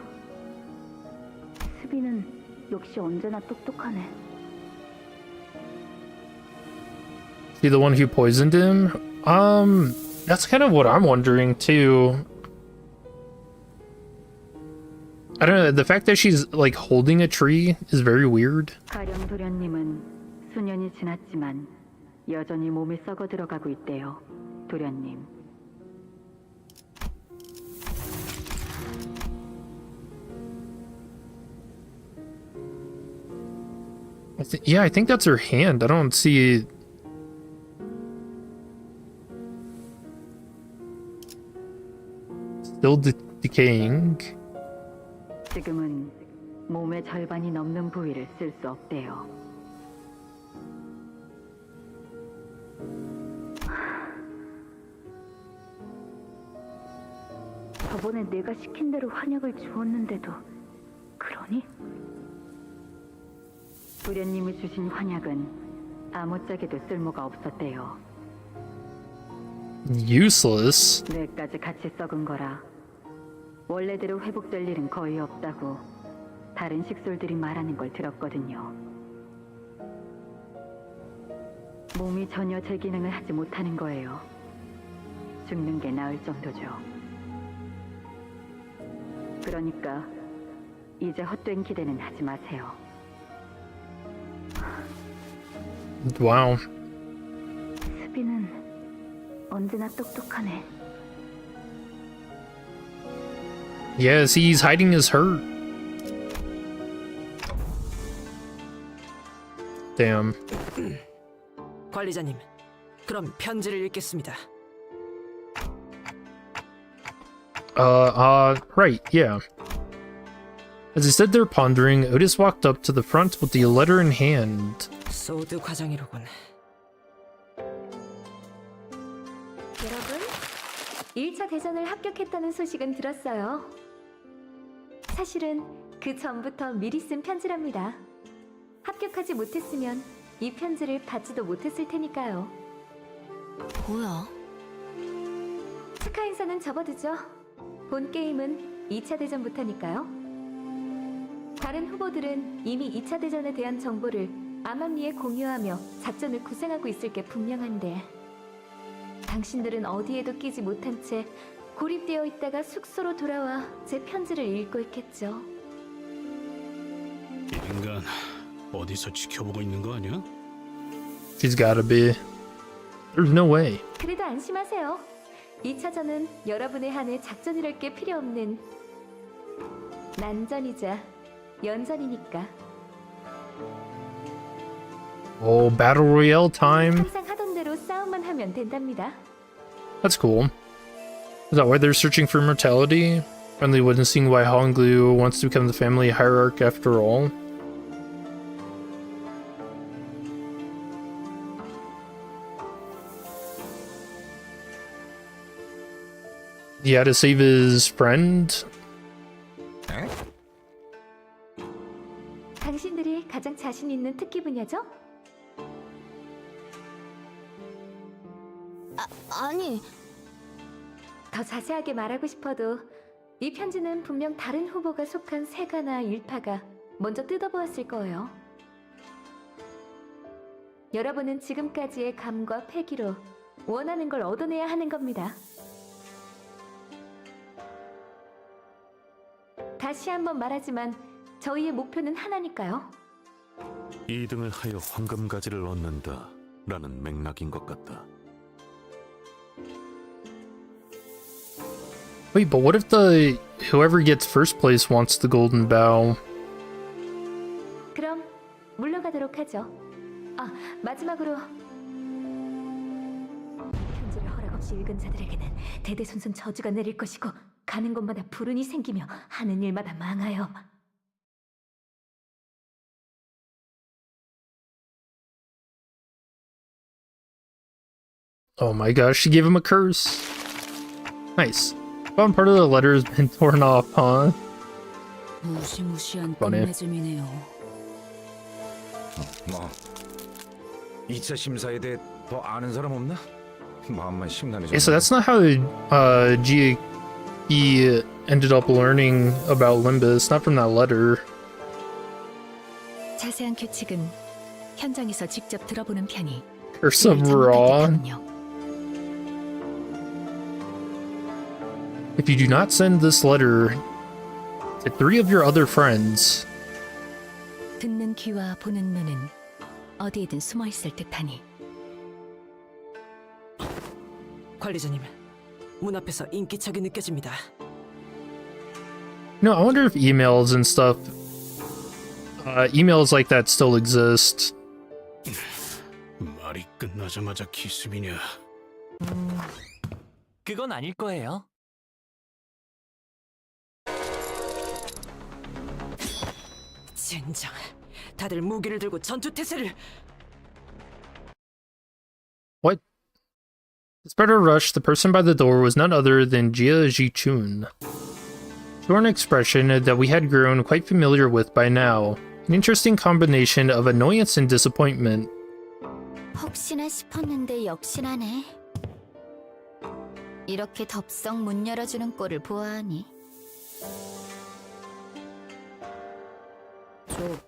스비는 역시 언제나 똑똑하네. Is he the one who poisoned him? That's kind of what I'm wondering too. I don't know, the fact that she's like holding a tree is very weird. 가령 도련님은 수년이 지났지만 여전히 몸이 썩어 들어가고 있대요, 도련님. Yeah, I think that's her hand. I don't see. Still decaying. 지금은 몸의 절반이 넘는 부위를 쓸 수 없대요. 저번에 내가 시킨 대로 환약을 주었는데도 그러니? 도련님이 주신 환약은 아무짝에도 쓸모가 없었대요. Useless? 뇌까지 같이 썩은 거라 원래대로 회복될 일은 거의 없다고 다른 식솔들이 말하는 걸 들었거든요. 몸이 전혀 제 기능을 하지 못하는 거예요. 죽는 게 나을 정도죠. 그러니까 이제 헛된 기대는 하지 마세요. Wow. 수비는 언제나 똑똑하네. Yes, he's hiding his hurt. Damn. 관리자님, 그럼 편지를 읽겠습니다. Right, yeah. As he stood there pondering, Otis walked up to the front with the letter in hand. 소드 과장이로군. 여러분, 1차 대전을 합격했다는 소식은 들었어요. 사실은 그 전부터 미리 쓴 편지랍니다. 합격하지 못했으면 이 편지를 받지도 못했을 테니까요. 뭐야? 축하 인사는 접어두죠. 본 게임은 2차 대전부터니까요. 다른 후보들은 이미 2차 대전에 대한 정보를 암암리에 공유하며 작전을 구상하고 있을 게 분명한데 당신들은 어디에도 끼지 못한 채 고립되어 있다가 숙소로 돌아와 제 편지를 읽고 있겠죠. 이 인간 어디서 지켜보고 있는 거 아니야? He's gotta be. There's no way. 그래도 안심하세요. 2차전은 여러분의 한해 작전이랄 게 필요 없는 난전이자 연전이니까. Oh, battle royale time. 항상 하던 대로 싸움만 하면 된답니다. That's cool. Is that why they're searching for immortality? Finally witnessing why Honglu wants to become the family hierarch after all? He had to save his friend? 당신들이 가장 자신 있는 특기 분야죠? 아니. 더 자세하게 말하고 싶어도 이 편지는 분명 다른 후보가 속한 세가나 일파가 먼저 뜯어보았을 거예요. 여러분은 지금까지의 감과 패기로 원하는 걸 얻어내야 하는 겁니다. 다시 한번 말하지만 저희의 목표는 하나니까요. 2등을 하여 황금가지를 얻는다 라는 맥락인 것 같다. Wait, but what if whoever gets first place wants the golden bow? 그럼 물러가도록 하죠. 마지막으로 편지를 허락 없이 읽은 자들에게는 대대손손 저주가 내릴 것이고 가는 곳마다 불운이 생기며 하는 일마다 망하여 Oh my gosh, she gave him a curse. Nice. One part of the letter has been torn off, huh? 무시무시한 Funny. 끝맺음이네요. 뭐 2차 심사에 대해 더 아는 사람 없나? 마음만 심란해져. Yeah, so that's not how he ended up learning about Limbus, not from that letter. 자세한 규칙은 현장에서 직접 들어보는 편이 Curse of Raw. If you do not send this letter to 3 of your other friends, 듣는 귀와 보는 눈은 어디에든 숨어 있을 듯하니. 관리자님, 문 앞에서 인기척이 느껴집니다. No, I wonder if emails and stuff, emails like that still exist. 말이 끝나자마자 기습이냐? 그건 아닐 거예요. 젠장, 다들 무기를 들고 전투 태세를. What? Despite our rush, the person by the door was none other than Jia Jichun. She wore an expression that we had grown quite familiar with by now, An interesting combination of annoyance and disappointment. 혹시나 싶었는데 역시나네. 이렇게 덥석 문 열어주는 꼴을 보아하니.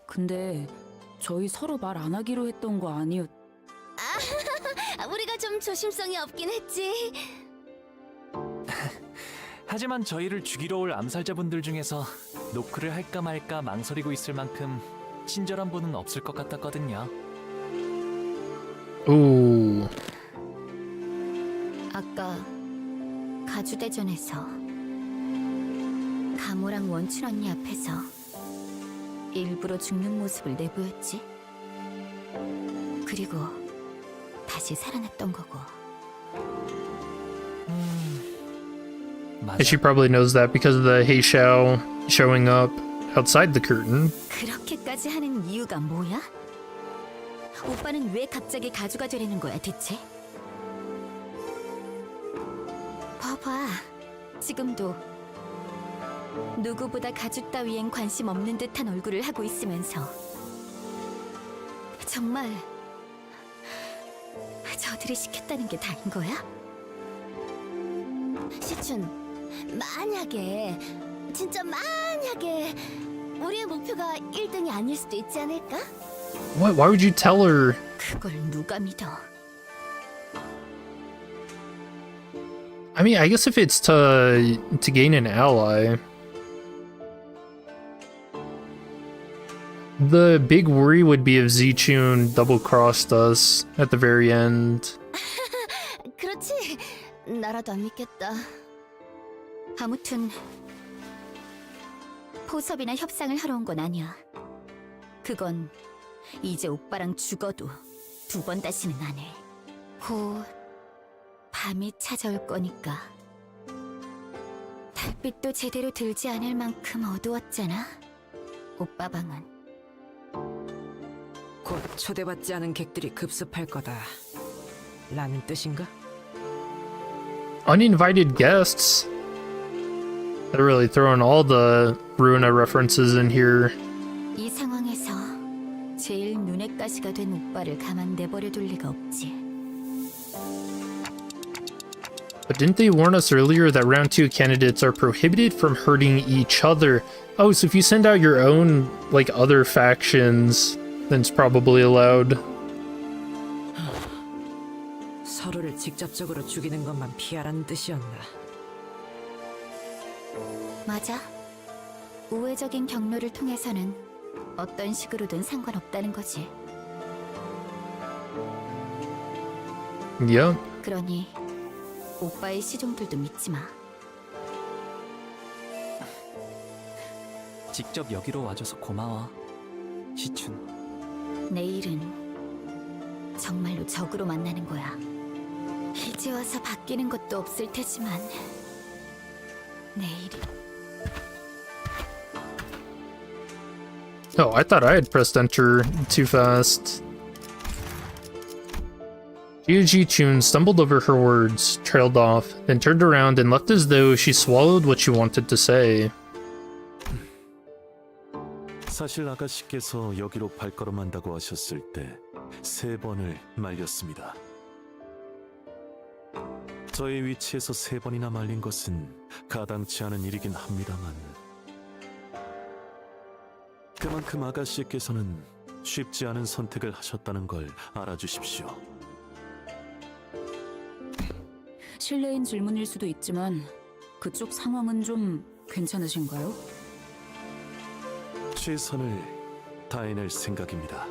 근데 저희 서로 말 안 하기로 했던 거 아니었... 우리가 좀 조심성이 없긴 했지. 하지만 저희를 죽이러 올 암살자분들 중에서 노크를 할까 말까 망설이고 있을 만큼 친절한 분은 없을 것 같았거든요. 오. 아까 가주대전에서 가모랑 원춘 언니 앞에서 일부러 죽는 모습을 내보였지. 그리고 다시 살아났던 거고. And she probably knows that because of the Hei Xiao showing up outside the curtain. 그렇게까지 하는 이유가 뭐야? 오빠는 왜 갑자기 가주가 되려는 거야 대체? 봐봐, 지금도 누구보다 가주 따위엔 관심 없는 듯한 얼굴을 하고 있으면서 정말 저들이 시켰다는 게 다인 거야? 시춘, 만약에, 진짜 만약에 우리의 목표가 1등이 아닐 수도 있지 않을까? What? Why would you tell her? 그걸 누가 믿어? I mean, I guess if it's to gain an ally. The big worry would be if Zichun double-crossed us at the very end. 그렇지, 나라도 안 믿겠다. 아무튼 포섭이나 협상을 하러 온 건 아니야. 그건 이제 오빠랑 죽어도 2번 다시는 안 해. 곧 밤이 찾아올 거니까. 달빛도 제대로 들지 않을 만큼 어두웠잖아, 오빠 방은. 곧 초대받지 않은 객들이 급습할 거다. 라는 뜻인가? Uninvited guests. They're really throwing all the Ruina references in here. 이 상황에서 제일 눈에 가시가 된 오빠를 가만 내버려 둘 리가 없지. But didn't they warn us earlier that round 2 candidates are prohibited from hurting each other? Oh, so if you send out your own, like, other factions, then it's probably allowed. 서로를 직접적으로 죽이는 것만 피하라는 뜻이었나? 맞아. 우회적인 경로를 통해서는 어떤 식으로든 상관없다는 거지. Yep. 그러니 오빠의 시종들도 믿지 마. 직접 여기로 와줘서 고마워, 시춘. 내일은 정말로 적으로 만나는 거야. 이제 와서 바뀌는 것도 없을 테지만 내일이. Oh, I thought I had pressed enter too fast. Jiu-Ji-Chun stumbled over her words, trailed off, then turned around and left as though she swallowed what she wanted to say. 사실 아가씨께서 여기로 발걸음한다고 하셨을 때 3번을 말렸습니다. 저의 위치에서 3번이나 말린 것은 가당치 않은 일이긴 합니다만 그만큼 아가씨께서는 쉽지 않은 선택을 하셨다는 걸 알아주십시오. 실례인 질문일 수도 있지만 그쪽 상황은 좀 괜찮으신가요? 최선을 다해낼 생각입니다.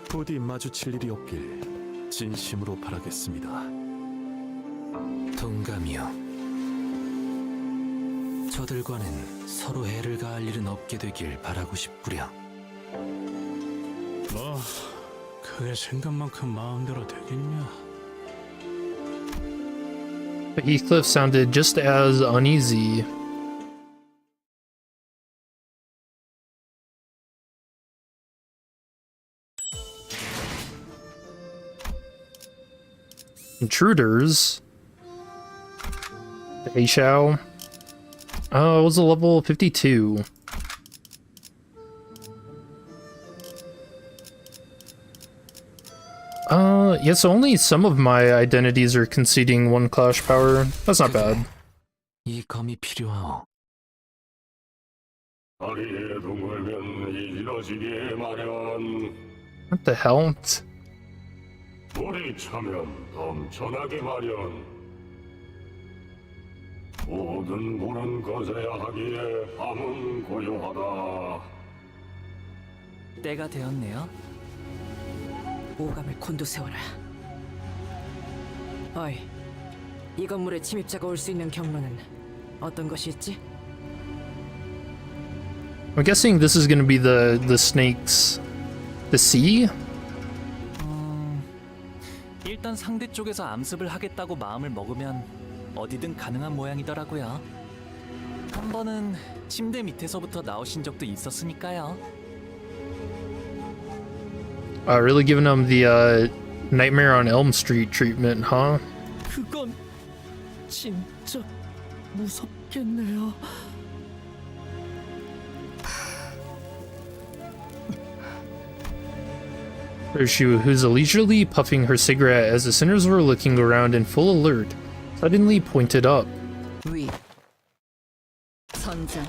부디 마주칠 일이 없길 진심으로 바라겠습니다. 동감이요. 저들과는 서로 해를 가할 일은 없게 되길 바라고 싶구려. 뭐 그게 생각만큼 마음대로 되겠냐? But Heathcliff sounded just as uneasy. Intruders. The Hei Xiao. Oh, it was a level 52. Yeah, so only some of my identities are conceding 1 clash power. That's not bad. 이 검이 필요하오. What the hell? 물이 차면 넘쳐나게 마련. 모든 물은 거세야 하기에 밤은 고요하다. 때가 되었네요. 오감을 곤두세워라. 어이, 이 건물에 침입자가 올 수 있는 경로는 어떤 것이 있지? I'm guessing this is gonna be the snakes. The sea? 일단 상대 쪽에서 암습을 하겠다고 마음을 먹으면 어디든 가능한 모양이더라고요. 한 번은 침대 밑에서부터 나오신 적도 있었으니까요. Really giving them the Nightmare on Elm Street treatment, huh? 그건 진짜 무섭겠네요. There's she who's leisurely puffing her cigarette as the sinners were looking around in full alert, suddenly pointed up. 위. 천장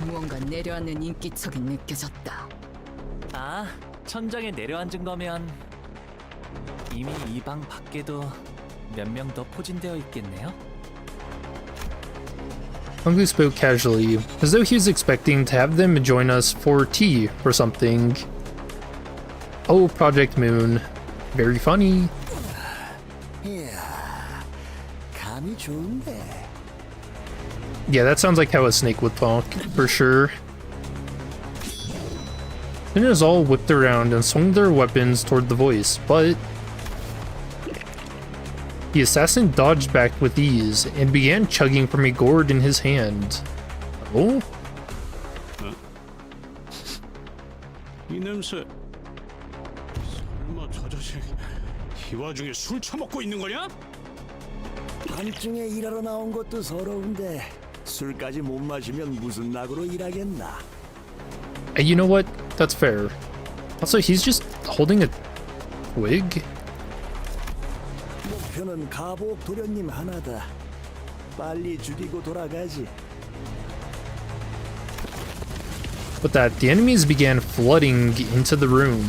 무언가 내려앉는 인기척이 느껴졌다. 아, 천장에 내려앉은 거면 이미 이 방 밖에도 몇 명 더 포진되어 있겠네요. Honglu spoke casually, as though he was expecting to have them join us for tea or something. Oh, Project Moon. Very funny. 감이 좋은데. Yeah, that sounds like how a snake would talk, for sure. Sinners all whipped around and swung their weapons toward the voice, but the assassin dodged back with ease and began chugging from a gourd in his hand. Oh? 이 냄새. 설마 저 자식 이 와중에 술 처먹고 있는 거냐? 밤중에 일하러 나온 것도 서러운데 술까지 못 마시면 무슨 낙으로 일하겠나? You know what? That's fair. Also, he's just holding a wig? 목표는 가복 도련님 하나다. 빨리 죽이고 돌아가지. With that, the enemies began flooding into the room.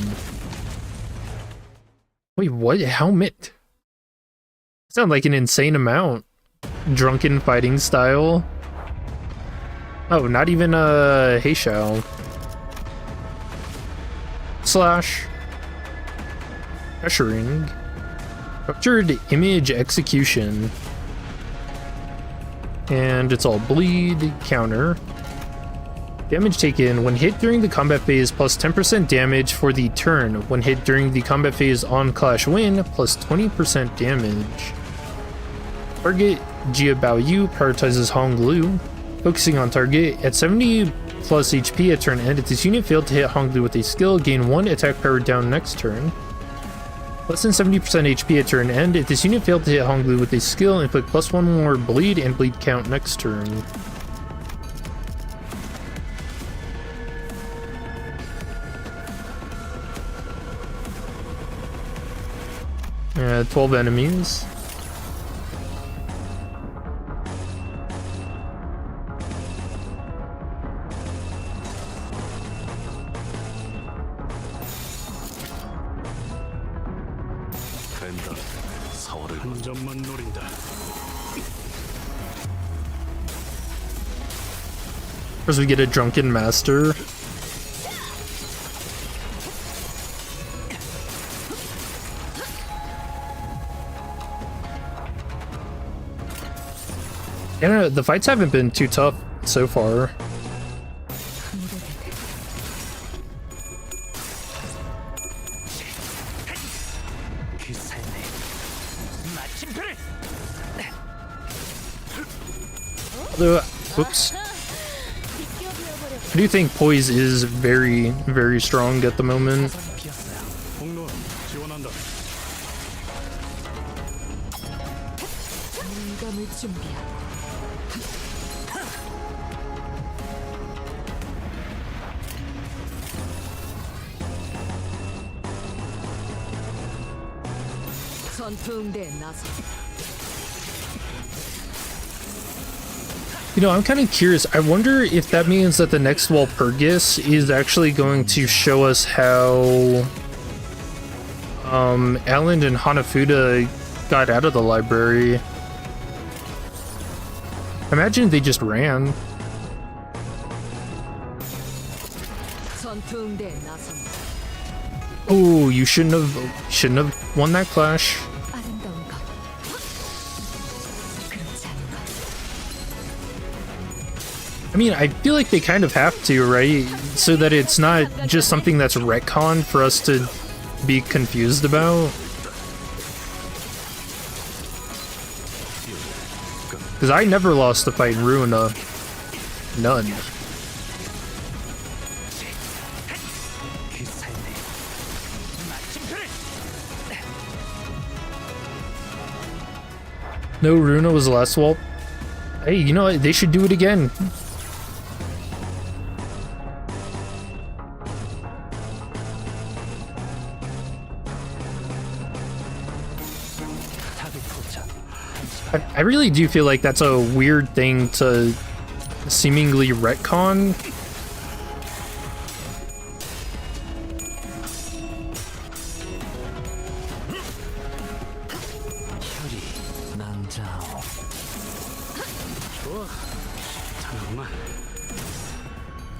Wait, what? How many? Sound like an insane amount. Drunken fighting style. Oh, not even a Heishao. Slash. Pressuring. Structured image execution. And it's all bleed, counter. Damage taken when hit during the combat phase plus 10% damage for the turn. When hit during the combat phase on Clash Win plus 20% damage. Target Jia Baoyu prioritizes Hong Lu. Focusing on target at 70 plus HP at turn end. If this unit failed to hit Hong Lu with a skill, gain 1 attack power down next turn. Less than 70% HP at turn end. If this unit failed to hit Hong Lu with a skill, inflict plus 1 more bleed and bleed count next turn. Yeah, 12 enemies. 한 점만 노린다. First we get a drunken master. Yeah, the fights haven't been too tough so far. Although, whoops. I do think poise is very, very strong at the moment. 공론 지원한다. 감을 준비하고. 전투응대에 나서. You know, I'm kind of curious. I wonder if that means that the next Walpurgis is actually going to show us how Alan and Hanafuda got out of the library. Imagine they just ran. 전투응대에 나서. Oh, you shouldn't have won that clash. 아름다운 것. 그렇지 않은 것. I mean, I feel like they kind of have to, right? So that it's not just something that's retcon for us to be confused about. Because I never lost a fight in Ruina. None. No, Ruina was the last Walp. Hey, you know what? They should do it again. I really do feel like that's a weird thing to seemingly retcon.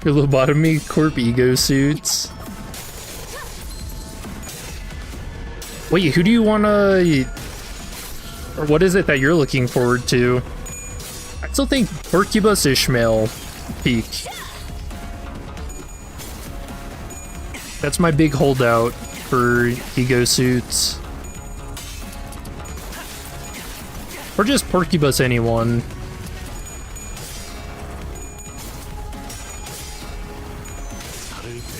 Your lobotomy corp ego suits. Wait, who do you wanna... Or what is it that you're looking forward to? I still think Porcubus Ishmael peak. That's my big holdout for ego suits. Or just Porcubus anyone.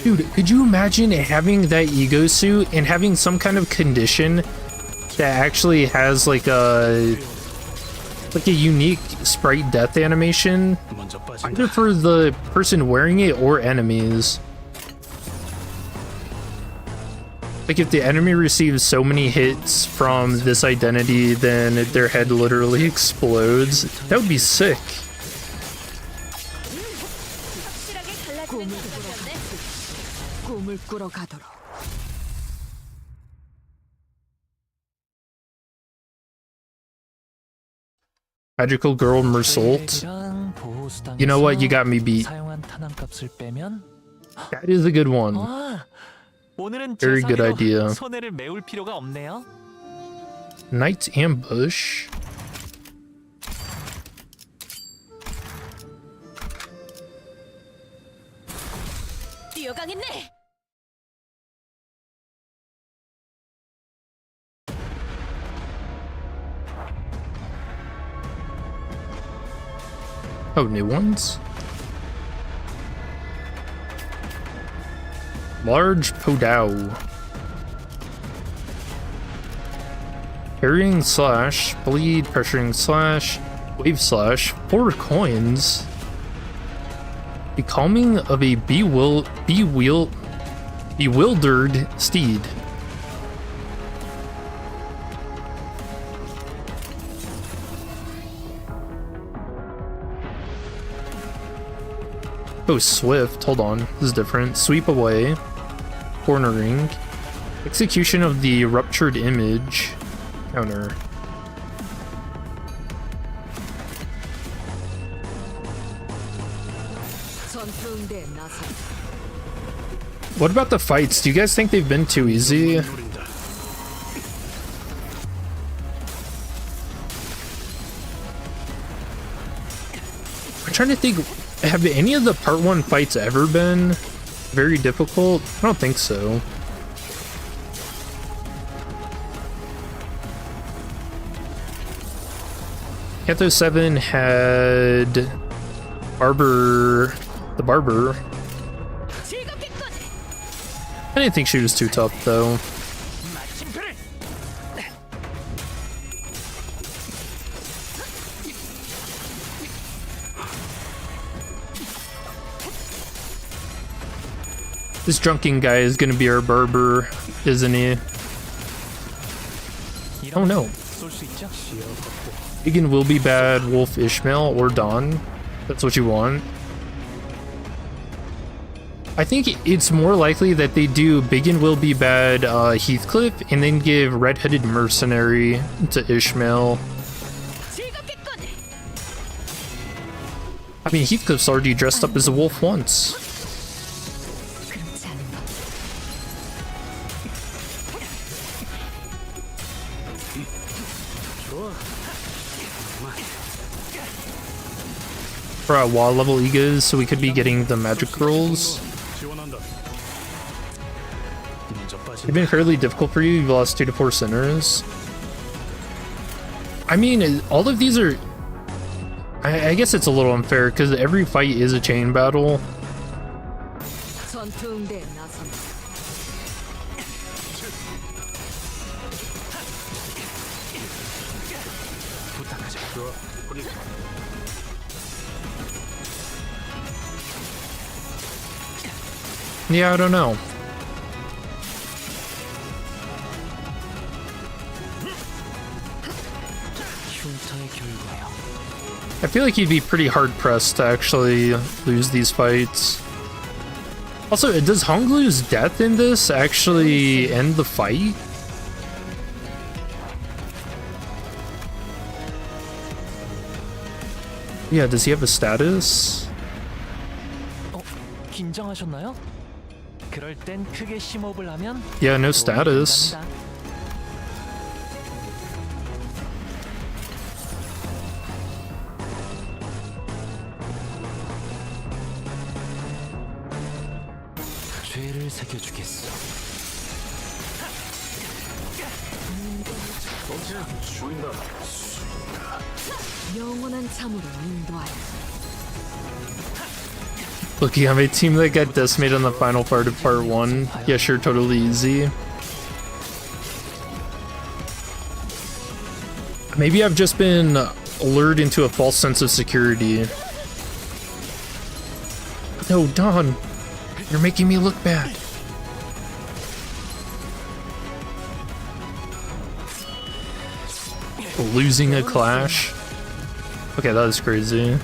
Dude, could you imagine having that ego suit and having some kind of condition that actually has like a unique sprite death animation, either for the person wearing it or enemies? Like if the enemy receives so many hits from this identity, then their head literally explodes. That would be sick. 꿈을 꾸러 가도록. Magical Girl Mersault. You know what? You got me beat. That is a good one. Very good idea. 손해를 메울 필요가 없네요. Knight's Ambush. 뛰어가겠네. Oh, new ones? Large Podao. Parrying slash, bleed, pressuring slash, wave slash, 4 coins. Becalming of a bewildered steed. Oh, Swift. Hold on. This is different. Sweep away. Cornering. Execution of the ruptured image. Counter. What about the fights? Do you guys think they've been too easy? I'm trying to think. Have any of the part 1 fights ever been very difficult? I don't think so. Canto 7 had the Barber. I didn't think she was too tough though. This drunken guy is gonna be our Barber, isn't he? Oh no. 쏠 수 있죠? Big and will be bad Wolf Ishmael or Dawn. That's what you want. I think it's more likely that they do Big and will be bad Heathcliff and then give Red-Headed Mercenary to Ishmael. I mean, Heathcliff's already dressed up as a wolf once. For our wall level egas, so we could be getting the magic rolls. It's been fairly difficult for you. You've lost 2 to 4 sinners. I mean, all of these are. I guess it's a little unfair because every fight is a chain battle. Yeah, I don't know. I feel like you'd be pretty hard pressed to actually lose these fights. Also, does Honglu's death in this actually end the fight? Yeah, does he have a status? 긴장하셨나요? 그럴 땐 크게 심호흡을 하면 Yeah, no status. 죄를 새겨주겠어. 영원한 참으로 인도하라. Look, you have a team that got decimated on the final part of part 1. Yeah, sure, totally easy. Maybe I've just been lured into a false sense of security. No, Dawn! You're making me look bad. Losing a clash? Okay, that is crazy.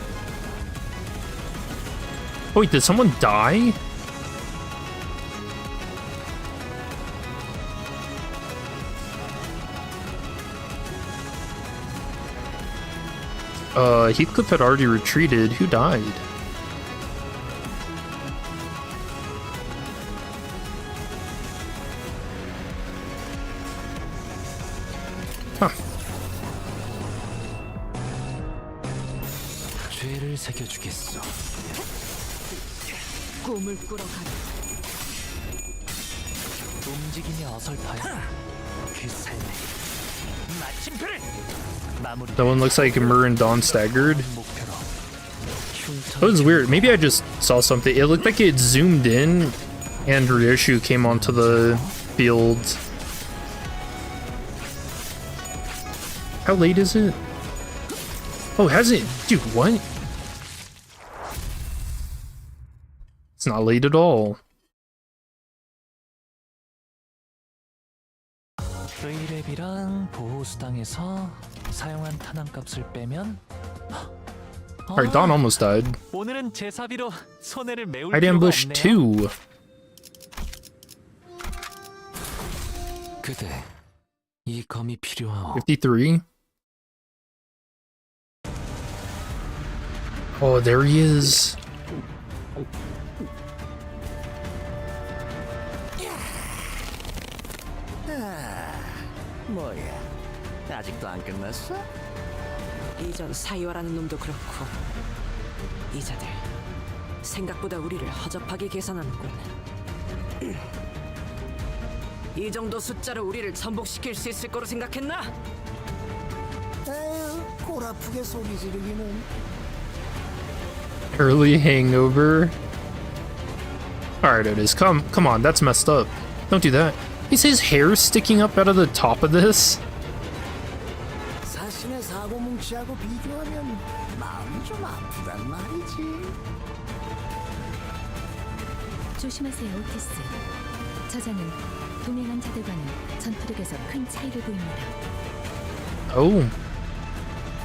Oh, wait, did someone die? Heathcliff had already retreated. Who died? Huh. 죄를 새겨주겠어. 꿈을 꾸러 가라. 움직임이 어설퍼요. 그 삶의 마침표를 마무리. That one looks like Mur and Dawn staggered. That was weird. Maybe I just saw something. It looked like it zoomed in and Ryoshu came onto the field. How late is it? Oh, has it? Dude, what? It's not late at all. 의뢰비랑 보호수당에서 사용한 탄환값을 빼면 Alright, Dawn almost died. 오늘은 제사비로 손해를 메울 I'd 필요가 ambush 없네요. 2. 그대, 이 검이 필요하오. 53. Oh, there he is. 뭐야, 아직도 안 끝났어? 이전 사이와라는 놈도 그렇고 이자들 생각보다 우리를 허접하게 계산하는군. 이 정도 숫자로 우리를 전복시킬 수 있을 거로 생각했나? 에휴, 골 아프게 소리 지르기는. Early hangover. Alright, Otis, come on, that's messed up. Don't do that. Is his hair sticking up out of the top of this? 사신의 사고 뭉치하고 비교하면 마음이 좀 아프단 말이지. 조심하세요, 오티스. 저자는 동행한 자들과는 전투력에서 큰 차이를 보입니다. Oh.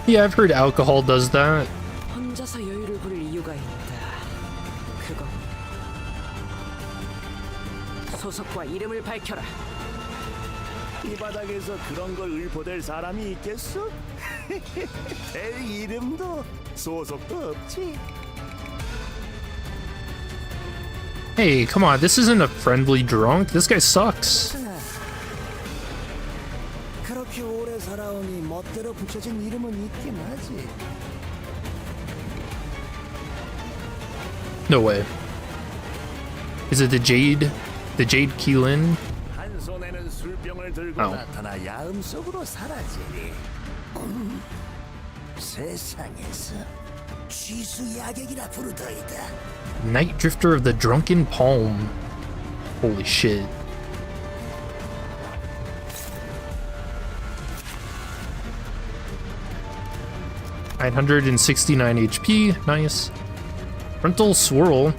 Yeah, I've heard alcohol does that. 혼자서 여유를 부릴 이유가 있다. 그거 소속과 이름을 밝혀라. 이 바닥에서 그런 걸 읊어댈 사람이 있겠어? 될 이름도 소속도 없지. Hey, come on, this isn't a friendly drunk. This guy sucks. 그렇게 오래 살아오니 멋대로 붙여진 이름은 있긴 하지. No way. Is it the Jade? The Jade Keelan? 한 손에는 술병을 들고 Oh. 나타나 야음 속으로 사라지니. 세상에서 취수 야객이라 부르더이다. Night Drifter of the Drunken Palm. Holy shit. $969 HP, nice. Frontal Swirl.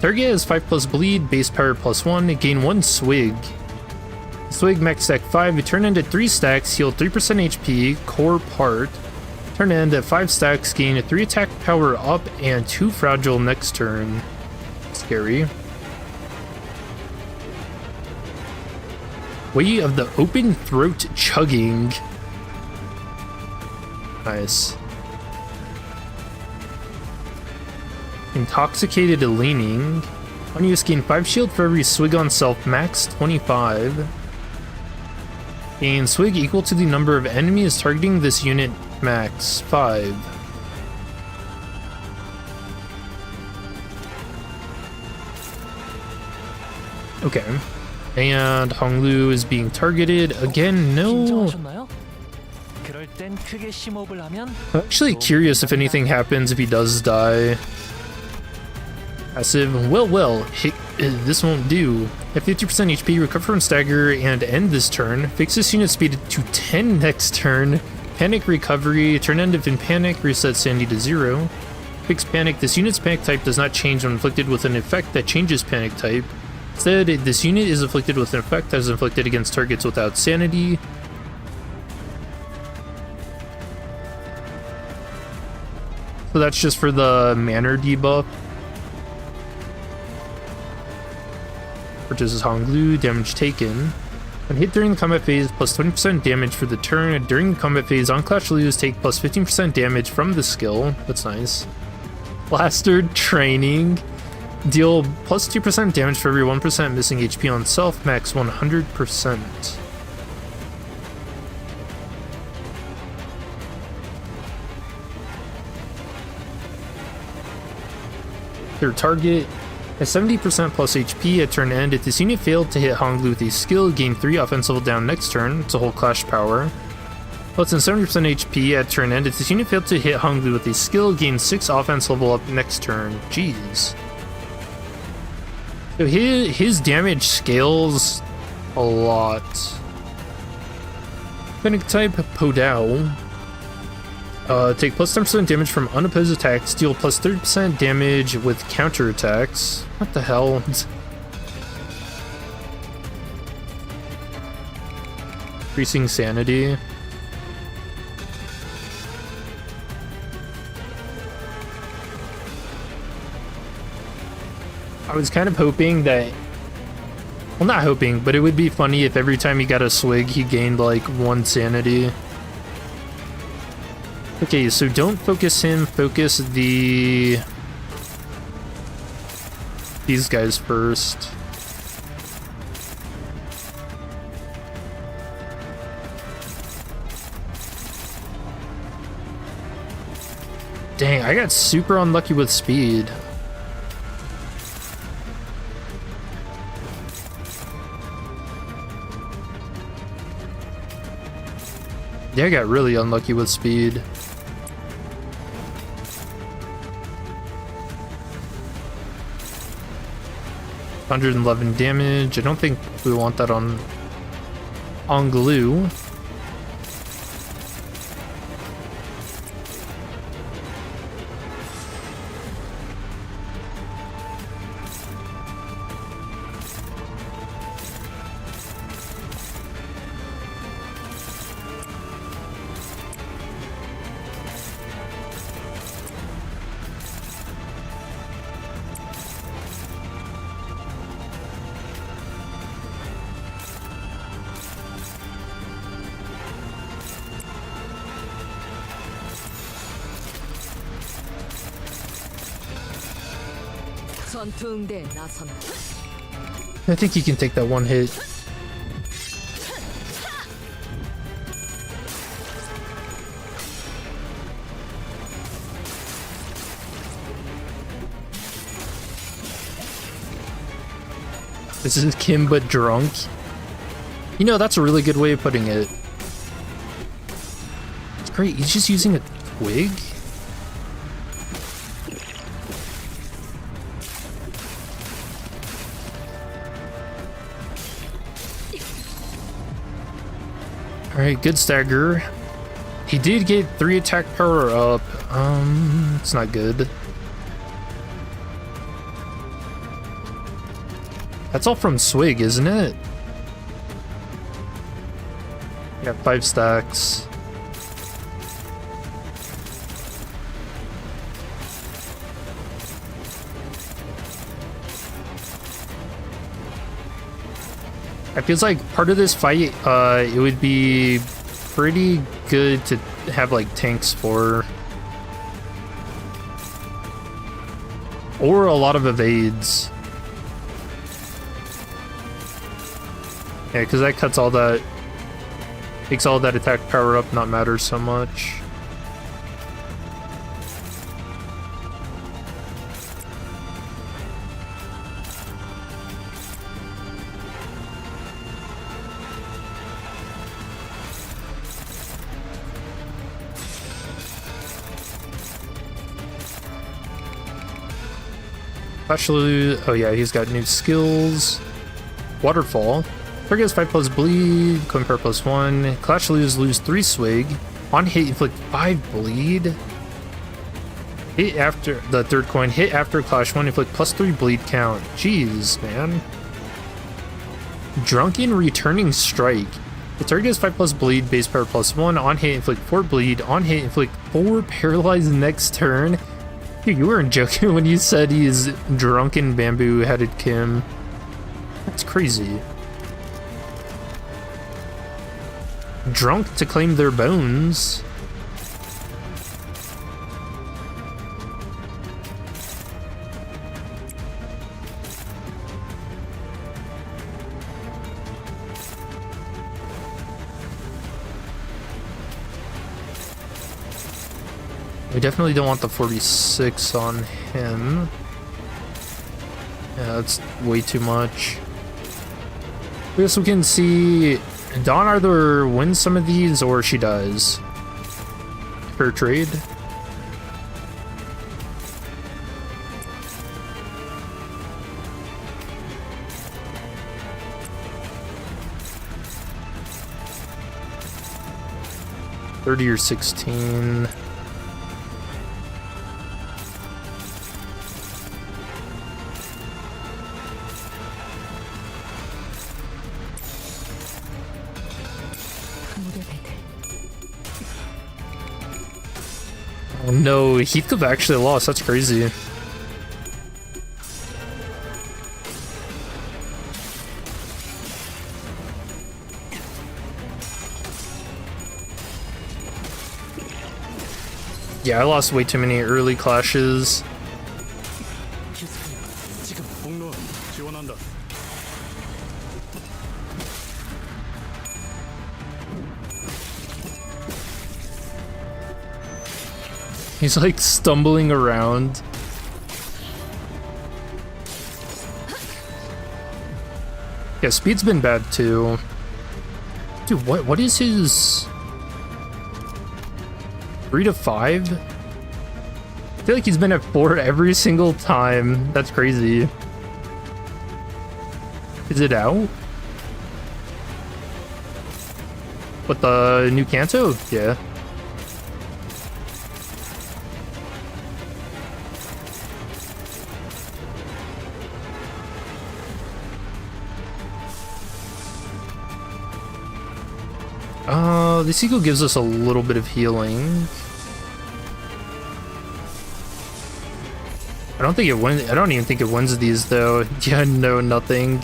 Target has 5+ bleed, base power +1, gain 1 swig. Swig max stack 5, you turn into 3 stacks, heal 3% HP, core part. Turn end at 5 stacks, gain 3 attack power up and 2 fragile next turn. Scary. Way of the Open Throat Chugging. Nice. Intoxicated Leaning. Unused gain 5 shield for every swig on self, max 25. Gain swig equal to the number of enemies targeting this unit, max 5. Okay. And Honglu is being targeted. Again, no. 긴장하셨나요? 그럴 땐 크게 심호흡을 하면 I'm actually curious if anything happens if he does die. Passive, well, this won't do. At 50% HP, recover from stagger and end this turn. Fix this unit speed to 10 next turn. Panic recovery, turn end if in panic, reset sanity to 0. Fix panic, this unit's panic type does not change when inflicted with an effect that changes panic type. Instead, this unit is afflicted with an effect that is inflicted against targets without sanity. So that's just for the manner debuff. Purchases Honglu, damage taken. When hit during the combat phase, plus 20% damage for the turn. During the combat phase, on Clash Lose, take plus 15% damage from the skill. That's nice. Blaster Training. Deal plus 2% damage for every 1% missing HP on self, max 100%. Their target has 70% plus HP at turn end. If this unit failed to hit Honglu with a skill, gain 3 offense level down next turn. It's a whole clash power. Plus than 70% HP at turn end. If this unit failed to hit Honglu with a skill, gain 6 offense level up next turn. Jeez. So his damage scales a lot. Panic type Podao. Take plus 10% damage from unopposed attacks, deal plus 30% damage with counterattacks. What the hell? Increasing sanity. I was kind of hoping that, well, not hoping, but it would be funny if every time he got a swig, he gained like 1 sanity. Okay, so don't focus him, focus these guys first. Dang, I got super unlucky with speed. Yeah, I got really unlucky with speed. $111 damage. I don't think we want that on glue. 전투응대에 나선다. I think he can take that one hit. This is Kim but drunk. You know, that's a really good way of putting it. It's great. He's just using a twig? Alright, good stagger. He did get 3 attack power up. It's not good. That's all from Swig, isn't it? Yeah, 5 stacks. It feels like part of this fight, it would be pretty good to have like tanks for. Or a lot of evades. Yeah, because that cuts all that, makes all that attack power up not matter so much. Actually, oh yeah, he's got new skills. Waterfall. Target 5+ bleed, Compare +1. Clash lose 3 swig. On hit, inflict 5 bleed. Hit after the third coin, hit after clash 1, inflict +3 bleed count. Jeez, man. Drunken Returning Strike. The target is 5+ bleed, base power +1. On hit, inflict 4 bleed. On hit, inflict 4 paralyzed next turn. Dude, you weren't joking when you said he's drunken bamboo-headed Kim. That's crazy. Drunk to claim their bones. We definitely don't want the 46 on him. Yeah, that's way too much. I guess we can see Dawn either wins some of these or she does. Fair trade. $30 or $16. Oh no, Heathcliff actually lost. That's crazy. Yeah, I lost way too many early clashes. He's like stumbling around. Yeah, speed's been bad too. Dude, what is his 3 to 5? I feel like he's been at 4 every single time. That's crazy. Is it out? What, the new Canto? Yeah. This eagle gives us a little bit of healing. I don't think it wins. I don't even think it wins these though. Yeah, no, nothing.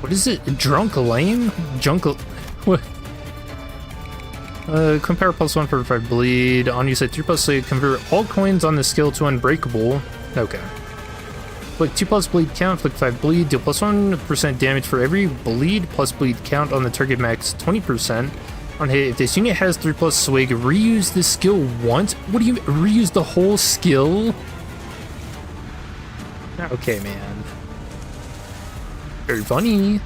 What is it? Drunk lame? What? Compare +1 for 5 bleed. On you said 3+8. Convert all coins on the skill to unbreakable. Okay. Inflict 2+ bleed count. Inflict 5 bleed. Deal +1% damage for every bleed plus bleed count on the target max 20%. On hit, if this unit has 3+ swig, reuse this skill once. What do you reuse the whole skill? Okay, man. Very funny.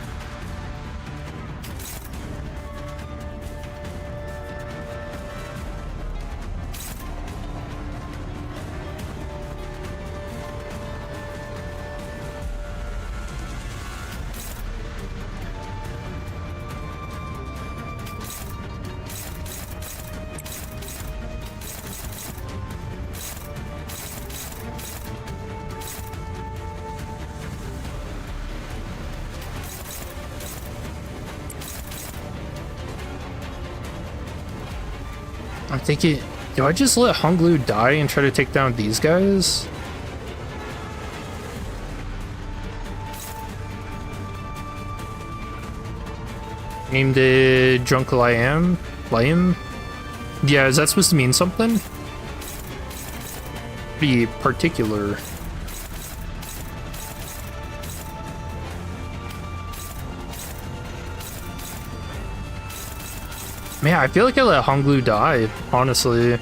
I'm thinking, do I just let Honglu die and try to take down these guys? Named it Drunk Liam? Yeah, is that supposed to mean something? Pretty particular. Man, I feel like I let Honglu die, honestly. I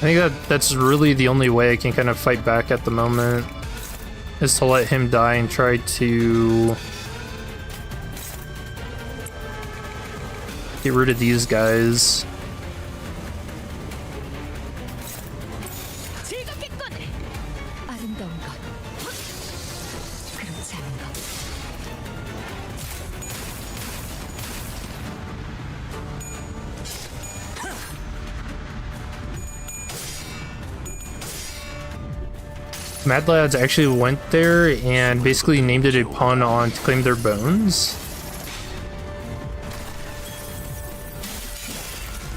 think that's really the only way I can kind of fight back at the moment, is to let him die and try to get rid of these guys. Mad Lads actually went there and basically named it a pun on to claim their bones.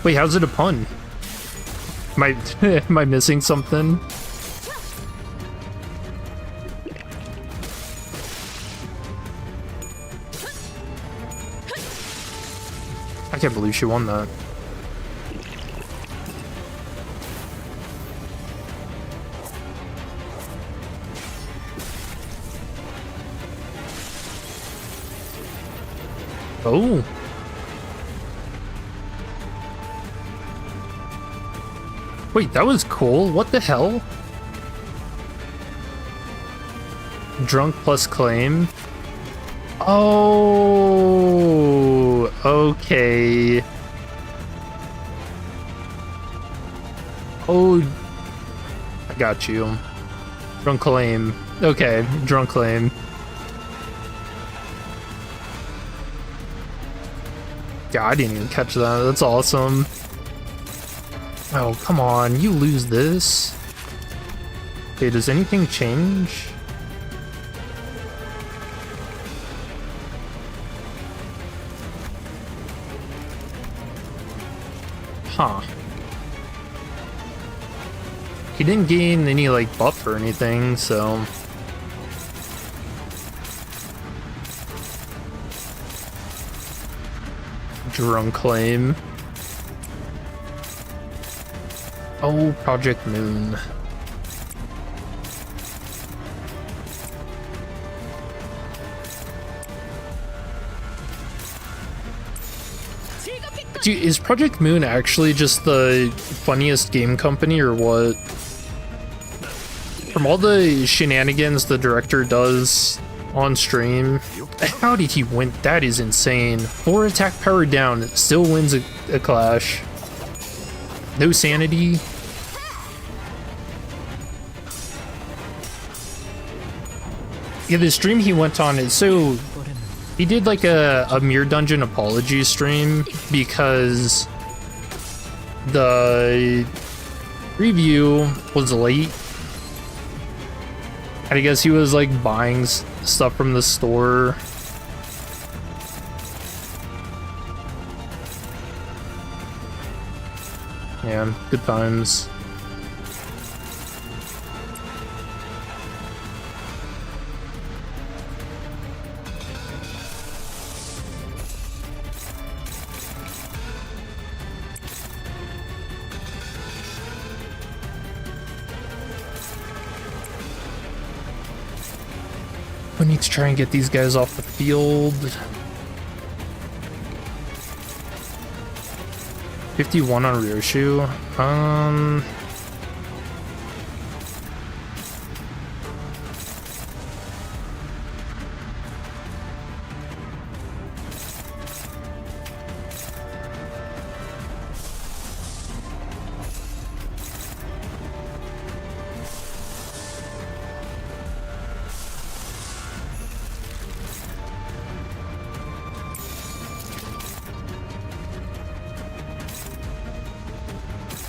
Wait, how's it a pun? Am I missing something? I can't believe she won that. Oh. Wait, that was cool. What the hell? Drunk plus claim. Oh, okay. Oh, I got you. Drunk claim. Okay, drunk claim. Yeah, I didn't even catch that. That's awesome. Oh, come on. You lose this. Okay, does anything change? Huh. He didn't gain any, like, buff or anything, so... Drunk claim. Oh, Project Moon. Dude, is Project Moon actually just the funniest game company or what? From all the shenanigans the director does on stream, how did he win? That is insane. 4 attack power down, still wins a clash. No sanity. Yeah, the stream he went on is so... He did like a Mirror Dungeon apology stream because the review was late. And I guess he was like buying stuff from the store. Yeah, good times. We need to try and get these guys off the field. 51 on Ryoshu.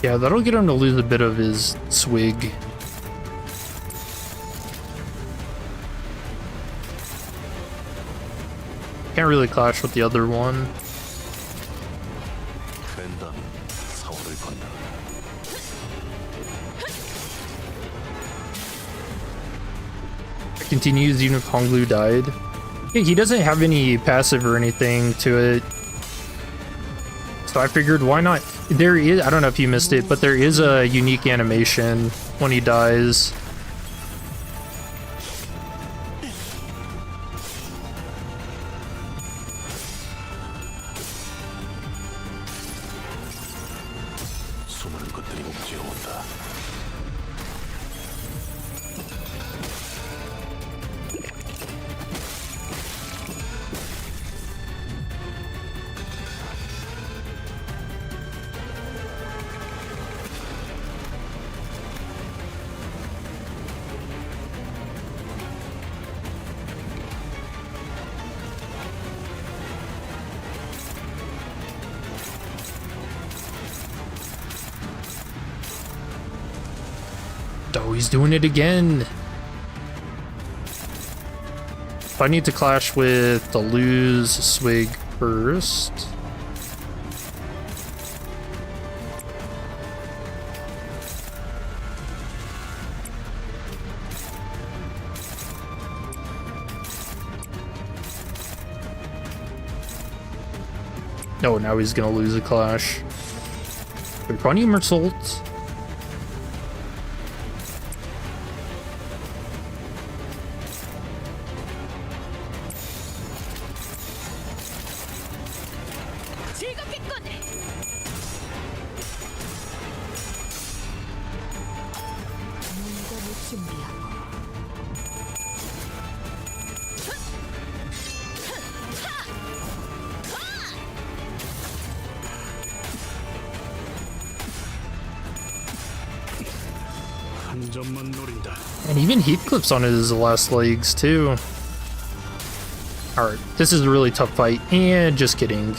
Yeah, that'll get him to lose a bit of his swig. Can't really clash with the other one. It continues even if Honglu died. Yeah, he doesn't have any passive or anything to it. So I figured, why not? There is, I don't know if you missed it, but there is a unique animation when he dies. Oh, he's doing it again. I need to clash with the lose swig first. Oh, now he's gonna lose a clash. Running Mersault. And even Heathcliff's on his last legs too. Alright, this is a really tough fight. And just kidding.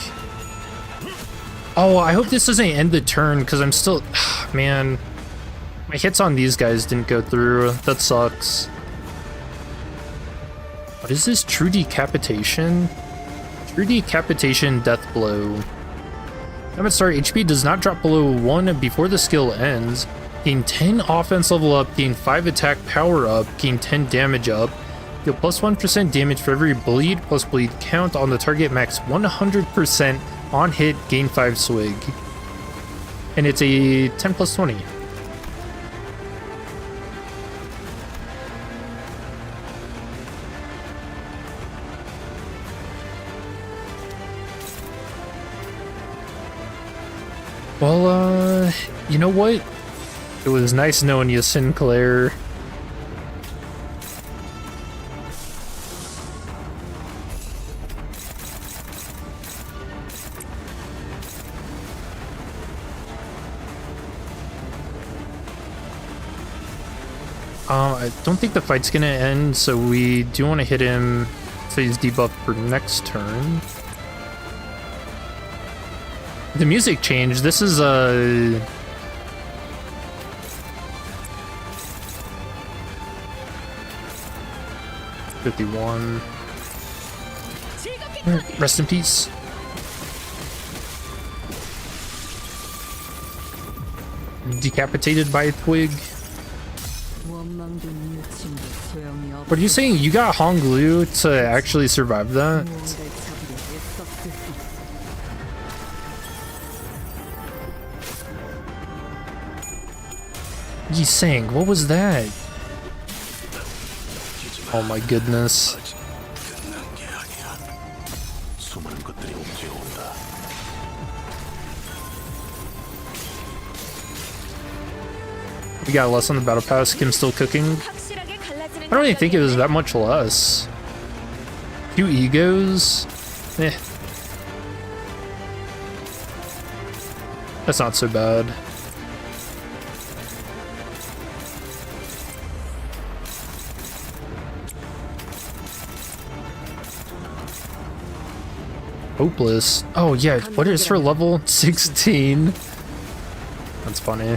Oh, I hope this doesn't end the turn because I'm still... Man. My hits on these guys didn't go through. That sucks. What is this? True Decapitation? True Decapitation Death Blow. Time at start, HP does not drop below 1 before the skill ends. Gain 10 offense level up, gain 5 attack power up, gain 10 damage up. Deal plus 1% damage for every bleed plus bleed count on the target, max 100% on hit, gain 5 swig. And it's a 10 plus 20. Well, you know what? It was nice knowing you, Sinclair. I don't think the fight's gonna end, so we do want to hit him so he's debuffed for next turn. The music changed. This is a... 51. Rest in peace. Decapitated by a twig. What are you saying? You got Honglu to actually survive that? Yi Sang, what was that? Oh my goodness. We got less on the battle pass. Kim still cooking. I don't even think it was that much less. 2 egos. Eh. That's not so bad. Hopeless. Oh yeah, what is her level? 16. That's funny.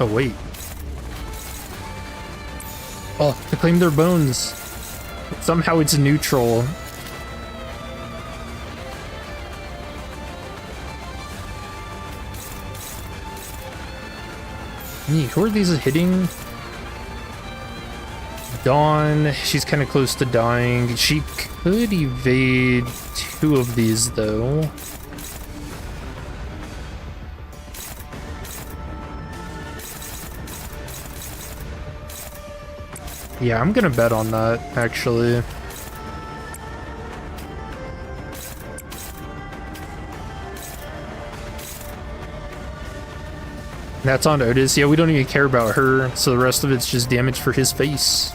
Oh wait. Oh, to claim their bones. Somehow it's neutral. Who are these hitting? Dawn, she's kind of close to dying. She could evade 2 of these though. Yeah, I'm gonna bet on that, actually. That's on Otis. Yeah, we don't even care about her, so the rest of it's just damage for his face.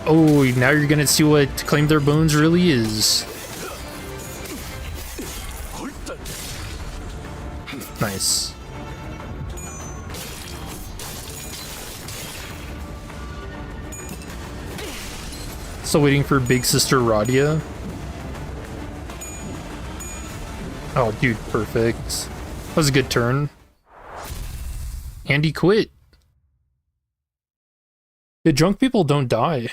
Oh, now you're gonna see what Claim Their Bones really is. Nice. Still waiting for Big Sister Radia. Oh, dude, perfect. That was a good turn. And he quit. The drunk people don't die.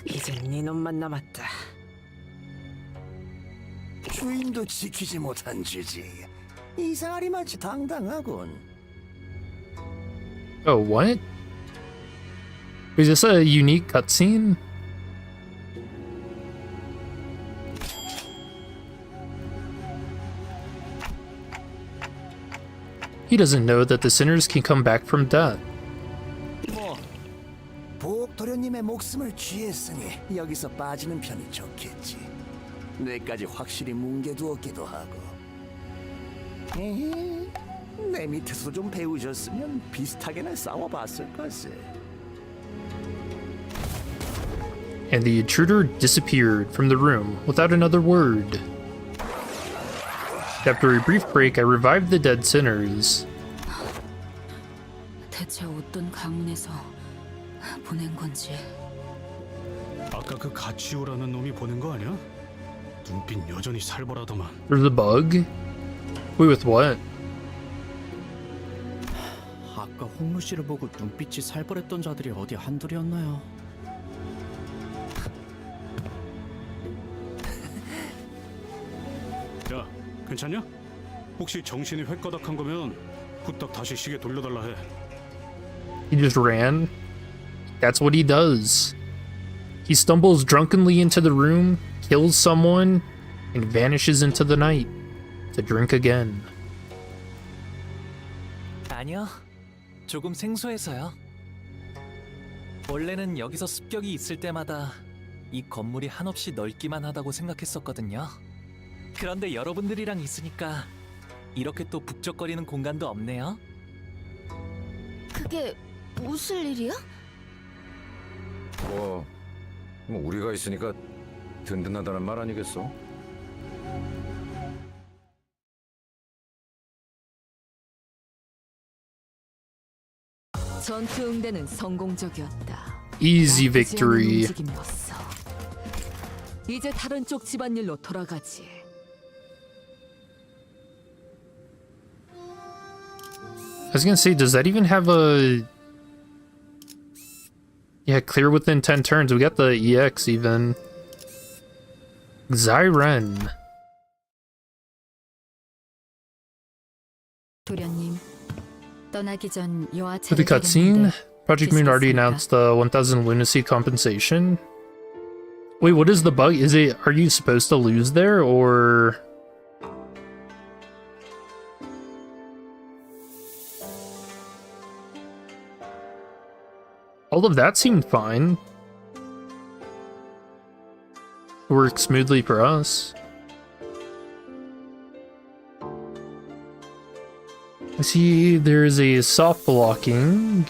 이제 네 놈만 남았다. 주인도 지키지 못한 주지. 이상하리 마치 당당하군. Oh, what? Is this a unique cutscene? He doesn't know that the sinners can come back from death. 보옥 도련님의 목숨을 취했으니 여기서 빠지는 편이 좋겠지. 뇌까지 확실히 뭉개두었기도 하고. 에헤, 내 밑에서 좀 배우셨으면 비슷하게는 싸워봤을 것을. And the intruder disappeared from the room without another word. After a brief break, I revived the dead sinners. 대체 어떤 가문에서 보낸 건지. 아까 그 가치오라는 놈이 보낸 거 아니야? 눈빛 여전히 살벌하더만. There's a bug? Wait, with what? 아까 홍루 씨를 보고 눈빛이 살벌했던 자들이 어디 한둘이었나요? 야, 괜찮냐? 혹시 정신이 획가닥한 거면 후딱 다시 시계 돌려달라 해. He just ran? That's what he does. He stumbles drunkenly into the room, kills someone, and vanishes into the night to drink again. 아니요. 조금 생소해서요. 원래는 여기서 습격이 있을 때마다 이 건물이 한없이 넓기만 하다고 생각했었거든요. 그런데 여러분들이랑 있으니까 이렇게 또 북적거리는 공간도 없네요. 그게 웃을 일이야? 뭐 우리가 있으니까 든든하다는 말 아니겠어? 전투 응대는 성공적이었다. Easy victory. 움직임이었어. 이제 다른 쪽 집안일로 돌아가지. I was gonna say, does that even have a... Yeah, clear within 10 turns. We got the EX even. Zyren. 떠나기 전 For 여하차를 the cutscene, 드렸는데 Project Moon already announced the 1000 lunacy compensation. Wait, what is the bug? Is it, are you supposed to lose there, or? All of that seemed fine. Worked smoothly for us. I see there's a soft blocking.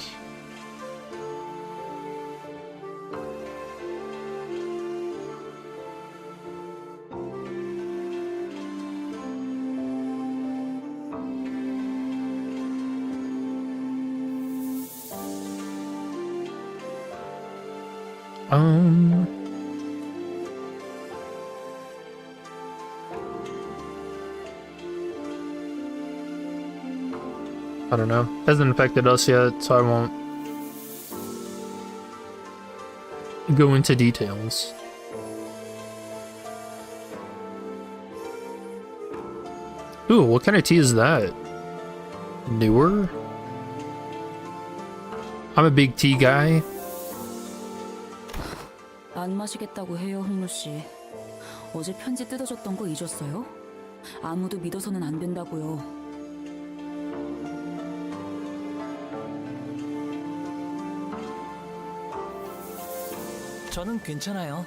I don't know. Hasn't affected us yet, so I won't go into details. Ooh, what kind of tea is that? Newer? I'm a big tea guy. 안 마시겠다고 해요, 홍로 씨. 어제 편지 뜯어졌던 거 잊었어요? 아무도 믿어서는 안 된다고요. 저는 괜찮아요.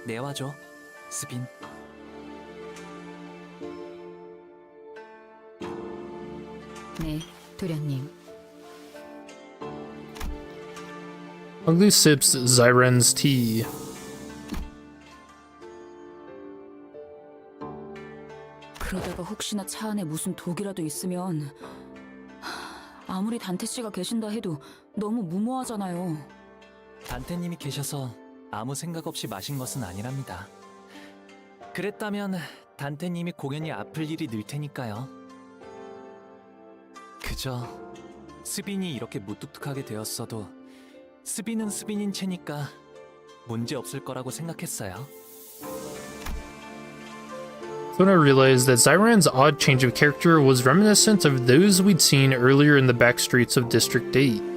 내와줘, 스빈. 네, 도련님. Ugly sips Zyren's tea. 그러다가 혹시나 차 안에 무슨 독이라도 있으면 아무리 단테 씨가 계신다 해도 너무 무모하잖아요. 단테님이 계셔서 아무 생각 없이 마신 것은 아니랍니다. 그랬다면 단테님이 공연이 아플 일이 늘 테니까요. 그저 스빈이 이렇게 무뚝뚝하게 되었어도 스빈은 스빈인 채니까 문제 없을 거라고 생각했어요. Then I realized that Zyren's odd change of character was reminiscent of those we'd seen earlier in the back streets of District 8.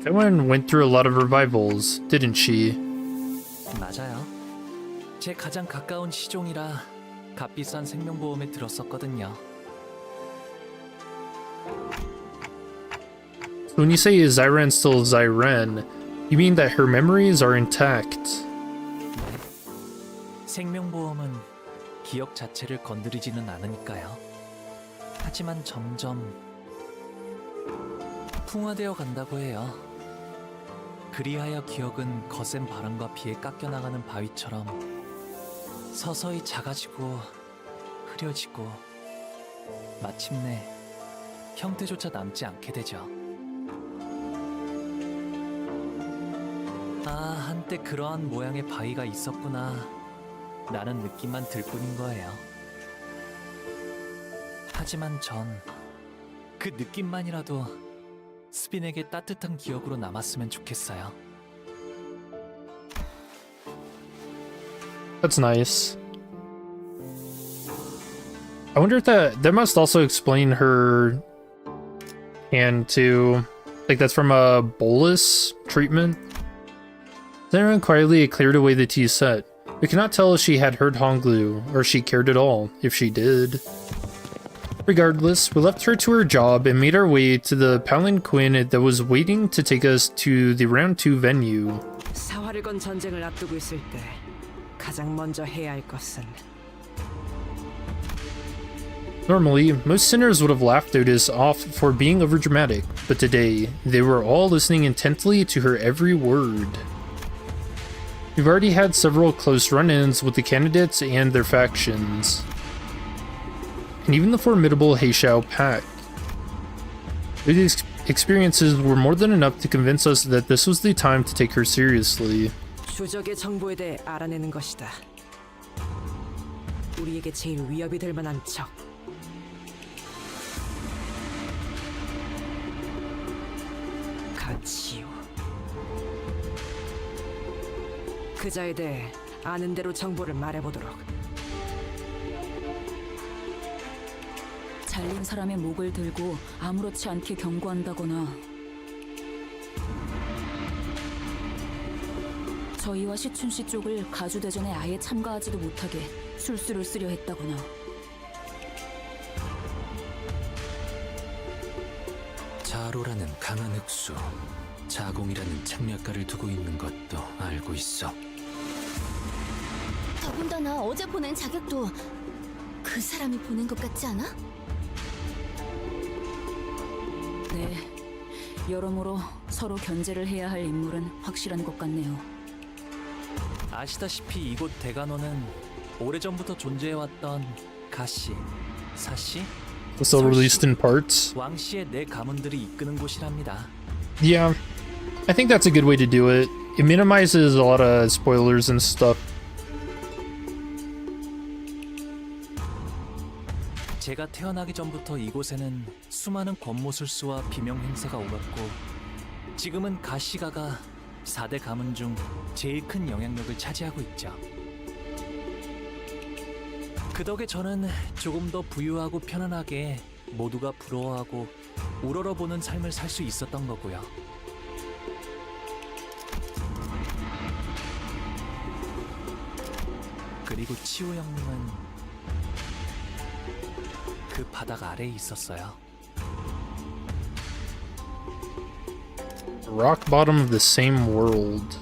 That one went through a lot of revivals, didn't she? 맞아요. 제 가장 가까운 시종이라 값비싼 생명보험에 들었었거든요. So when you say is Zyren still Zyren, you mean that her memories are intact? 생명보험은 기억 자체를 건드리지는 않으니까요. 하지만 점점 풍화되어 간다고 해요. 그리하여 기억은 거센 바람과 비에 깎여나가는 바위처럼 서서히 작아지고 흐려지고 마침내 형태조차 남지 않게 되죠. 아, 한때 그러한 모양의 바위가 있었구나 라는 느낌만 들 뿐인 거예요. 하지만 전 그 느낌만이라도 스빈에게 따뜻한 기억으로 남았으면 좋겠어요. That's nice. I wonder if that must also explain her hand too. Like that's from a bolus treatment. Then quietly cleared away the tea set. We cannot tell if she had heard Honglu, or she cared at all, if she did. Regardless, we left her to her job and made our way to the palanquin that was waiting to take us to the round 2 venue. 사활을 건 전쟁을 앞두고 있을 때 가장 먼저 해야 할 것은 Normally, most sinners would have laughed Otis off for being overdramatic, but today, they were all listening intently to her every word. We've already had several close run-ins with the candidates and their factions, and even the formidable Heishao pack. These experiences were more than enough to convince us that this was the time to take her seriously. 주적의 정보에 대해 알아내는 것이다. 우리에게 제일 위협이 될 만한 적. 가치요. 그자에 대해 아는 대로 정보를 말해보도록. 잘린 사람의 목을 들고 아무렇지 않게 경고한다거나 저희와 시춘 씨 쪽을 가주대전에 아예 참가하지도 못하게 술수를 쓰려 했다거나 자로라는 강한 흑수, 자공이라는 책략가를 두고 있는 것도 알고 있어. 더군다나 어제 보낸 자격도 그 사람이 보낸 것 같지 않아? 네, 여러모로 서로 견제를 해야 할 인물은 확실한 것 같네요. 아시다시피 이곳 대관원은 오래전부터 존재해왔던 가씨, 사씨, So released in parts. 왕씨의 네 가문들이 이끄는 곳이랍니다. Yeah, I think that's a good way to do it. It minimizes a lot of spoilers and stuff. 제가 태어나기 전부터 이곳에는 수많은 권모술수와 비명 행사가 오갔고 지금은 가시가가 4대 가문 중 제일 큰 영향력을 차지하고 있죠. 그 덕에 저는 조금 더 부유하고 편안하게 모두가 부러워하고 우러러보는 삶을 살 수 있었던 거고요. 그리고 치우 형님은 그 바닥 아래에 있었어요. Rock bottom of the same world.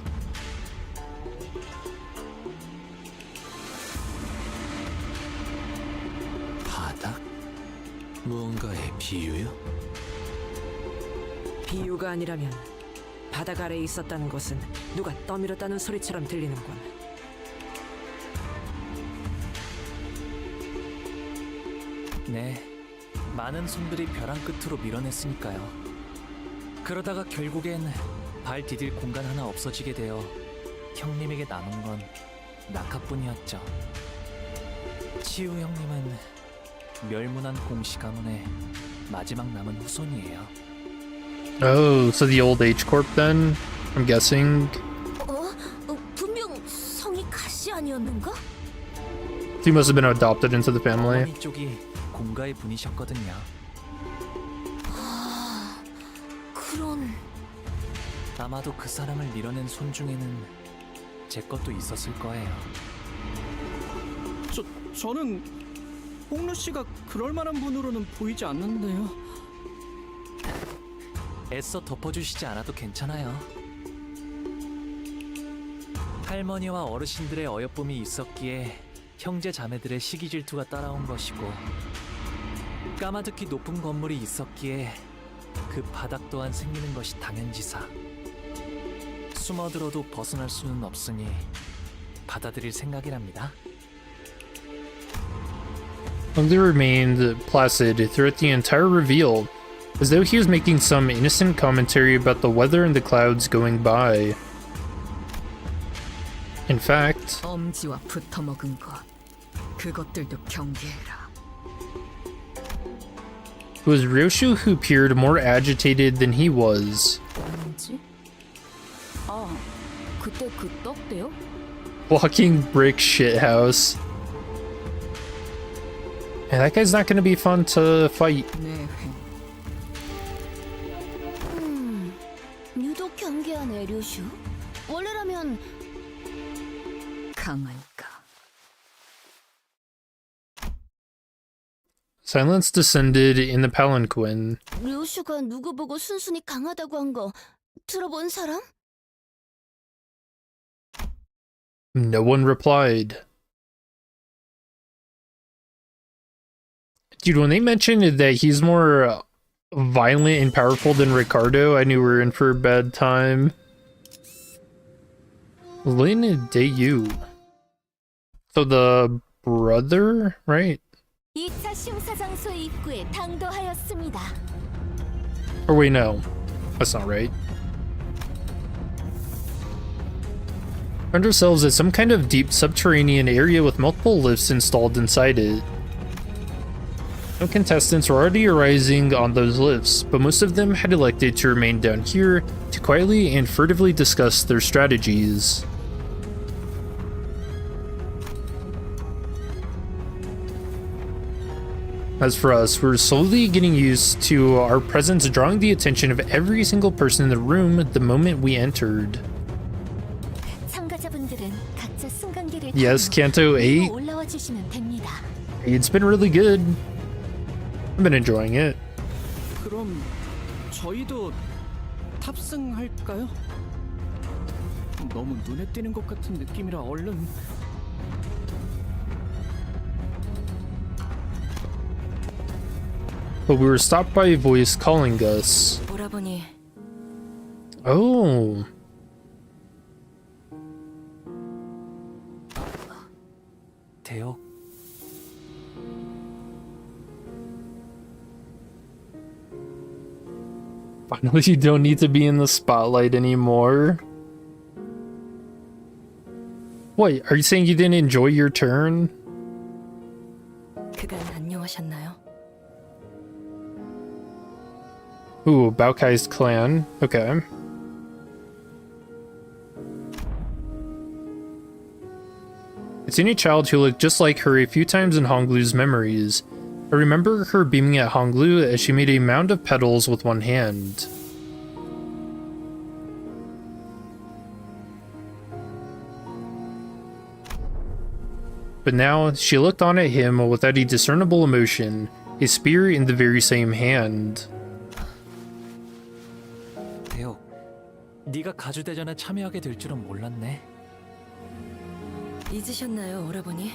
바닥? 무언가의 비유요? 비유가 아니라면 바닥 아래에 있었다는 것은 누가 떠밀었다는 소리처럼 들리는군. 네, 많은 손들이 벼랑 끝으로 밀어냈으니까요. 그러다가 결국엔 발 디딜 공간 하나 없어지게 되어 형님에게 남은 건 낙하뿐이었죠. 치우 형님은 멸문한 공시 가문의 마지막 남은 후손이에요. Oh, so the old H Corp then? I'm guessing. 분명 성이 가시 아니었는가? He must have been adopted into the family. 어머니 쪽이 공가의 분이셨거든요. 그런... 아마도 그 사람을 밀어낸 손 중에는 제 것도 있었을 거예요. 저는 홍루 씨가 그럴 만한 분으로는 보이지 않는데요. 애써 덮어주시지 않아도 괜찮아요. 할머니와 어르신들의 어여쁨이 있었기에 형제 자매들의 시기 질투가 따라온 것이고 까마득히 높은 건물이 있었기에 그 바닥 또한 생기는 것이 당연지사. 숨어들어도 벗어날 수는 없으니 받아들일 생각이랍니다. Mowgli remained placid throughout the entire reveal, as though he was making some innocent commentary about the weather and the clouds going by. In fact, 엄지와 붙어먹은 것, 그것들도 경계해라. it was Ryoshu who appeared more agitated than he was. 뭐지? 아, 그때 그 떡대요? Walking brick shithouse. And that guy's not gonna be fun to fight. 유독 경계하네, 류슈. 원래라면 강할까? Silence descended in the palanquin. 류슈가 누구 보고 순순히 강하다고 한 거 들어본 사람? No one replied. Dude, when they mentioned that he's more violent and powerful than Ricardo, I knew we were in for a bad time. Lin Dayu. So the brother, right? 2차 심사 장소의 입구에 당도하였습니다. Or wait, no. That's not right. Found ourselves at some kind of deep subterranean area with multiple lifts installed inside it. No contestants were already arising on those lifts, but most of them had elected to remain down here to quietly and furtively discuss their strategies. As for us, we're slowly getting used to our presence drawing the attention of every single person in the room the moment we entered. 참가자분들은 각자 승강기를 Yes, 타고 Canto 8. 위로 올라와 주시면 됩니다. It's been really good. I've been enjoying it. 그럼 저희도 탑승할까요? 너무 눈에 띄는 것 같은 느낌이라 얼른. But we were stopped by a voice calling us. 오라버니, Oh. 대역. Finally, you don't need to be in the spotlight anymore. What, are you saying you didn't enjoy your turn? 그간 안녕하셨나요? Ooh, Baokai's clan. Okay. It's any child who looked just like her a few times in Honglu's memories. I remember her beaming at Honglu as she made a mound of petals with one hand. But now, she looked on at him without a discernible emotion, a spear in the very same hand. 대역, 네가 가주대전에 참여하게 될 줄은 몰랐네. 잊으셨나요, 오라버니?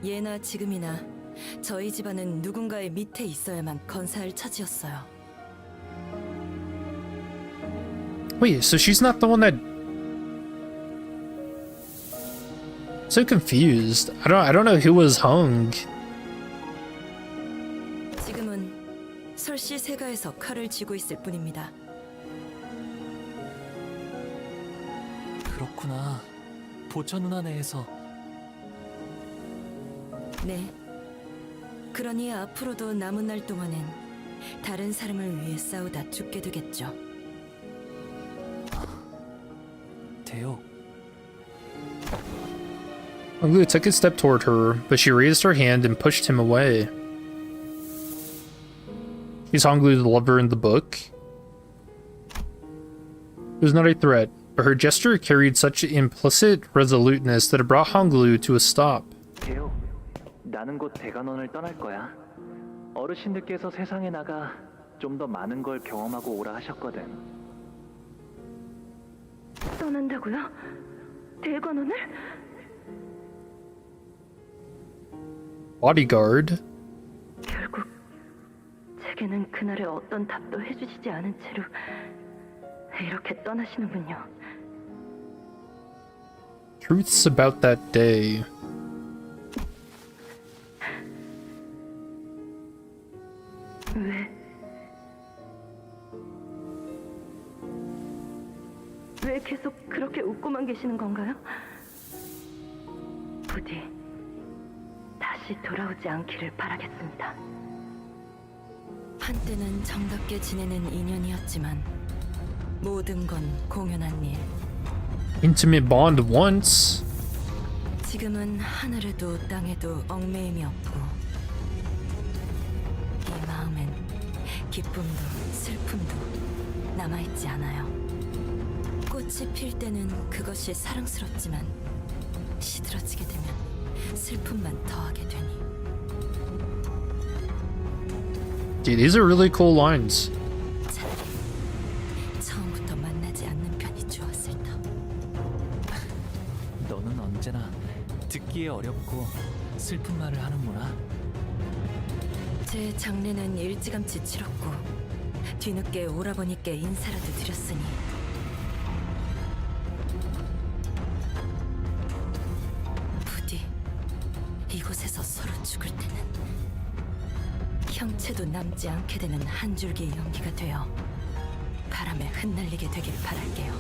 예나 지금이나 저희 집안은 누군가의 밑에 있어야만 건사할 처지였어요. Wait, so she's not the one that... So confused. I don't know who was hung. 지금은 설씨 세가에서 칼을 쥐고 있을 뿐입니다. 그렇구나. 보처 누나 내에서. 네. 그러니 앞으로도 남은 날 동안은 다른 사람을 위해 싸우다 죽게 되겠죠. 대역. Honglu took a step toward her, but she raised her hand and pushed him away. Is Honglu the lover in the book? It was not a threat, but her gesture carried such implicit resoluteness that it brought Honglu to a stop. 대역, 나는 곧 대관원을 떠날 거야. 어르신들께서 세상에 나가 좀 더 많은 걸 경험하고 오라 하셨거든. 떠난다고요? 대관원을? Bodyguard? 결국 제게는 그날의 어떤 답도 해주시지 않은 채로 이렇게 떠나시는군요. Truths about that day. 왜 계속 그렇게 웃고만 계시는 건가요? 부디 다시 돌아오지 않기를 바라겠습니다. 한때는 정답게 지내는 인연이었지만 모든 건 공연한 일. Intimate bond once. 지금은 하늘에도 땅에도 얽매임이 없고 이 마음엔 기쁨도 슬픔도 남아있지 않아요. 꽃이 필 때는 그것이 사랑스럽지만 시들어지게 되면 슬픔만 더하게 되니. Dude, these are really cool lines. 차라리 처음부터 만나지 않는 편이 좋았을 터. 너는 언제나 듣기에 어렵고 슬픈 말을 하는구나. 제 장례는 일찌감치 치렀고 뒤늦게 오라버니께 인사라도 드렸으니 부디 이곳에서 서로 죽을 때는 형체도 남지 않게 되는 한 줄기의 연기가 되어 바람에 흩날리게 되길 바랄게요.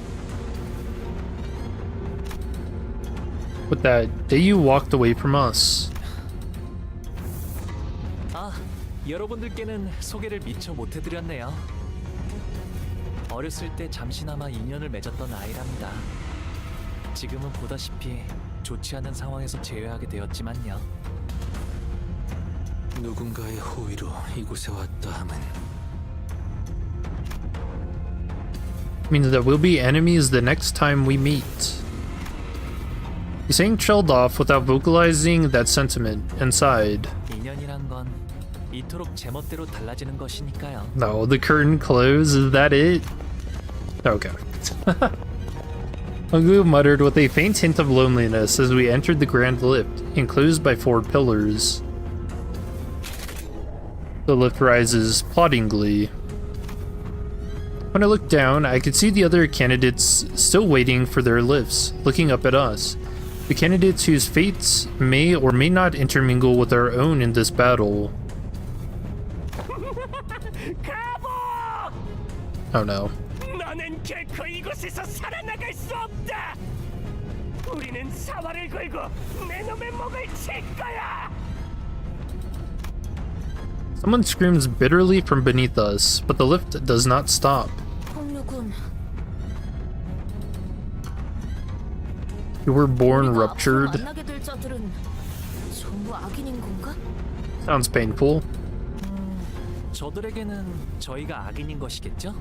But that day you walked away from us. 아, 여러분들께는 소개를 미처 못해드렸네요. 어렸을 때 잠시나마 인연을 맺었던 아이랍니다. 지금은 보다시피 좋지 않은 상황에서 제외하게 되었지만요. 누군가의 호의로 이곳에 왔다 함은 means that we'll be enemies the next time we meet. He's saying trailed off without vocalizing that sentiment inside. 인연이란 건 이토록 제멋대로 달라지는 것이니까요. No, the curtain closed. Is that it? Okay. Honglu muttered with a faint hint of loneliness as we entered the grand lift, enclosed by 4 pillars. The lift rises ploddingly. When I looked down, I could see the other candidates still waiting for their lifts, looking up at us. The candidates whose fates may or may not intermingle with our own in this battle. Oh no. 너는 결코 이곳에서 살아나갈 수 없다. 우리는 사활을 걸고 내 놈의 목을 칠 거야. Someone screams bitterly from beneath us, but the lift does not stop. You were born ruptured. Sounds painful. 저들에게는 저희가 악인인 것이겠죠?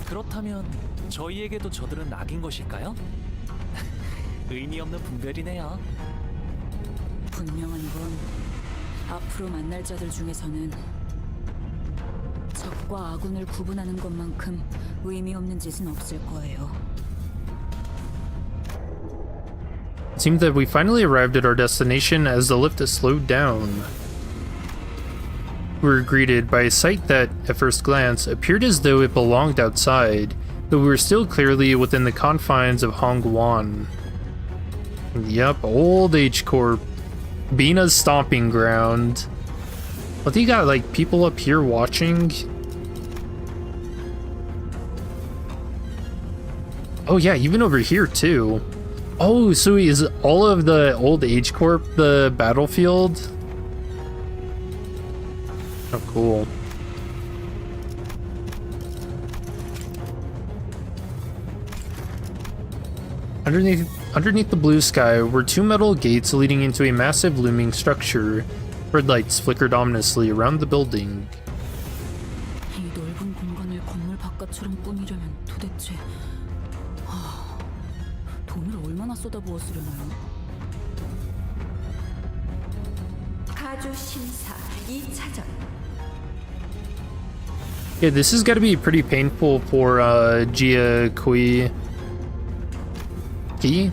그렇다면 저희에게도 저들은 악인 것일까요? 의미 없는 분별이네요. 분명한 건 앞으로 만날 자들 중에서는 적과 아군을 구분하는 것만큼 의미 없는 짓은 없을 거예요. It seemed that we finally arrived at our destination as the lift slowed down. We were greeted by a sight that, at first glance, appeared as though it belonged outside, though we were still clearly within the confines of Hongguan. Yep, old H Corp. Bina's stomping ground. But you got, like, people up here watching? Oh yeah, even over here, too. Oh, so is all of the old H Corp the battlefield? Oh, cool. Underneath the blue sky were 2 metal gates leading into a massive looming structure. Red lights flickered ominously around the building. 이 넓은 공간을 건물 바깥처럼 꾸미려면 도대체 돈을 얼마나 쏟아부었으려나요? 가주 심사 2차전. Yeah, this is gotta be pretty painful for Jia Kui. Ki?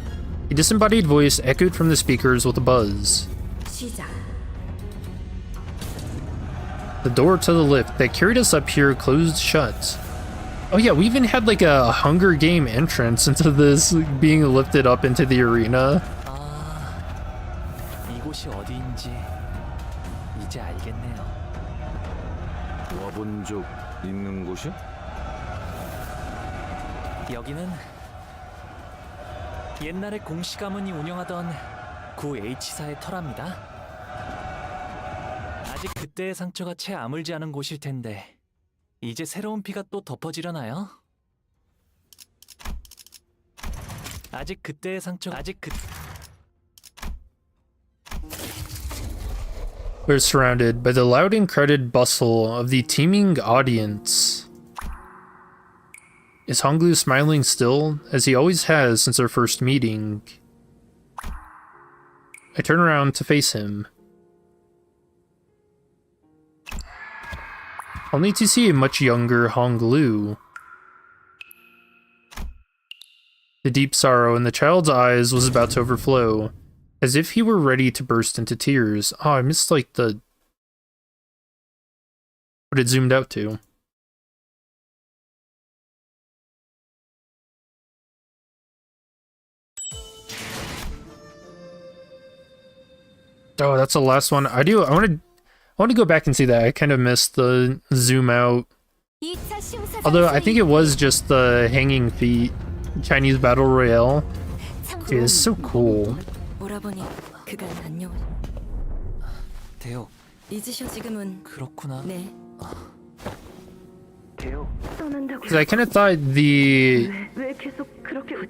A disembodied voice echoed from the speakers with a buzz. 시작. The door to the lift that carried us up here closed shut. Oh yeah, we even had like a Hunger Game entrance into this, being lifted up into the arena. 이곳이 어디인지 이제 알겠네요. 와본 적 있는 곳이? 여기는 옛날에 공씨 가문이 운영하던 구 H사의 터랍니다. 아직 그때의 상처가 채 아물지 않은 곳일 텐데 이제 새로운 피가 또 덮어지려나요? 아직 그때의 상처가 We're surrounded by the loud and crowded bustle of the teeming audience. Is Honglu smiling still, as he always has since our first meeting? I turn around to face him, only to see a much younger Honglu. The deep sorrow in the child's eyes was about to overflow, as if he were ready to burst into tears. Oh, I missed like what it zoomed out to. Oh, that's the last one. I want to go back and see that. I kind of missed the zoom out. Although I think it was just the hanging feet Chinese battle royale. Dude, it's so cool. 대요. 잊으셔 지금은. 그렇구나. 네. Because I kind of thought the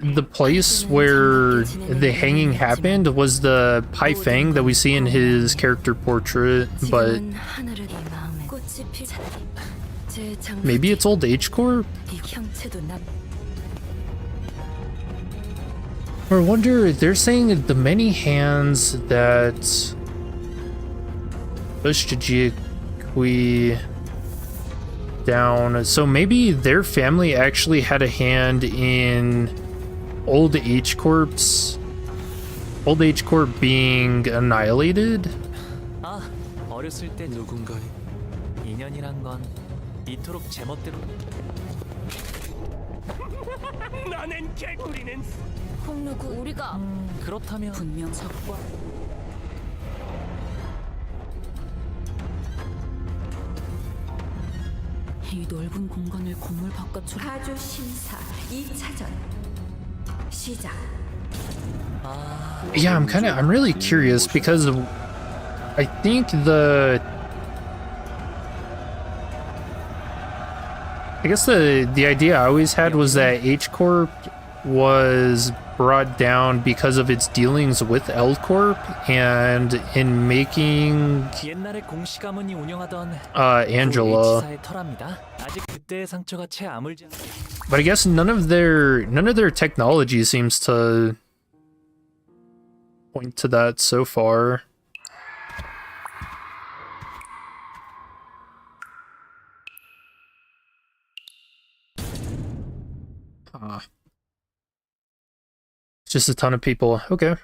the place where the hanging happened was the Pai Feng that we see in his character portrait, but maybe it's Old Age Corp? Or I wonder, they're saying the many hands that pushed Jikui down. So maybe their family actually had a hand in Old Age Corp's being annihilated. 아, 어렸을 때 누군가의 인연이란 건 이토록 제멋대로. 나는 개구리는 홍루구 우리가 그렇다면 분명 적과 이 넓은 공간을 건물 바깥으로 가조 심사 2차전 시작. Yeah, I'm really curious because I think the idea I always had was that H Corp was brought down because of its dealings with L Corp and in making 옛날에 공시가문이 운영하던 Angela. H사의 터랍니다. 아직 그때의 상처가 채 아물지 않. But I guess none of their technology seems to point to that so far. Just a ton of people. Okay.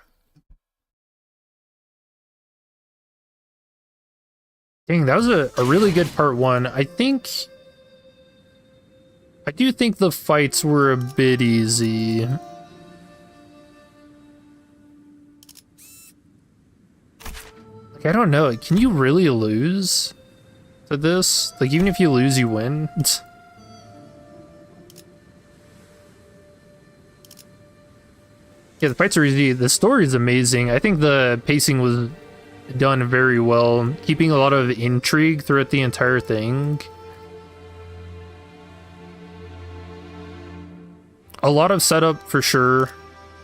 Dang, that was a really good part one. I do think the fights were a bit easy. Like, I don't know. Can you really lose to this? Like, even if you lose, you win? Yeah, the fights are easy. The story is amazing. I think the pacing was done very well, keeping a lot of intrigue throughout the entire thing. A lot of setup for sure,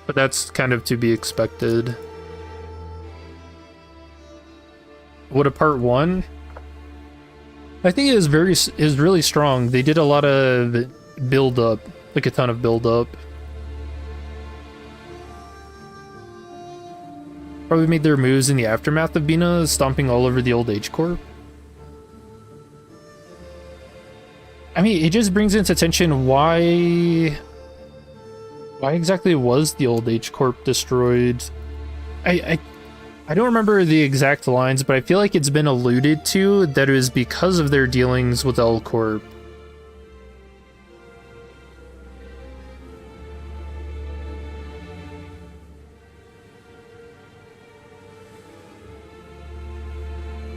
but that's kind of to be expected. What a part one? I think it is really strong. They did a lot of build up, like a ton of build up. Probably made their moves in the aftermath of Bina stomping all over the Old Age Corp. I mean, it just brings into tension why exactly was the Old Age Corp destroyed? I don't remember the exact lines, but I feel like it's been alluded to that it was because of their dealings with L Corp.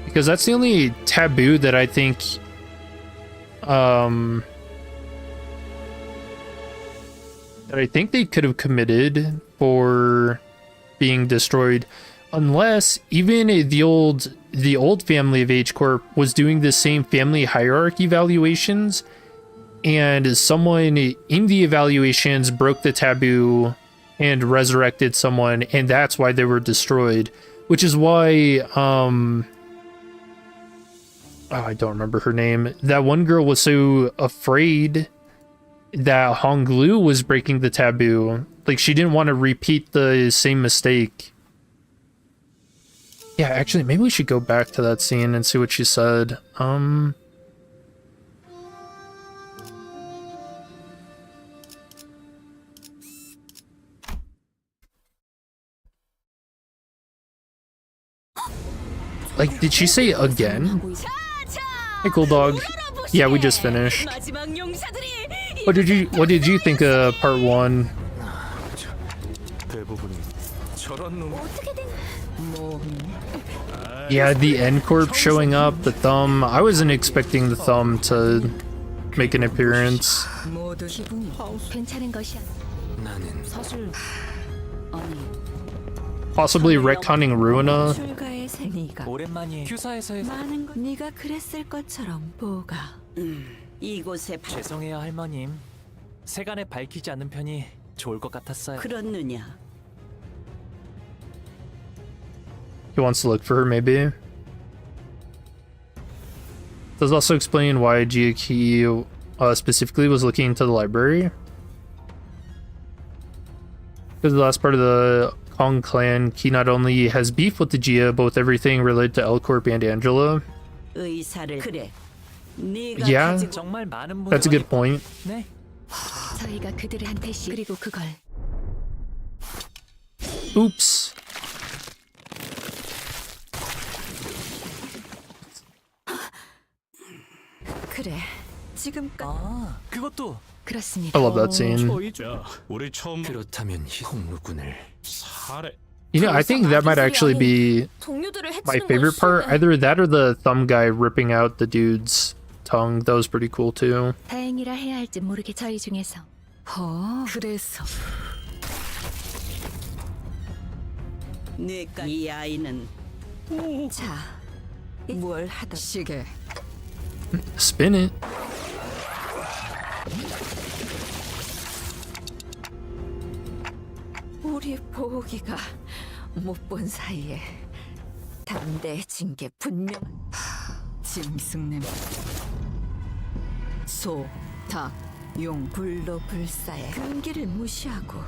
Because that's the only taboo that I think they could have committed for being destroyed, unless even the old family of H Corp was doing the same family hierarchy evaluations, and someone in the evaluations broke the taboo and resurrected someone, and that's why they were destroyed. Which is why I don't remember her name. That one girl was so afraid that Honglu was breaking the taboo. Like, she didn't want to repeat the same mistake. Yeah, actually, maybe we should go back to that scene and see what she said. Like, did she say again? Hey, cool dog. Yeah, we just finished. What did you think of part one? Yeah, the N Corp showing up, the thumb. I wasn't expecting the thumb to make an appearance. Possibly retconning Ruina. 오랜만이 휴사에서의 많은 건 네가 그랬을 것처럼 뭐가 이곳에 죄송해요 할머님. 세간에 밝히지 않는 편이 좋을 것 같았어요. 그렇느냐? He wants to look for her, maybe. Does also explain why Jiaki specifically was looking into the library. Because the last part of the Kong clan, Ki not only has beef with the Jia, but with everything related to L Corp and Angela. 의사를 그래. 네가 Yeah, 가지고 정말 많은 that's a good point. 네. 저희가 그들한테 그리고 그걸 Oops. 그래. 지금까지 그것도 그렇습니다. I love that scene. 야, 우리 처음 그렇다면 홍루군을 살해. You know, I think that might actually be my favorite part. Either that or the thumb guy ripping out the dude's tongue. That was pretty cool too. 다행이라 해야 할지 모르게 저희 중에서 그래서 내가 이 아이는 자, 뭘 하든 시계 Spin it. 우리 보기가 못 본 사이에 담대해진 게 분명. 짐승 냄새 소, 닭, 용 불로 불사에 금기를 무시하고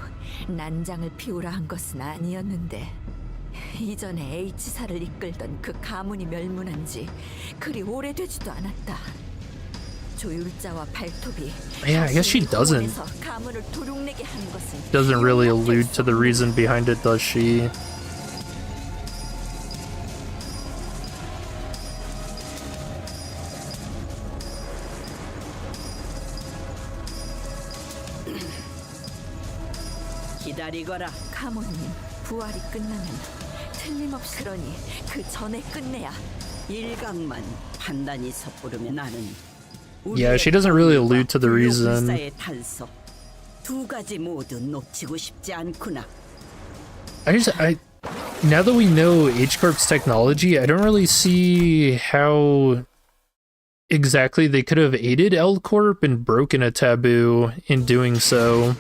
난장을 피우라 한 것은 아니었는데 이전에 H사를 이끌던 그 가문이 멸문한 지 그리 오래되지도 않았다. 조율자와 발톱이 Yeah, I guess she doesn't. 가문을 도둑내게 한 것은 Doesn't really allude to the reason behind it, does she? 기다리거라. 가문님, 부활이 끝나면 틀림없이 그러니 그 전에 끝내야. 일각만 판단이 섣부르면 나는 Yeah, she doesn't really allude to the reason. 불사의 탄속 두 가지 모두 놓치고 싶지 않구나. Now that we know H Corp's technology, I don't really see how exactly they could have aided L Corp and broken a taboo in doing so.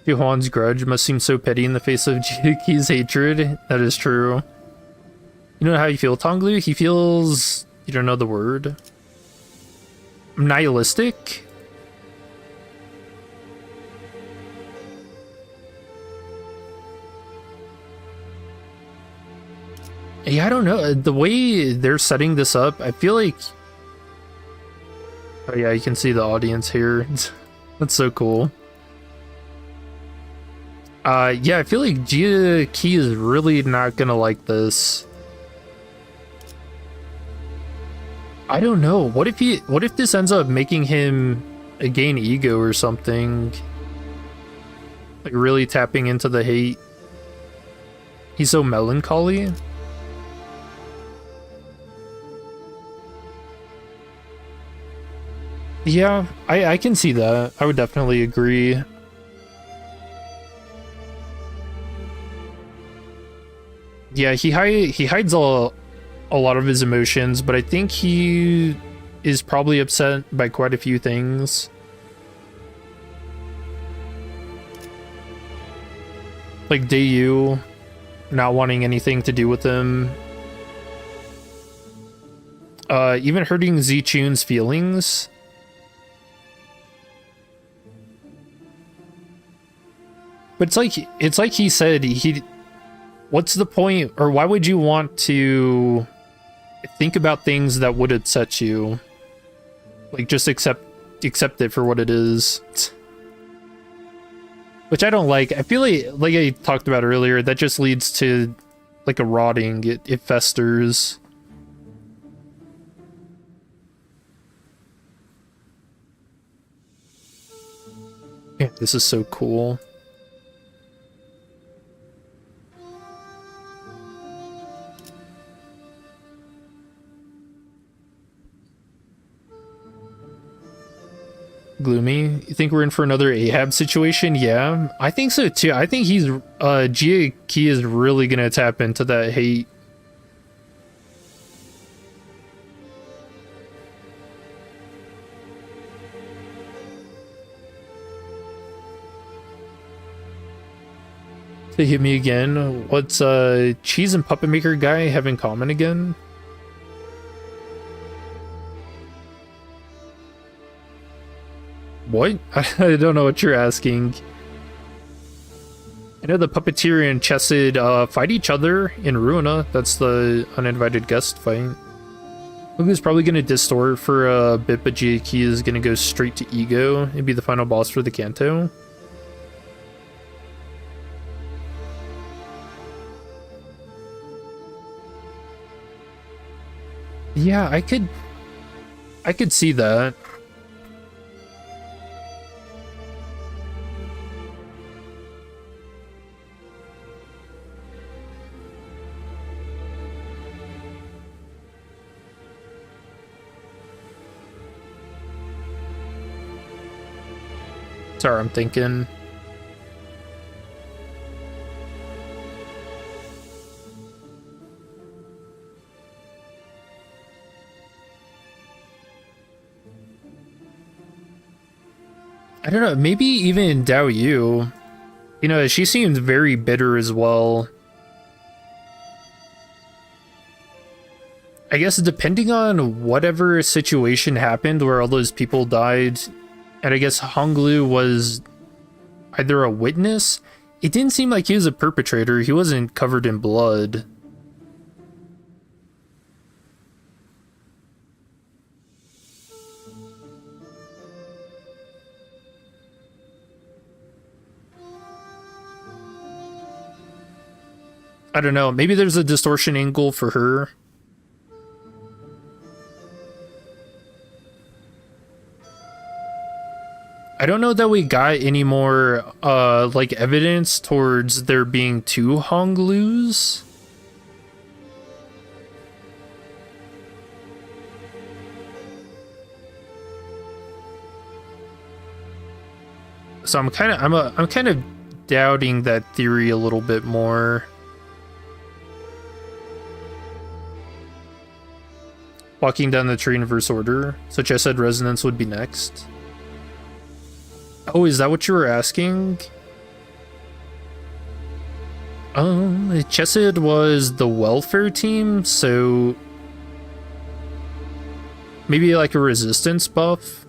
Juhan's grudge must seem so petty in the face of Jiki's hatred. That is true. You know how you feel, Tonglu? He feels... You don't know the word. Nihilistic? Yeah, I don't know. The way they're setting this up, I feel like... Oh yeah, you can see the audience here. That's so cool. Yeah, I feel like Jia Ki is really not gonna like this. I don't know. What if this ends up making him gain ego or something? Like really tapping into the hate. He's so melancholy. Yeah, I can see that. I would definitely agree. Yeah, he hides a lot of his emotions, but I think he is probably upset by quite a few things. Like Dayu not wanting anything to do with him. Even hurting Zichun's feelings. But it's like he said, what's the point, or why would you want to think about things that would upset you? Like, just accept it for what it is. Which I don't like. I feel like I talked about earlier, that just leads to like a rotting. It festers. Yeah, this is so cool. Gloomy, you think we're in for another Ahab situation? Yeah, I think so too. I think he's Gia is really gonna tap into that hate. To hit me again. What's Cheese and Puppet Maker guy have in common again? What? I don't know what you're asking. I know the Puppeteer and Chesed fight each other in Ruina. That's the uninvited guest fight. Luga's probably going to distort for a bit, but Jiaki is going to go straight to Ego and be the final boss for the Canto. Yeah, I could see that. Sorry, I'm thinking. I don't know, maybe even Dao Yu. You know, she seems very bitter as well. I guess depending on whatever situation happened where all those people died, and I guess Honglu was either a witness. It didn't seem like he was a perpetrator. He wasn't covered in blood. I don't know. Maybe there's a distortion angle for her. I don't know that we got any more, like, evidence towards there being two Honglus. So I'm kind of doubting that theory a little bit more. Walking down the tree in reverse order. So Chesed Resonance would be next. Oh, is that what you were asking? Chesed was the welfare team, so maybe like a resistance buff.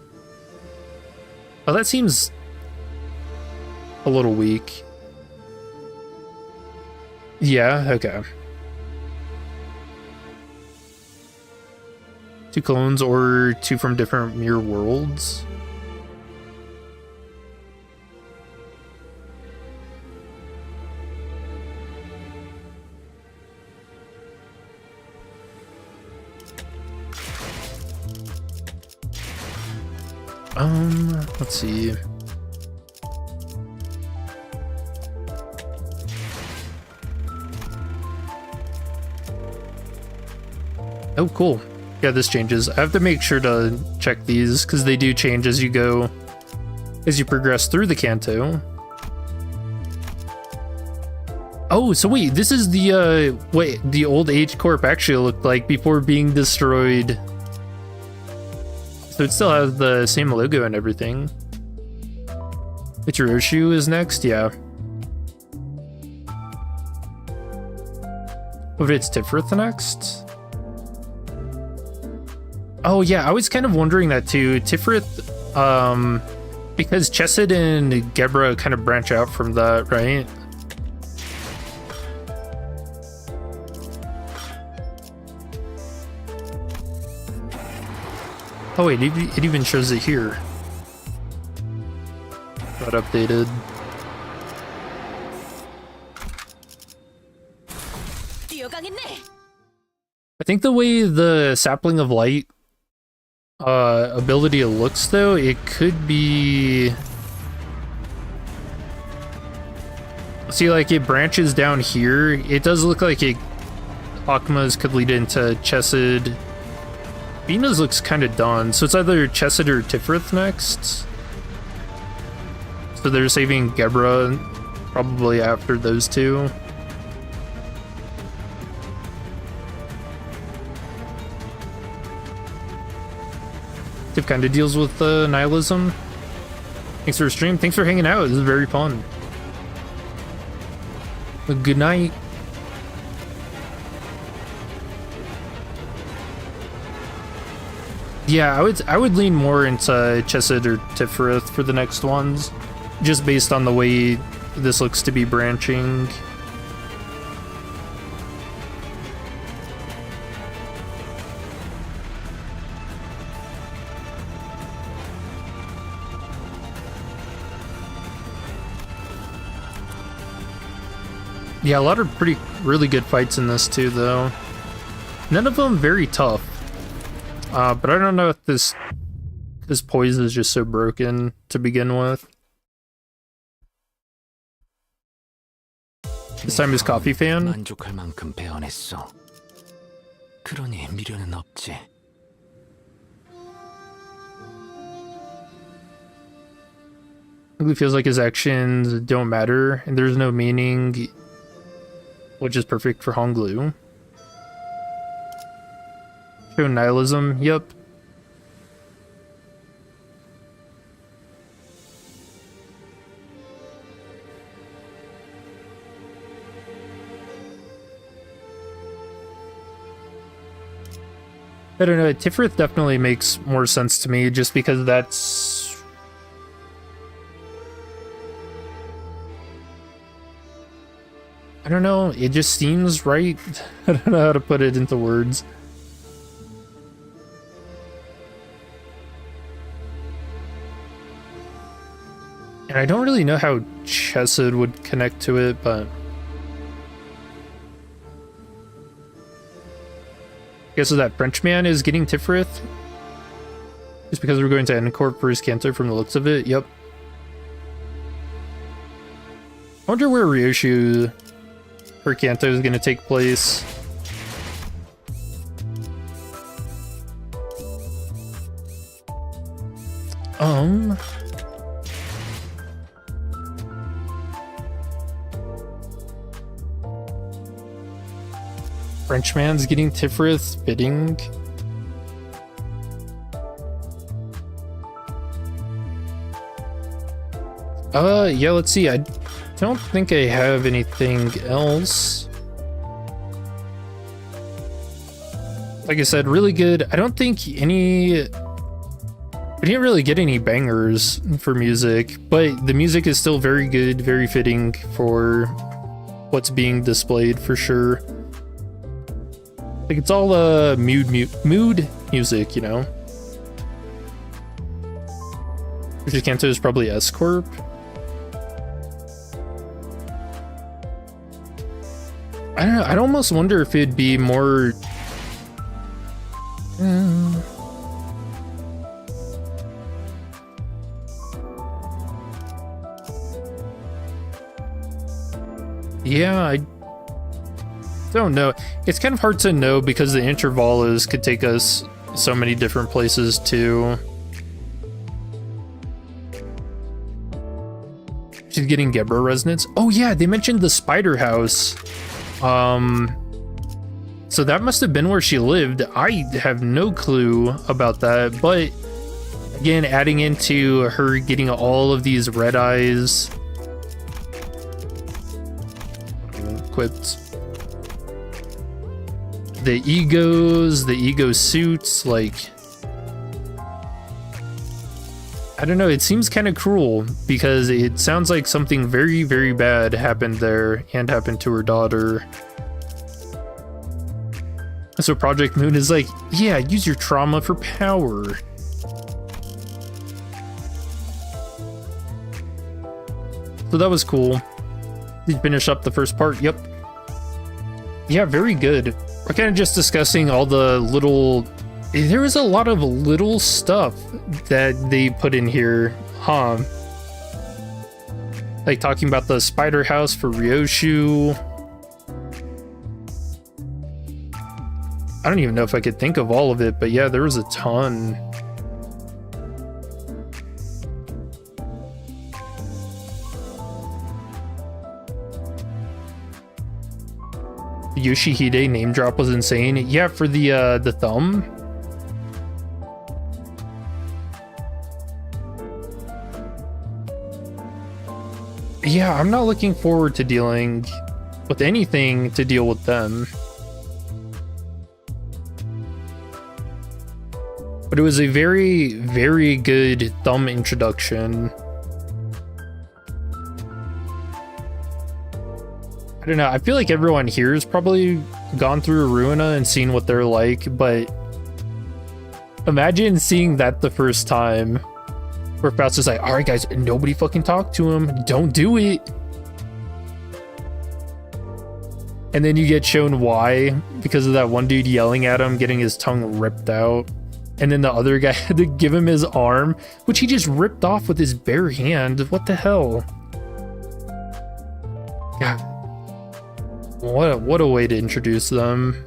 Oh, that seems a little weak. Yeah, okay. Two clones or two from different mirror worlds. Let's see. Oh, cool. Yeah, this changes. I have to make sure to check these because they do change as you go, as you progress through the Canto. Oh, so wait, this is the, the old H Corp actually looked like before being destroyed. So it still has the same logo and everything. Ichiroshu is next, yeah. But it's Tifrith next? Oh yeah, I was kind of wondering that too. Tifrith, because Chesed and Gebra kind of branch out from that, right? Oh wait, it even shows it here. Got updated. I think the way the Sapling of Light ability looks though, it could be... See, like it branches down here. It does look like Akma's could lead into Chesed. Bina's looks kind of done, so it's either Chesed or Tifrith next. So they're saving Gebra probably after those two. Tip kind of deals with nihilism. Thanks for the stream. Thanks for hanging out. This is very fun. Good night. Yeah, I would lean more into Chesed or Tiferet for the next ones, just based on the way this looks to be branching. Yeah, a lot of really good fights in this too, though. None of them very tough. But I don't know if this poise is just so broken to begin with. This time is Coffee Fan. 만족할 만큼 배워냈어. 그러니 미련은 없지. It feels like his actions don't matter and there's no meaning, which is perfect for Honglu. Show nihilism, yep. I don't know, Tiferet definitely makes more sense to me just because that's... I don't know, it just seems right. I don't know how to put it into words. And I don't really know how Chesed would connect to it, but... I guess so that Frenchman is getting Tiferet? Just because we're going to N-Corp for his Canto from the looks of it, yep. I wonder where Ryoshu for Canto is going to take place. Frenchman's getting Tiferet, fitting. Yeah, let's see. I don't think I have anything else. Like I said, really good. I don't think any... I didn't really get any bangers for music, but the music is still very good, very fitting for what's being displayed for sure. Like, it's all mood music, you know? Which Canto is probably S-Corp. I don't know, I'd almost wonder if it'd be more... Yeah, I don't know. It's kind of hard to know because the intervalos could take us so many different places too. She's getting Gebra resonance. Oh yeah, they mentioned the spider house. So that must have been where she lived. I have no clue about that, but again, adding into her getting all of these red eyes equipped. The ego suits, like, I don't know, it seems kind of cruel because it sounds like something very, very bad happened there and happened to her daughter. So Project Moon is like, yeah, use your trauma for power. So that was cool. Did you finish up the first part? Yep. Yeah, very good. We're kind of just discussing all the little... There was a lot of little stuff that they put in here, huh? Like talking about the spider house for Ryoshu. I don't even know if I could think of all of it, but yeah, there was a ton. Yoshihide name drop was insane. Yeah, for the thumb. Yeah, I'm not looking forward to dealing with anything to deal with them. But it was a very, very good thumb introduction. I don't know, I feel like everyone here has probably gone through Ruina and seen what they're like, but imagine seeing that the first time. Where Faust is like, alright guys, nobody fucking talk to him, don't do it. And then you get shown why, because of that one dude yelling at him, getting his tongue ripped out. And then the other guy had to give him his arm, which he just ripped off with his bare hand. What the hell? God. What a way to introduce them.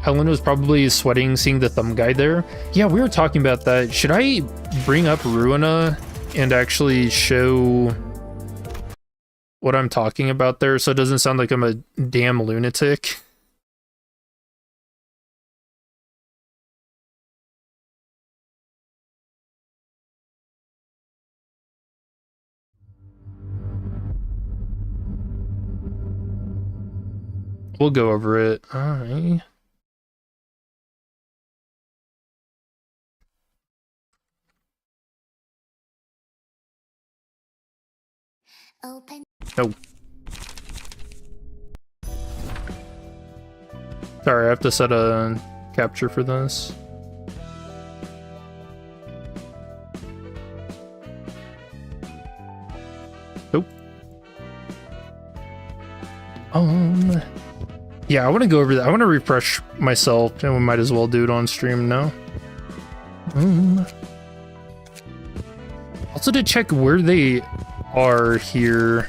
Helen was probably sweating seeing the thumb guy there. Yeah, we were talking about that. Should I bring up Ruina and actually show what I'm talking about there so it doesn't sound like I'm a damn lunatic? We'll go over it. Alright. Open. No. Sorry, I have to set a capture for this. Nope. Yeah, I want to go over that. I want to refresh myself, and we might as well do it on stream now. Also to check where they are here.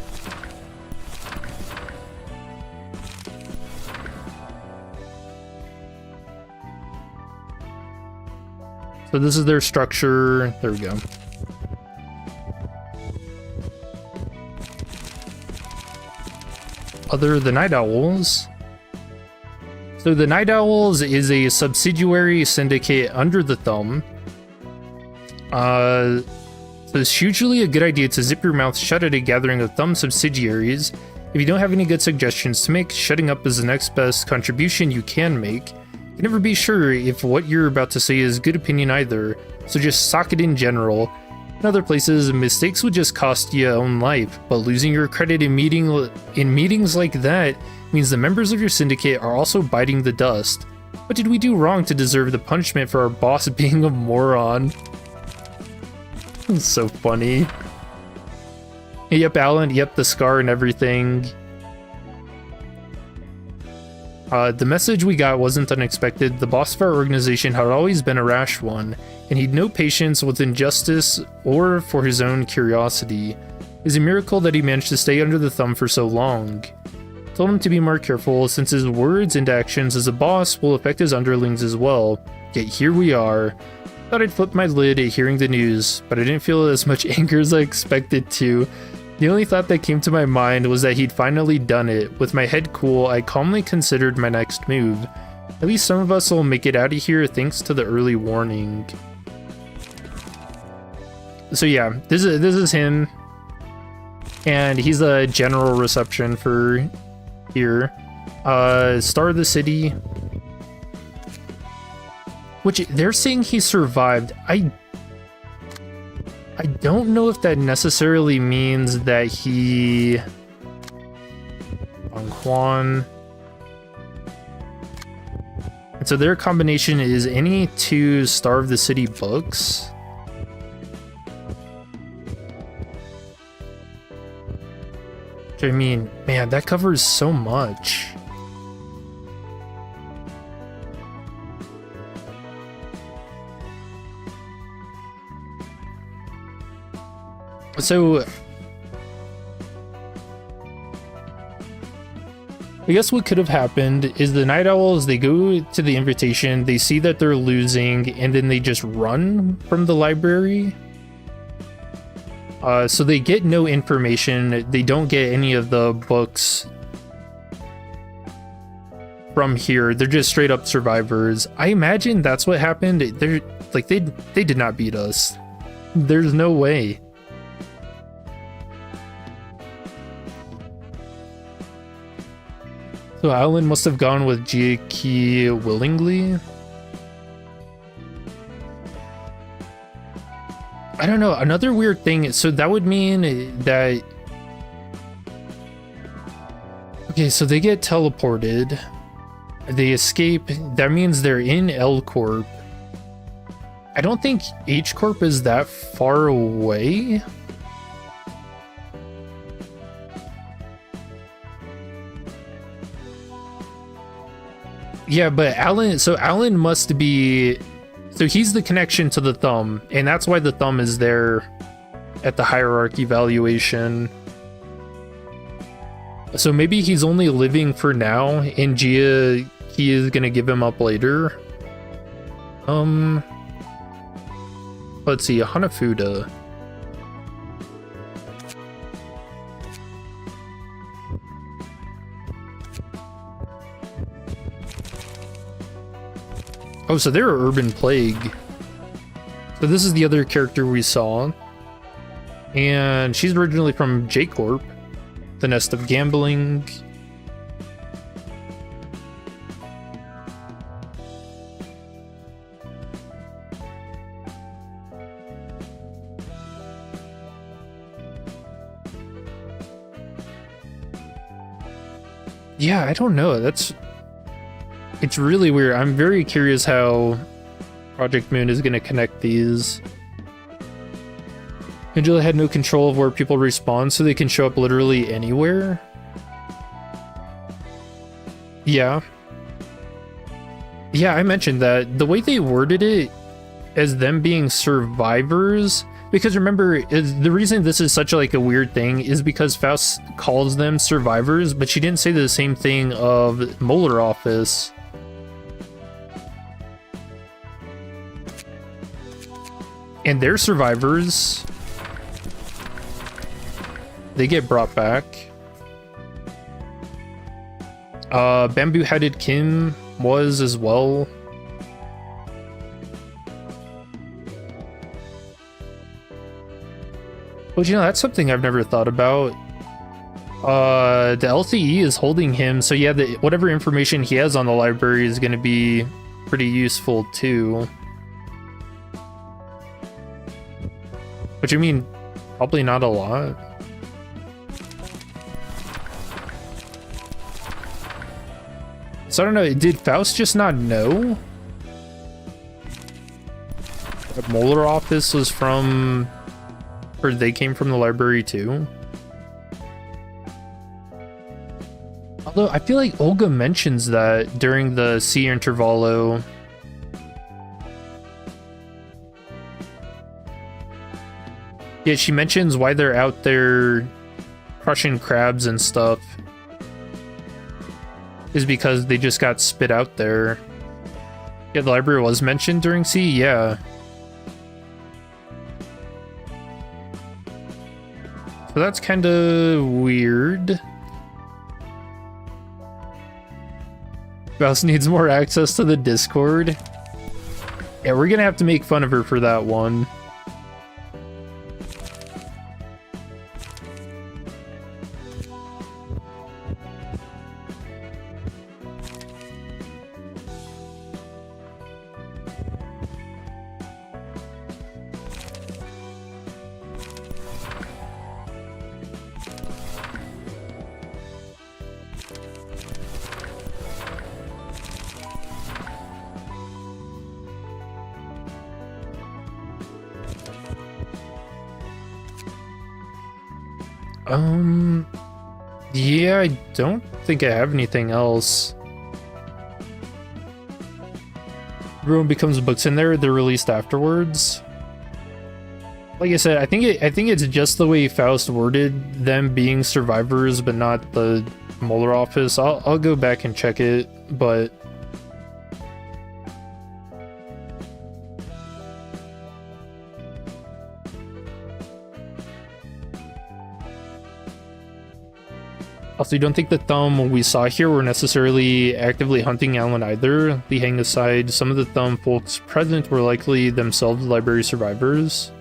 So this is their structure. There we go. The Night Owls. So the Night Owls is a subsidiary syndicate under the Thumb. So it's usually a good idea to zip your mouth shut at a gathering of Thumb subsidiaries. If you don't have any good suggestions to make, shutting up is the next best contribution you can make. You can never be sure if what you're about to say is good opinion either, so just sock it in general. In other places, mistakes would just cost you your own life, but losing your credit in meetings like that means the members of your syndicate are also biting the dust. What did we do wrong to deserve the punishment for our boss being a moron? It's so funny. Yep, Alan, yep, the scar and everything. The message we got wasn't unexpected. The boss of our organization had always been a rash one, and he'd no patience with injustice or for his own curiosity. It's a miracle that he managed to stay under the Thumb for so long. Told him to be more careful, since his words and actions as a boss will affect his underlings as well. Yet here we are. Thought I'd flip my lid at hearing the news, but I didn't feel as much anger as I expected to. The only thought that came to my mind was that he'd finally done it. With my head cool, I calmly considered my next move. At least some of us will make it out of here thanks to the early warning. So yeah, this is him. And he's a general reception for here. Star of the city. Which, they're saying he survived. I don't know if that necessarily means that he... Juan. And so their combination is any 2 Star of the City books. Which, I mean, man, that covers so much. So, I guess what could have happened is the Night Owls, they go to the invitation, they see that they're losing, and then they just run from the library. So they get no information. They don't get any of the books from here. They're just straight up survivors. I imagine that's what happened. They're like they did not beat us. There's no way. So Alan must have gone with Jiaki willingly. I don't know. Another weird thing. So that would mean that. Okay, so they get teleported. They escape. That means they're in L Corp. I don't think H Corp is that far away. Yeah, but Alan, so Alan must be, so he's the connection to the thumb, and that's why the thumb is there at the hierarchy valuation. So maybe he's only living for now, and Gia, he is gonna give him up later. Let's see, Hanafuda. Oh, so they're Urban Plague. So this is the other character we saw. And she's originally from J Corp, the Nest of Gambling. Yeah, I don't know. It's really weird. I'm very curious how Project Moon is going to connect these. Angela had no control of where people respawn, so they can show up literally anywhere. Yeah. Yeah, I mentioned that. The way they worded it as them being survivors, because remember, the reason this is such like a weird thing is because Faust calls them survivors, but she didn't say the same thing of Molar Office. And they're survivors. They get brought back. Bamboo-headed Kim was as well. But you know, that's something I've never thought about. The LCE is holding him, so yeah, whatever information he has on the library is going to be pretty useful too. Which I mean, probably not a lot. So I don't know, did Faust just not know? The Molar Office was from, or they came from the library too? Although I feel like Olga mentions that during the C intervallo. Yeah, she mentions why they're out there crushing crabs and stuff is because they just got spit out there. Yeah, the library was mentioned during C, yeah. So that's kind of weird. Faust needs more access to the Discord. Yeah, we're gonna have to make fun of her for that one. Yeah, I don't think I have anything else. Everyone becomes books in there, they're released afterwards. Like I said, I think it's just the way Faust worded them being survivors, but not the Molar Office. I'll go back and check it, but Also, you don't think the thumb we saw here were necessarily actively hunting Alan either? Lee hang aside, some of the thumb folks present were likely themselves library survivors.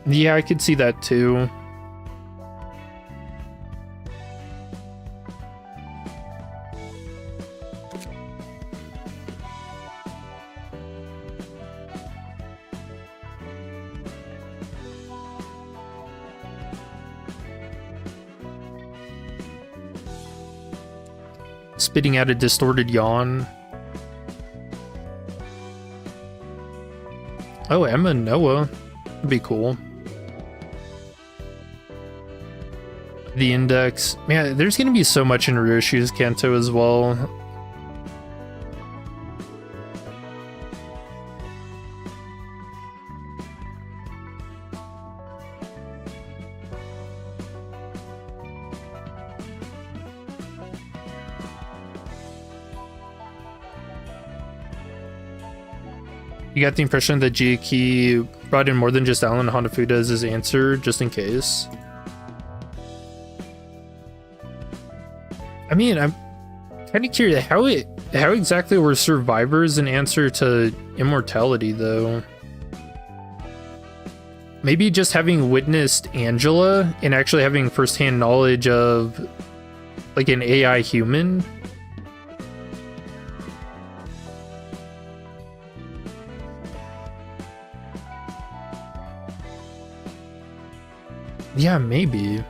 Yeah, I could see that too. Spitting out a distorted yawn. Oh, Emma and Noah. That'd be cool. The index. Man, there's gonna be so much in Ryoshu's Canto as well. You got the impression that Jiaki brought in more than just Alan Hanafuda as his answer, just in case. I mean, I'm kind of curious how exactly were survivors an answer to immortality, though? Maybe just having witnessed Angela and actually having firsthand knowledge of, like, an AI human. Yeah, maybe.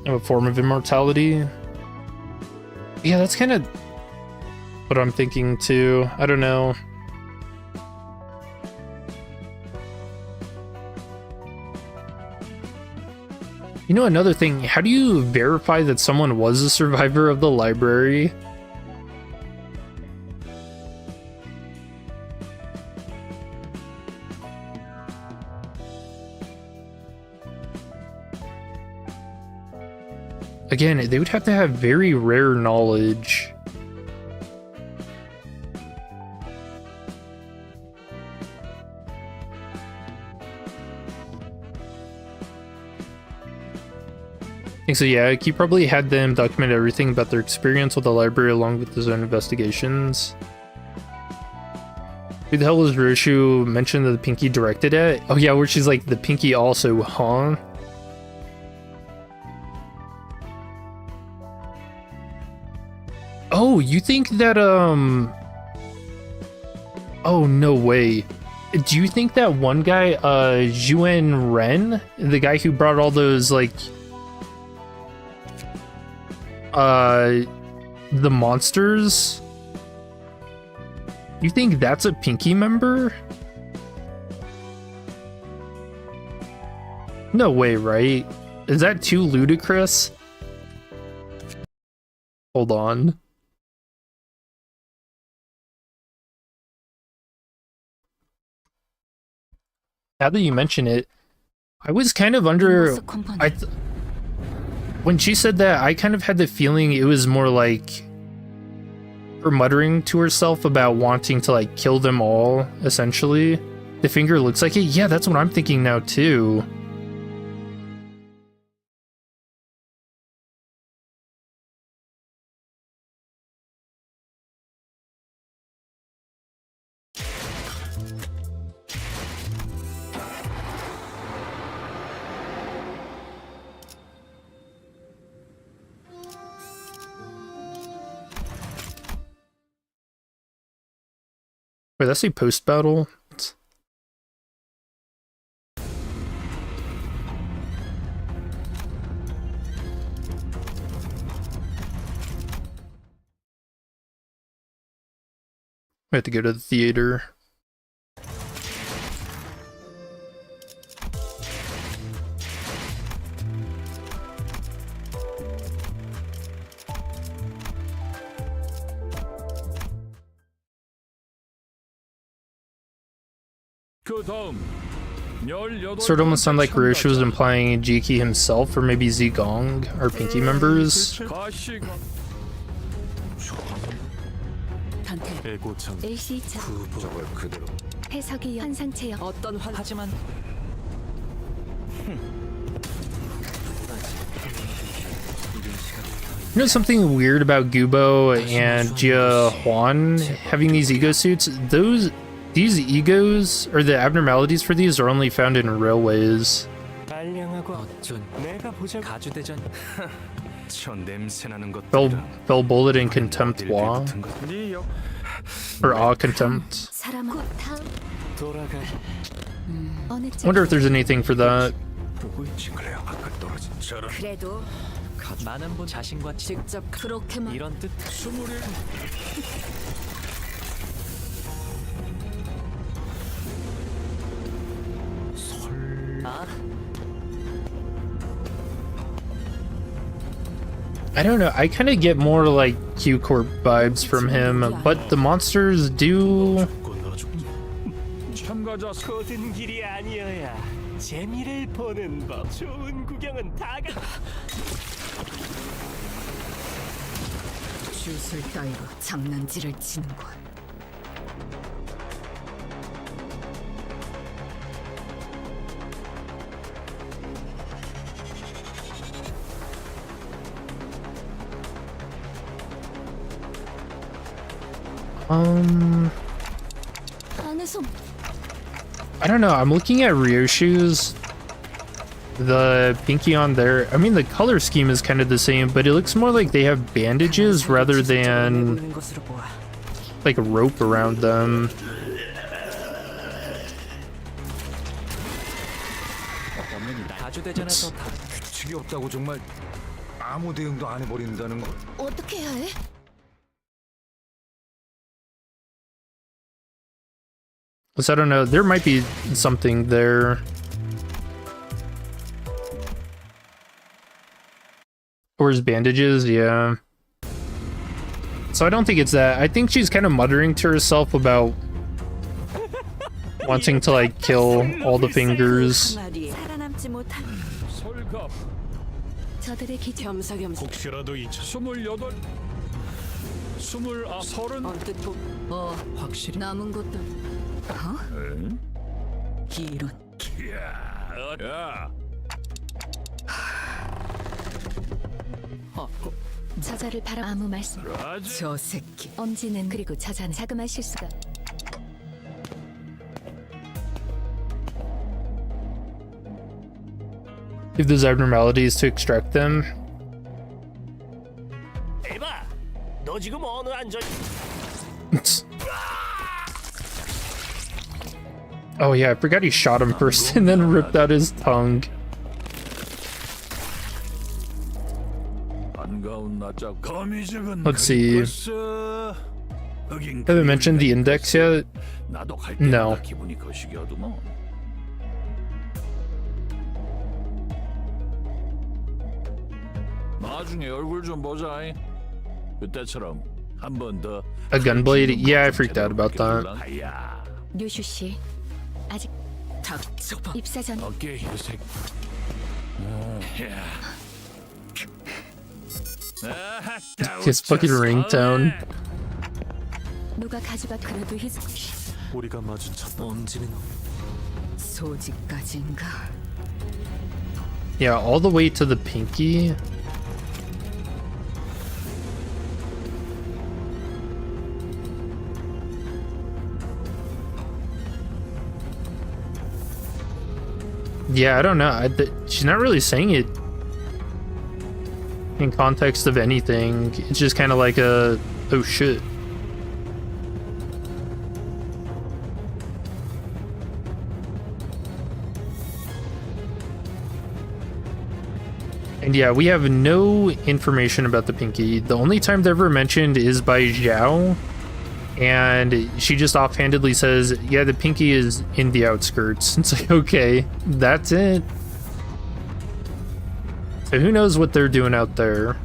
A form of immortality. Yeah, that's kind of what I'm thinking too. I don't know. You know, another thing, how do you verify that someone was a survivor of the library? Again, they would have to have very rare knowledge. I think so, yeah, he probably had them document everything about their experience with the library along with his own investigations. Who the hell was Ryoshu mentioned that the Pinky directed at? Oh yeah, where she's like, the Pinky also, huh? Oh, you think that, oh, no way. Do you think that one guy, Zhuan Ren, the guy who brought all those, like, the monsters? You think that's a Pinky member? No way, right? Is that too ludicrous? Hold on. Now that you mention it, I was kind of under... when she said that, I kind of had the feeling it was more like her muttering to herself about wanting to, like, kill them all, essentially. The finger looks like it. Yeah, that's what I'm thinking now, too. Wait, that's a post-battle? We have to go to the theater. Sort of almost sound like Ryoshu was implying Jiki himself, or maybe Zigong are Pinky members. 일시차 해석이 현상체요. 어떤 하지만 You know something weird about Gubo and Jia Huan having these ego suits? These egos, or the abnormalities for these, are only found in railways. Fell Bullet and Contempt Wa. Or Awe Contempt. I wonder if there's anything for that. 그래도 많은 분 자신과 직접 그렇게만 이런 뜻. I don't know, I kind of get more like Q Corp vibes from him, but the monsters do. 고든 길이 아니어야 재미를 보는 법. 좋은 구경은 다 주술 따위로 장난질을 치는군. I don't know, I'm looking at Ryoshu's, the pinky on there. I mean, the color scheme is kind of the same, but it looks more like they have bandages rather than like a rope around them. 규칙이 없다고 정말 아무 대응도 안 해버린다는 거. 어떻게 해야 해? So I don't know, there might be something there. Or his bandages, yeah. So I don't think it's that. I think she's kind of muttering to herself about wanting to like kill all the fingers. 저들의 겸사겸사. 혹시라도 이 28, 30. 확실히 남은 것들. 이런. 야. 저자를 바라 아무 말씀. 저 새끼. 엄지는 그리고 저자는 자그마한 실수가. If there's abnormalities to extract them. 에바, 너 지금 어느 안전? Oh yeah, I forgot he shot him first and then ripped out his tongue. Let's see. Have I mentioned the index yet? No. 나중에 얼굴 좀 보자. 그때처럼 한 번 더. A gunblade? Yeah, I freaked out about that. 류슈 씨, 아직 입사 전. 오케이, 이 His fucking ringtone. 누가 가져가 그래도 히스. 우리가 맞은 첫 엄지는 소지까지인가? Yeah, all the way to the pinky. Yeah, I don't know. She's not really saying it in context of anything. It's just kind of like a, oh shit. And yeah, we have no information about the pinky. The only time they're ever mentioned is by Zhao And she just offhandedly says, yeah, the pinky is in the outskirts. It's like, okay, that's it. So who knows what they're doing out there.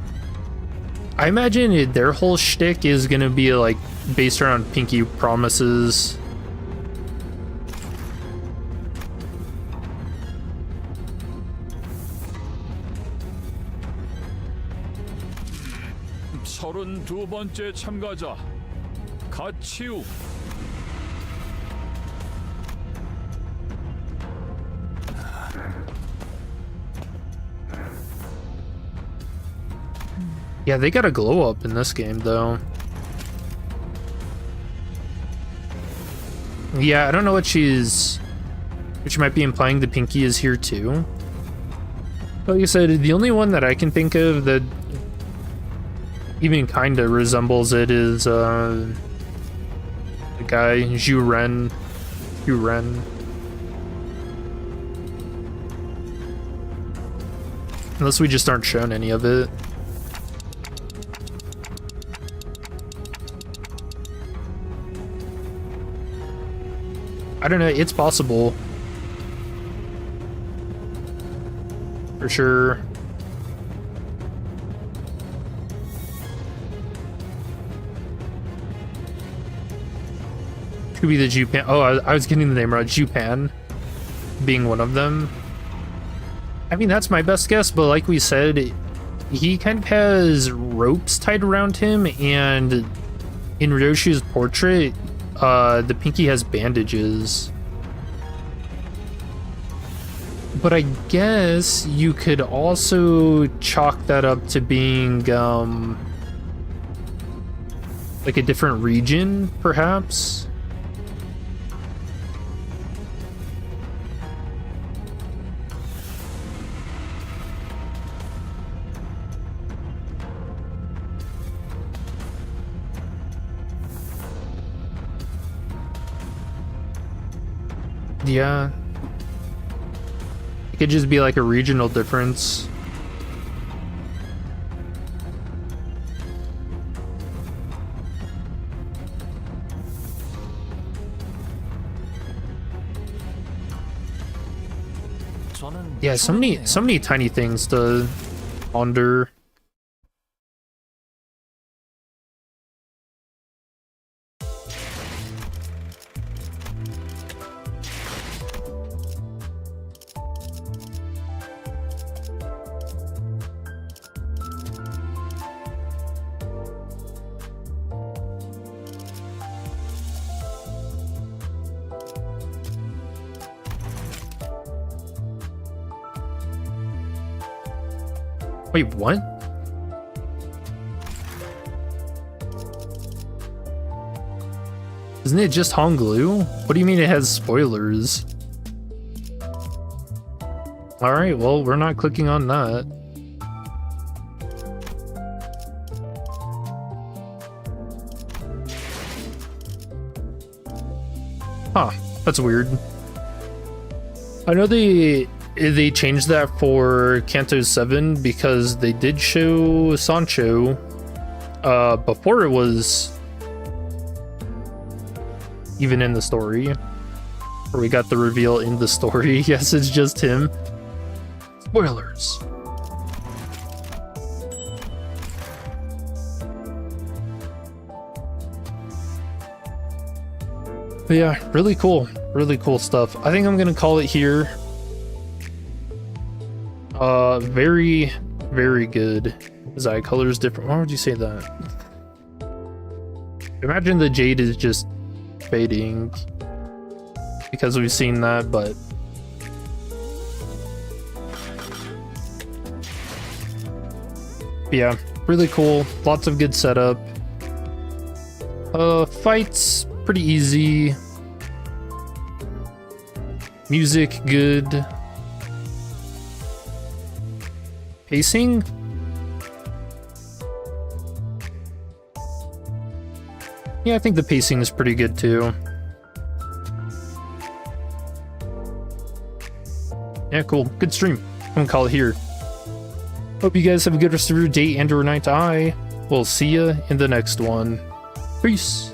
I imagine their whole shtick is gonna be like based around pinky promises. 서른두 번째 참가자 가치우. Yeah, they got a glow up in this game, though. Yeah, I don't know what she might be implying the pinky is here, too. Like I said, the only one that I can think of that even kind of resembles it is, the guy, Zhu Ren. Unless we just aren't shown any of it. I don't know, it's possible. For sure. Could be the Jupan. Oh, I was getting the name right. Jupan being one of them. I mean, that's my best guess, but like we said, he kind of has ropes tied around him, and in Ryoshi's portrait, the pinky has bandages. But I guess you could also chalk that up to being, like a different region, perhaps? Yeah. It could just be like a regional difference. Yeah, so many tiny things to ponder. Wait, what? Isn't it just Honglu? What do you mean it has spoilers? Alright, well, we're not clicking on that. Huh, that's weird. I know they changed that for Canto 7 because they did show Sancho before it was even in the story. Or we got the reveal in the story. Yes, it's just him. Spoilers. But yeah, really cool stuff. I think I'm gonna call it here. Very, very good. His eye color is different. Why would you say that? Imagine the jade is just fading because we've seen that, but yeah, really cool. Lots of good setup. Fights pretty easy. Music good. Pacing? Yeah, I think the pacing is pretty good too. Yeah, cool. Good stream. I'm gonna call it here. Hope you guys have a good rest of your day and or night. I will see ya in the next one. Peace.